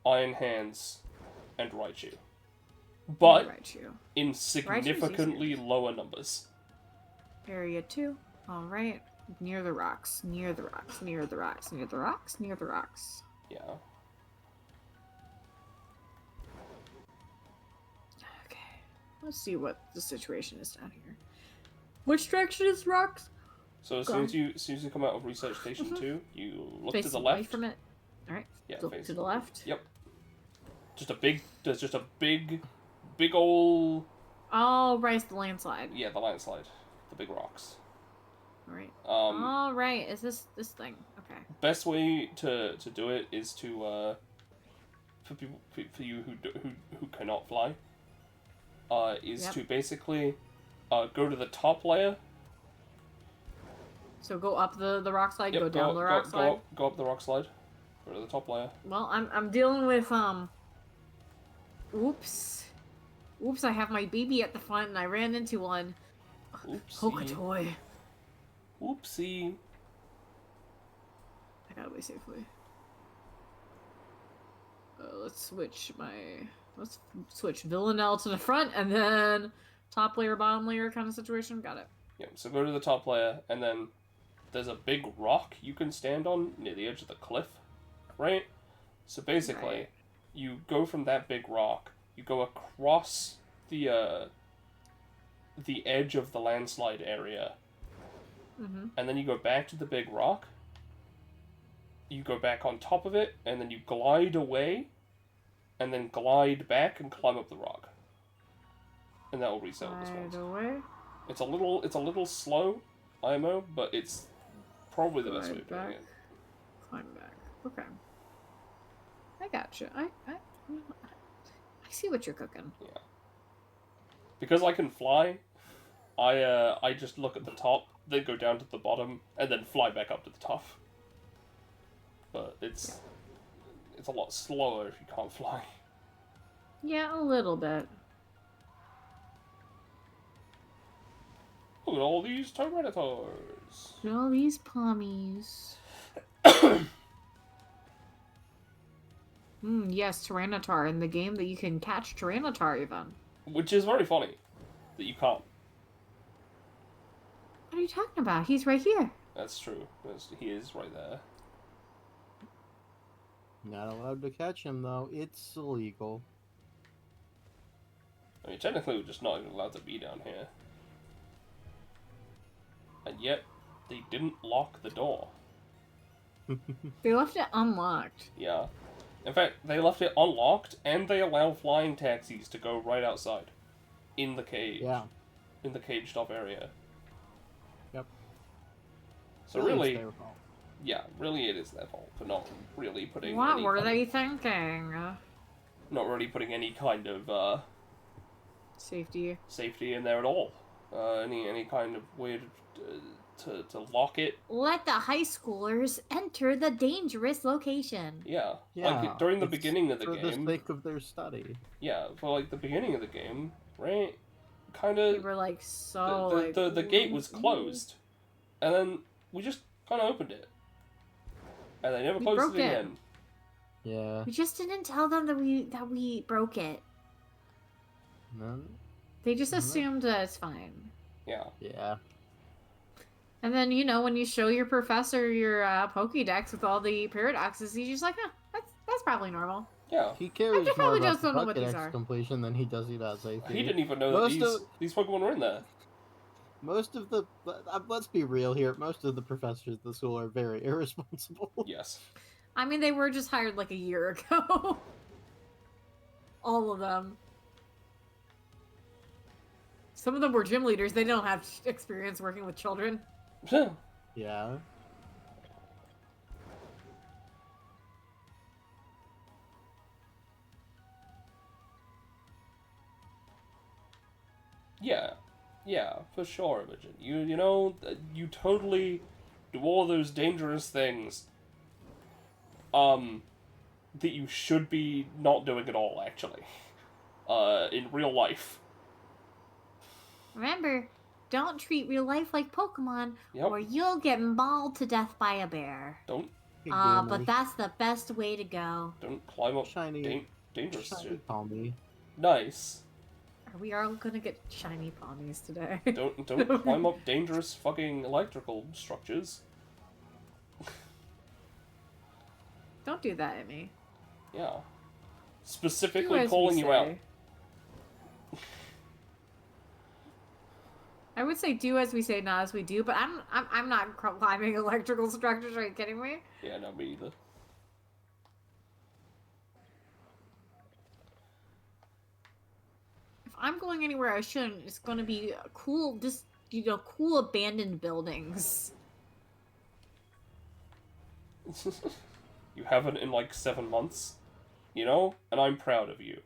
Speaker 3: Iron Hands, and Raichu. But
Speaker 1: Raichu.
Speaker 3: in significantly lower numbers.
Speaker 1: Area 2. All right. Near the rocks. Near the rocks. Near the rocks. Near the rocks. Near the rocks.
Speaker 3: Yeah.
Speaker 1: Okay. Let's see what the situation is down here. Which direction is rocks?
Speaker 3: So as soon as you come out of Research Station 2, you look
Speaker 1: Face
Speaker 3: to the
Speaker 1: away
Speaker 3: left.
Speaker 1: from it. All right.
Speaker 3: Yeah,
Speaker 1: Look
Speaker 3: face
Speaker 1: to the left.
Speaker 3: Yep. There's just a big ol'...
Speaker 1: Oh, right, it's the landslide.
Speaker 3: Yeah, the landslide. The big rocks.
Speaker 1: All right.
Speaker 3: Um,
Speaker 1: All right. Is this thing? Okay.
Speaker 3: Best way to do it is to for you who cannot fly, is
Speaker 1: Yep.
Speaker 3: to basically go to the top layer.
Speaker 1: So go up the rock slide.
Speaker 3: Yep,
Speaker 1: Go down the rock slide.
Speaker 3: Go up the rock slide. Go to the top layer.
Speaker 1: Well, I'm dealing with Oops. Oops, I have my baby at the front and I ran into one. Poke toy.
Speaker 3: Oopsie.
Speaker 1: I got away safely. Let's switch Villanelle to the front and then top layer, bottom layer kind of situation. Got it.
Speaker 3: Yeah, so go to the top layer and then there's a big rock you can stand on near the edge of the cliff, right? So basically,
Speaker 1: Right.
Speaker 3: you go from that big rock, you go across the edge of the landslide area,
Speaker 1: Mm-hmm.
Speaker 3: and then you go back to the big rock. You go back on top of it, and then you glide away, and then glide back and climb up the rock. And that will reset the
Speaker 1: Right
Speaker 3: spawns.
Speaker 1: away.
Speaker 3: It's a little slow, IMO, but it's probably the best way of doing
Speaker 1: Glide
Speaker 3: it.
Speaker 1: Climb back. Okay. I gotcha. I see what you're cooking.
Speaker 3: Because I can fly, I just look at the top, then go down to the bottom, and then fly back up to the top. But it's a lot slower if you can't fly.
Speaker 1: Yeah, a little bit.
Speaker 3: Look at all these Tyrannotors.
Speaker 1: Look at all these pommies. Yes, Tyranitar in the game that you can catch Tyranitar even.
Speaker 3: Which is very funny that you can't.
Speaker 1: What are you talking about? He's right here.
Speaker 3: That's true. He is right there.
Speaker 4: Not allowed to catch him though. It's illegal.
Speaker 3: I mean, technically we're just not even allowed to be down here. And yet, they didn't lock the door.
Speaker 1: They left it unlocked.
Speaker 3: Yeah. In fact, they left it unlocked, and they allow flying taxis to go right outside. In the cage.
Speaker 4: Yeah.
Speaker 3: In the caged off area.
Speaker 4: Yep.
Speaker 3: So
Speaker 4: It's
Speaker 3: really,
Speaker 4: their fault.
Speaker 3: yeah, really it is their fault for not really putting
Speaker 1: What
Speaker 3: any
Speaker 1: were
Speaker 3: kind
Speaker 1: they
Speaker 3: of,
Speaker 1: thinking?
Speaker 3: not really putting any kind of
Speaker 1: Safety.
Speaker 3: safety in there at all. Any kind of way to lock it.
Speaker 1: Let the high schoolers enter the dangerous location.
Speaker 3: Yeah.
Speaker 4: Yeah.
Speaker 3: Like during the
Speaker 4: it's
Speaker 3: beginning of the
Speaker 4: for the
Speaker 3: game.
Speaker 4: sake of their study.
Speaker 3: Yeah, for like the beginning of the game, right? Kind
Speaker 1: We
Speaker 3: of
Speaker 1: were like so
Speaker 3: the gate was closed, and then we just kind of opened it, and they never
Speaker 1: We
Speaker 3: closed
Speaker 1: broke
Speaker 3: it
Speaker 1: it.
Speaker 3: again.
Speaker 4: Yeah.
Speaker 1: We just didn't tell them that we broke it.
Speaker 4: No.
Speaker 1: They just
Speaker 4: Mhm.
Speaker 1: assumed that it's fine.
Speaker 3: Yeah.
Speaker 4: Yeah.
Speaker 1: And then, you know, when you show your professor your Pokédex with all the paradoxes, he's just like, huh, that's probably normal.
Speaker 3: Yeah.
Speaker 4: He cares
Speaker 1: just
Speaker 4: more
Speaker 1: probably
Speaker 4: about
Speaker 1: just
Speaker 4: the
Speaker 1: don't know what these
Speaker 4: Pokédex
Speaker 1: are.
Speaker 4: completion than he does about safety.
Speaker 3: He didn't even know
Speaker 4: Most
Speaker 3: that
Speaker 4: of-
Speaker 3: these Pokemon were in there.
Speaker 4: Most of the let's be real here. Most of the professors at the school are very irresponsible.
Speaker 3: Yes.
Speaker 1: I mean, they were just hired like a year ago. All of them. Some of them were gym leaders. They don't have experience working with children.
Speaker 4: Yeah.
Speaker 3: Yeah, for sure, Imogen. You know, you totally do all those dangerous things. That you should be not doing at all, actually. In real life.
Speaker 1: Remember, don't treat real life like Pokemon,
Speaker 3: Yep.
Speaker 1: or you'll get mauled to death by a bear.
Speaker 3: Don't
Speaker 4: Hey,
Speaker 1: But
Speaker 4: gamers.
Speaker 1: that's the best way to go.
Speaker 3: climb up
Speaker 4: Shiny-
Speaker 3: dangerous
Speaker 4: Shiny
Speaker 3: shit.
Speaker 4: Palmy.
Speaker 3: Nice.
Speaker 1: Are we all gonna get shiny Palmies today?
Speaker 3: Don't climb up dangerous fucking electrical structures.
Speaker 1: Don't do that at me.
Speaker 3: Yeah.
Speaker 1: Do
Speaker 3: Specifically
Speaker 1: as we
Speaker 3: calling you out.
Speaker 1: say. I would say do as we say, not as we do, but I'm not climbing electrical structures. Are you kidding me?
Speaker 3: Yeah, no, me either.
Speaker 1: If I'm going anywhere I shouldn't, it's going to be cool, just, you know, cool abandoned buildings.
Speaker 3: You haven't in like 7 months, you know? And I'm proud of you.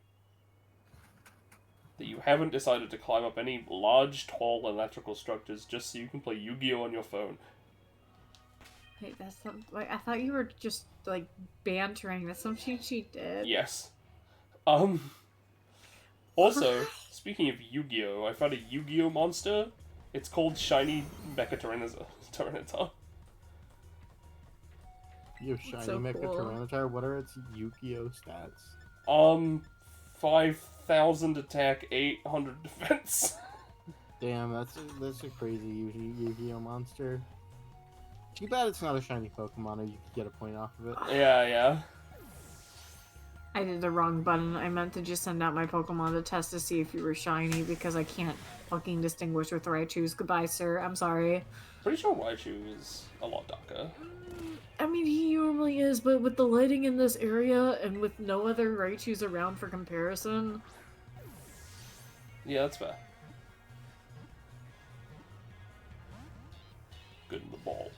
Speaker 3: That you haven't decided to climb up any large, tall electrical structures just so you can play Yu-Gi-Oh! On your phone.
Speaker 1: Wait, that's not, like, I thought you were just, like, bantering. That's something she did.
Speaker 3: Yes. Also, speaking of Yu-Gi-Oh! I found a Yu-Gi-Oh! Monster. It's called Shiny Mecha Tyranitar.
Speaker 4: You have Shiny
Speaker 1: so
Speaker 4: Mecha
Speaker 1: cool.
Speaker 4: Tyranitar. What are its Yu-Gi-Oh stats?
Speaker 3: 5,000 attack, 800 defense.
Speaker 4: Damn, that's a crazy Yu-Gi-Oh monster. Too bad it's not a shiny Pokemon, or you could get a point off of it.
Speaker 3: Yeah.
Speaker 1: I did the wrong button. I meant to just send out my Pokemon to test to see if you were shiny because I can't fucking distinguish with Raichu's. Goodbye, sir. I'm sorry.
Speaker 3: Pretty sure Raichu is a lot darker.
Speaker 1: I mean, he normally is, but with the lighting in this area and with no other Raichus around for comparison...
Speaker 3: Yeah, that's fair. Good in the ball.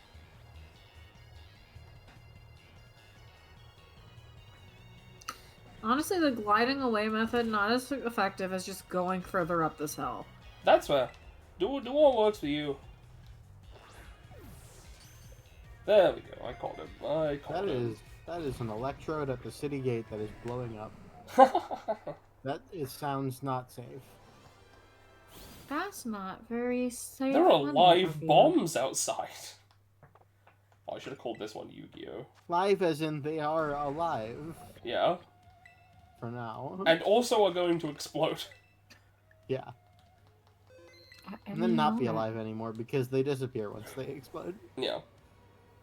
Speaker 1: Honestly, the gliding away method not as effective as just going further up this hill.
Speaker 3: That's fair. Do what works for you. There we go. I called him.
Speaker 4: That is an electrode at the city gate that is blowing up. Sounds not safe.
Speaker 1: That's not very safe.
Speaker 3: There are live
Speaker 1: Puppy.
Speaker 3: bombs outside. Oh, I should have called this one Yu-Gi-Oh.
Speaker 4: Live as in they are alive
Speaker 3: Yeah.
Speaker 4: for now.
Speaker 3: And also are going to explode.
Speaker 4: Yeah.
Speaker 1: At
Speaker 4: And
Speaker 1: any
Speaker 4: then not be
Speaker 1: moment.
Speaker 4: alive anymore because they disappear once they explode.
Speaker 3: Yeah.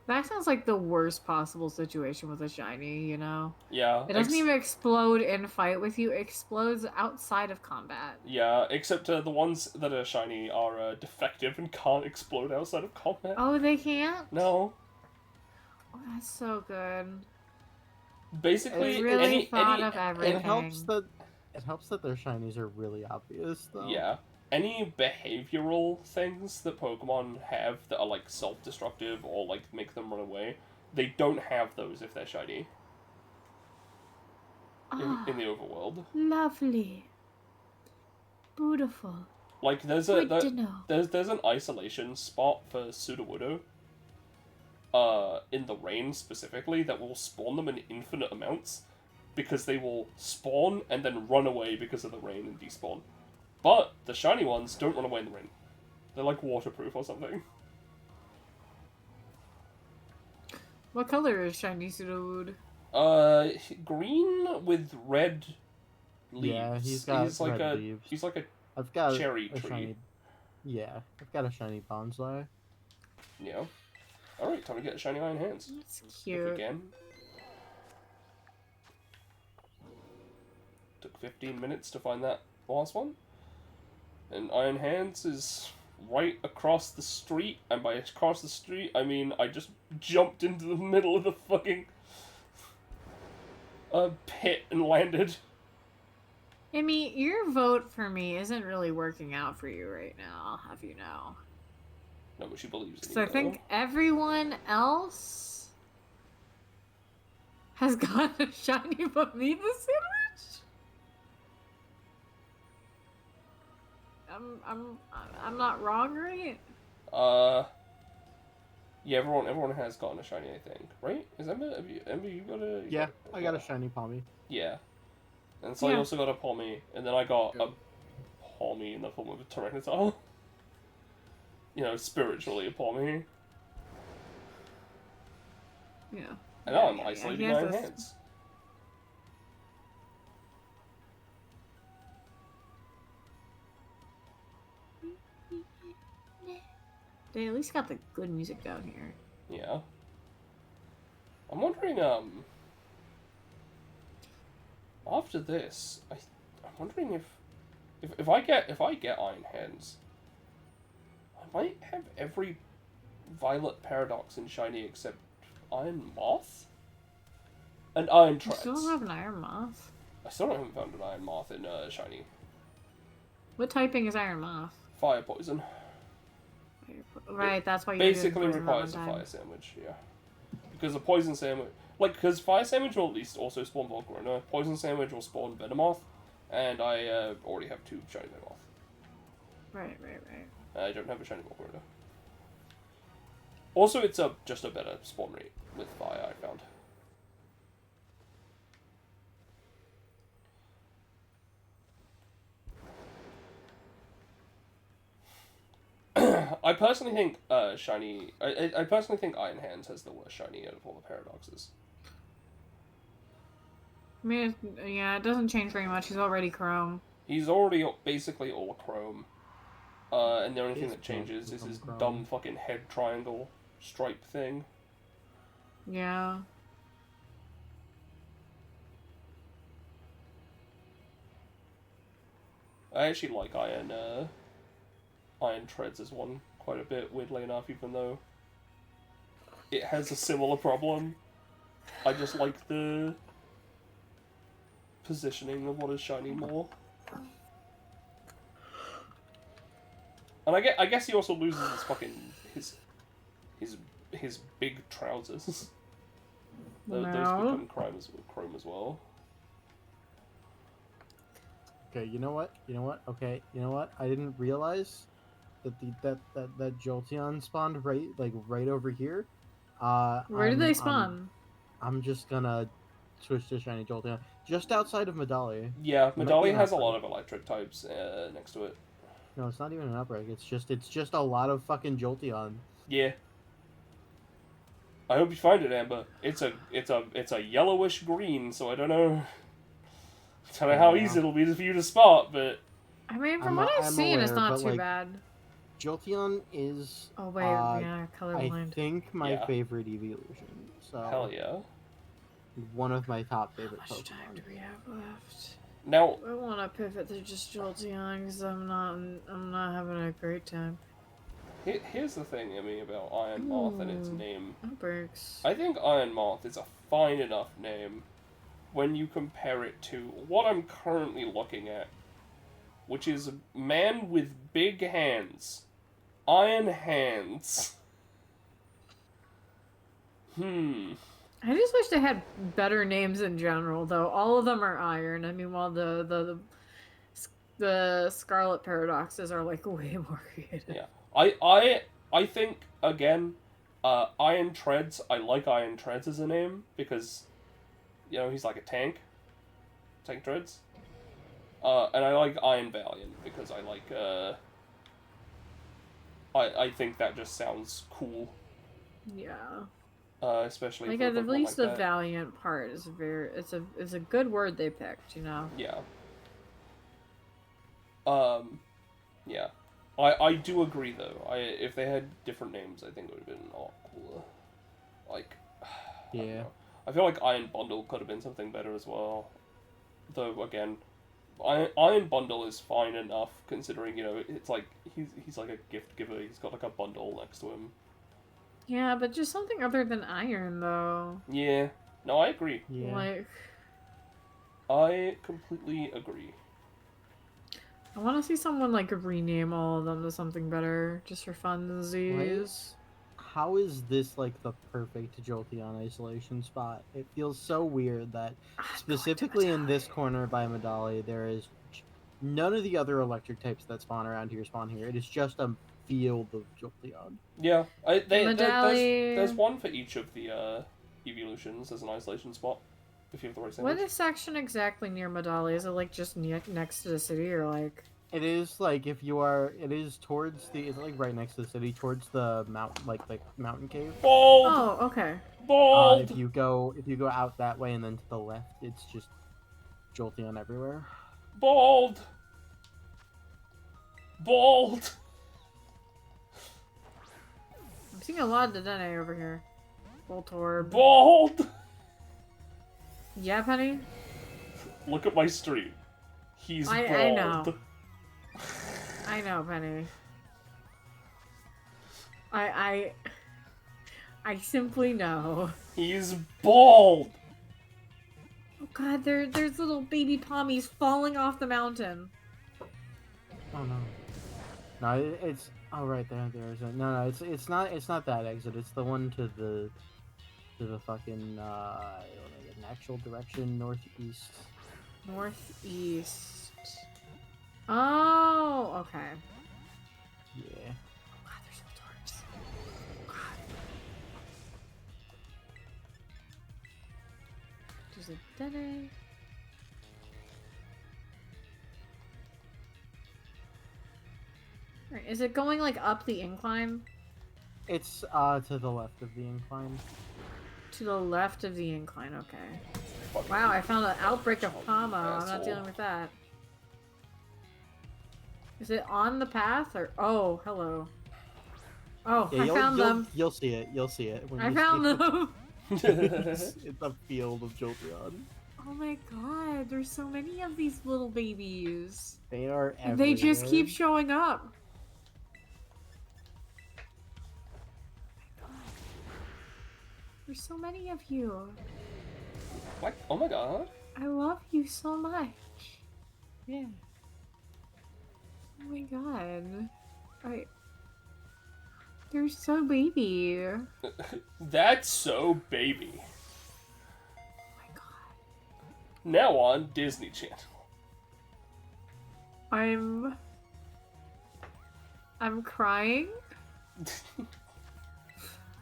Speaker 1: That sounds like the worst possible situation with a shiny, you know?
Speaker 3: Yeah.
Speaker 1: It doesn't even explode in fight with you, it explodes outside of combat.
Speaker 3: Yeah, except the ones that are shiny are defective and can't explode outside of combat.
Speaker 1: Oh, they can't?
Speaker 3: No.
Speaker 1: Oh, that's so good.
Speaker 3: Basically,
Speaker 1: They really
Speaker 3: any
Speaker 1: thought of
Speaker 4: It
Speaker 1: everything.
Speaker 4: helps that their shinies are really obvious though.
Speaker 3: yeah, any behavioral things that Pokemon have that are like self-destructive or like make them run away, they don't have those if they're shiny in the overworld.
Speaker 1: Lovely. Beautiful.
Speaker 3: Like there's
Speaker 1: Good to know.
Speaker 3: there's an isolation spot for Sudowoodo. In the rain specifically, that will spawn them in infinite amounts, because they will spawn and then run away because of the rain and despawn. But the shiny ones don't run away in the rain. They're like waterproof or something.
Speaker 1: What color is shiny Sudowoodo?
Speaker 3: Green with red leaves.
Speaker 4: Yeah, he's got
Speaker 3: like
Speaker 4: red
Speaker 3: a
Speaker 4: leaves.
Speaker 3: he's like a
Speaker 4: I've got
Speaker 3: cherry
Speaker 4: a
Speaker 3: tree.
Speaker 4: shiny. Yeah, I've got a shiny bonsai.
Speaker 3: Yeah. All right, time to get shiny iron hands.
Speaker 1: That's
Speaker 3: If
Speaker 1: cute.
Speaker 3: we can. Took 15 minutes to find that last one. And Iron Hands is right across the street, and by across the street, I mean I just jumped into the middle of the fucking pit and landed.
Speaker 1: Amy, your vote for me isn't really working out for you right now, have you know?
Speaker 3: No, but she believes in
Speaker 1: So
Speaker 3: you,
Speaker 1: I think everyone else has got a shiny bonita sandwich. I'm not wrong, right?
Speaker 3: Yeah, everyone has gotten a shiny, I think, right? Is Emma? Emma, you got a?
Speaker 4: Yeah, I got a shiny Palmy.
Speaker 3: Yeah, and so I
Speaker 1: Yeah.
Speaker 3: also got a Palmy, and then I got a Palmy in the form of a Tyranitar. You know, spiritually a Palmy.
Speaker 1: Yeah.
Speaker 3: And now I'm
Speaker 1: Yeah,
Speaker 3: isolating
Speaker 1: I
Speaker 3: my
Speaker 1: guess that's-
Speaker 3: hands.
Speaker 1: They at least got the good music down here.
Speaker 3: Yeah. I'm wondering, after this, I'm wondering if I get Iron Hands, I might have every Violet Paradox in shiny except Iron Moth and Iron
Speaker 1: You
Speaker 3: Treads.
Speaker 1: still don't have an Iron Moth.
Speaker 3: I still haven't found an Iron Moth in shiny.
Speaker 1: What typing is Iron Moth?
Speaker 3: Fire Poison.
Speaker 1: Right, that's why you
Speaker 3: Basically requires a Fire Sandwich, yeah. Because the Poison Sandwich... Like, because Fire Sandwich will at least also spawn Volcarona, Poison Sandwich will spawn Venomoth, and I already have 2 shiny Venomoth.
Speaker 1: Right.
Speaker 3: I don't have a shiny Volcarona. Also, it's just a better spawn rate with Fire, I found. I personally think shiny. I personally think Iron Hands has the worst shiny out of all the paradoxes.
Speaker 1: I mean, yeah, it doesn't change very much. He's already Chrome.
Speaker 3: He's already basically all chrome, and the only thing
Speaker 4: He's
Speaker 3: that changes is his
Speaker 4: chrome.
Speaker 3: dumb fucking head triangle stripe thing.
Speaker 1: Yeah.
Speaker 3: I actually like Iron Treads as one quite a bit, weirdly enough, even though it has a similar problem. I just like the positioning of what is shiny more. And I guess he also loses his fucking his big trousers. Those become chrome as well.
Speaker 4: Okay, you know what? Okay, you know what? I didn't realize that that Jolteon spawned right over here.
Speaker 1: Where do they spawn?
Speaker 4: I'm just gonna switch to shiny Jolteon just outside of Medali.
Speaker 3: Yeah,
Speaker 4: It might be
Speaker 3: Medali
Speaker 4: an
Speaker 3: has a
Speaker 4: upgrade.
Speaker 3: lot of electric types next to it.
Speaker 4: No, it's not even an upgrade. It's just a lot of fucking Jolteon.
Speaker 3: Yeah. I hope you find it, Amber. It's a yellowish green, so I don't know. Don't know how easy it'll be for you to spot, but
Speaker 1: I mean, from what I've seen, it's not too bad.
Speaker 4: Jolteon is.
Speaker 1: Oh wait, yeah,
Speaker 4: I
Speaker 1: colorblind.
Speaker 4: think my favorite evolution. So
Speaker 3: hell yeah.
Speaker 4: One of my top favorite
Speaker 1: How much
Speaker 4: Pokemon.
Speaker 1: time do we have left?
Speaker 3: Now,
Speaker 1: I want to pivot to just Jolteon because I'm not having a great time.
Speaker 3: here's the thing, Emmy, about Iron Moth and its name.
Speaker 1: That breaks.
Speaker 3: I think Iron Moth is a fine enough name when you compare it to what I'm currently looking at, which is a man with big hands. Iron hands.
Speaker 1: I just wish they had better names in general, though. All of them are iron. I mean, while the Scarlet Paradoxes are like way more creative.
Speaker 3: Yeah, I think again, Iron Treads. I like Iron Treads as a name because, you know, he's like a tank. Tank Treads. And I like Iron Valiant because I like I think that just sounds cool.
Speaker 1: Yeah.
Speaker 3: Especially
Speaker 1: like
Speaker 3: for a
Speaker 1: at
Speaker 3: Pokemon
Speaker 1: least
Speaker 3: like
Speaker 1: the
Speaker 3: that.
Speaker 1: Valiant part is it's a good word they picked, you know.
Speaker 3: Yeah. Yeah. I do agree though. If they had different names, I think it would have been a lot cooler. Like,
Speaker 4: Yeah.
Speaker 3: I feel like Iron Bundle could have been something better as well. Though again, Iron Bundle is fine enough considering, you know, it's like he's like a gift giver. He's got like a bundle next to him.
Speaker 1: Yeah, but just something other than iron, though.
Speaker 3: Yeah. No, I agree.
Speaker 4: Yeah.
Speaker 1: Like,
Speaker 3: I completely agree.
Speaker 1: I want to see someone like rename all of them to something better, just for funsies.
Speaker 4: How is this like the perfect Jolteon isolation spot? It feels so weird that specifically in this corner by Medali, there is none of the other electric types that spawn around here spawn here. It is just a field of Jolteon.
Speaker 3: Yeah,
Speaker 1: Medali.
Speaker 3: there's one for each of the evolutions as an isolation spot, if you have the right sandwich.
Speaker 1: What is section exactly near Medali? Is it like just next to the city, or like?
Speaker 4: It is like if you are. It is towards the. It's like right next to the city, towards the mountain, like mountain cave.
Speaker 3: Bold!
Speaker 1: Oh, okay.
Speaker 3: Bold!
Speaker 4: If you go out that way and then to the left, it's just Jolteon everywhere.
Speaker 3: Bold! Bold!
Speaker 1: I'm seeing a lot of Dedenne over here. Voltorb.
Speaker 3: Bold!
Speaker 1: Yeah, Penny?
Speaker 3: Look at my stream. He's bald.
Speaker 1: I know. I know, Penny. I simply know.
Speaker 3: He's bald!
Speaker 1: Oh god, there's little baby pommies falling off the mountain.
Speaker 4: Oh no. No, it's right there. There's a no. It's not that exit. It's the one to the fucking an actual direction northeast.
Speaker 1: Northeast. Oh, okay.
Speaker 4: Yeah.
Speaker 1: Oh god, there's Voltorbs. God. There's a Dedenne. Alright, is it going like up the incline?
Speaker 4: It's to the left of the incline.
Speaker 1: To the left of the incline, okay. Wow, I found an outbreak of Pomo. I'm not dealing with that. Is it on the path or? Oh, hello. Oh,
Speaker 4: Yeah,
Speaker 1: I found them.
Speaker 4: You'll see it. You'll see it. When
Speaker 1: I
Speaker 4: you
Speaker 1: found
Speaker 4: see
Speaker 1: them.
Speaker 4: it's a field of Jolteon.
Speaker 1: Oh my god, there's so many of these little babies.
Speaker 4: They are everywhere.
Speaker 1: And they just keep showing up. There's so many of you.
Speaker 3: What? Oh my god.
Speaker 1: I love you so much.
Speaker 4: Yeah.
Speaker 1: Oh my god. They're so baby. Oh
Speaker 3: That's so baby.
Speaker 1: my god.
Speaker 3: Now on Disney Channel.
Speaker 1: I'm crying.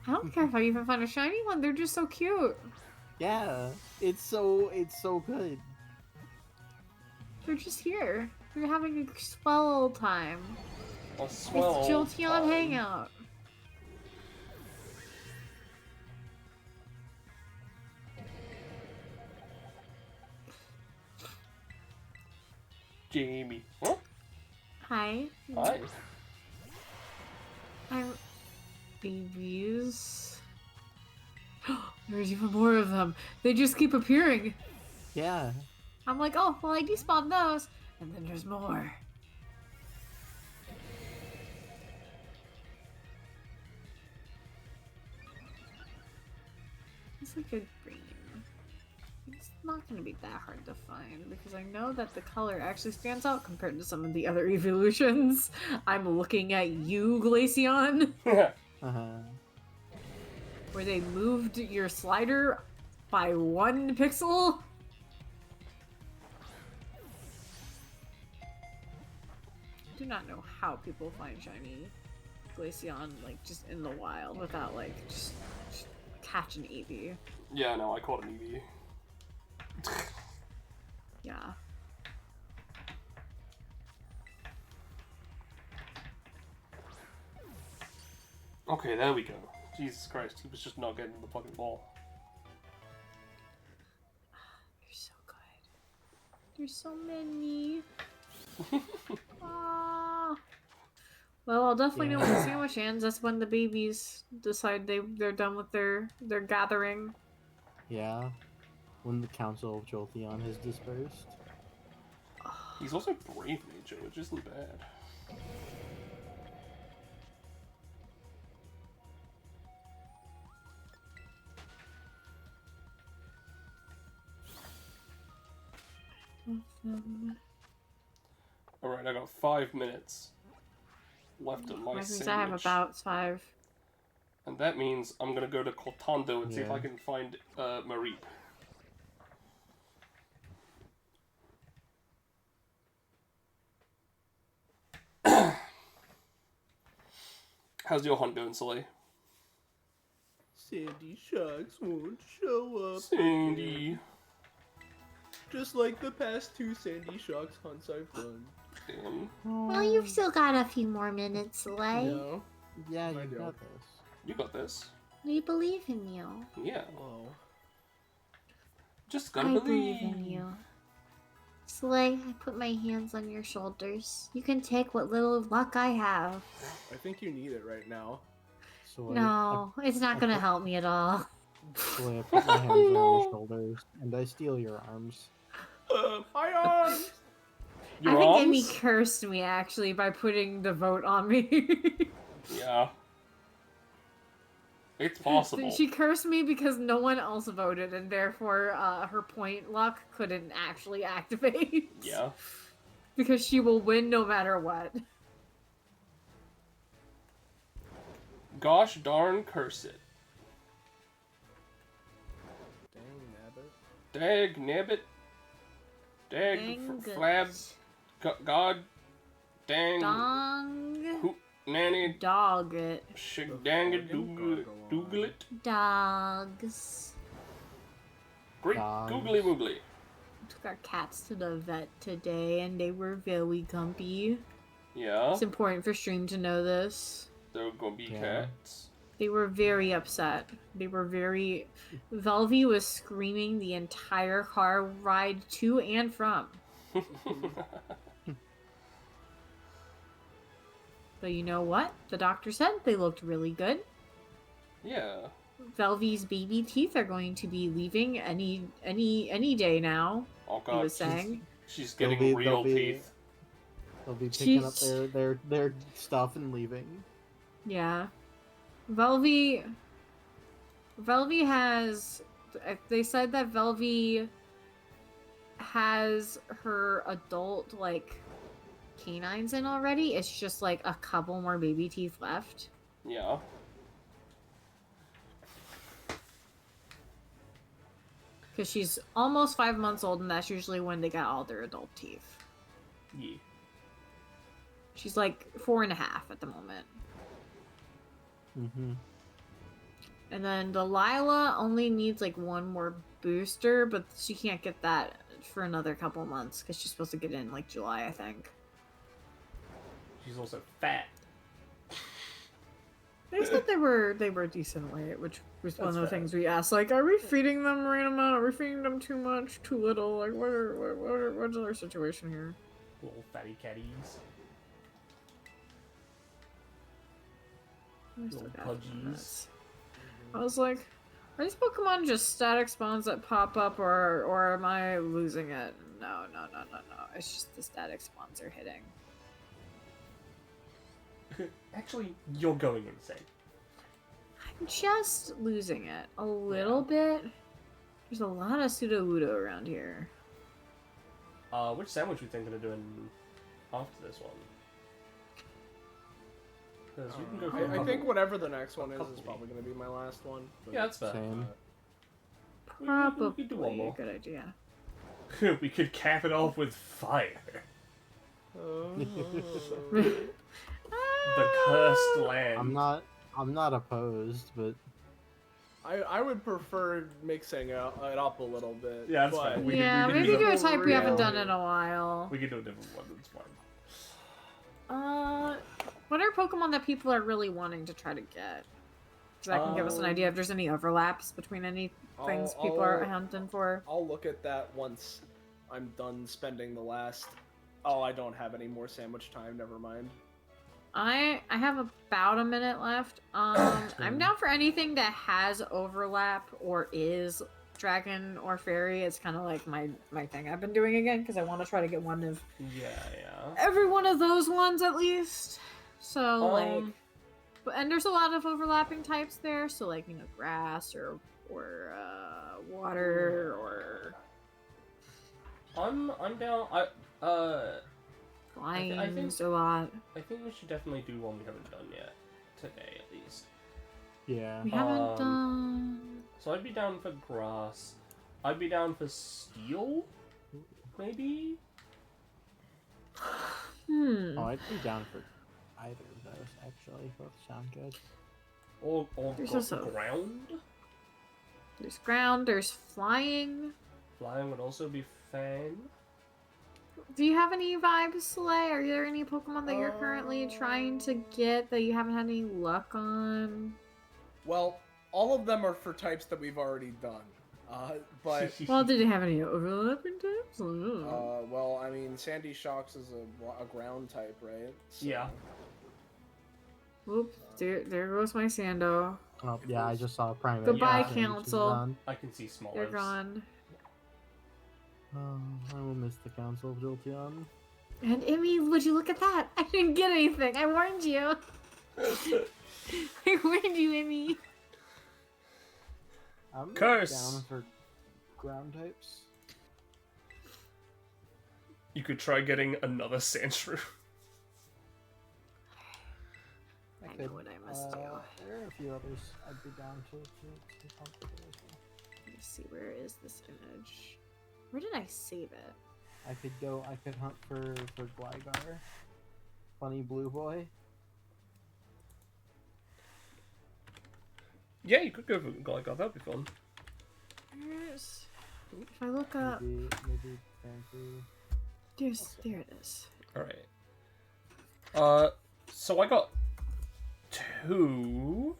Speaker 1: I don't care if I even find a shiny one. They're just so cute.
Speaker 4: Yeah. It's so good.
Speaker 1: They're just here. They're having a swell old time.
Speaker 3: A swell
Speaker 1: It's Jolteon
Speaker 3: time.
Speaker 1: hangout.
Speaker 3: Jamie. Huh?
Speaker 1: Hi.
Speaker 3: Hi.
Speaker 1: I'm babies. There's even more of them. They just keep appearing.
Speaker 4: Yeah.
Speaker 1: I'm like, oh, well, I despawned those. And then there's more. It's like a green. It's not going to be that hard to find because I know that the color actually stands out compared to some of the other evolutions. I'm looking at you, Glaceon,
Speaker 4: Uh-huh.
Speaker 1: where they moved your slider by 1 pixel. I do not know how people find shiny Glaceon, like, just in the wild without, like, just catch an Eevee.
Speaker 3: Yeah, no, I called him Eevee.
Speaker 1: Yeah.
Speaker 3: Okay, there we go. Jesus Christ, he was just not getting the fucking ball.
Speaker 1: You're so good. There's so many. Ah. Well, I'll definitely know when the sandwich ends. That's when the babies decide they're done with their gathering.
Speaker 4: Yeah. When the Council of Jolteon has dispersed.
Speaker 3: He's also Brave Nature, which isn't bad. Alright, I got 5 minutes left of my
Speaker 1: Which means
Speaker 3: sandwich.
Speaker 1: I have about 5.
Speaker 3: And that means I'm gonna go to Cortando and see if
Speaker 4: Yeah.
Speaker 3: I can find Mareep. How's your hunt going, Soleil?
Speaker 2: Sandy Sharks won't show up.
Speaker 3: Sandy.
Speaker 2: Just like the past 2 Sandy Sharks hunts I've done.
Speaker 3: Damn.
Speaker 6: Well, you've still got a few more minutes, Lay.
Speaker 2: No.
Speaker 4: Yeah,
Speaker 2: I
Speaker 4: you
Speaker 2: do.
Speaker 4: got this.
Speaker 3: You got this.
Speaker 6: We believe in you.
Speaker 3: Yeah.
Speaker 2: Whoa.
Speaker 3: Just gotta
Speaker 6: I
Speaker 3: believe.
Speaker 6: believe in you. Slay, I put my hands on your shoulders. You can take what little luck I have.
Speaker 2: I think you need it right now.
Speaker 4: So
Speaker 1: No, it's not gonna help me at all.
Speaker 4: So I put my hands on your shoulders and I steal your arms.
Speaker 2: My arms!
Speaker 3: Your
Speaker 1: I think
Speaker 3: arms?
Speaker 1: Amy cursed me actually by putting the vote on me.
Speaker 3: Yeah. It's possible.
Speaker 1: She cursed me because no one else voted, and therefore her point luck couldn't actually activate.
Speaker 3: Yeah.
Speaker 1: Because she will win no matter what.
Speaker 3: Gosh darn curse it.
Speaker 2: Dang nabbit.
Speaker 3: Dag nabbit. Dag
Speaker 1: Dang
Speaker 3: flab. God dang.
Speaker 1: Dong.
Speaker 3: Who nanny
Speaker 1: Dog it.
Speaker 3: shigdanga dooglet.
Speaker 1: Dogs.
Speaker 3: Great
Speaker 4: Dogs.
Speaker 3: googly woogly.
Speaker 1: Took our cats to the vet today, and they were very grumpy.
Speaker 3: Yeah.
Speaker 1: It's important for stream to know this.
Speaker 3: There are gonna be
Speaker 4: Yeah.
Speaker 3: cats.
Speaker 1: They were very upset. They were very... Velvy was screaming the entire car ride to and from. But you know what? The doctor said they looked really good.
Speaker 3: Yeah.
Speaker 1: Velvy's baby teeth are going to be leaving any day now.
Speaker 3: Oh
Speaker 1: He
Speaker 3: god,
Speaker 1: was saying.
Speaker 3: she's
Speaker 4: They'll
Speaker 3: getting
Speaker 4: be-
Speaker 3: real
Speaker 4: they'll be-
Speaker 3: teeth.
Speaker 4: They'll be picking up
Speaker 1: She's-
Speaker 4: their stuff and leaving.
Speaker 1: Yeah. Velvy has. They said that Velvy has her adult, like, canines in already. It's just, like, a couple more baby teeth left.
Speaker 3: Yeah.
Speaker 1: Because she's almost 5 months old, and that's usually when they got all their adult teeth.
Speaker 3: Yeah.
Speaker 1: She's, like, 4.5 at the moment.
Speaker 4: Mm-hmm.
Speaker 1: And then Delilah only needs, like, one more booster, but she can't get that for another couple months, because she's supposed to get in, like, July, I think.
Speaker 3: She's also fat.
Speaker 1: They said they were decent weight, which was one of the
Speaker 3: That's fair.
Speaker 1: things we asked. Like, are we feeding them the right amount? Are we feeding them too much, too little? Like, what's our situation here?
Speaker 3: Little fatty catties.
Speaker 1: I still
Speaker 3: Little
Speaker 1: got
Speaker 3: pudgies.
Speaker 1: this. I was like, are these Pokemon just static spawns that pop up, or am I losing it? No. It's just the static spawns are hitting.
Speaker 3: Actually, you're going insane.
Speaker 1: I'm just losing it a little bit. There's a lot of Sudowoodo around here.
Speaker 3: Which sandwich we thinking of doing after this one? Because we can go for a
Speaker 2: I
Speaker 3: couple.
Speaker 2: think whatever the next one is
Speaker 3: couple.
Speaker 2: probably going to be my last one. but-
Speaker 3: Yeah, that's fair.
Speaker 4: Same.
Speaker 3: We
Speaker 1: Probably
Speaker 3: could do one
Speaker 1: a
Speaker 3: more.
Speaker 1: good idea.
Speaker 3: We could cap it off with fire. The cursed land.
Speaker 4: I'm not opposed, but
Speaker 2: I would prefer mixing it up a little bit.
Speaker 3: Yeah, that's
Speaker 2: but
Speaker 3: fine. We
Speaker 1: Yeah,
Speaker 3: could
Speaker 1: maybe
Speaker 3: do
Speaker 1: do a
Speaker 3: that.
Speaker 1: type we haven't
Speaker 2: real-
Speaker 1: done in a while.
Speaker 3: We could do a different one. That's fine.
Speaker 1: What are Pokemon that people are really wanting to try to get? So that can give us an idea if there's any overlaps between any things people are hunting for.
Speaker 2: I'll look at that once I'm done spending the last. Oh, I don't have any more sandwich time. Never mind.
Speaker 1: I have about a minute left. I'm down for anything that has overlap or is dragon or fairy. It's kind of like my thing I've been doing again because I want to try to get one of
Speaker 3: Yeah.
Speaker 1: every one of those ones at least. So like, and there's a lot of overlapping types there. So like, you know, grass or water or
Speaker 3: I'm down.
Speaker 1: flying
Speaker 3: I think-
Speaker 1: a lot.
Speaker 3: I think we should definitely do one we haven't done yet today, at least.
Speaker 4: yeah.
Speaker 1: We haven't done.
Speaker 3: So I'd be down for grass. I'd be down for steel, maybe.
Speaker 4: Oh, I'd be down for either of those actually. Both sound good.
Speaker 3: Or
Speaker 1: There's also-
Speaker 3: ground.
Speaker 1: There's ground. There's flying.
Speaker 3: Flying would also be fun.
Speaker 1: Do you have any vibes, Slay? Are there any Pokemon that you're currently trying to get that you haven't had any luck on?
Speaker 2: Well, all of them are for types that we've already done. But
Speaker 1: Well, did you have any overlapping types? I don't know.
Speaker 2: well, I mean, Sandy Shocks is a ground type, right? So-
Speaker 3: Yeah.
Speaker 1: Whoops, there goes my Sando.
Speaker 4: Oh, yeah, I just saw a primate.
Speaker 1: Goodbye,
Speaker 3: Yeah.
Speaker 4: message.
Speaker 1: Council.
Speaker 4: Done.
Speaker 3: I can see small
Speaker 1: They're
Speaker 3: lives.
Speaker 1: gone.
Speaker 4: Oh, I will miss the Council of Jolteon.
Speaker 1: And Emmy, would you look at that? I didn't get anything. I warned you. I warned you, Emmy.
Speaker 4: I'm
Speaker 3: Curse.
Speaker 4: down for ground types.
Speaker 3: You could try getting another Sandshrew.
Speaker 1: I know what I must do.
Speaker 4: There are a few others I'd be down to comfortable with.
Speaker 1: Let me see, where is this image? Where did I save it?
Speaker 4: I could hunt for Gligar. Funny blue boy.
Speaker 3: Yeah, you could go for Gligar. That'd be fun.
Speaker 1: Where's... If I look up...
Speaker 4: Maybe Fancy.
Speaker 1: There it is.
Speaker 3: Alright. So I got 2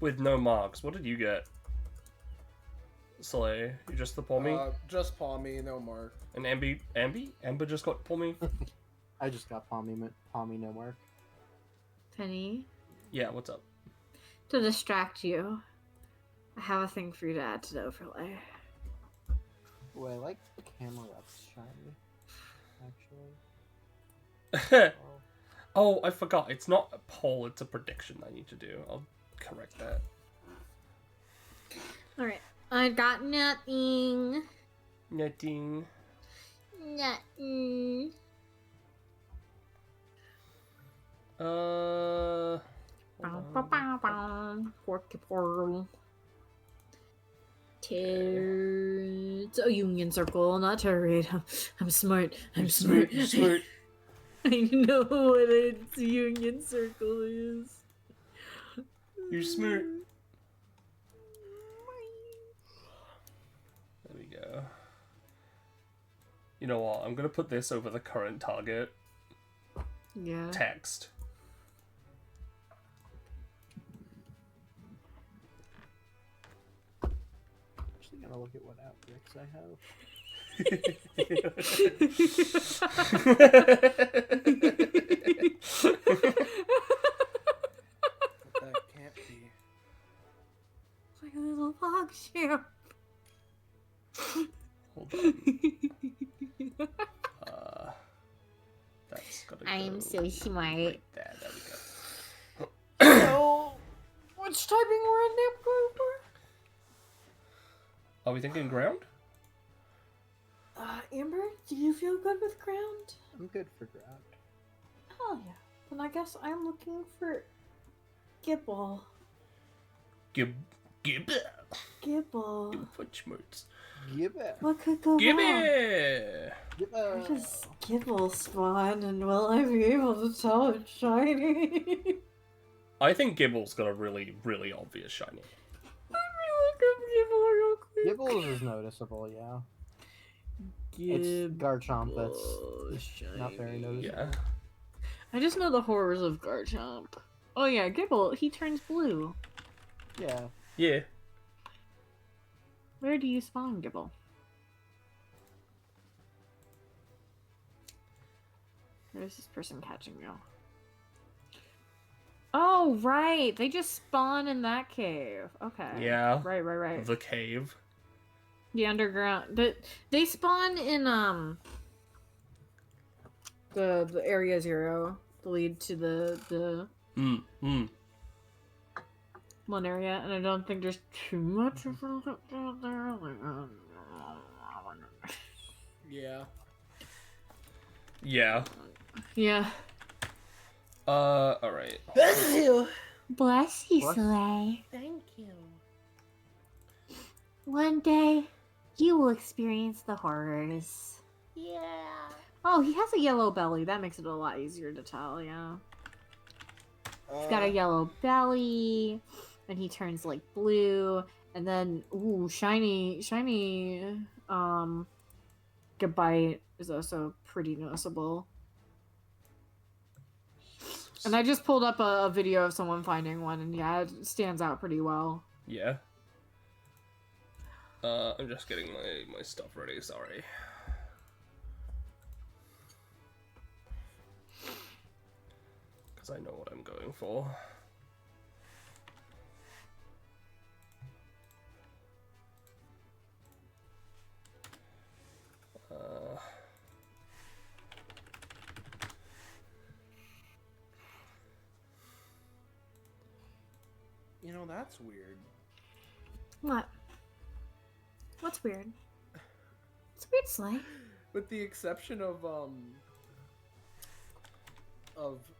Speaker 3: with no marks. What did you get? Slay, you just the Palmy?
Speaker 2: Just Palmy, no mark.
Speaker 3: And Amber just got Palmy?
Speaker 4: I just got Palmy no mark.
Speaker 1: Penny,
Speaker 3: Yeah, what's up?
Speaker 1: to distract you, I have a thing for you to add to the overlay.
Speaker 4: Oh, I like the camera that's shiny. Actually.
Speaker 3: Oh, I forgot. It's not a poll, it's a prediction I need to do. I'll correct that.
Speaker 1: Alright. I got nothing.
Speaker 3: Nothing.
Speaker 1: Nothing.
Speaker 3: Hold on.
Speaker 1: Porky portal. It's a union circle, not terrorate. I'm smart. I'm smart.
Speaker 3: Smart.
Speaker 1: I know what a union circle is.
Speaker 3: You're smart. There we go. You know what? I'm gonna put this over the current target
Speaker 1: Yeah.
Speaker 3: text.
Speaker 4: Actually, gonna look at what outbreaks I have. But that can't be.
Speaker 1: Like a little log ship.
Speaker 3: Hold on. That's gotta go.
Speaker 6: I'm so smart.
Speaker 3: Right there. There we go.
Speaker 1: So, which typing we're in now, Grover?
Speaker 3: Are we thinking ground?
Speaker 1: Amber, do you feel good with ground?
Speaker 4: I'm good for ground.
Speaker 1: Hell yeah. Then I guess I'm looking for Gibble.
Speaker 3: Gib.
Speaker 1: Gibble.
Speaker 3: Punch modes.
Speaker 4: Give it.
Speaker 1: What could go
Speaker 3: Give
Speaker 1: wrong?
Speaker 3: it.
Speaker 4: Give
Speaker 1: Where
Speaker 4: it.
Speaker 1: does Gibble spawn, and will I be able to tell it's shiny?
Speaker 3: I think Gibble's got a really, really obvious shiny.
Speaker 1: Let me look up Gibble real quick.
Speaker 4: Gibbles is noticeable, yeah. It's Garchomp that's not very noticeable.
Speaker 3: Yeah.
Speaker 1: I just know the horrors of Garchomp. Oh yeah, Gibble, he turns blue.
Speaker 4: Yeah.
Speaker 3: Yeah.
Speaker 1: Where do you spawn, Gibble? Where's this person catching me? Oh, right. They just spawn in that cave. Okay.
Speaker 3: Yeah.
Speaker 1: Right.
Speaker 3: The cave.
Speaker 1: The underground. They spawn in the area 0, the lead to the one area, and I don't think there's too much of it there.
Speaker 2: Yeah.
Speaker 3: Yeah.
Speaker 1: Yeah.
Speaker 3: Alright.
Speaker 6: Bless you,
Speaker 4: Bless-
Speaker 6: Soleil.
Speaker 1: Thank you.
Speaker 6: One day, you will experience the horrors.
Speaker 1: Yeah. Oh, he has a yellow belly. That makes it a lot easier to tell, yeah. He's got a yellow belly, and he turns like blue, and then ooh, shiny Gabite is also pretty noticeable. And I just pulled up a video of someone finding one, and yeah, it stands out pretty well.
Speaker 3: Yeah. I'm just getting my stuff ready, sorry. Because I know what I'm going for.
Speaker 2: You know, that's weird.
Speaker 1: What? What's weird? It's weird, Slay.
Speaker 2: With the exception of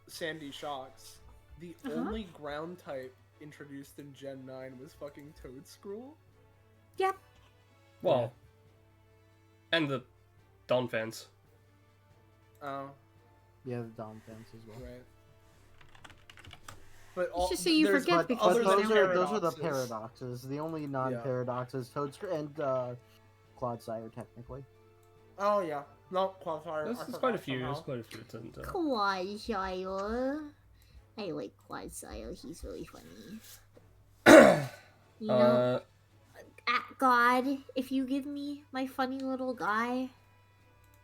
Speaker 2: Sandy Shocks, the only ground type introduced in Gen 9 was fucking Toadscruel.
Speaker 1: Yep.
Speaker 3: Well, and the Dawn fans.
Speaker 2: Oh,
Speaker 4: Yeah, the Dom fence as well.
Speaker 2: right. But all,
Speaker 1: just so you
Speaker 2: there's-
Speaker 1: forget
Speaker 2: but
Speaker 1: because
Speaker 2: other
Speaker 4: But
Speaker 1: it's
Speaker 2: than
Speaker 4: those are the
Speaker 2: paradoxes-
Speaker 4: paradoxes. The only non-paradoxes, Toadscruel and Clodsire, technically.
Speaker 2: Oh yeah, no Qualifier.
Speaker 3: There's quite a few. There's quite a few. It turns out.
Speaker 6: Quadsire. I like Quadsire. He's really funny. You know, God, if you give me my funny little guy,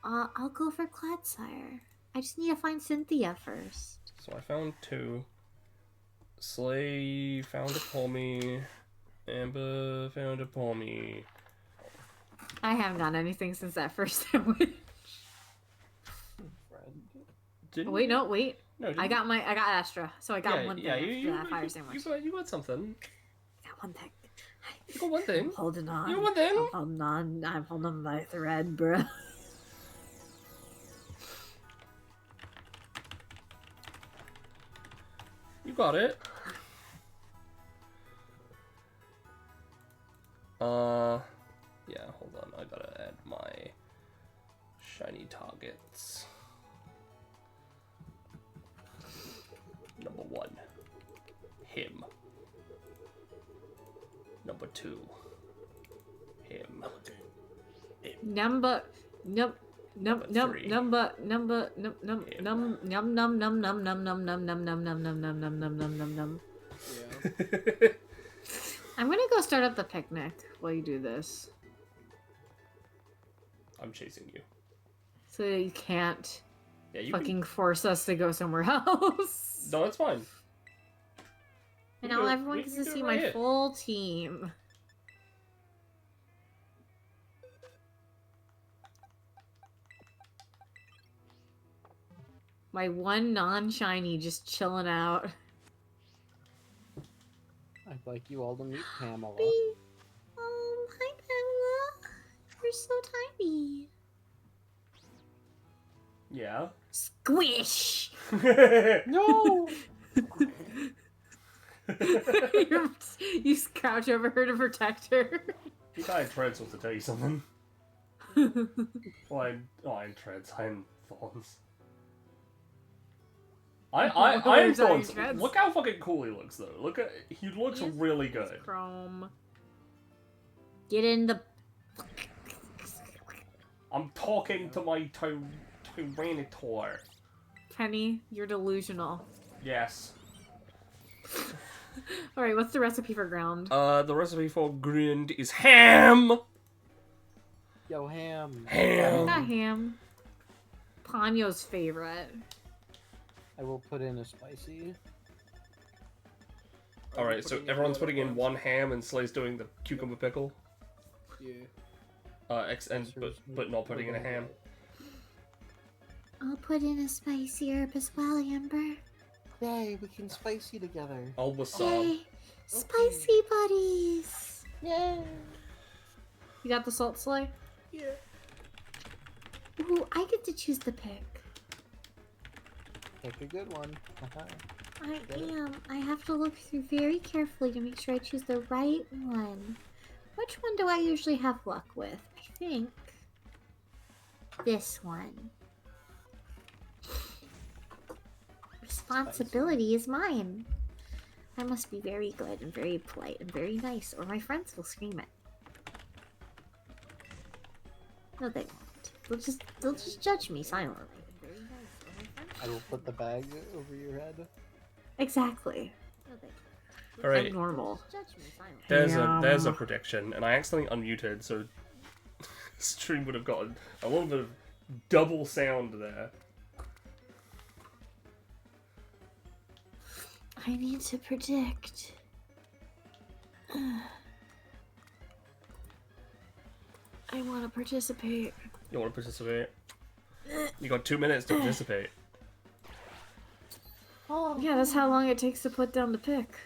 Speaker 6: I'll go for Clodsire. I just need to find Cynthia first.
Speaker 3: So I found 2. Slay found a Pulmy. Amber found a pommy.
Speaker 1: I haven't gotten anything since that first sandwich.
Speaker 3: Didn't
Speaker 1: Wait,
Speaker 3: you?
Speaker 1: no, wait.
Speaker 3: No,
Speaker 1: I got Astra, so I got
Speaker 3: yeah,
Speaker 1: one thing
Speaker 3: yeah,
Speaker 1: after
Speaker 3: you
Speaker 1: that fire sandwich.
Speaker 3: you got something.
Speaker 1: I got one thing.
Speaker 3: You got one thing.
Speaker 1: I'm holding on.
Speaker 3: You got one thing.
Speaker 1: I'm holding on. I'm holding on by a thread, bro.
Speaker 3: You got it. Yeah, hold on. I gotta add my shiny targets. Number 1, him. Number 2, him.
Speaker 1: Number, num, num,
Speaker 3: Number
Speaker 1: num,
Speaker 3: three.
Speaker 1: number, num, num,
Speaker 3: Yeah.
Speaker 1: num, num, num, num, num, num, num, num, num, num, num, num, num, num, num, num, num, num.
Speaker 2: Yeah.
Speaker 1: I'm gonna go start up the picnic while you do this,
Speaker 3: I'm chasing you.
Speaker 1: so you can't
Speaker 3: Yeah, you
Speaker 1: fucking force us to go somewhere else.
Speaker 3: can... No, it's fine.
Speaker 1: And
Speaker 3: We
Speaker 1: now
Speaker 3: do it-
Speaker 1: everyone
Speaker 3: we
Speaker 1: gets
Speaker 3: can
Speaker 1: to
Speaker 3: do it
Speaker 1: see
Speaker 3: right
Speaker 1: my
Speaker 3: here.
Speaker 1: full team. My one non-shiny just chilling out.
Speaker 4: I'd like you all to meet Pamela.
Speaker 6: Hi, Pamela. You're so tiny.
Speaker 3: Yeah.
Speaker 1: Squish!
Speaker 4: No!
Speaker 1: You crouch over her to protect her.
Speaker 3: You guys treads wants to tell you something. Well, I'm treads. I'm thorns. I'm
Speaker 1: We're
Speaker 3: thorns.
Speaker 1: Treads.
Speaker 3: Look how fucking cool he looks, though. Look at he looks
Speaker 1: He is-
Speaker 3: really
Speaker 1: He's
Speaker 3: good.
Speaker 1: Chrome. Get in the.
Speaker 3: I'm talking to my Tyranitar.
Speaker 1: Penny, you're delusional.
Speaker 3: Yes.
Speaker 1: Alright, what's the recipe for ground?
Speaker 3: The recipe for grind is ham.
Speaker 4: Yo, Ham.
Speaker 3: Ham.
Speaker 1: Not ham. Ponyo's favorite.
Speaker 4: I will put in a spicy.
Speaker 2: Are you
Speaker 3: Alright, so
Speaker 2: putting
Speaker 3: everyone's
Speaker 2: the
Speaker 3: putting in
Speaker 2: ones?
Speaker 3: one ham and Slay's doing the cucumber pickle.
Speaker 2: Yeah.
Speaker 3: But not putting in a ham.
Speaker 6: I'll put in a spicy herb as well, Amber.
Speaker 4: Yay, we can spicy together.
Speaker 3: All wasabi.
Speaker 6: Yay! Spicy buddies!
Speaker 4: Yay!
Speaker 1: You got the salt Slay?
Speaker 2: Yeah.
Speaker 6: Ooh, I get to choose the pick.
Speaker 4: Pick a good one.
Speaker 6: I am. I have to look through very carefully to make sure I choose the right one. Which one do I usually have luck with? I think this one. Responsibility is mine. I must be very good and very polite and very nice, or my friends will scream it. No, they won't. They'll just judge me silently. Very nice, or my friends
Speaker 4: I will put the bag over your head.
Speaker 6: Exactly. No, they won't.
Speaker 3: Alright.
Speaker 1: And normal.
Speaker 6: Just judge me silently.
Speaker 3: There's a
Speaker 1: Yum.
Speaker 3: prediction, and I accidentally unmuted, so stream would have gotten a little bit of double sound there.
Speaker 6: I need to predict. I want to participate.
Speaker 3: You want to participate? You got 2 minutes to participate.
Speaker 6: Oh,
Speaker 1: Yeah, that's how long it takes to put down the pick.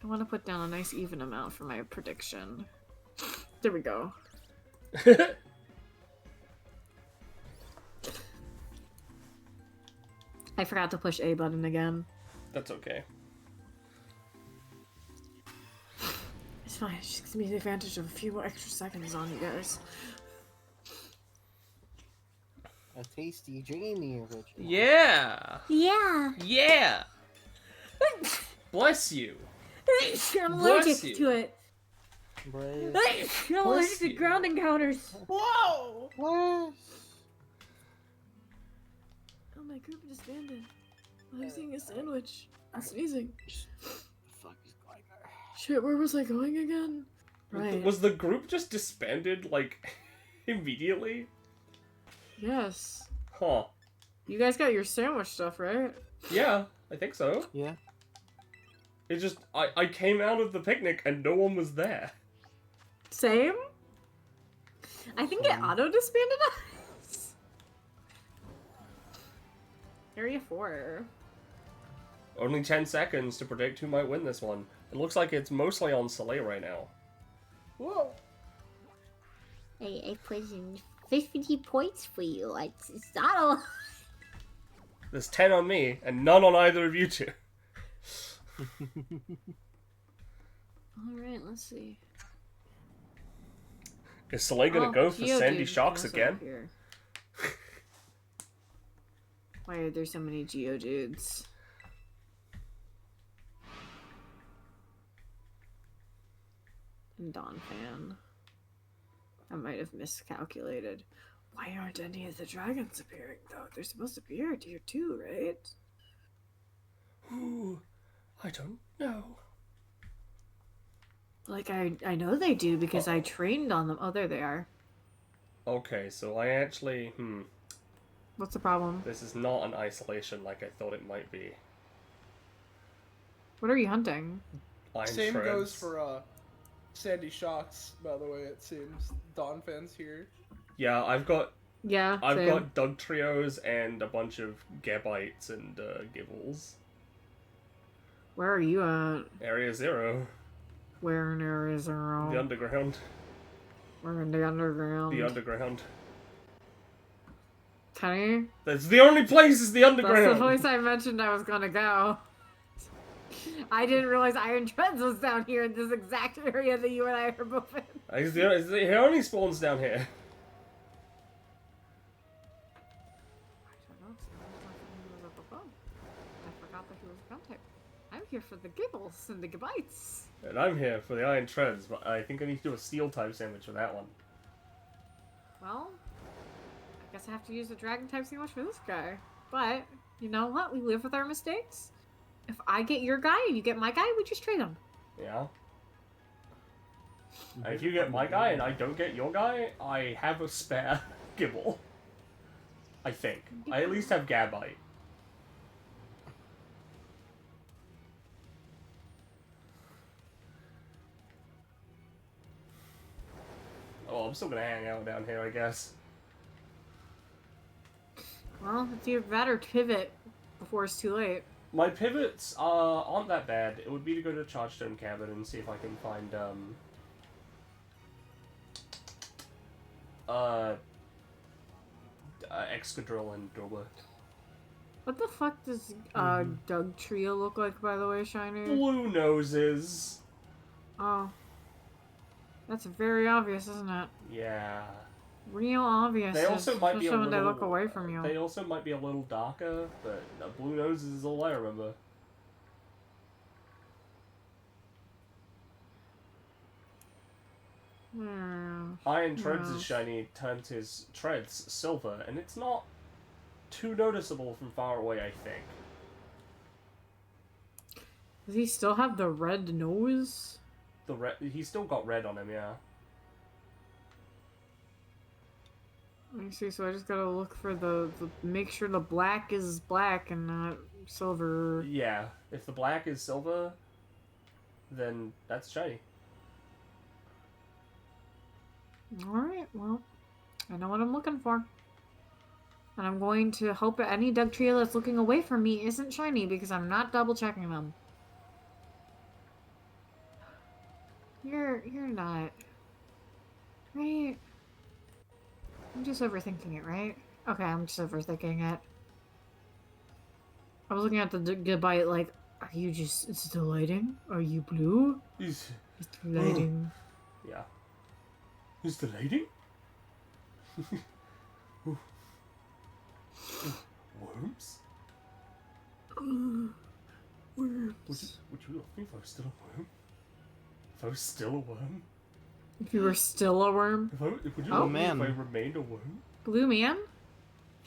Speaker 1: I want to put down a nice even amount for my prediction. There we go. I forgot to push A button again.
Speaker 3: That's okay.
Speaker 1: It's fine. It just gives me the advantage of a few more extra seconds on you guys.
Speaker 4: A tasty Jamie original.
Speaker 3: Yeah!
Speaker 6: yeah.
Speaker 3: Yeah! Bless you!
Speaker 1: I'm
Speaker 3: Bless
Speaker 1: allergic
Speaker 3: you.
Speaker 1: to it.
Speaker 4: Brave.
Speaker 1: I'm allergic to
Speaker 3: you.
Speaker 1: ground encounters.
Speaker 2: Whoa!
Speaker 4: What?
Speaker 1: Oh, my group disbanded. I'm eating a sandwich. I'm sneezing.
Speaker 4: The fuck is going on?
Speaker 1: Shit, where was I going again? Right.
Speaker 3: Was the group just disbanded, like, immediately?
Speaker 1: Yes.
Speaker 3: Huh.
Speaker 1: You guys got your sandwich stuff, right?
Speaker 3: Yeah, I think so.
Speaker 4: Yeah.
Speaker 3: It's just, I came out of the picnic and no one was there.
Speaker 1: Same? I think it auto-disbanded us. Area 4.
Speaker 3: Only 10 seconds to predict who might win this one. It looks like it's mostly on Soleil right now.
Speaker 2: Whoa.
Speaker 6: I put in 50 points for you. It's not a...
Speaker 3: There's 10 on me, and none on either of you two.
Speaker 1: Alright, let's see.
Speaker 3: Is Soleil gonna go for
Speaker 1: Geodude
Speaker 3: Sandy Shocks
Speaker 1: was
Speaker 3: again?
Speaker 1: over here. Why are there so many Geodudes? And Donphan. I might have miscalculated. Why aren't any of the dragons appearing, though? They're supposed to appear at tier 2, right?
Speaker 3: Ooh, I don't know.
Speaker 1: Like, I know they do because I trained on them. Oh, there they are.
Speaker 3: Okay, so I actually,
Speaker 1: What's the problem?
Speaker 3: this is not an isolation like I thought it might be.
Speaker 1: What are you hunting?
Speaker 3: Iron
Speaker 2: Same
Speaker 3: Treads.
Speaker 2: goes for Sandy Shocks, by the way, it seems. Donphan's here.
Speaker 3: Yeah, I've got
Speaker 1: Yeah,
Speaker 3: Doug Trios and a bunch of Gabites and Gibbles.
Speaker 1: Where are you at?
Speaker 3: Area 0.
Speaker 1: Where in Area 0?
Speaker 3: The underground.
Speaker 1: We're in the underground.
Speaker 3: The underground.
Speaker 1: Kenny?
Speaker 3: That's the only place is the
Speaker 1: That's
Speaker 3: underground!
Speaker 1: the place I mentioned I was gonna go. I didn't realize Iron Treads was down here in this exact area that you and I are moving.
Speaker 3: He only spawns down here.
Speaker 1: I forgot that he was a contact. I'm here for the Gibbles and the Gabites.
Speaker 3: And I'm here for the Iron Treads, but I think I need to do a steel type sandwich for that one.
Speaker 1: Well, I guess I have to use a dragon type sandwich for this guy. But, you know what? We live with our mistakes. If I get your guy and you get my guy, we just trade them.
Speaker 3: Yeah. And if you get my guy and I don't get your guy, I have a spare Gibble. I think. I at least have Gabite. Oh, I'm still gonna hang out down here, I guess.
Speaker 1: Well, it's either that or pivot before it's too late.
Speaker 3: My pivots aren't that bad. It would be to go to Chargestone Cabin and see if I can find Excadrill and Dorba.
Speaker 1: What the fuck does Doug Trio look like, by the way, Shiny?
Speaker 3: Blue noses.
Speaker 1: Oh. That's very obvious, isn't it?
Speaker 3: Yeah.
Speaker 1: Real obvious.
Speaker 3: They also might be a
Speaker 1: especially when
Speaker 3: little.
Speaker 1: they look away from you.
Speaker 3: They also might be a little darker, but blue noses is all I remember. Iron Treads is shiny turns his treads silver, and it's not too noticeable from far away, I think.
Speaker 1: Does he still have the red nose?
Speaker 3: He's still got red on him, yeah.
Speaker 1: Let me see, so I just gotta look for make sure the black is black and not silver.
Speaker 3: Yeah, if the black is silver, then that's shiny.
Speaker 1: Alright, well, I know what I'm looking for. And I'm going to hope that any Doug Trio that's looking away from me isn't shiny because I'm not double checking them. You're not. Right? I'm just overthinking it, right? Okay, I'm just overthinking it. I was looking at the Gabite like, are you just, it's the lighting? Are you blue? It's the lighting.
Speaker 3: Yeah. Is the lighting? Worms?
Speaker 1: Worms.
Speaker 3: Would you love me if I was still a worm? If I was still a worm?
Speaker 1: If you were still a worm?
Speaker 3: Would you
Speaker 4: Oh,
Speaker 3: love
Speaker 4: man.
Speaker 3: me if I remained a worm?
Speaker 1: Blue man?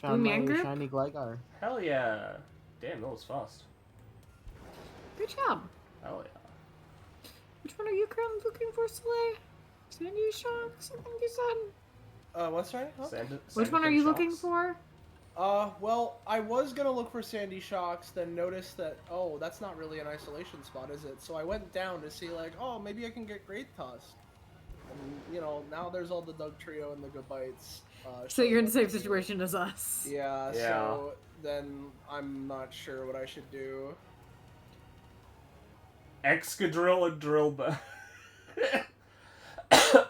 Speaker 4: Found
Speaker 1: Blue man
Speaker 4: my
Speaker 1: group?
Speaker 4: shiny Gligar.
Speaker 3: Hell yeah. Damn, that was fast.
Speaker 1: Good job.
Speaker 3: Hell yeah.
Speaker 1: Which one are you currently looking for, Soleil? Sandy Shocks, I think you said?
Speaker 2: What's right? Huh?
Speaker 1: Which one are you looking for?
Speaker 2: Well, I was gonna look for Sandy Shocks, then noticed that, oh, that's not really an isolation spot, is it? So I went down to see, like, oh, maybe I can get Great Tusk. And, now there's all the Doug Trio and the Good Bites.
Speaker 1: So you're in the
Speaker 2: showing
Speaker 1: same
Speaker 2: up too.
Speaker 1: situation as us.
Speaker 2: Yeah,
Speaker 3: Yeah.
Speaker 2: so then I'm not sure what I should do.
Speaker 3: Excadrill and Drillbur.
Speaker 2: I'm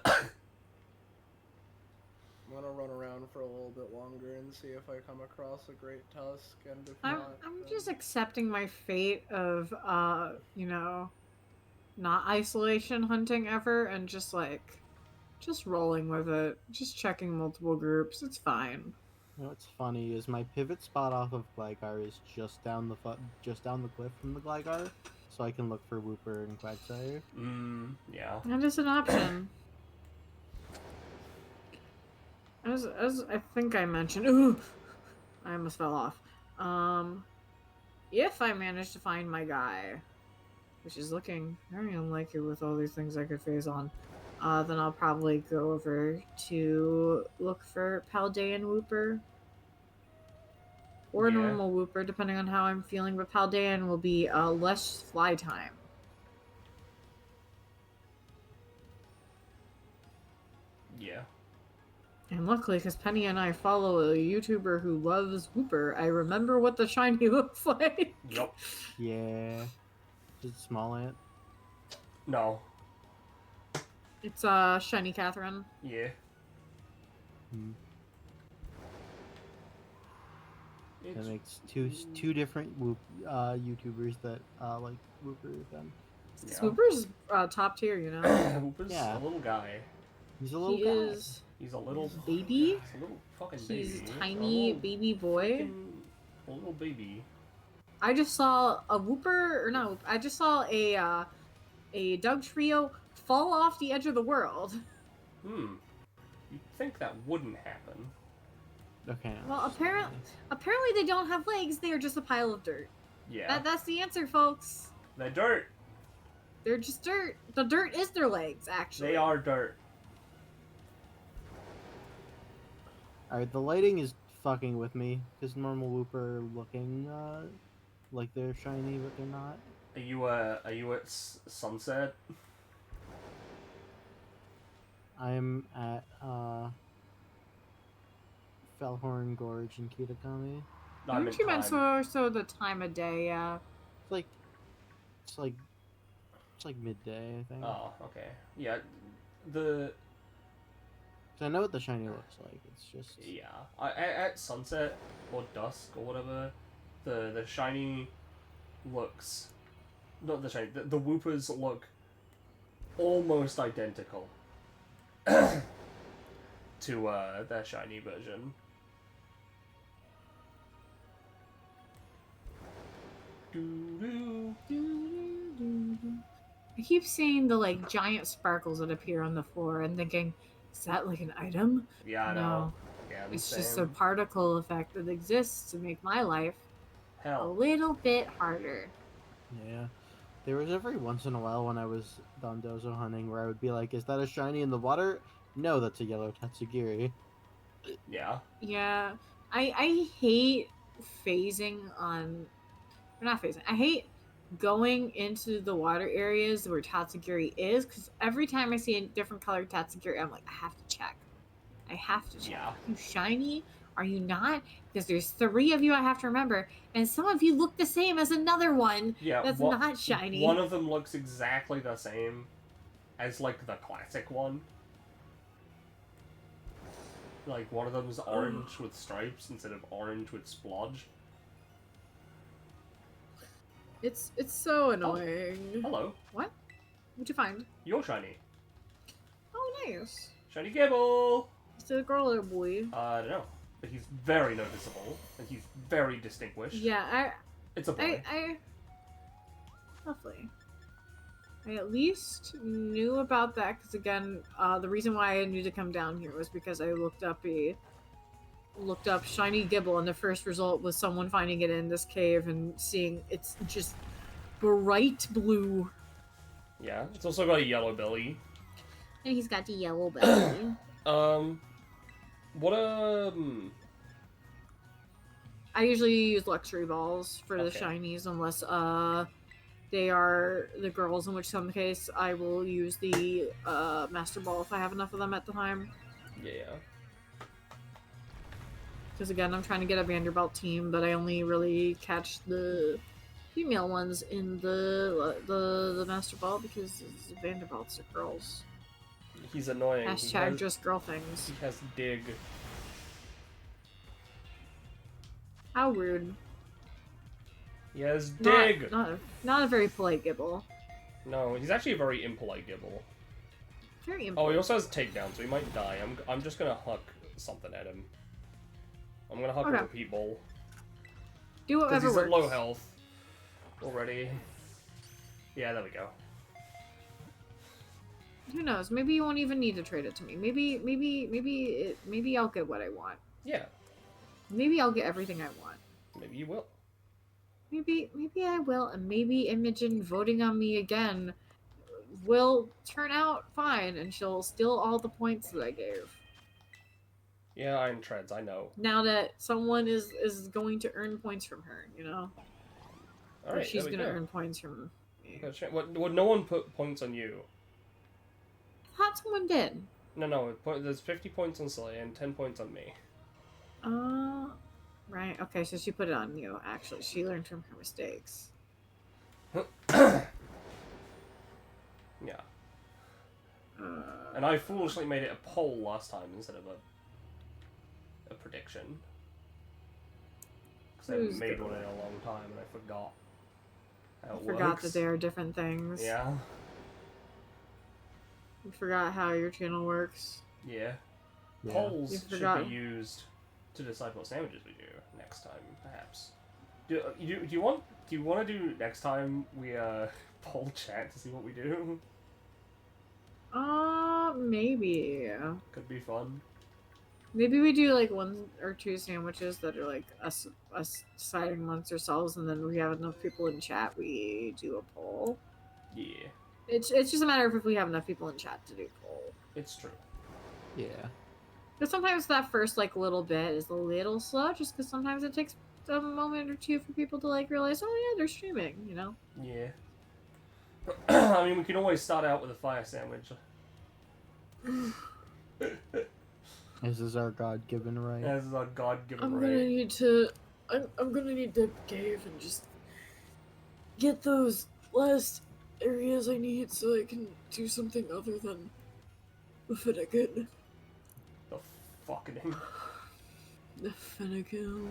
Speaker 2: gonna run around for a little bit longer and see if I come across a Great Tusk, and if
Speaker 1: I'm
Speaker 2: not, then-
Speaker 1: just accepting my fate of not isolation hunting ever, and just rolling with it, just checking multiple groups. It's fine.
Speaker 4: What's funny is my pivot spot off of Gligar is just down the cliff from the Gligar, so I can look for Wooper and Quagsire.
Speaker 3: Yeah.
Speaker 1: That is an option. As I think I mentioned, ooh, I almost fell off. If I manage to find my guy, which is looking very unlikely with all these things I could phase on, then I'll probably go over to look for Paldean Wooper. Or
Speaker 3: Yeah.
Speaker 1: normal Wooper, depending on how I'm feeling, but Paldean will be less fly time.
Speaker 3: Yeah.
Speaker 1: And luckily, because Penny and I follow a YouTuber who loves Wooper, I remember what the shiny looks like.
Speaker 3: Yup.
Speaker 4: Yeah. Is it small ant?
Speaker 3: No.
Speaker 1: It's Shiny Catherine.
Speaker 3: Yeah.
Speaker 4: Hmm. That
Speaker 3: It's...
Speaker 4: makes two different YouTubers that like Wooper then.
Speaker 3: Yeah.
Speaker 1: Wooper's top tier, you know.
Speaker 3: Hooper's
Speaker 4: Yeah.
Speaker 3: a little guy.
Speaker 4: He's a little
Speaker 1: He
Speaker 4: guy.
Speaker 1: is
Speaker 3: He's a little
Speaker 1: baby.
Speaker 3: He's a little fucking baby.
Speaker 1: He's
Speaker 3: A
Speaker 1: tiny
Speaker 3: little
Speaker 1: baby boy.
Speaker 3: A little baby.
Speaker 1: I just saw a Wooper, or not Wooper, I just saw a Doug Trio fall off the edge of the world.
Speaker 3: You'd think that wouldn't happen.
Speaker 4: Okay.
Speaker 1: Well, apparently they don't have legs. They are just a pile of dirt.
Speaker 3: Yeah.
Speaker 1: That's the answer, folks.
Speaker 3: They're dirt.
Speaker 1: They're just dirt. The dirt is their legs, actually.
Speaker 3: They are dirt.
Speaker 4: Alright, the lighting is fucking with me because normal Wooper are looking like they're shiny, but they're not.
Speaker 3: Are you at sunset?
Speaker 4: I'm at Fellhorn Gorge in Kitakami.
Speaker 3: I'm in
Speaker 1: Don't you meant
Speaker 3: time.
Speaker 1: so the time of day, yeah.
Speaker 4: It's like midday, I think.
Speaker 3: Oh, okay. Yeah. The
Speaker 4: 'Cause I know what the shiny looks like. It's just
Speaker 3: yeah. At sunset or dusk or whatever, the shiny looks. Not the shiny. The Woopers look almost identical to their shiny version.
Speaker 1: I keep seeing the giant sparkles that appear on the floor and thinking, is that like an item?
Speaker 3: Yeah, I know.
Speaker 1: No.
Speaker 3: Yeah, the
Speaker 1: It's
Speaker 3: same.
Speaker 1: just a particle effect that exists to make my life a
Speaker 3: Hell.
Speaker 1: little bit harder.
Speaker 4: yeah. There was every once in a while when I was Dondozo hunting where I would be like, "Is that a shiny in the water?" No, that's a yellow Tatsugiri.
Speaker 3: Yeah.
Speaker 1: Yeah, I hate phasing on. Or not phasing. I hate going into the water areas where Tatsugiri is, because every time I see a different colored Tatsugiri, I'm like, I have to check. I have to check.
Speaker 3: Yeah.
Speaker 1: Are you shiny? Are you not? Because there's 3 of you I have to remember, and some of you look the same as another one
Speaker 3: Yeah.
Speaker 1: that's not shiny.
Speaker 3: One of them looks exactly the same as like the classic one. Like one of them's orange with stripes instead of orange with splodge.
Speaker 1: It's so annoying.
Speaker 3: Hello.
Speaker 1: What? What'd you find?
Speaker 3: You're shiny.
Speaker 1: Oh, nice.
Speaker 3: Shiny Gibble!
Speaker 1: Is it a girl or a boy?
Speaker 3: I don't know. But he's very noticeable, and he's very distinguished.
Speaker 1: Yeah,
Speaker 3: It's a boy.
Speaker 1: I lovely. I at least knew about that because again, the reason why I knew to come down here was because I looked up shiny Gibble, and the first result was someone finding it in this cave and seeing it's just bright blue.
Speaker 3: Yeah, it's also got a yellow belly.
Speaker 1: And he's got the yellow belly.
Speaker 3: What
Speaker 1: I usually use luxury balls for the
Speaker 3: Okay.
Speaker 1: shinies unless they are the girls, in which some case I will use the master ball if I have enough of them at the time.
Speaker 3: Yeah.
Speaker 1: Because again, I'm trying to get a Vanderbilt team, but I only really catch the female ones in the master ball because the Vanderbilts are girls.
Speaker 3: He's annoying.
Speaker 1: Hashtag just girl things.
Speaker 3: He has dig.
Speaker 1: How rude.
Speaker 3: He has dig!
Speaker 1: Not a very polite Gibble.
Speaker 3: No, he's actually a very impolite Gibble.
Speaker 1: Very
Speaker 3: Oh,
Speaker 1: impolite.
Speaker 3: he also has takedown, so he might die. I'm just gonna huck something at him. I'm gonna huck a repeat bowl.
Speaker 1: Do
Speaker 3: Because
Speaker 1: whatever
Speaker 3: he's
Speaker 1: works.
Speaker 3: at low health already. Yeah, there we go.
Speaker 1: Who knows? Maybe you won't even need to trade it to me. Maybe I'll get what I want.
Speaker 3: Yeah,
Speaker 1: Maybe I'll get everything I want.
Speaker 3: maybe you will.
Speaker 1: Maybe I will, and maybe Imogen voting on me again will turn out fine, and she'll steal all the points that I gave.
Speaker 3: Yeah, I'm Treads, I know.
Speaker 1: Now that someone is going to earn points from her, you know? Or
Speaker 3: Alright,
Speaker 1: she's
Speaker 3: there we
Speaker 1: gonna
Speaker 3: go.
Speaker 1: earn points from me.
Speaker 3: What, no one put points on you.
Speaker 1: I thought someone did.
Speaker 3: No, there's 50 points on Slay and 10 points on me.
Speaker 1: Right. Okay, so she put it on you, actually. She learned from her mistakes.
Speaker 3: Yeah.
Speaker 1: Uh,
Speaker 3: And I foolishly made it a poll last time instead of a prediction. Because I haven't made one in a long time and I forgot how it
Speaker 1: I forgot
Speaker 3: works.
Speaker 1: that they are different things.
Speaker 3: Yeah.
Speaker 1: You forgot how your channel works.
Speaker 3: Yeah.
Speaker 4: Yeah.
Speaker 3: Polls
Speaker 1: You
Speaker 3: should
Speaker 1: forgot.
Speaker 3: be used to decide what sandwiches we do next time, perhaps. Do you want to do next time we poll chat to see what we do?
Speaker 1: Maybe.
Speaker 3: Could be fun.
Speaker 1: Maybe we do like 1 or 2 sandwiches that are like us deciding amongst ourselves, and then we have enough people in chat. We do a poll.
Speaker 3: Yeah,
Speaker 1: It's just a matter of if we have enough people in chat to do poll.
Speaker 3: it's true.
Speaker 4: Yeah.
Speaker 1: Because sometimes that first like little bit is a little slow, just because sometimes it takes a moment or two for people to like realize, oh yeah, they're streaming, you know.
Speaker 3: Yeah. I mean, we can always start out with a fire sandwich.
Speaker 4: This is our God-given right.
Speaker 3: As a God-given
Speaker 1: I'm
Speaker 3: right.
Speaker 1: gonna need to. I'm gonna need to cave and just get those last areas I need so I can do something other than the Finnegan.
Speaker 3: The fucking.
Speaker 1: The Finnegan.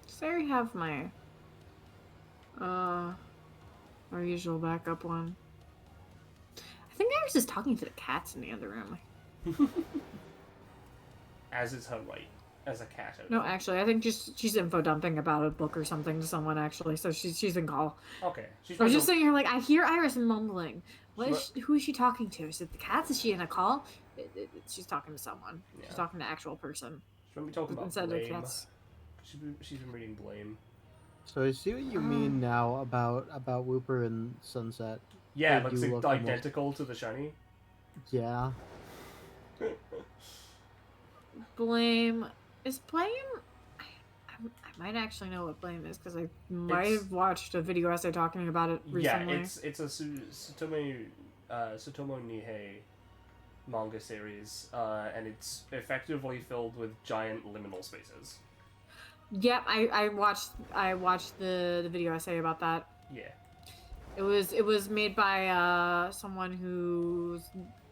Speaker 1: So I already have my our usual backup one. I think I was just talking to the cats in the other room.
Speaker 3: As is her right. As a cat.
Speaker 1: No, actually, I think just she's info dumping about a book or something to someone. Actually, so she's in call.
Speaker 3: Okay. She's
Speaker 1: I was
Speaker 3: probably-
Speaker 1: just sitting here like I hear Iris mumbling.
Speaker 3: She
Speaker 1: Who is she talking to? Is it the cats? Is she in a call? She's talking to someone.
Speaker 3: Yeah.
Speaker 1: She's talking to an actual person
Speaker 3: She won't be talking about
Speaker 1: instead of the
Speaker 3: blame.
Speaker 1: cats.
Speaker 3: She's been reading Blame.
Speaker 4: So I see what you mean now about Whooper and Sunset.
Speaker 3: Yeah,
Speaker 4: They
Speaker 3: looks
Speaker 4: do look almost-
Speaker 3: identical to the shiny.
Speaker 4: Yeah.
Speaker 1: Blame is blame. I might actually know what blame is because I might
Speaker 3: It's-
Speaker 1: have watched a video essay talking about it recently.
Speaker 3: Yeah, it's a Tsutomu Nihei manga series, and it's effectively filled with giant liminal spaces.
Speaker 1: Yep, I watched the video essay about that.
Speaker 3: Yeah.
Speaker 1: It was made by someone who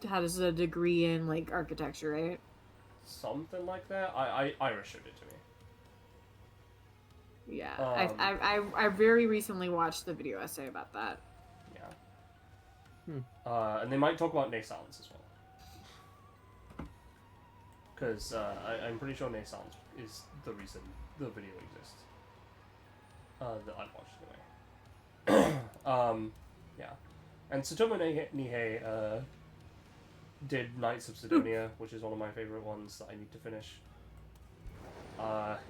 Speaker 1: has a degree in like architecture, right?
Speaker 3: Something like that. Irish showed it to me.
Speaker 1: Yeah, I very recently watched the video essay about that.
Speaker 3: Yeah. And they might talk about naissance as well. Because I'm pretty sure naissance is the reason the video exists. That I've watched anyway. Yeah. And Tsutomu Nihei did Knights of Sidonia, which is one of my favorite ones that I need to finish.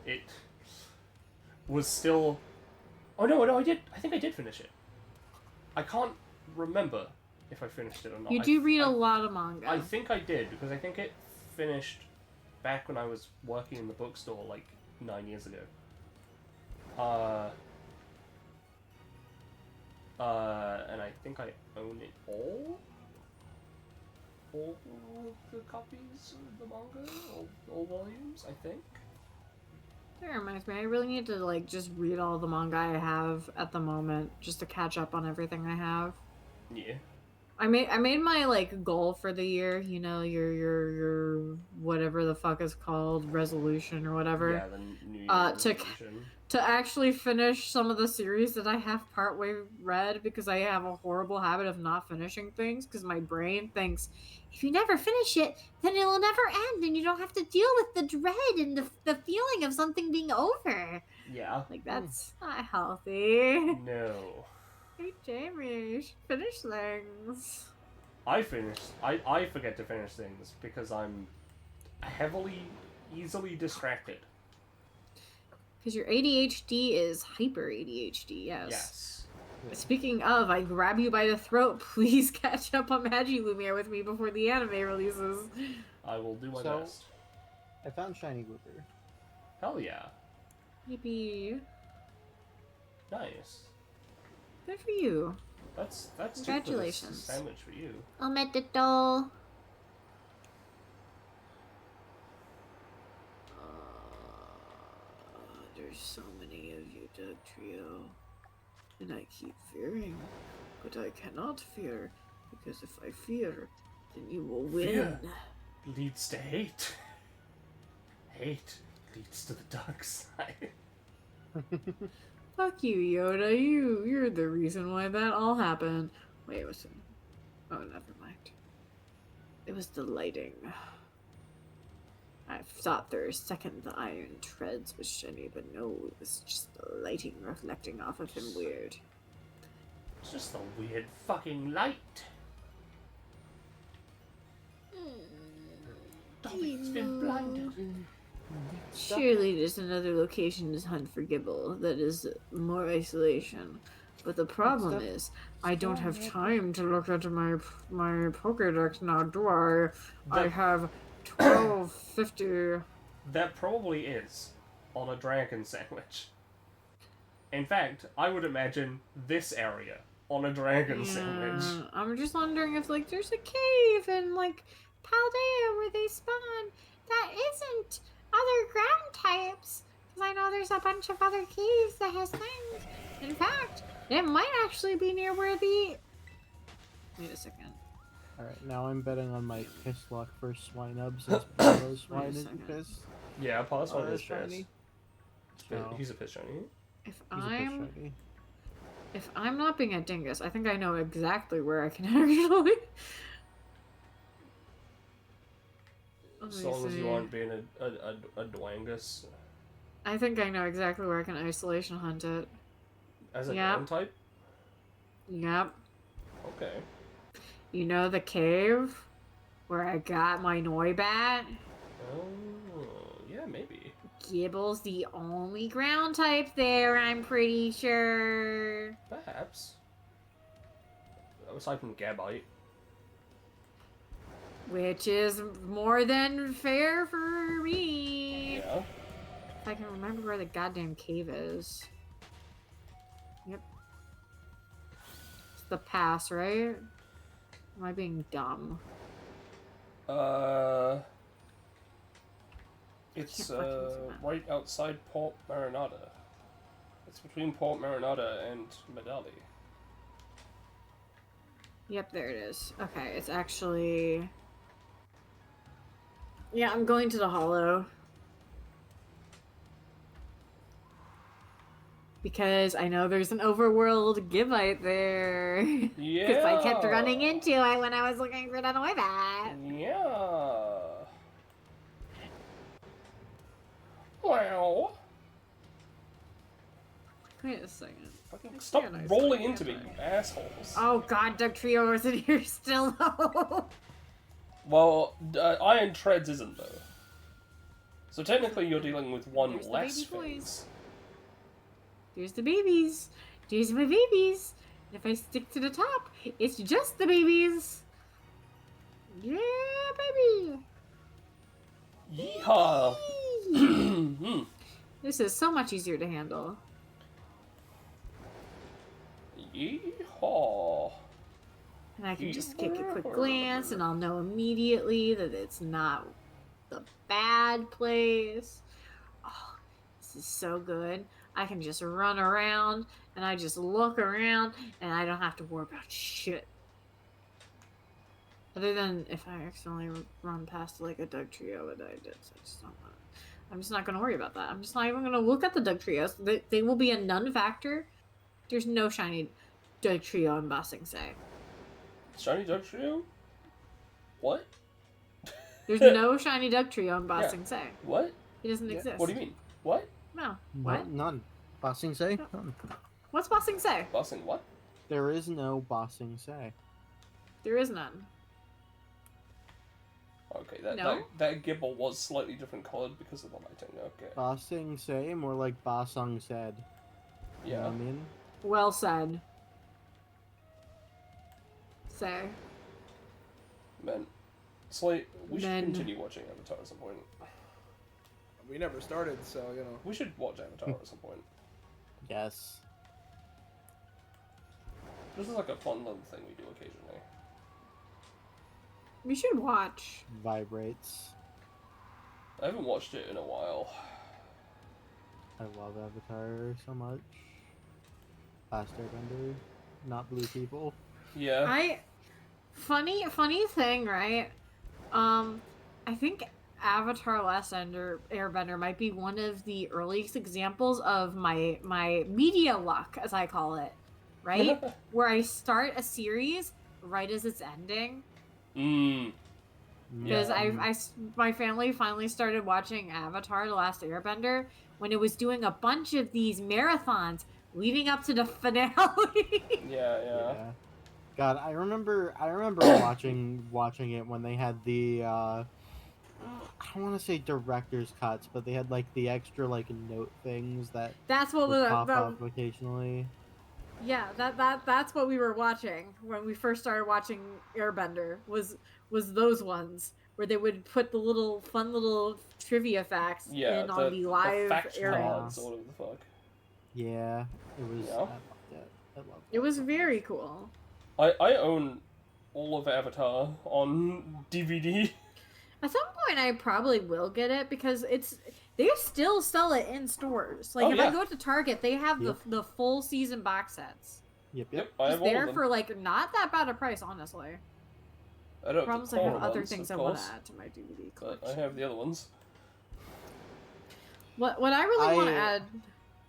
Speaker 3: It was still... Oh no, I did. I think I did finish it. I can't remember if I finished it or not.
Speaker 1: You do read a lot of manga.
Speaker 3: I think I did, because I think it finished back when I was working in the bookstore like 9 years ago. And I think I own it all the copies of the manga, all volumes, I think.
Speaker 1: That reminds me, I really need to like just read all the manga I have at the moment, just to catch up on everything I have.
Speaker 3: Yeah.
Speaker 1: I made my like goal for the year, you know, your whatever the fuck is called, resolution or whatever.
Speaker 3: Yeah, the New Year's
Speaker 1: to
Speaker 3: resolution.
Speaker 1: to actually finish some of the series that I have partway read, because I have a horrible habit of not finishing things because my brain thinks if you never finish it, then it'll never end and you don't have to deal with the dread and the feeling of something being over.
Speaker 3: Yeah.
Speaker 1: Like, that's not healthy.
Speaker 3: No.
Speaker 1: Hey, Jamie, you should finish things.
Speaker 3: I forget to finish things because I'm easily distracted.
Speaker 1: Because your ADHD is hyper ADHD, yes.
Speaker 3: Yes.
Speaker 1: Speaking of, I grab you by the throat. Please catch up on Magi Lumiere with me before the anime releases.
Speaker 3: I will do my
Speaker 4: So-
Speaker 3: best.
Speaker 4: I found Shiny Blooper.
Speaker 3: Hell yeah.
Speaker 1: Yippee.
Speaker 3: Nice.
Speaker 1: Good for you.
Speaker 3: That's
Speaker 1: Congratulations.
Speaker 3: sandwich for you.
Speaker 6: Omedeto.
Speaker 1: There's so many of you, Doug Trio. And I keep fearing. But I cannot fear. Because if I fear, then you will win.
Speaker 3: Fear. Leads to hate. Hate leads to the dark side.
Speaker 1: Fuck you, Yoda. You're the reason why that all happened. Wait, it was... Oh, never mind. It was the lighting. I thought for a second the iron treads was shiny, but no, it was just the lighting reflecting off of him weird.
Speaker 3: It's just a weird fucking light. Dobby's been blinded.
Speaker 1: Surely there's another location to hunt for Gibble that is more isolation. But the problem is, I don't have time to look at my Pokédex now, do I? I have 1250.
Speaker 3: That probably is on a dragon sandwich. In fact, I would imagine this area on a dragon sandwich.
Speaker 1: I'm just wondering if like there's a cave in like Paldea where they spawn that isn't other ground types. Because I know there's a bunch of other caves that has things. In fact, it might actually be near where the... Wait a second.
Speaker 4: Alright, now I'm betting on my piss luck for Swinub since Barrow's Swine
Speaker 1: Wait a
Speaker 4: isn't
Speaker 1: second.
Speaker 4: piss.
Speaker 3: Yeah, Paul's one is
Speaker 4: shiny.
Speaker 3: piss.
Speaker 4: Oh.
Speaker 3: He's a piss shiny.
Speaker 1: If
Speaker 4: He's a piss shiny.
Speaker 1: If I'm not being a dingus, I think I know exactly where I can actually... Let
Speaker 3: As
Speaker 1: me
Speaker 3: long as
Speaker 1: see.
Speaker 3: you aren't being a dwangus.
Speaker 1: I think I know exactly where I can isolation hunt it.
Speaker 3: As a
Speaker 1: Yeah.
Speaker 3: ground type?
Speaker 1: Yep.
Speaker 3: Okay.
Speaker 1: You know the cave where I got my Noibat?
Speaker 3: Oh, yeah, maybe.
Speaker 1: Gibble's the only ground type there, I'm pretty sure.
Speaker 3: Perhaps. Aside from Gabite.
Speaker 1: Which is more than fair for me.
Speaker 3: Yeah.
Speaker 1: If I can remember where the goddamn cave is. Yep. It's the pass, right? Am I being dumb?
Speaker 3: It's
Speaker 1: Can't fucking see that.
Speaker 3: right outside Port Marinata. It's between Port Marinata and Medali.
Speaker 1: Yep, there it is. Okay, it's actually... Yeah, I'm going to the Hollow. Because I know there's an overworld Givite there.
Speaker 3: Yeah.
Speaker 1: Because I kept running into it when I was looking for that Noibat.
Speaker 3: Yeah. Well.
Speaker 1: Wait a second.
Speaker 3: Fucking
Speaker 1: It's
Speaker 3: stop
Speaker 1: yeah, nice
Speaker 3: rolling
Speaker 1: looking
Speaker 3: into me,
Speaker 1: Givite.
Speaker 3: you assholes.
Speaker 1: Oh god, Doug Trio isn't here still though.
Speaker 3: Well, Iron Treads isn't, though. So technically you're dealing with one
Speaker 1: There's the
Speaker 3: less
Speaker 1: baby boys.
Speaker 3: phase.
Speaker 1: Here's the babies. Here's my babies. And if I stick to the top, it's just the babies. Yeah, baby.
Speaker 3: Yeehaw! Hmm.
Speaker 1: This is so much easier to handle.
Speaker 3: Yeehaw!
Speaker 1: And I can just kick a quick glance and I'll know immediately that it's not the bad place. Oh, this is so good. I can just run around and I just look around and I don't have to worry about shit. Other than if I accidentally run past like a Doug trio that I did. So I'm just not going to worry about that. I'm just not even going to look at the Doug trios. They will be a non-factor. There's no shiny Doug trio in Bossing Say.
Speaker 3: Shiny Duck Trio? What?
Speaker 1: There's no shiny Doug trio in Bossing Say.
Speaker 3: What?
Speaker 1: It doesn't
Speaker 4: Yeah.
Speaker 1: exist.
Speaker 3: What do you mean? What?
Speaker 1: No. What?
Speaker 4: None. Bossing Say? None.
Speaker 1: What's Bossing Say?
Speaker 3: Bossing what?
Speaker 4: There is no Bossing Say.
Speaker 1: There is none.
Speaker 3: Okay,
Speaker 1: No?
Speaker 3: that Gibble was slightly different colored because of the lighting. Okay.
Speaker 4: Bossing Say, more like Bossung said. You know
Speaker 3: Yeah.
Speaker 4: what I mean?
Speaker 1: Well said. Say.
Speaker 3: Man. Slate, we should
Speaker 1: Men.
Speaker 3: continue watching Avatar at some point.
Speaker 2: We never started, so you know.
Speaker 3: We should watch Avatar at some point.
Speaker 4: Yes.
Speaker 3: This is like a fun little thing we do occasionally.
Speaker 1: We should watch.
Speaker 4: Vibrates.
Speaker 3: I haven't watched it in a while.
Speaker 4: I love Avatar so much. Last Airbender. Not blue people.
Speaker 3: Yeah.
Speaker 1: Funny thing, right? I think Avatar Last Airbender might be one of the earliest examples of my media luck, as I call it, right? Where I start a series right as it's ending.
Speaker 3: Mmm.
Speaker 1: Because
Speaker 3: Yeah.
Speaker 1: my family finally started watching Avatar: The Last Airbender when it was doing a bunch of these marathons leading up to the finale.
Speaker 3: Yeah.
Speaker 4: God, I remember watching it when they had the I don't want to say director's cuts, but they had like the extra like note things that
Speaker 1: That's what
Speaker 4: would pop up occasionally.
Speaker 1: yeah, that's what we were watching when we first started watching Airbender was those ones where they would put the little fun little trivia facts
Speaker 3: Yeah.
Speaker 1: in on the live
Speaker 3: fact
Speaker 1: airings.
Speaker 3: cards or whatever the fuck.
Speaker 4: Yeah, it was.
Speaker 3: Yeah.
Speaker 4: I loved it. I loved
Speaker 1: It was
Speaker 4: so
Speaker 1: very
Speaker 4: much.
Speaker 1: cool.
Speaker 3: I own all of Avatar on DVD.
Speaker 1: At some point, I probably will get it because they still sell it in stores. Like
Speaker 3: Oh,
Speaker 1: if
Speaker 3: yeah.
Speaker 1: I go to Target, they have
Speaker 4: Yep.
Speaker 1: the full season box sets.
Speaker 4: Yep.
Speaker 3: Yep, I
Speaker 1: It's
Speaker 3: have all of
Speaker 1: there
Speaker 3: them.
Speaker 1: for like not that bad a price, honestly.
Speaker 3: I don't
Speaker 1: Problems
Speaker 3: have
Speaker 1: I
Speaker 3: the
Speaker 1: have
Speaker 3: core
Speaker 1: other
Speaker 3: ones,
Speaker 1: things
Speaker 3: of
Speaker 1: I want
Speaker 3: course,
Speaker 1: to add to my DVD
Speaker 3: but I
Speaker 1: collection.
Speaker 3: have the other ones.
Speaker 1: What I really want to
Speaker 4: I-
Speaker 1: add,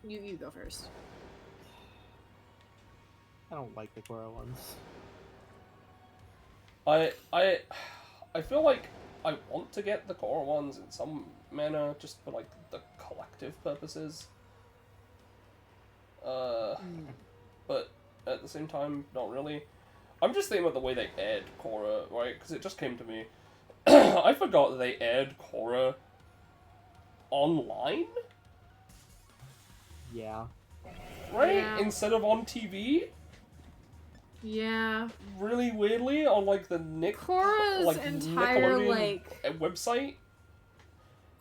Speaker 1: you go first.
Speaker 4: I don't like the Korra ones.
Speaker 3: I feel like I want to get the core ones in some manner, just for like the collective purposes. But at the same time, not really. I'm just thinking about the way they aired Korra, right? Because it just came to me. I forgot that they aired Korra online,
Speaker 4: Yeah.
Speaker 3: right?
Speaker 1: Yeah.
Speaker 3: Instead of on TV.
Speaker 1: Yeah,
Speaker 3: Really weirdly on like the
Speaker 1: Korra's
Speaker 3: like
Speaker 1: entire
Speaker 3: Nickelodeon website.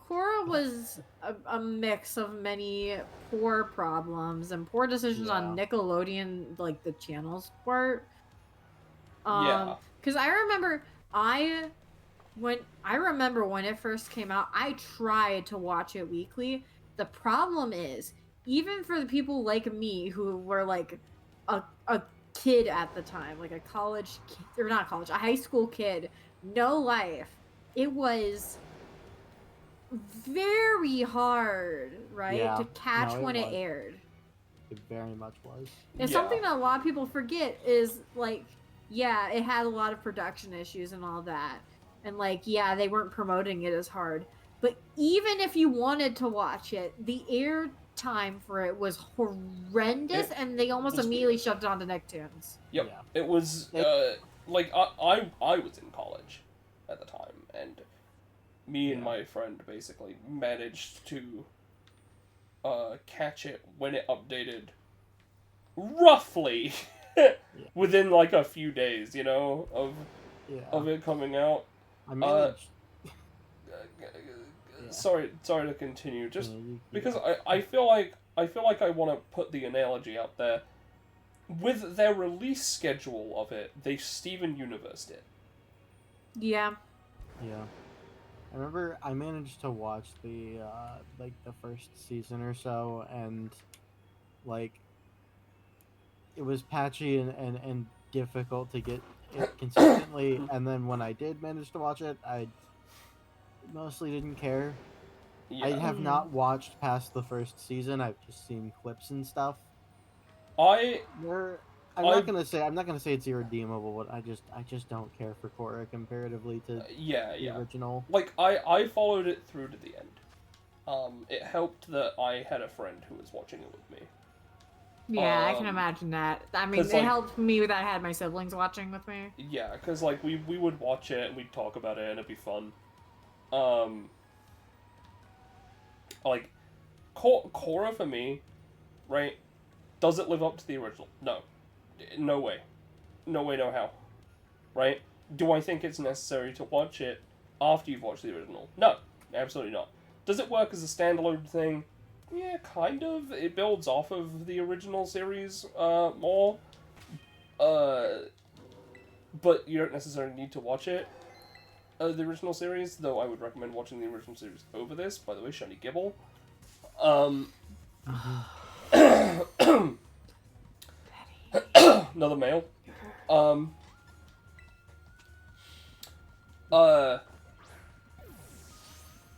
Speaker 1: Korra was a mix of many poor problems and poor decisions on Nickelodeon, like the channel's part.
Speaker 3: Yeah.
Speaker 1: Because I remember when it first came out, I tried to watch it weekly. The problem is, even for the people like me who were like a kid at the time, like a college kid, or not college, a high school kid, no life, it was very hard, right,
Speaker 4: Yeah.
Speaker 1: to catch
Speaker 4: No, it
Speaker 1: when it
Speaker 4: was.
Speaker 1: aired.
Speaker 4: It very much was.
Speaker 1: And something that a lot of people forget is like, yeah, it had a lot of production issues and all that. And like, yeah, they weren't promoting it as hard. But even if you wanted to watch it, the air time for it was horrendous, and they almost
Speaker 3: was
Speaker 1: immediately
Speaker 3: weird.
Speaker 1: shoved it onto Nicktoons.
Speaker 3: Yep.
Speaker 4: Yeah.
Speaker 3: It was like I was in college at the time, and me and
Speaker 4: Yeah.
Speaker 3: my friend basically managed to catch it when it updated roughly within like a few days, you know,
Speaker 4: Yeah.
Speaker 3: of it coming out.
Speaker 4: I managed.
Speaker 3: sorry to continue. Just
Speaker 4: you-
Speaker 3: because I feel like I want to put the analogy out there. With their release schedule of it, they Steven Universed it.
Speaker 1: Yeah.
Speaker 4: Yeah. I remember I managed to watch the like the first season or so, and like it was patchy and difficult to get it consistently. And then when I did manage to watch it, I mostly didn't care. I
Speaker 3: Yeah.
Speaker 4: have not watched past the first season. I've just seen clips and stuff.
Speaker 3: I
Speaker 4: Where I'm
Speaker 3: I've-
Speaker 4: not gonna say it's irredeemable, but I just don't care for Korra comparatively to
Speaker 3: yeah,
Speaker 4: the
Speaker 3: yeah.
Speaker 4: original.
Speaker 3: Like I followed it through to the end. It helped that I had a friend who was watching it with me.
Speaker 1: Yeah, I can imagine that. I mean,
Speaker 3: 'cause,
Speaker 1: it
Speaker 3: like-
Speaker 1: helped me that I had my siblings watching with me.
Speaker 3: Yeah, because like we would watch it and we'd talk about it and it'd be fun. Like Korra for me, right? Does it live up to the original? No, no way, no way, no how. Right? Do I think it's necessary to watch it after you've watched the original? No, absolutely not. Does it work as a standalone thing? Yeah, kind of. It builds off of the original series more. But you don't necessarily need to watch it. The original series, though I would recommend watching the original series over this. By the way, Shiny Gibble. Another male.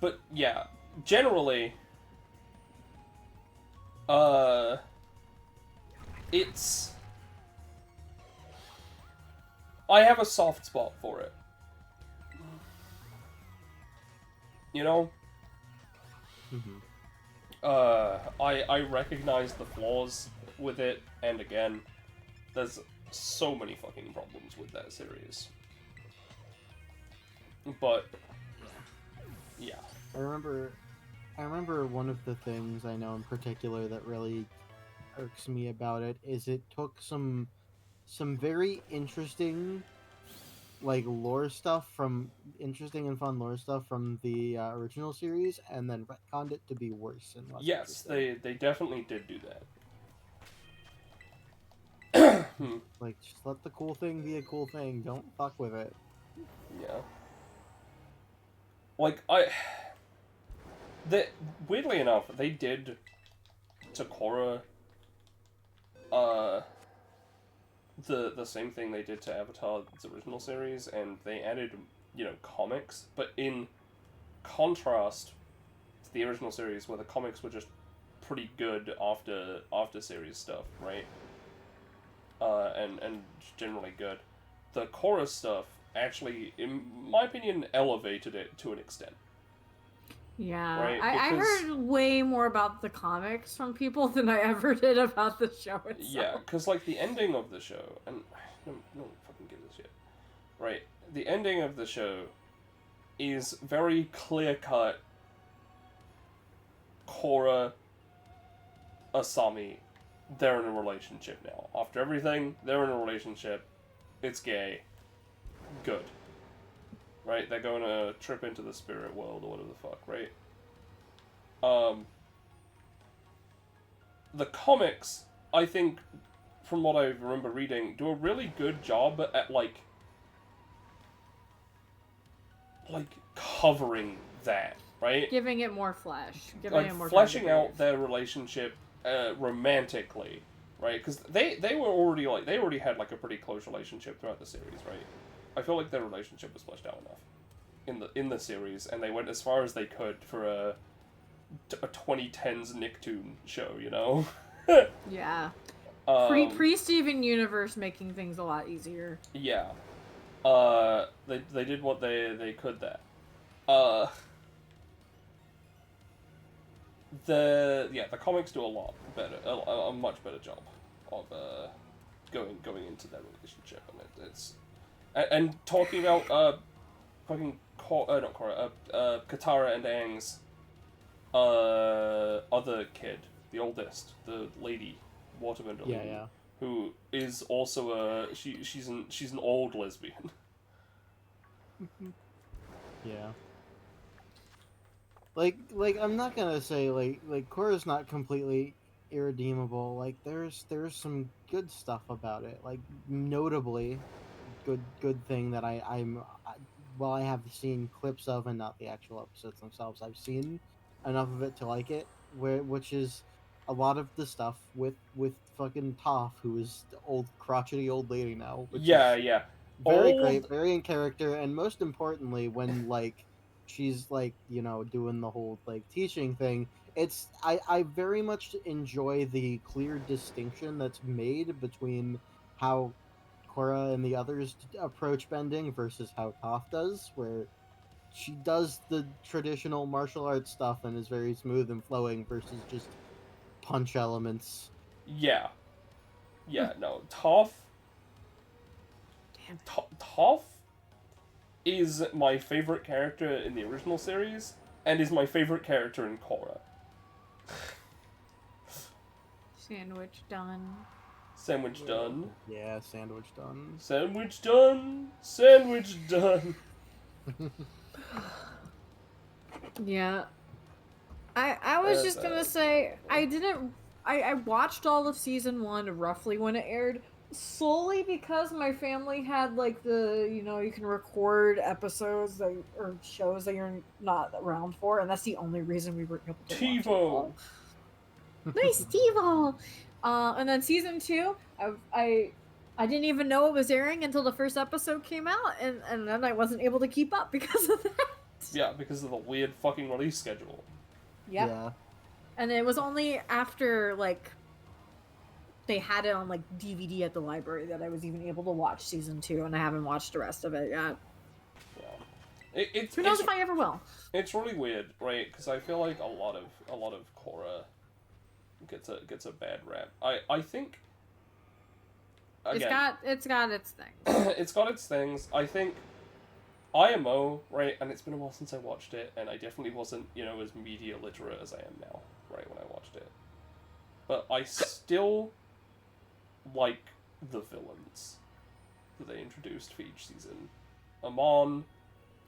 Speaker 3: But yeah, generally, it's. I have a soft spot for it. You know? I recognize the flaws with it, and again, there's so many fucking problems with that series. But, yeah.
Speaker 4: I remember one of the things I know in particular that really irks me about it is it took some very interesting like lore stuff from interesting and fun lore stuff from the original series and then retconned it to be worse and less
Speaker 3: Yes,
Speaker 4: interesting.
Speaker 3: they definitely did do that.
Speaker 4: Like, just let the cool thing be a cool thing. Don't fuck with it.
Speaker 3: Yeah. Like, weirdly enough, they did to Korra, the same thing they did to Avatar's original series, and they added, comics, but in contrast to the original series, where the comics were just pretty good after series stuff, right? And generally good. The Korra stuff actually, in my opinion, elevated it to an extent.
Speaker 1: Yeah,
Speaker 3: Right,
Speaker 1: I
Speaker 3: because-
Speaker 1: heard way more about the comics from people than I ever did about the show itself.
Speaker 3: Yeah, because, like, the ending of the show, and no one fucking gives a shit, right? The ending of the show is very clear-cut Korra, Asami, they're in a relationship now. After everything, they're in a relationship. It's gay. Good. Right? They're going to trip into the spirit world or whatever the fuck, right? The comics, I think, from what I remember reading, do a really good job at, like covering that, right?
Speaker 1: Giving it more flesh. Giving
Speaker 3: Like,
Speaker 1: it more time to
Speaker 3: fleshing out
Speaker 1: breathe.
Speaker 3: their relationship romantically, right? Because they already had like a pretty close relationship throughout the series, right? I feel like their relationship was fleshed out enough in the series, and they went as far as they could for a 2010s Nicktoon show, you know?
Speaker 1: Yeah.
Speaker 3: Um,
Speaker 1: Pre Steven Universe making things a lot easier.
Speaker 3: Yeah. They did what they could there. The comics do a lot better, a much better job of going into their relationship, and it's and talking about fucking not Korra, Katara and Aang's other kid, the oldest, the lady, Waterman,
Speaker 4: Yeah.
Speaker 3: who is also she's an old lesbian.
Speaker 4: Yeah. like I'm not gonna say like Korra's not completely irredeemable. Like there's some good stuff about it. Like notably, good thing that well, I have seen clips of and not the actual episodes themselves. I've seen enough of it to like it, which is a lot of the stuff with fucking Toph, who is the old crotchety old lady now, which
Speaker 3: Yeah,
Speaker 4: is
Speaker 3: yeah.
Speaker 4: very
Speaker 3: Old.
Speaker 4: great, very in character, and most importantly, when like she's like doing the whole like teaching thing, I very much enjoy the clear distinction that's made between how Korra and the others approach bending versus how Toph does, where she does the traditional martial arts stuff and is very smooth and flowing versus just punch elements.
Speaker 3: Yeah. Yeah, no. Toph. Toph is my favorite character in the original series, and is my favorite character in Korra.
Speaker 1: Sandwich done.
Speaker 3: Sandwich done.
Speaker 4: Yeah, sandwich done.
Speaker 3: Sandwich done. Sandwich done.
Speaker 1: Yeah. I was just gonna say I watched all of season 1 roughly when it aired, solely because my family had like you can record episodes or shows that you're not around for, and that's the only reason we were able to watch it
Speaker 3: TiVo.
Speaker 1: all. Nice TiVo. And then season 2, I didn't even know it was airing until the first episode came out, and then I wasn't able to keep up because of that.
Speaker 3: Yeah, because of the weird fucking release schedule.
Speaker 1: Yep.
Speaker 4: Yeah.
Speaker 1: And it was only after like they had it on like DVD at the library that I was even able to watch season 2, and I haven't watched the rest of it yet.
Speaker 3: Yeah.
Speaker 1: Who knows if I ever will?
Speaker 3: It's really weird, right? Because I feel like a lot of Korra gets a bad rap. I think again,
Speaker 1: It's got its things.
Speaker 3: it's got its things. I think IMO, right? And it's been a while since I watched it, and I definitely wasn't as media literate as I am now, right, when I watched it. But I still like the villains that they introduced for each season. Amon,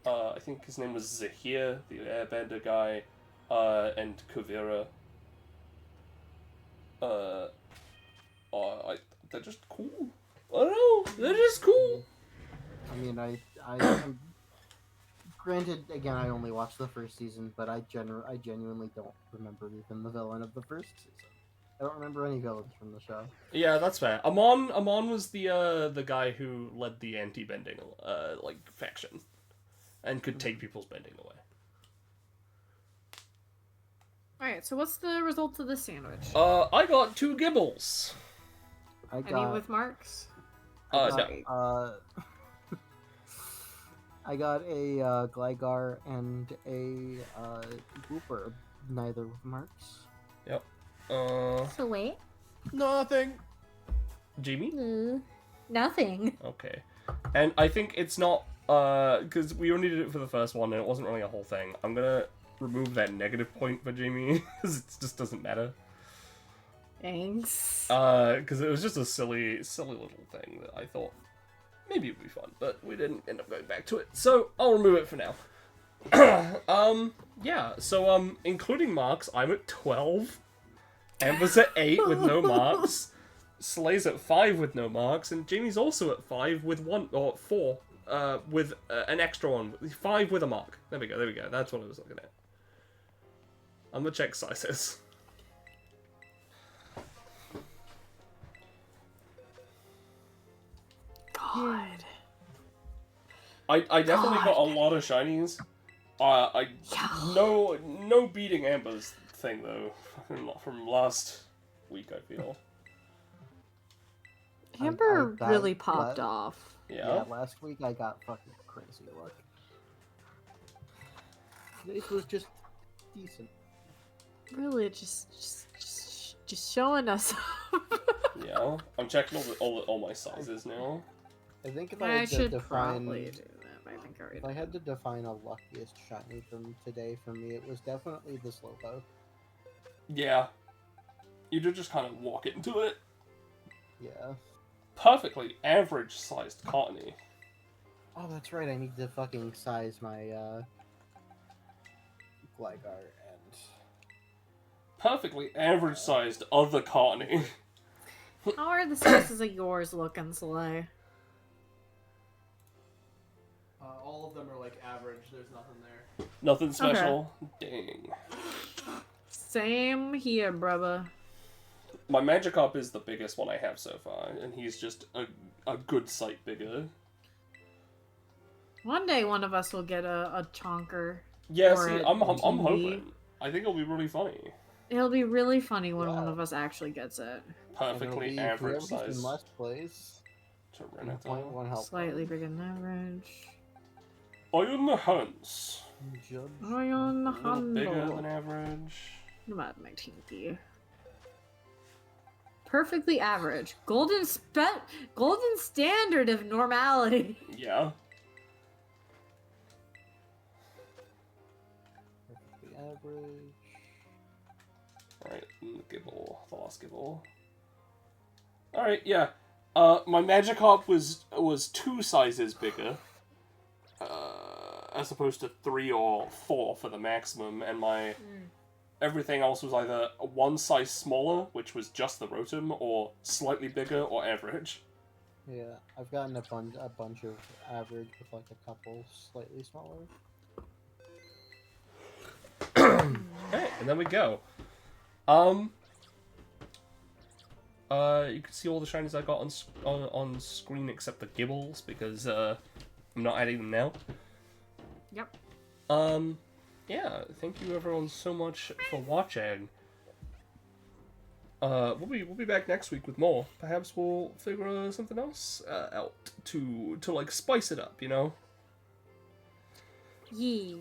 Speaker 3: I think his name was Zahir, the airbender guy, and Kuvira. They're just cool. I don't know, they're just cool.
Speaker 4: I mean, I granted, again, I only watched the first season, but I genuinely don't remember even the villain of the first season. I don't remember any villains from the show.
Speaker 3: Yeah, that's fair. Amon was the guy who led the anti-bending faction, and could take people's bending away.
Speaker 1: Alright, so what's the result of this sandwich?
Speaker 3: I got 2 gibbles.
Speaker 1: Any with marks?
Speaker 3: No.
Speaker 4: I got a Gligar and a Grouper, neither with marks.
Speaker 3: Yep.
Speaker 1: So wait.
Speaker 2: Nothing.
Speaker 3: Jamie?
Speaker 1: Nothing.
Speaker 3: Okay. And I think it's not, because we only did it for the first one, and it wasn't really a whole thing. I'm gonna remove that negative point for Jamie, because it just doesn't matter.
Speaker 1: Thanks.
Speaker 3: Because it was just a silly little thing that I thought maybe it would be fun, but we didn't end up going back to it, so I'll remove it for now. Yeah, so, including marks, I'm at 12. Amber's at 8 with no marks. Slay's at 5 with no marks, and Jamie's also at 5 with 4, with an extra one. 5 with a mark. There we go, that's what I was looking at. I'm gonna check sizes.
Speaker 1: God.
Speaker 3: I definitely got a lot of shinies. No beating Amber's thing though, from last week. I feel.
Speaker 1: Amber
Speaker 4: I
Speaker 1: really popped off.
Speaker 3: Yeah.
Speaker 4: Last week I got fucking crazy luck. This was just decent.
Speaker 1: Really, just showing us.
Speaker 3: Yeah. I'm checking all my sizes now.
Speaker 4: I think if I
Speaker 1: I
Speaker 4: had to
Speaker 1: should
Speaker 4: define,
Speaker 1: probably do that. But I think I already
Speaker 4: if I had to define a luckiest shiny from today for me, it was definitely the Slowpoke.
Speaker 3: Yeah. You did just kind of walk into it.
Speaker 4: Yeah.
Speaker 3: Perfectly average sized Cottony.
Speaker 4: Oh, that's right. I need to fucking size my like our end.
Speaker 3: Perfectly average-sized other Carney.
Speaker 1: How are the sizes of yours looking, Soleil?
Speaker 2: All of them are like average. There's nothing there.
Speaker 3: Nothing special. Dang.
Speaker 1: Same here, brother.
Speaker 3: My Magikarp is the biggest one I have so far, and he's just a good sight bigger.
Speaker 1: One day one of us will get a chonker.
Speaker 3: Yeah,
Speaker 1: Or
Speaker 3: see,
Speaker 1: a
Speaker 3: I'm
Speaker 1: TV.
Speaker 3: hoping. I think it'll be really funny.
Speaker 1: It'll be really funny when one
Speaker 4: Yeah.
Speaker 1: of us actually gets it.
Speaker 3: Perfectly average size.
Speaker 4: In last place.
Speaker 3: Tyranitar.
Speaker 4: 0.1 health.
Speaker 1: Slightly bigger than average.
Speaker 3: Iron Hunts.
Speaker 4: Judge.
Speaker 1: Iron
Speaker 3: A little bigger than
Speaker 1: Handle.
Speaker 3: average.
Speaker 1: What about my tinky? Perfectly average. Golden standard of normality.
Speaker 3: Yeah.
Speaker 4: Perfectly average.
Speaker 3: Alright, Gibble. The last Gibble. Alright, yeah. My Magikarp was 2 sizes bigger. As opposed to 3 or 4 for the maximum, and my everything else was either 1 size smaller, which was just the Rotom, or slightly bigger, or average.
Speaker 4: Yeah, I've gotten a bunch of average with like a couple slightly smaller.
Speaker 3: Okay, and then we go. You can see all the shinies I got on screen except the Gibbles, because I'm not adding them now.
Speaker 1: Yep.
Speaker 3: Yeah, thank you everyone so much for watching. We'll be back next week with more. Perhaps we'll figure something else out to like spice it up, you know.
Speaker 1: Yee.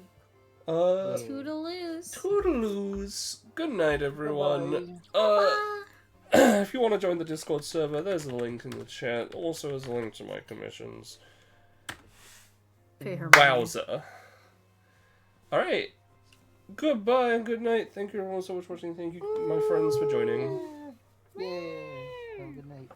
Speaker 3: Uh,
Speaker 1: Toodaloos.
Speaker 3: Toodaloos. Good night, everyone.
Speaker 6: Ah.
Speaker 3: If you want to join the Discord server, there's a link in the chat. Also, there's a link to my commissions.
Speaker 1: Pay her money.
Speaker 3: Wowza. Alright. Goodbye and good night. Thank you everyone so much for watching. Thank you, my friends, for joining.
Speaker 4: Yay! Have a good night.